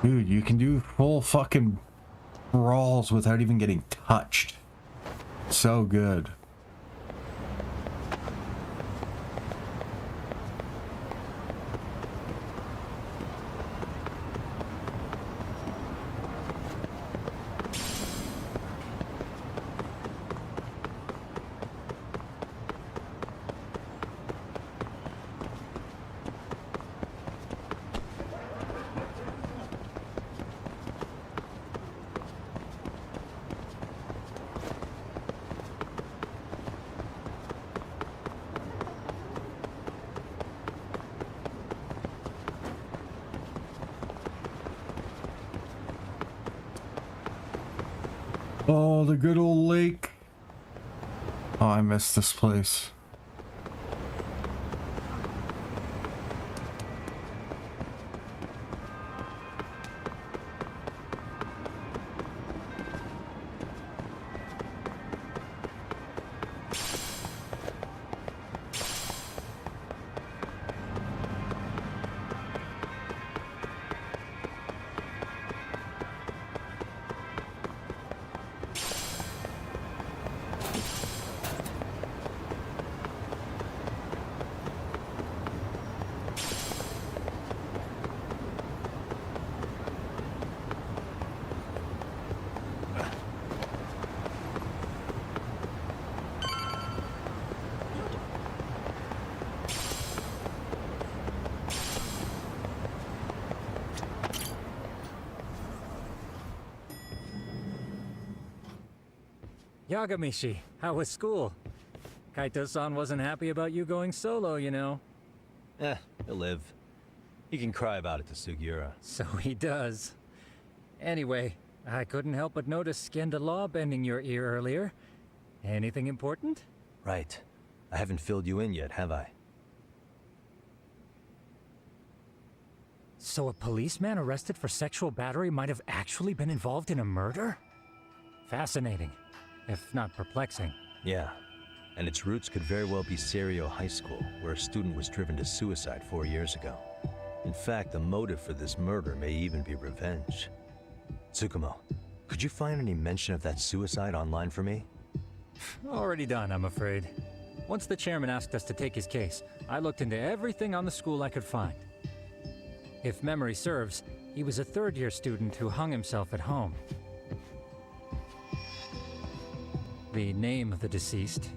Dude, you can do full fucking brawls without even getting touched. So good. Oh, the good old lake. Oh, I miss this place. Yagamishi, how was school? Kaito-san wasn't happy about you going solo, you know. He'll live. He can cry about it to Sugiura. So he does. Anyway, I couldn't help but notice Skenda Law bending your ear earlier. Anything important? Right. I haven't filled you in yet, have I? So a policeman arrested for sexual battery might have actually been involved in a murder? Fascinating, if not perplexing. Yeah. And its roots could very well be Serio High School, where a student was driven to suicide 4 years ago. In fact, the motive for this murder may even be revenge. Tsukumo, could you find any mention of that suicide online for me? Already done, I'm afraid. Once the chairman asked us to take his case, I looked into everything on the school I could find. If memory serves, he was a third-year student who hung himself at home. The name of the deceased,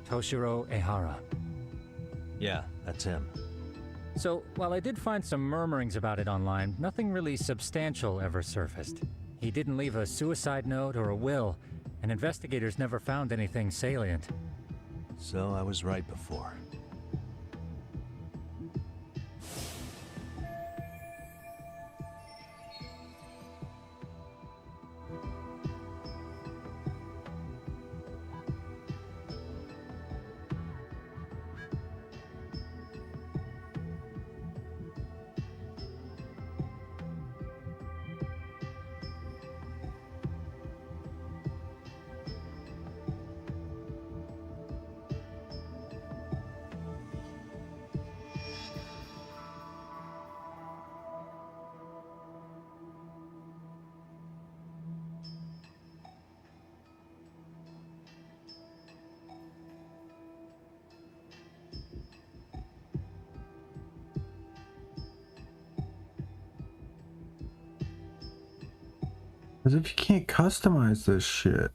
Toshiro Ehara. Yeah, that's him. So, while I did find some murmurings about it online, nothing really substantial ever surfaced. He didn't leave a suicide note or a will, and investigators never found anything salient. So I was right before. As if you can't customize this shit.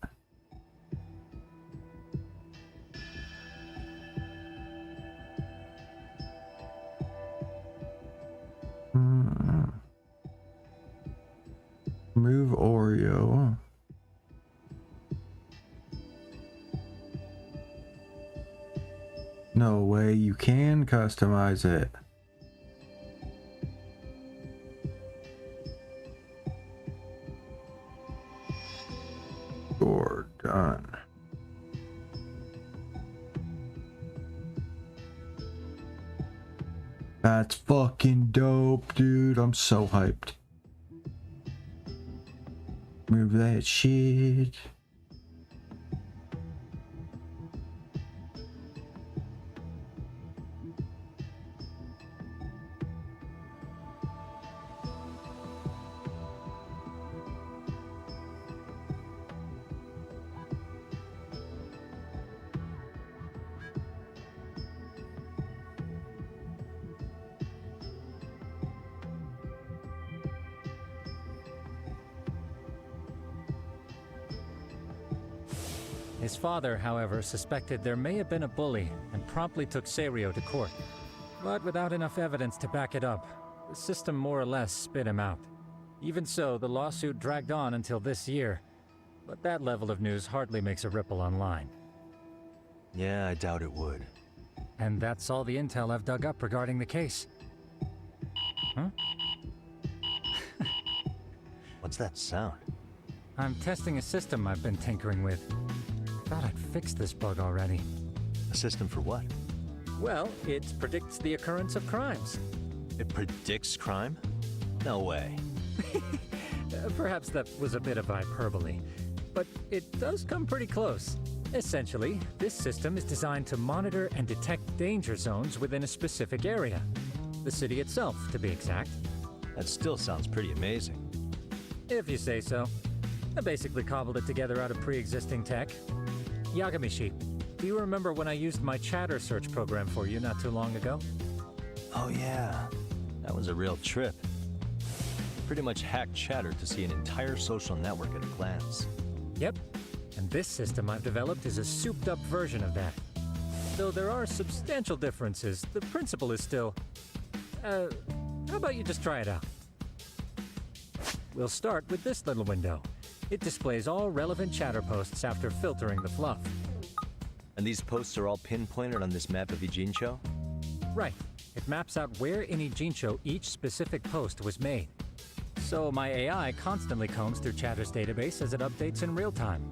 Move Oreo. No way, you can customize it. You're done. That's fucking dope, dude. I'm so hyped. Move that shit. His father, however, suspected there may have been a bully and promptly took Serio to court. But without enough evidence to back it up, the system more or less spit him out. Even so, the lawsuit dragged on until this year. But that level of news hardly makes a ripple online. Yeah, I doubt it would. And that's all the intel I've dug up regarding the case. Huh? What's that sound? I'm testing a system I've been tinkering with. Thought I'd fixed this bug already. A system for what? Well, it predicts the occurrence of crimes. It predicts crime? No way. Perhaps that was a bit of hyperbole, but it does come pretty close. Essentially, this system is designed to monitor and detect danger zones within a specific area. The city itself, to be exact. That still sounds pretty amazing. If you say so. I basically cobbled it together out of pre-existing tech. Yagamishi, do you remember when I used my chatter search program for you not too long ago? Oh yeah, that was a real trip. Pretty much hacked Chatter to see an entire social network at a glance. Yep, and this system I've developed is a souped-up version of that. Though there are substantial differences, the principle is still... how about you just try it out? We'll start with this little window. It displays all relevant chatter posts after filtering the fluff. And these posts are all pinpointed on this map of Ijincho? Right. It maps out where in Ijincho each specific post was made. So my AI constantly combs through Chatter's database as it updates in real time.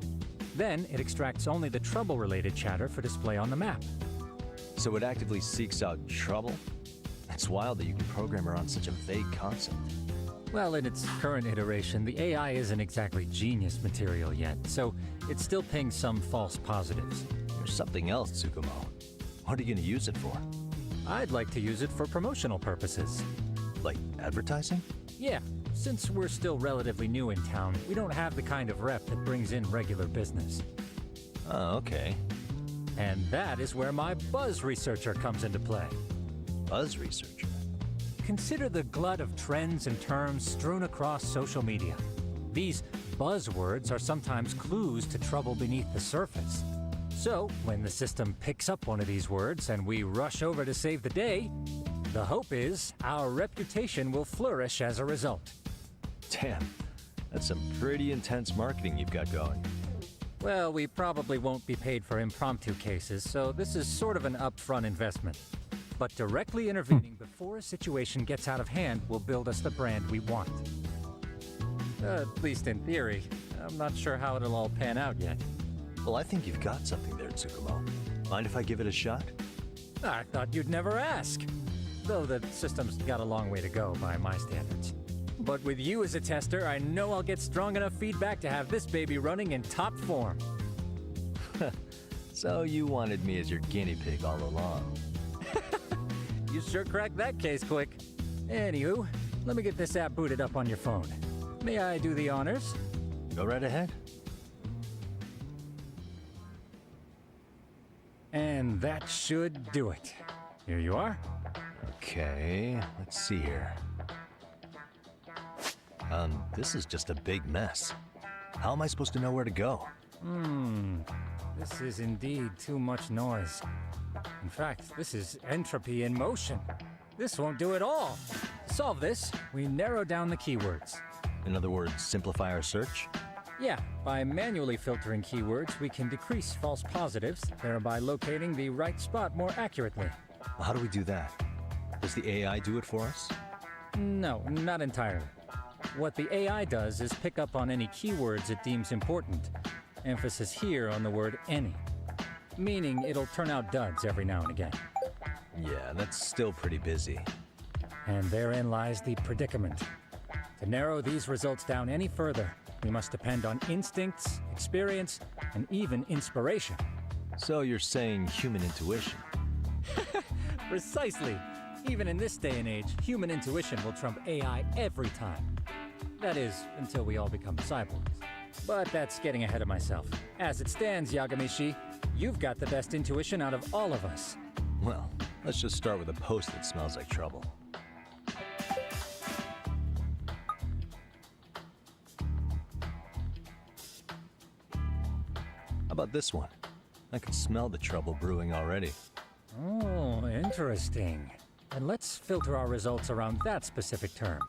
Then it extracts only the trouble-related chatter for display on the map. So it actively seeks out trouble? It's wild that you can program around such a vague concept. Well, in its current iteration, the AI isn't exactly genius material yet, so it still pings some false positives. There's something else, Tsukumo. What are you gonna use it for? I'd like to use it for promotional purposes. Like advertising? Yeah, since we're still relatively new in town, we don't have the kind of rep that brings in regular business. Oh, okay. And that is where my buzz researcher comes into play. Buzz researcher? Consider the glut of trends and terms strewn across social media. These buzzwords are sometimes clues to trouble beneath the surface. So, when the system picks up one of these words and we rush over to save the day, the hope is our reputation will flourish as a result. Damn, that's some pretty intense marketing you've got going. Well, we probably won't be paid for impromptu cases, so this is sort of an upfront investment. But directly intervening before a situation gets out of hand will build us the brand we want. At least in theory. I'm not sure how it'll all pan out yet. Well, I think you've got something there, Tsukumo. Mind if I give it a shot? I thought you'd never ask. Though the system's got a long way to go by my standards. But with you as a tester, I know I'll get strong enough feedback to have this baby running in top form. So you wanted me as your guinea pig all along. You sure cracked that case quick. Anywho, let me get this app booted up on your phone. May I do the honors? Go right ahead. And that should do it. Here you are. Okay, let's see here. This is just a big mess. How am I supposed to know where to go? This is indeed too much noise. In fact, this is entropy in motion. This won't do it all. To solve this, we narrow down the keywords. In other words, simplify our search? Yeah, by manually filtering keywords, we can decrease false positives, thereby locating the right spot more accurately. How do we do that? Does the AI do it for us? No, not entirely. What the AI does is pick up on any keywords it deems important. Emphasis here on the word any. Meaning it'll turn out duds every now and again. Yeah, that's still pretty busy. And therein lies the predicament. To narrow these results down any further, we must depend on instincts, experience, and even inspiration. So you're saying human intuition? Precisely. Even in this day and age, human intuition will trump AI every time. That is, until we all become cyborgs. But that's getting ahead of myself. As it stands, Yagami-shi, you've got the best intuition out of all of us. Well, let's just start with a post that smells like trouble. How about this one? I can smell the trouble brewing already. Oh, interesting. And let's filter our results around that specific term.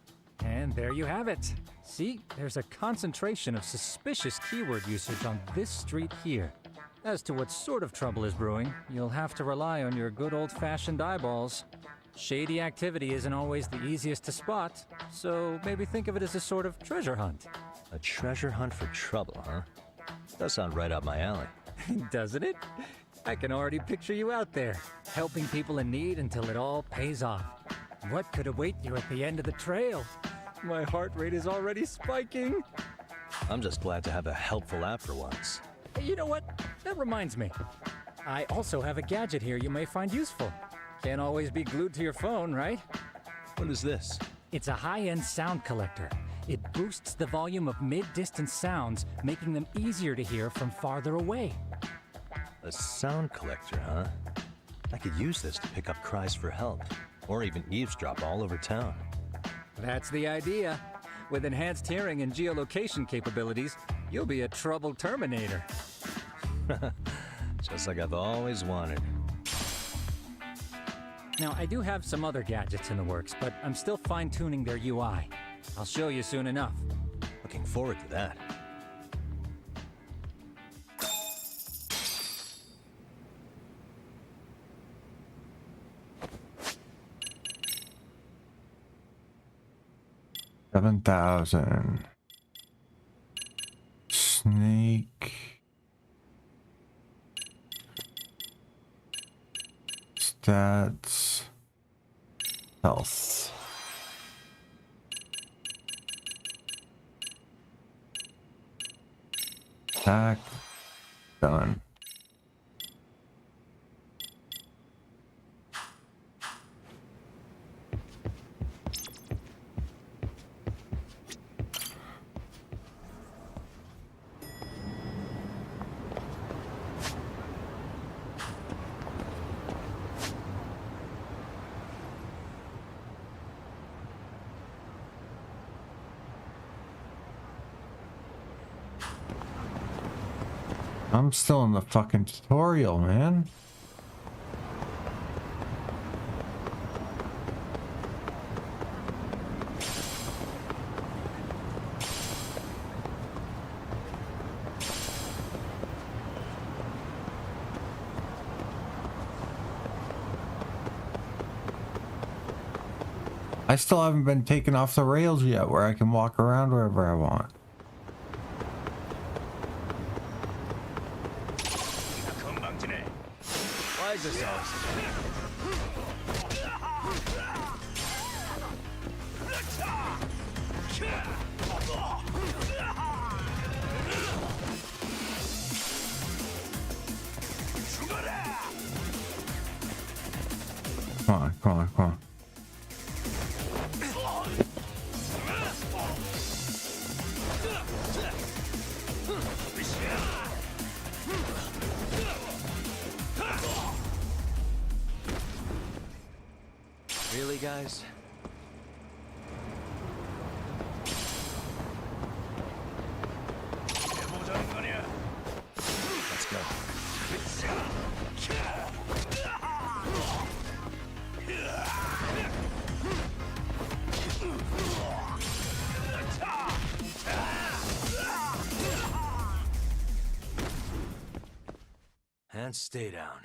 And there you have it. See, there's a concentration of suspicious keyword usage on this street here. As to what sort of trouble is brewing, you'll have to rely on your good old-fashioned eyeballs. Shady activity isn't always the easiest to spot, so maybe think of it as a sort of treasure hunt. A treasure hunt for trouble, huh? Does sound right up my alley. Doesn't it? I can already picture you out there, helping people in need until it all pays off. What could await you at the end of the trail? My heart rate is already spiking. I'm just glad to have a helpful app for once. You know what? That reminds me. I also have a gadget here you may find useful. Can't always be glued to your phone, right? What is this? It's a high-end sound collector. It boosts the volume of mid-distance sounds, making them easier to hear from farther away. A sound collector, huh? I could use this to pick up cries for help, or even eavesdrop all over town. That's the idea. With enhanced hearing and geolocation capabilities, you'll be a trouble terminator. Just like I've always wanted. Now, I do have some other gadgets in the works, but I'm still fine-tuning their UI. I'll show you soon enough. Looking forward to that. 7,000. Snake. Stats. Health. Attack. Done. I'm still in the fucking tutorial, man. I still haven't been taken off the rails yet where I can walk around wherever I want. Why is this always? Come on, come on, come on. Really, guys? Let's go. And stay down.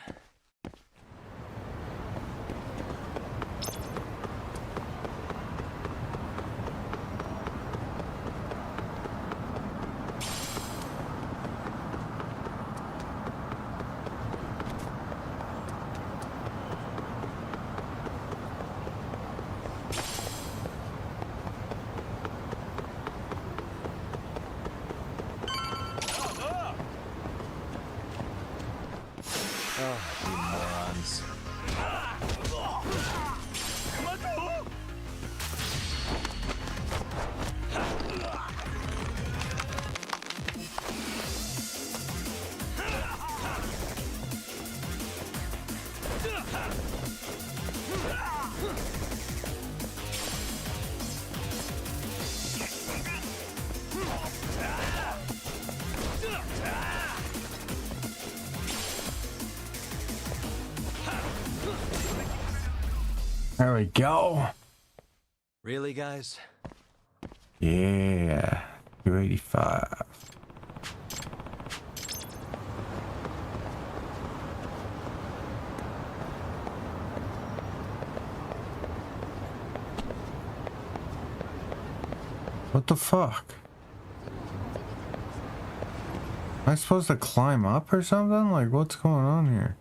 Oh, you morons. There we go. Really, guys? Yeah. 285. What the fuck? Am I supposed to climb up or something? Like, what's going on here?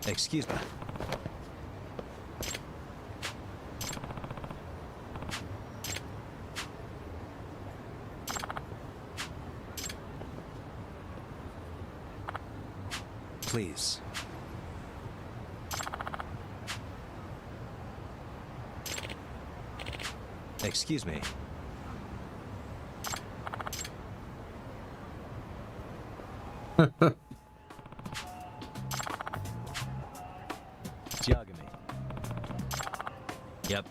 Excuse me. Please. Excuse me. Yagami. Yep.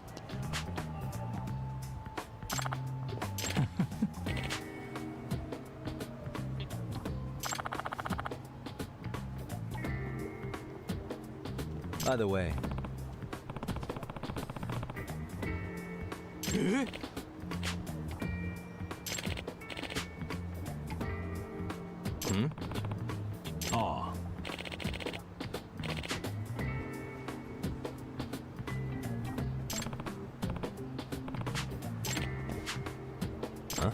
By the way. Hmm? Aw. Huh?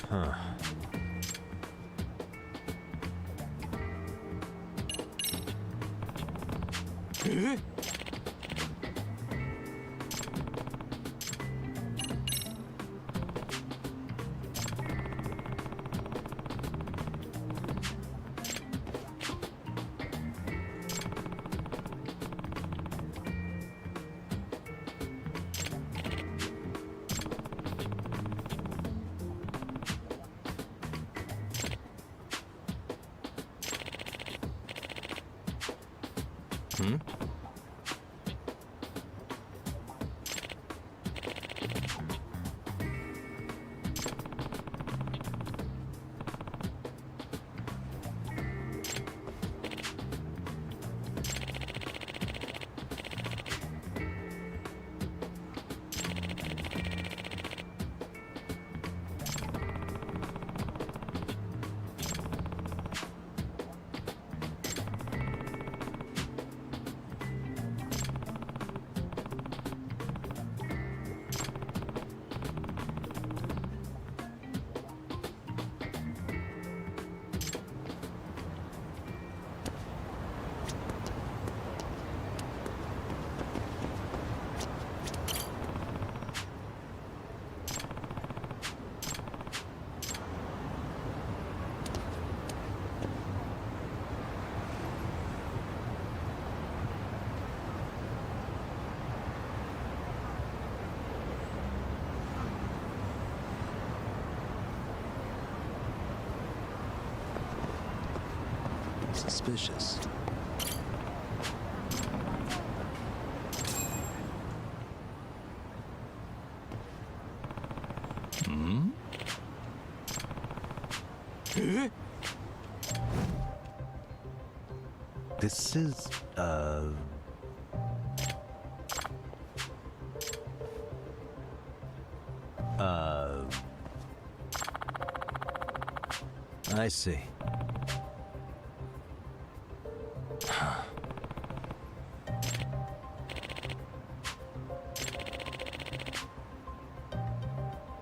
Huh. Hmm? Suspicious. Hmm? This is, I see.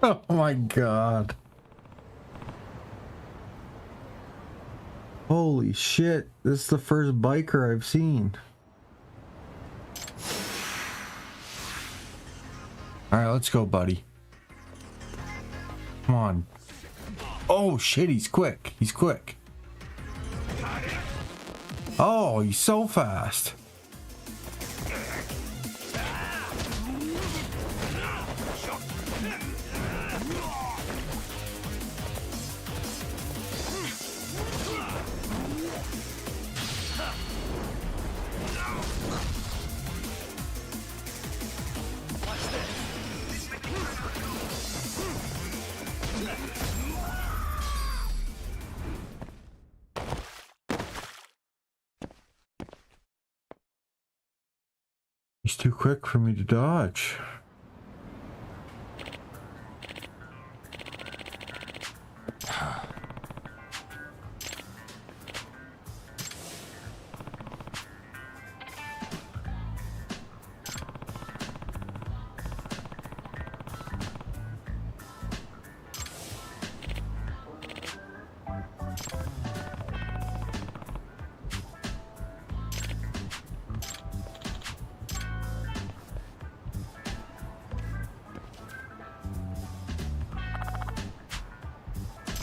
Oh my god. Holy shit, this is the first biker I've seen. Alright, let's go, buddy. Come on. Oh shit, he's quick. He's quick. Oh, he's so fast. He's too quick for me to dodge.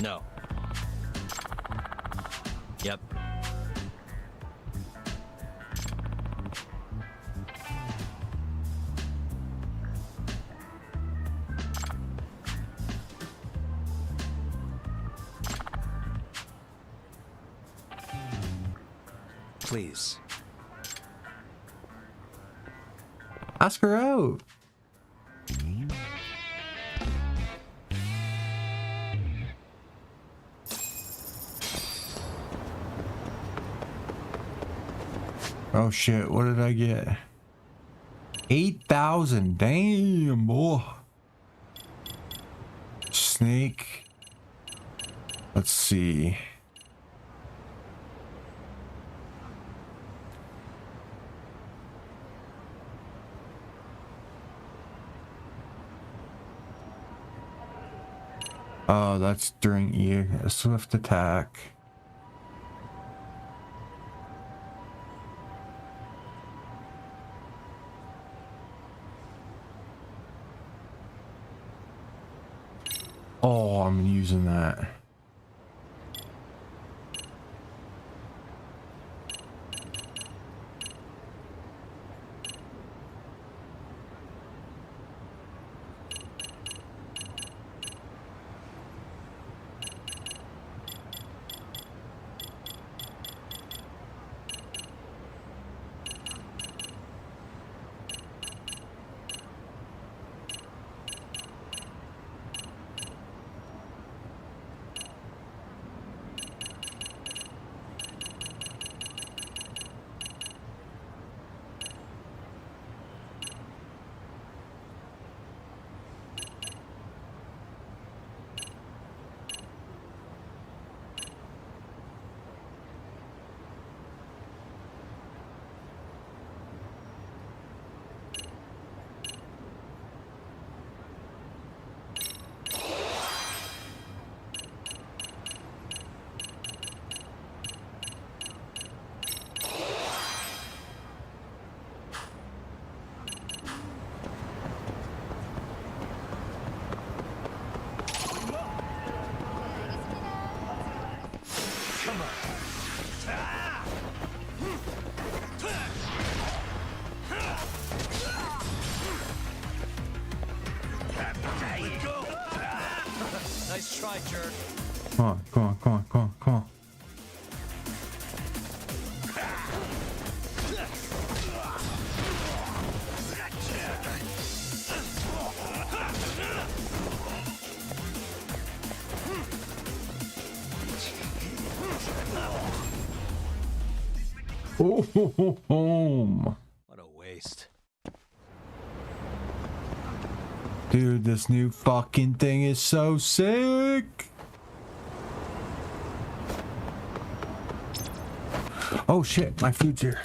No. Yep. Please. Ask her out. Oh shit, what did I get? 8,000, damn boy. Snake. Let's see. Oh, that's during a swift attack. Oh, I'm using that. Nice try, jerk. Come on, come on, come on, come on, come on. Home. What a waste. Dude, this new fucking thing is so sick. Oh shit, my food's here.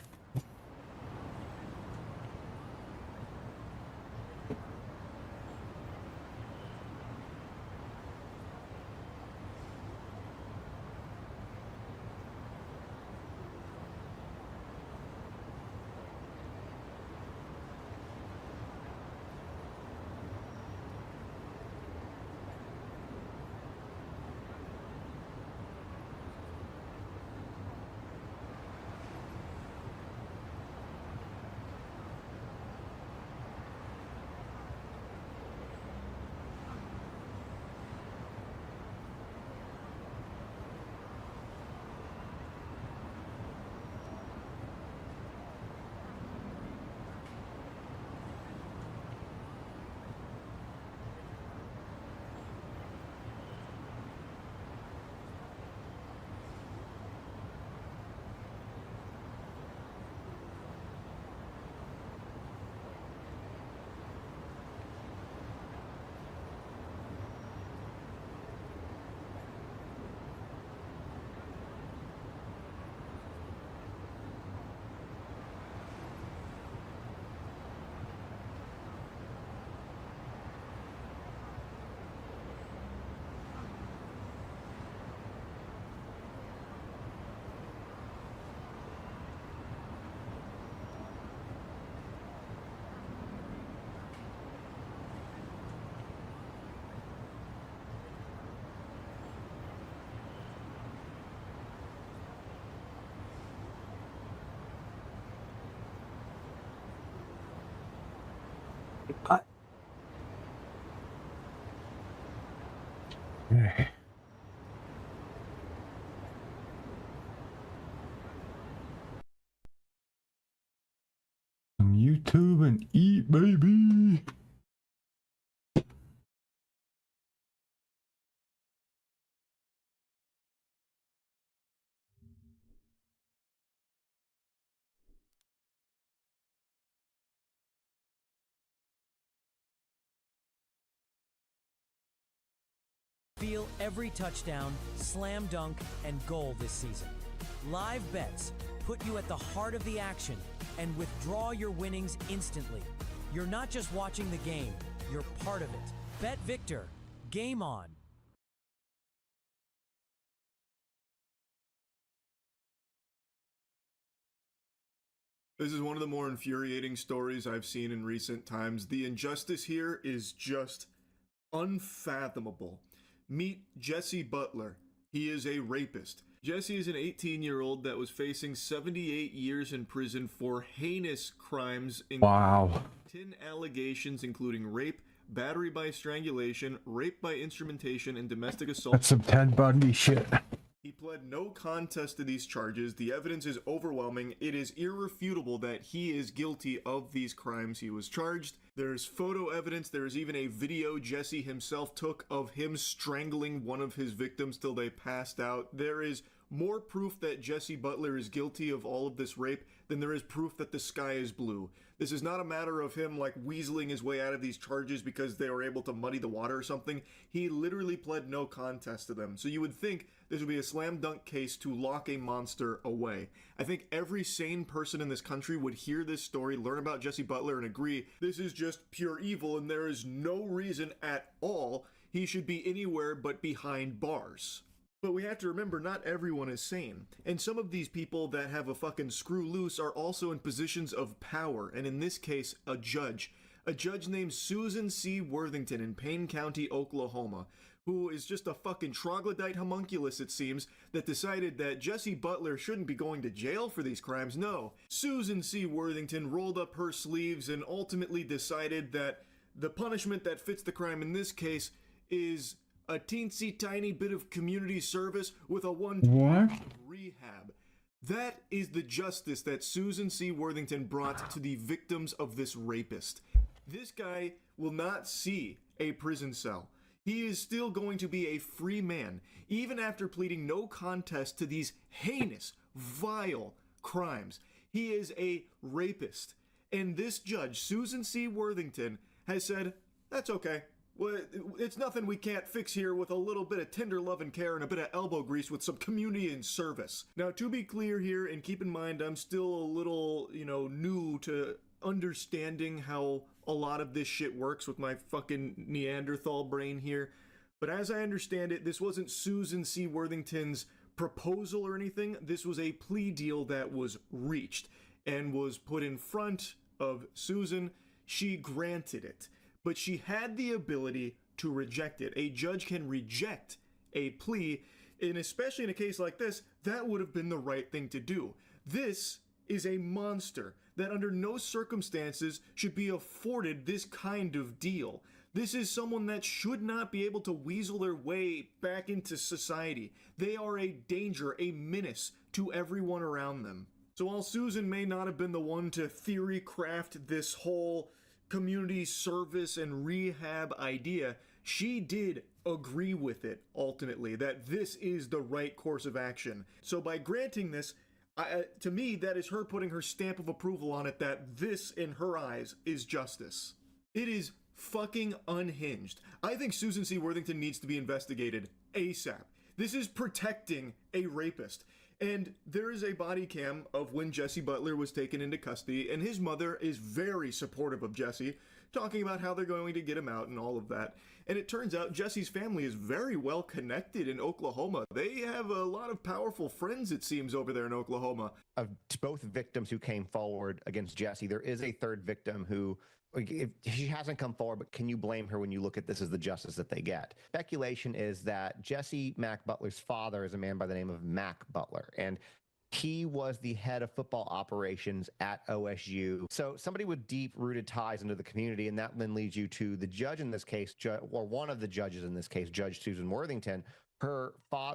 Some YouTube and eat, baby. Feel every touchdown, slam dunk, and goal this season. Live bets put you at the heart of the action and withdraw your winnings instantly. You're not just watching the game, you're part of it. Bet Victor. Game on. This is one of the more infuriating stories I've seen in recent times. The injustice here is just unfathomable. Meet Jesse Butler. He is a rapist. Jesse is an 18-year-old that was facing 78 years in prison for heinous crimes. Wow. 10 allegations including rape, battery by strangulation, rape by instrumentation, and domestic assault. That's some Ted Bundy shit. He pled no contest to these charges. The evidence is overwhelming. It is irrefutable that he is guilty of these crimes he was charged. There's photo evidence. There is even a video Jesse himself took of him strangling one of his victims till they passed out. There is more proof that Jesse Butler is guilty of all of this rape than there is proof that the sky is blue. This is not a matter of him like weaseling his way out of these charges because they were able to muddy the water or something. He literally pled no contest to them. So you would think this would be a slam dunk case to lock a monster away. I think every sane person in this country would hear this story, learn about Jesse Butler, and agree this is just pure evil and there is no reason at all he should be anywhere but behind bars. But we have to remember, not everyone is sane. And some of these people that have a fucking screw loose are also in positions of power, and in this case, a judge. A judge named Susan C. Worthington in Payne County, Oklahoma, who is just a fucking troglodyte homunculus, it seems, that decided that Jesse Butler shouldn't be going to jail for these crimes. No. Susan C. Worthington rolled up her sleeves and ultimately decided that the punishment that fits the crime in this case is a teensy tiny bit of community service with a one-time rehab. That is the justice that Susan C. Worthington brought to the victims of this rapist. This guy will not see a prison cell. He is still going to be a free man, even after pleading no contest to these heinous, vile crimes. He is a rapist. And this judge, Susan C. Worthington, has said, that's okay. Well, it's nothing we can't fix here with a little bit of tender love and care and a bit of elbow grease with some community and service. Now, to be clear here, and keep in mind, I'm still a little, new to understanding how a lot of this shit works with my fucking Neanderthal brain here. But as I understand it, this wasn't Susan C. Worthington's proposal or anything. This was a plea deal that was reached and was put in front of Susan. She granted it, but she had the ability to reject it. A judge can reject a plea, and especially in a case like this, that would have been the right thing to do. This is a monster that under no circumstances should be afforded this kind of deal. This is someone that should not be able to weasel their way back into society. They are a danger, a menace to everyone around them. So while Susan may not have been the one to theory craft this whole community service and rehab idea, she did agree with it ultimately, that this is the right course of action. So by granting this, to me, that is her putting her stamp of approval on it, that this, in her eyes, is justice. It is fucking unhinged. I think Susan C. Worthington needs to be investigated ASAP. This is protecting a rapist. And there is a body cam of when Jesse Butler was taken into custody, and his mother is very supportive of Jesse, talking about how they're going to get him out and all of that. And it turns out Jesse's family is very well connected in Oklahoma. They have a lot of powerful friends, it seems, over there in Oklahoma. Of both victims who came forward against Jesse, there is a third victim who, if she hasn't come forward, but can you blame her when you look at this as the justice that they get? Speculation is that Jesse Mac Butler's father is a man by the name of Mac Butler, and he was the head of football operations at OSU. So somebody with deep-rooted ties into the community, and that then leads you to the judge in this case, or one of the judges in this case, Judge Susan Worthington.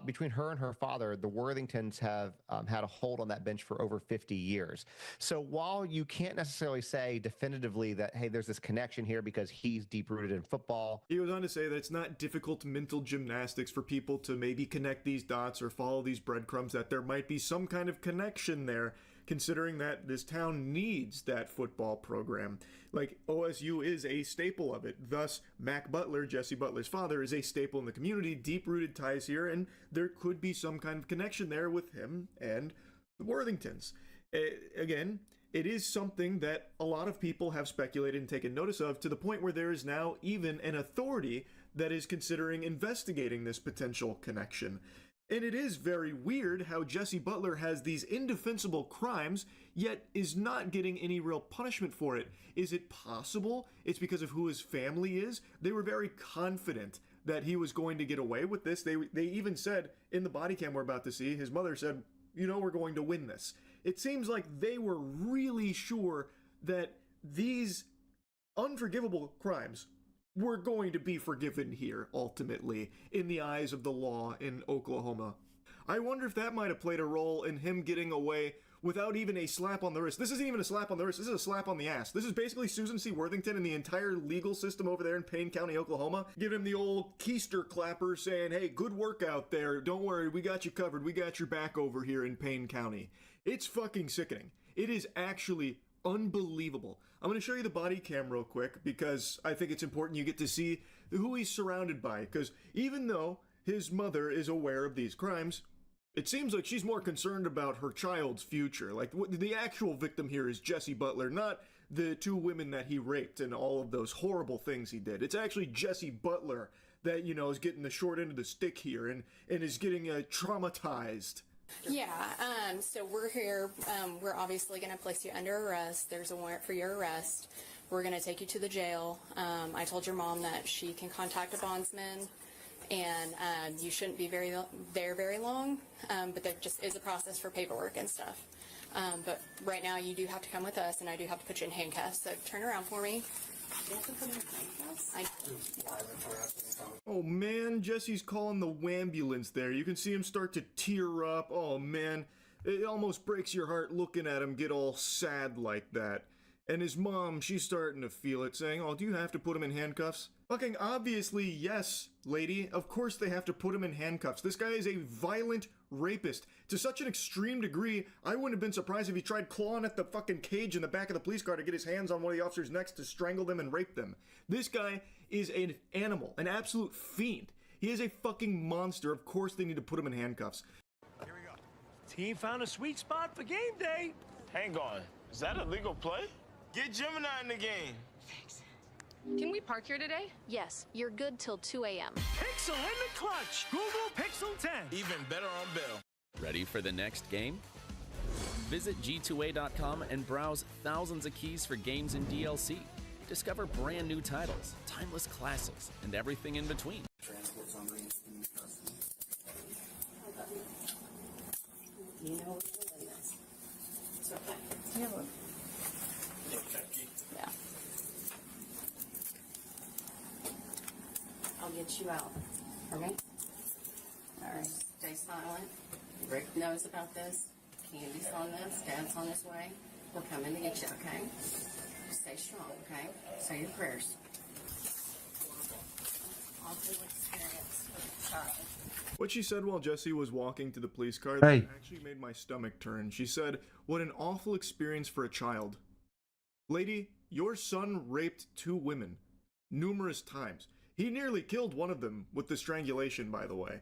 Between her and her father, the Worthingtons have had a hold on that bench for over 50 years. So while you can't necessarily say definitively that, hey, there's this connection here because he's deep-rooted in football. He goes on to say that it's not difficult mental gymnastics for people to maybe connect these dots or follow these breadcrumbs, that there might be some kind of connection there, considering that this town needs that football program. Like, OSU is a staple of it. Thus, Mac Butler, Jesse Butler's father, is a staple in the community, deep-rooted ties here, and there could be some kind of connection there with him and the Worthingtons. Again, it is something that a lot of people have speculated and taken notice of, to the point where there is now even an authority that is considering investigating this potential connection. And it is very weird how Jesse Butler has these indefensible crimes, yet is not getting any real punishment for it. Is it possible it's because of who his family is? They were very confident that he was going to get away with this. They even said in the body cam we're about to see, his mother said, we're going to win this. It seems like they were really sure that these unforgivable crimes were going to be forgiven here, ultimately, in the eyes of the law in Oklahoma. I wonder if that might have played a role in him getting away without even a slap on the wrist. This isn't even a slap on the wrist, this is a slap on the ass. This is basically Susan C. Worthington and the entire legal system over there in Payne County, Oklahoma, giving him the old keister clapper saying, hey, good work out there, don't worry, we got you covered, we got your back over here in Payne County. It's fucking sickening. It is actually unbelievable. I'm going to show you the body cam real quick because I think it's important you get to see who he's surrounded by, because even though his mother is aware of these crimes, it seems like she's more concerned about her child's future. Like, the actual victim here is Jesse Butler, not the two women that he raped and all of those horrible things he did. It's actually Jesse Butler that, is getting the short end of the stick here and is getting traumatized. Yeah, so we're here. We're obviously going to place you under arrest. There's a warrant for your arrest. We're going to take you to the jail. I told your mom that she can contact a bondsman, and you shouldn't be very long, but there just is a process for paperwork and stuff. But right now you do have to come with us, and I do have to put you in handcuffs, so turn around for me. Oh man, Jesse's calling the wambulance there. You can see him start to tear up. Oh man, it almost breaks your heart looking at him get all sad like that. And his mom, she's starting to feel it, saying, oh, do you have to put him in handcuffs? Fucking obviously, yes, lady. Of course they have to put him in handcuffs. This guy is a violent rapist to such an extreme degree, I wouldn't have been surprised if he tried clawing at the fucking cage in the back of the police car to get his hands on one of the officers' necks to strangle them and rape them. This guy is an animal, an absolute fiend. He is a fucking monster. Of course they need to put him in handcuffs. Here we go. Team found a sweet spot for game day. Hang on. Is that a legal play? Get Gemini in the game. Thanks. Can we park here today? Yes, you're good till 2 a.m. Pixel in the clutch. Google Pixel 10. Even better on Bill. Ready for the next game? Visit G2A.com and browse thousands of keys for games and DLC. Discover brand new titles, timeless classics, and everything in between. You know what it is. It's okay. Yeah. Yeah. I'll get you out. Okay? Alright. Stay silent. Rick knows about this. Candy's on this. Dad's on his way. We're coming to get you, okay? Stay strong, okay? Say your prayers. Awful experience with a child. What she said while Jesse was walking to the police car Hey. that actually made my stomach turn. She said, "What an awful experience for a child." Lady, your son raped 2 women numerous times. He nearly killed one of them with the strangulation, by the way.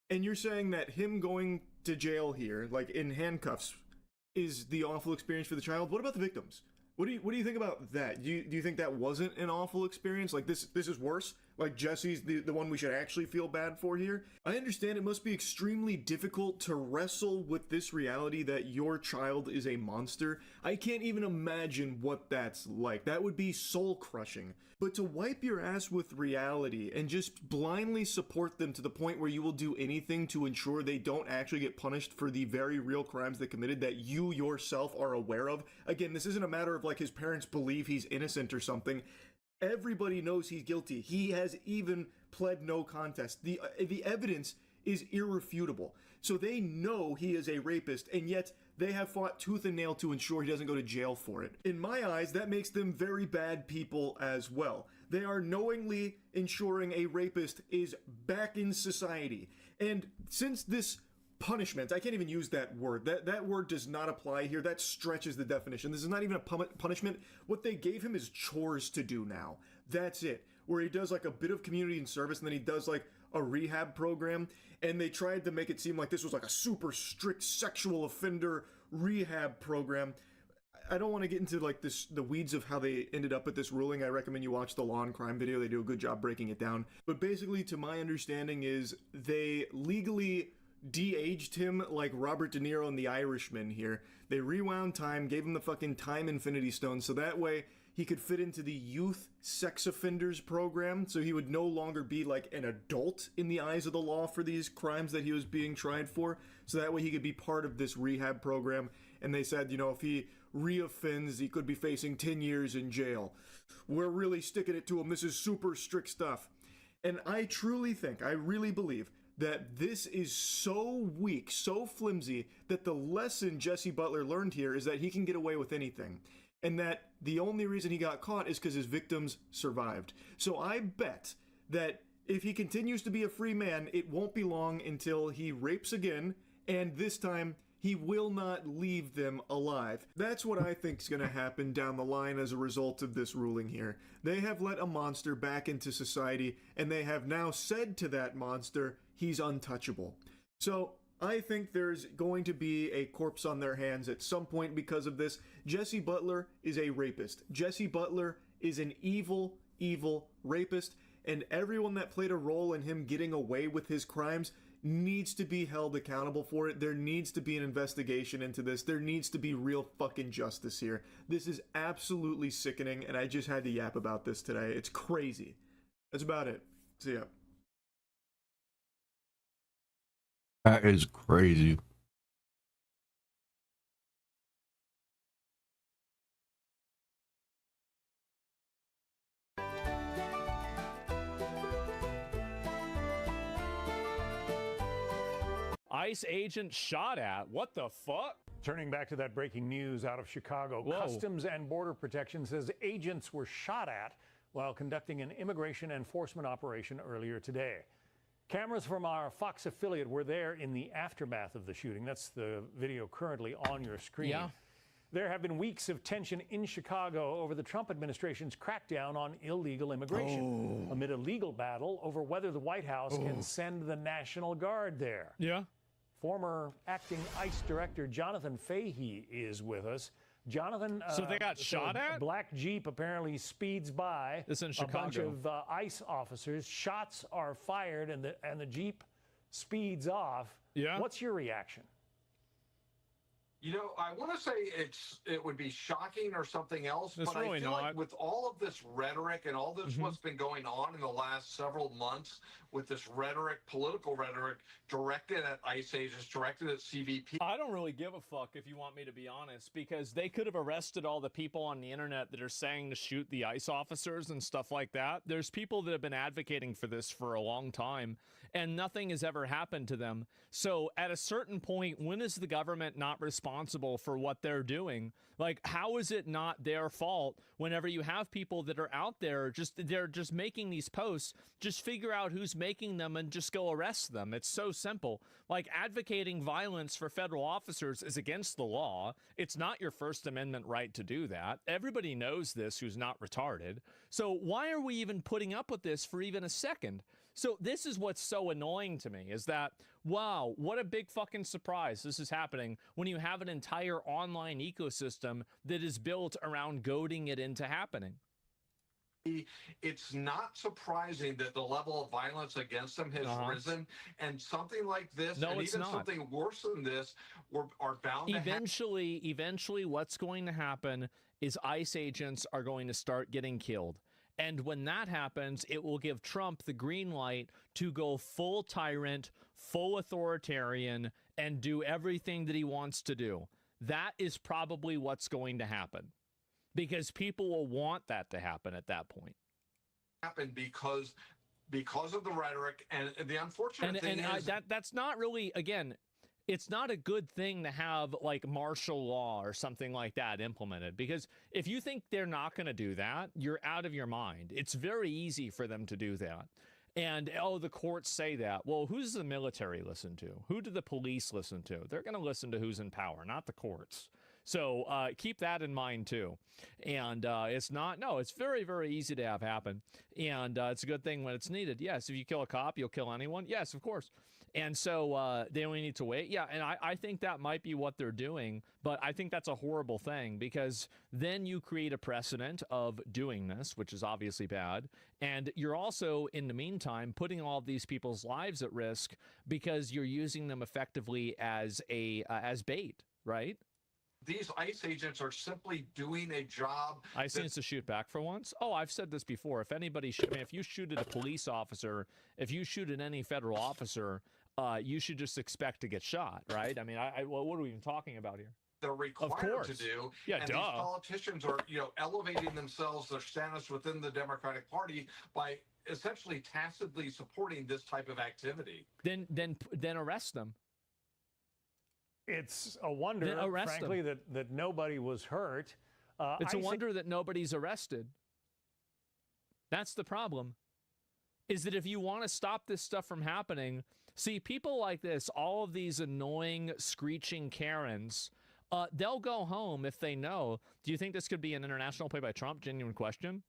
And you're saying that him going to jail here, like in handcuffs, is the awful experience for the child? What about the victims? What do you think about that? Do you think that wasn't an awful experience? Like this is worse? Like Jesse's the one we should actually feel bad for here? I understand it must be extremely difficult to wrestle with this reality that your child is a monster. I can't even imagine what that's like. That would be soul crushing. But to wipe your ass with reality and just blindly support them to the point where you will do anything to ensure they don't actually get punished for the very real crimes they committed that you yourself are aware of. Again, this isn't a matter of like his parents believe he's innocent or something. Everybody knows he's guilty. He has even pled no contest. The evidence is irrefutable. So they know he is a rapist, and yet they have fought tooth and nail to ensure he doesn't go to jail for it. In my eyes, that makes them very bad people as well. They are knowingly ensuring a rapist is back in society. And since this punishment, I can't even use that word. That word does not apply here. That stretches the definition. This is not even a punishment. What they gave him is chores to do now. That's it. Where he does like a bit of community and service, and then he does like a rehab program, and they tried to make it seem like this was like a super strict sexual offender rehab program. I don't want to get into like the weeds of how they ended up at this ruling. I recommend you watch the Law and Crime video. They do a good job breaking it down. But basically, to my understanding, is they legally de-aged him like Robert De Niro in The Irishman here. They rewound time, gave him the fucking time infinity stone, so that way he could fit into the youth sex offenders program, so he would no longer be like an adult in the eyes of the law for these crimes that he was being tried for, so that way he could be part of this rehab program. And they said, you know, if he reoffends, he could be facing 10 years in jail. We're really sticking it to him. This is super strict stuff. And I truly think, I really believe, that this is so weak, so flimsy, that the lesson Jesse Butler learned here is that he can get away with anything. And that the only reason he got caught is because his victims survived. So I bet that if he continues to be a free man, it won't be long until he rapes again, and this time he will not leave them alive. That's what I think is going to happen down the line as a result of this ruling here. They have let a monster back into society, and they have now said to that monster, he's untouchable. So I think there's going to be a corpse on their hands at some point because of this. Jesse Butler is a rapist. Jesse Butler is an evil, evil rapist, and everyone that played a role in him getting away with his crimes needs to be held accountable for it. There needs to be an investigation into this. There needs to be real fucking justice here. This is absolutely sickening, and I just had to yap about this today. It's crazy. That's about it. See ya. That is crazy. ICE agent shot at. What the fuck? Turning back to that breaking news out of Chicago, Whoa. Customs and Border Protection says agents were shot at while conducting an immigration enforcement operation earlier today. Cameras from our Fox affiliate were there in the aftermath of the shooting. That's the video currently on your screen. Yeah. There have been weeks of tension in Chicago over the Trump administration's crackdown on illegal immigration, amid a legal battle over whether the White House can send the National Guard there. Yeah. Former acting ICE Director Jonathan Fahey is with us. Jonathan, so they got shot at? A black Jeep apparently speeds by. This in Chicago. A bunch of ICE officers. Shots are fired, and the Jeep speeds off. Yeah. What's your reaction? You know, I want to say it would be shocking or something else, It's but really I feel not. like with all of this rhetoric and all this what's been going on in the last several months with this rhetoric, political rhetoric directed at ICE agents, directed at CBP. I don't really give a fuck, if you want me to be honest, because they could have arrested all the people on the internet that are saying to shoot the ICE officers and stuff like that. There's people that have been advocating for this for a long time, and nothing has ever happened to them. So at a certain point, when is the government not responsible for what they're doing? Like, how is it not their fault whenever you have people that are out there they're just making these posts? Just figure out who's making them and just go arrest them. It's so simple. Like, advocating violence for federal officers is against the law. It's not your First Amendment right to do that. Everybody knows this who's not retarded. So why are we even putting up with this for even a second? So this is what's so annoying to me, is that, wow, what a big fucking surprise this is happening when you have an entire online ecosystem that is built around goading it into happening. It's not surprising that the level of violence against them has risen, and something like this, No, and it's even not. something worse than this, are bound to happen. Eventually, what's going to happen is ICE agents are going to start getting killed. And when that happens, it will give Trump the green light to go full tyrant, full authoritarian, and do everything that he wants to do. That is probably what's going to happen, because people will want that to happen at that point. Happen because of the rhetoric, and the unfortunate thing is that's not really, again, it's not a good thing to have like martial law or something like that implemented, because if you think they're not going to do that, you're out of your mind. It's very easy for them to do that. And, oh, the courts say that. Well, who does the military listen to? Who do the police listen to? They're going to listen to who's in power, not the courts. So keep that in mind, too. And it's very, very easy to have happen. And it's a good thing when it's needed. Yes, if you kill a cop, you'll kill anyone. Yes, of course. And so they only need to wait. Yeah, and I think that might be what they're doing, but I think that's a horrible thing, because then you create a precedent of doing this, which is obviously bad. And you're also, in the meantime, putting all of these people's lives at risk because you're using them effectively as bait, right? these ICE agents are simply doing a job. ICE needs to shoot back for once. Oh, I've said this before. If anybody, if you shoot at a police officer, if you shoot at any federal officer, you should just expect to get shot, right? I mean, well, what are we even talking about here? They're required to do. Yeah, and duh. These politicians are, elevating themselves, their status within the Democratic Party by essentially tacitly supporting this type of activity. Then arrest them. It's a wonder, frankly, that nobody was hurt. It's a wonder that nobody's arrested. That's the problem. Is that if you want to stop this stuff from happening, see, people like this, all of these annoying, screeching Karens, they'll go home if they know. Do you think this could be an international play by Trump? Genuine question.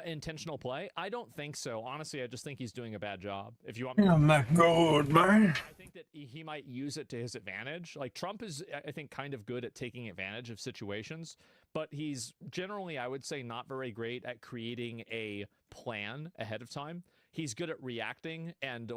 Intentional play? I don't think so. Honestly, I just think he's doing a bad job. If you want me, I'm not good, man. I think that he might use it to his advantage. Like, Trump is, I think, kind of good at taking advantage of situations, but he's generally, I would say, not very great at creating a plan ahead of time. He's good at reacting and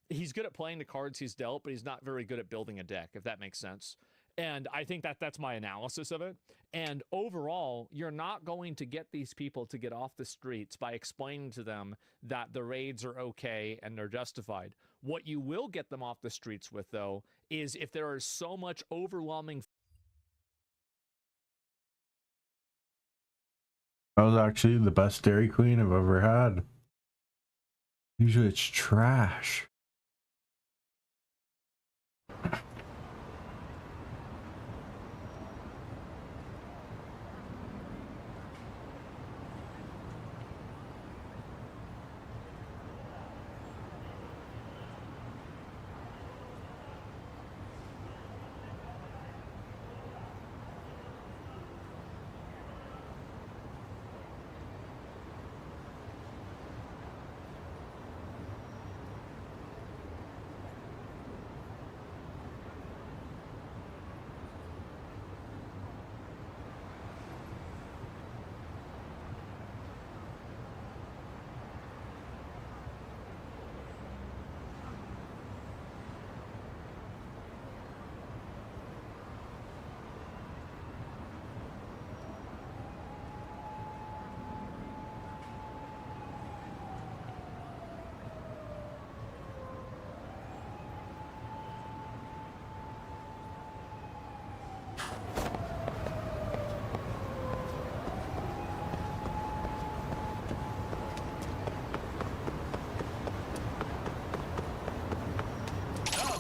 he's good at playing the cards he's dealt, but he's not very good at building a deck, if that makes sense. And I think that's my analysis of it. And overall, you're not going to get these people to get off the streets by explaining to them that the raids are okay and they're justified. What you will get them off the streets with, though, is if there is so much overwhelming. That was actually the best Dairy Queen I've ever had. Usually it's trash.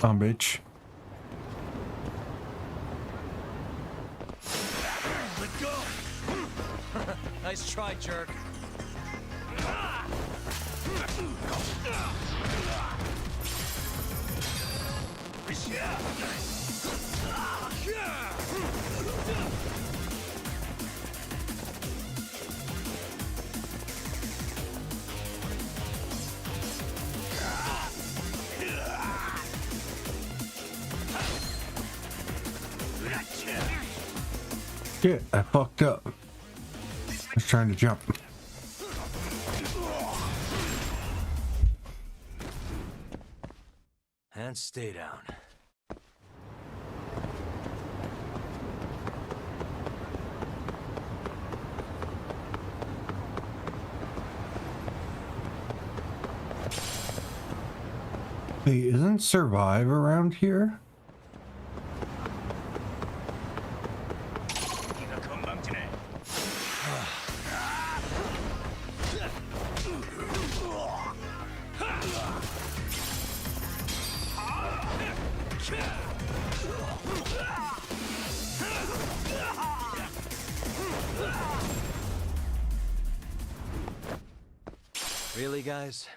Some bitch. Let go. Nice try, jerk. Shit, I fucked up. I was trying to jump. And stay down. Hey, isn't Survive around here? Really, guys?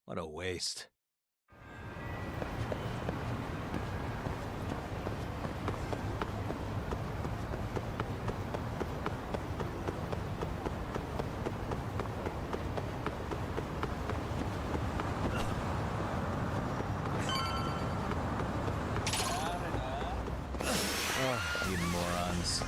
What a waste. Oh, you morons.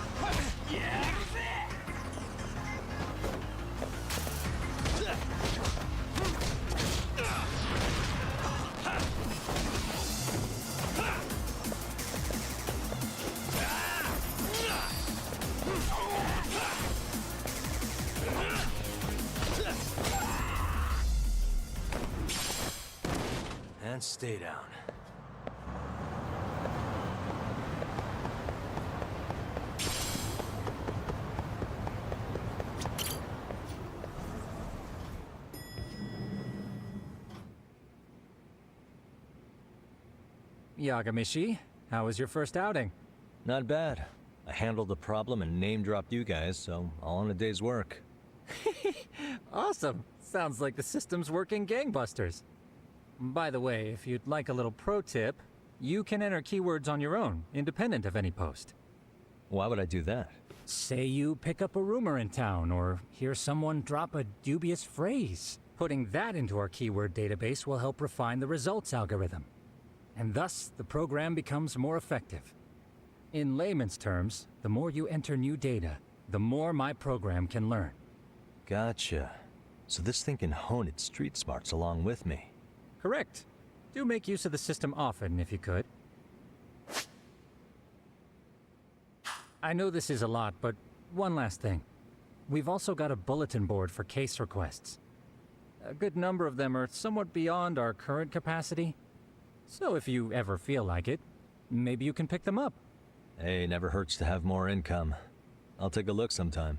And stay down. Yagamishi, how was your first outing? Not bad. I handled the problem and name-dropped you guys, so all in a day's work. Awesome. Sounds like the system's working gangbusters. By the way, if you'd like a little pro tip, you can enter keywords on your own, independent of any post. Why would I do that? Say you pick up a rumor in town, or hear someone drop a dubious phrase. Putting that into our keyword database will help refine the results algorithm. And thus, the program becomes more effective. In layman's terms, the more you enter new data, the more my program can learn. Gotcha. So this thing can hone its street smarts along with me. Correct. Do make use of the system often, if you could. I know this is a lot, but one last thing. We've also got a bulletin board for case requests. A good number of them are somewhat beyond our current capacity. So if you ever feel like it, maybe you can pick them up. Hey, never hurts to have more income. I'll take a look sometime.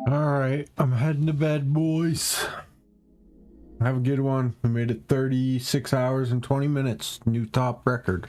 Alright, I'm heading to bed, boys. Have a good one. We made it 36 hours and 20 minutes. New top record.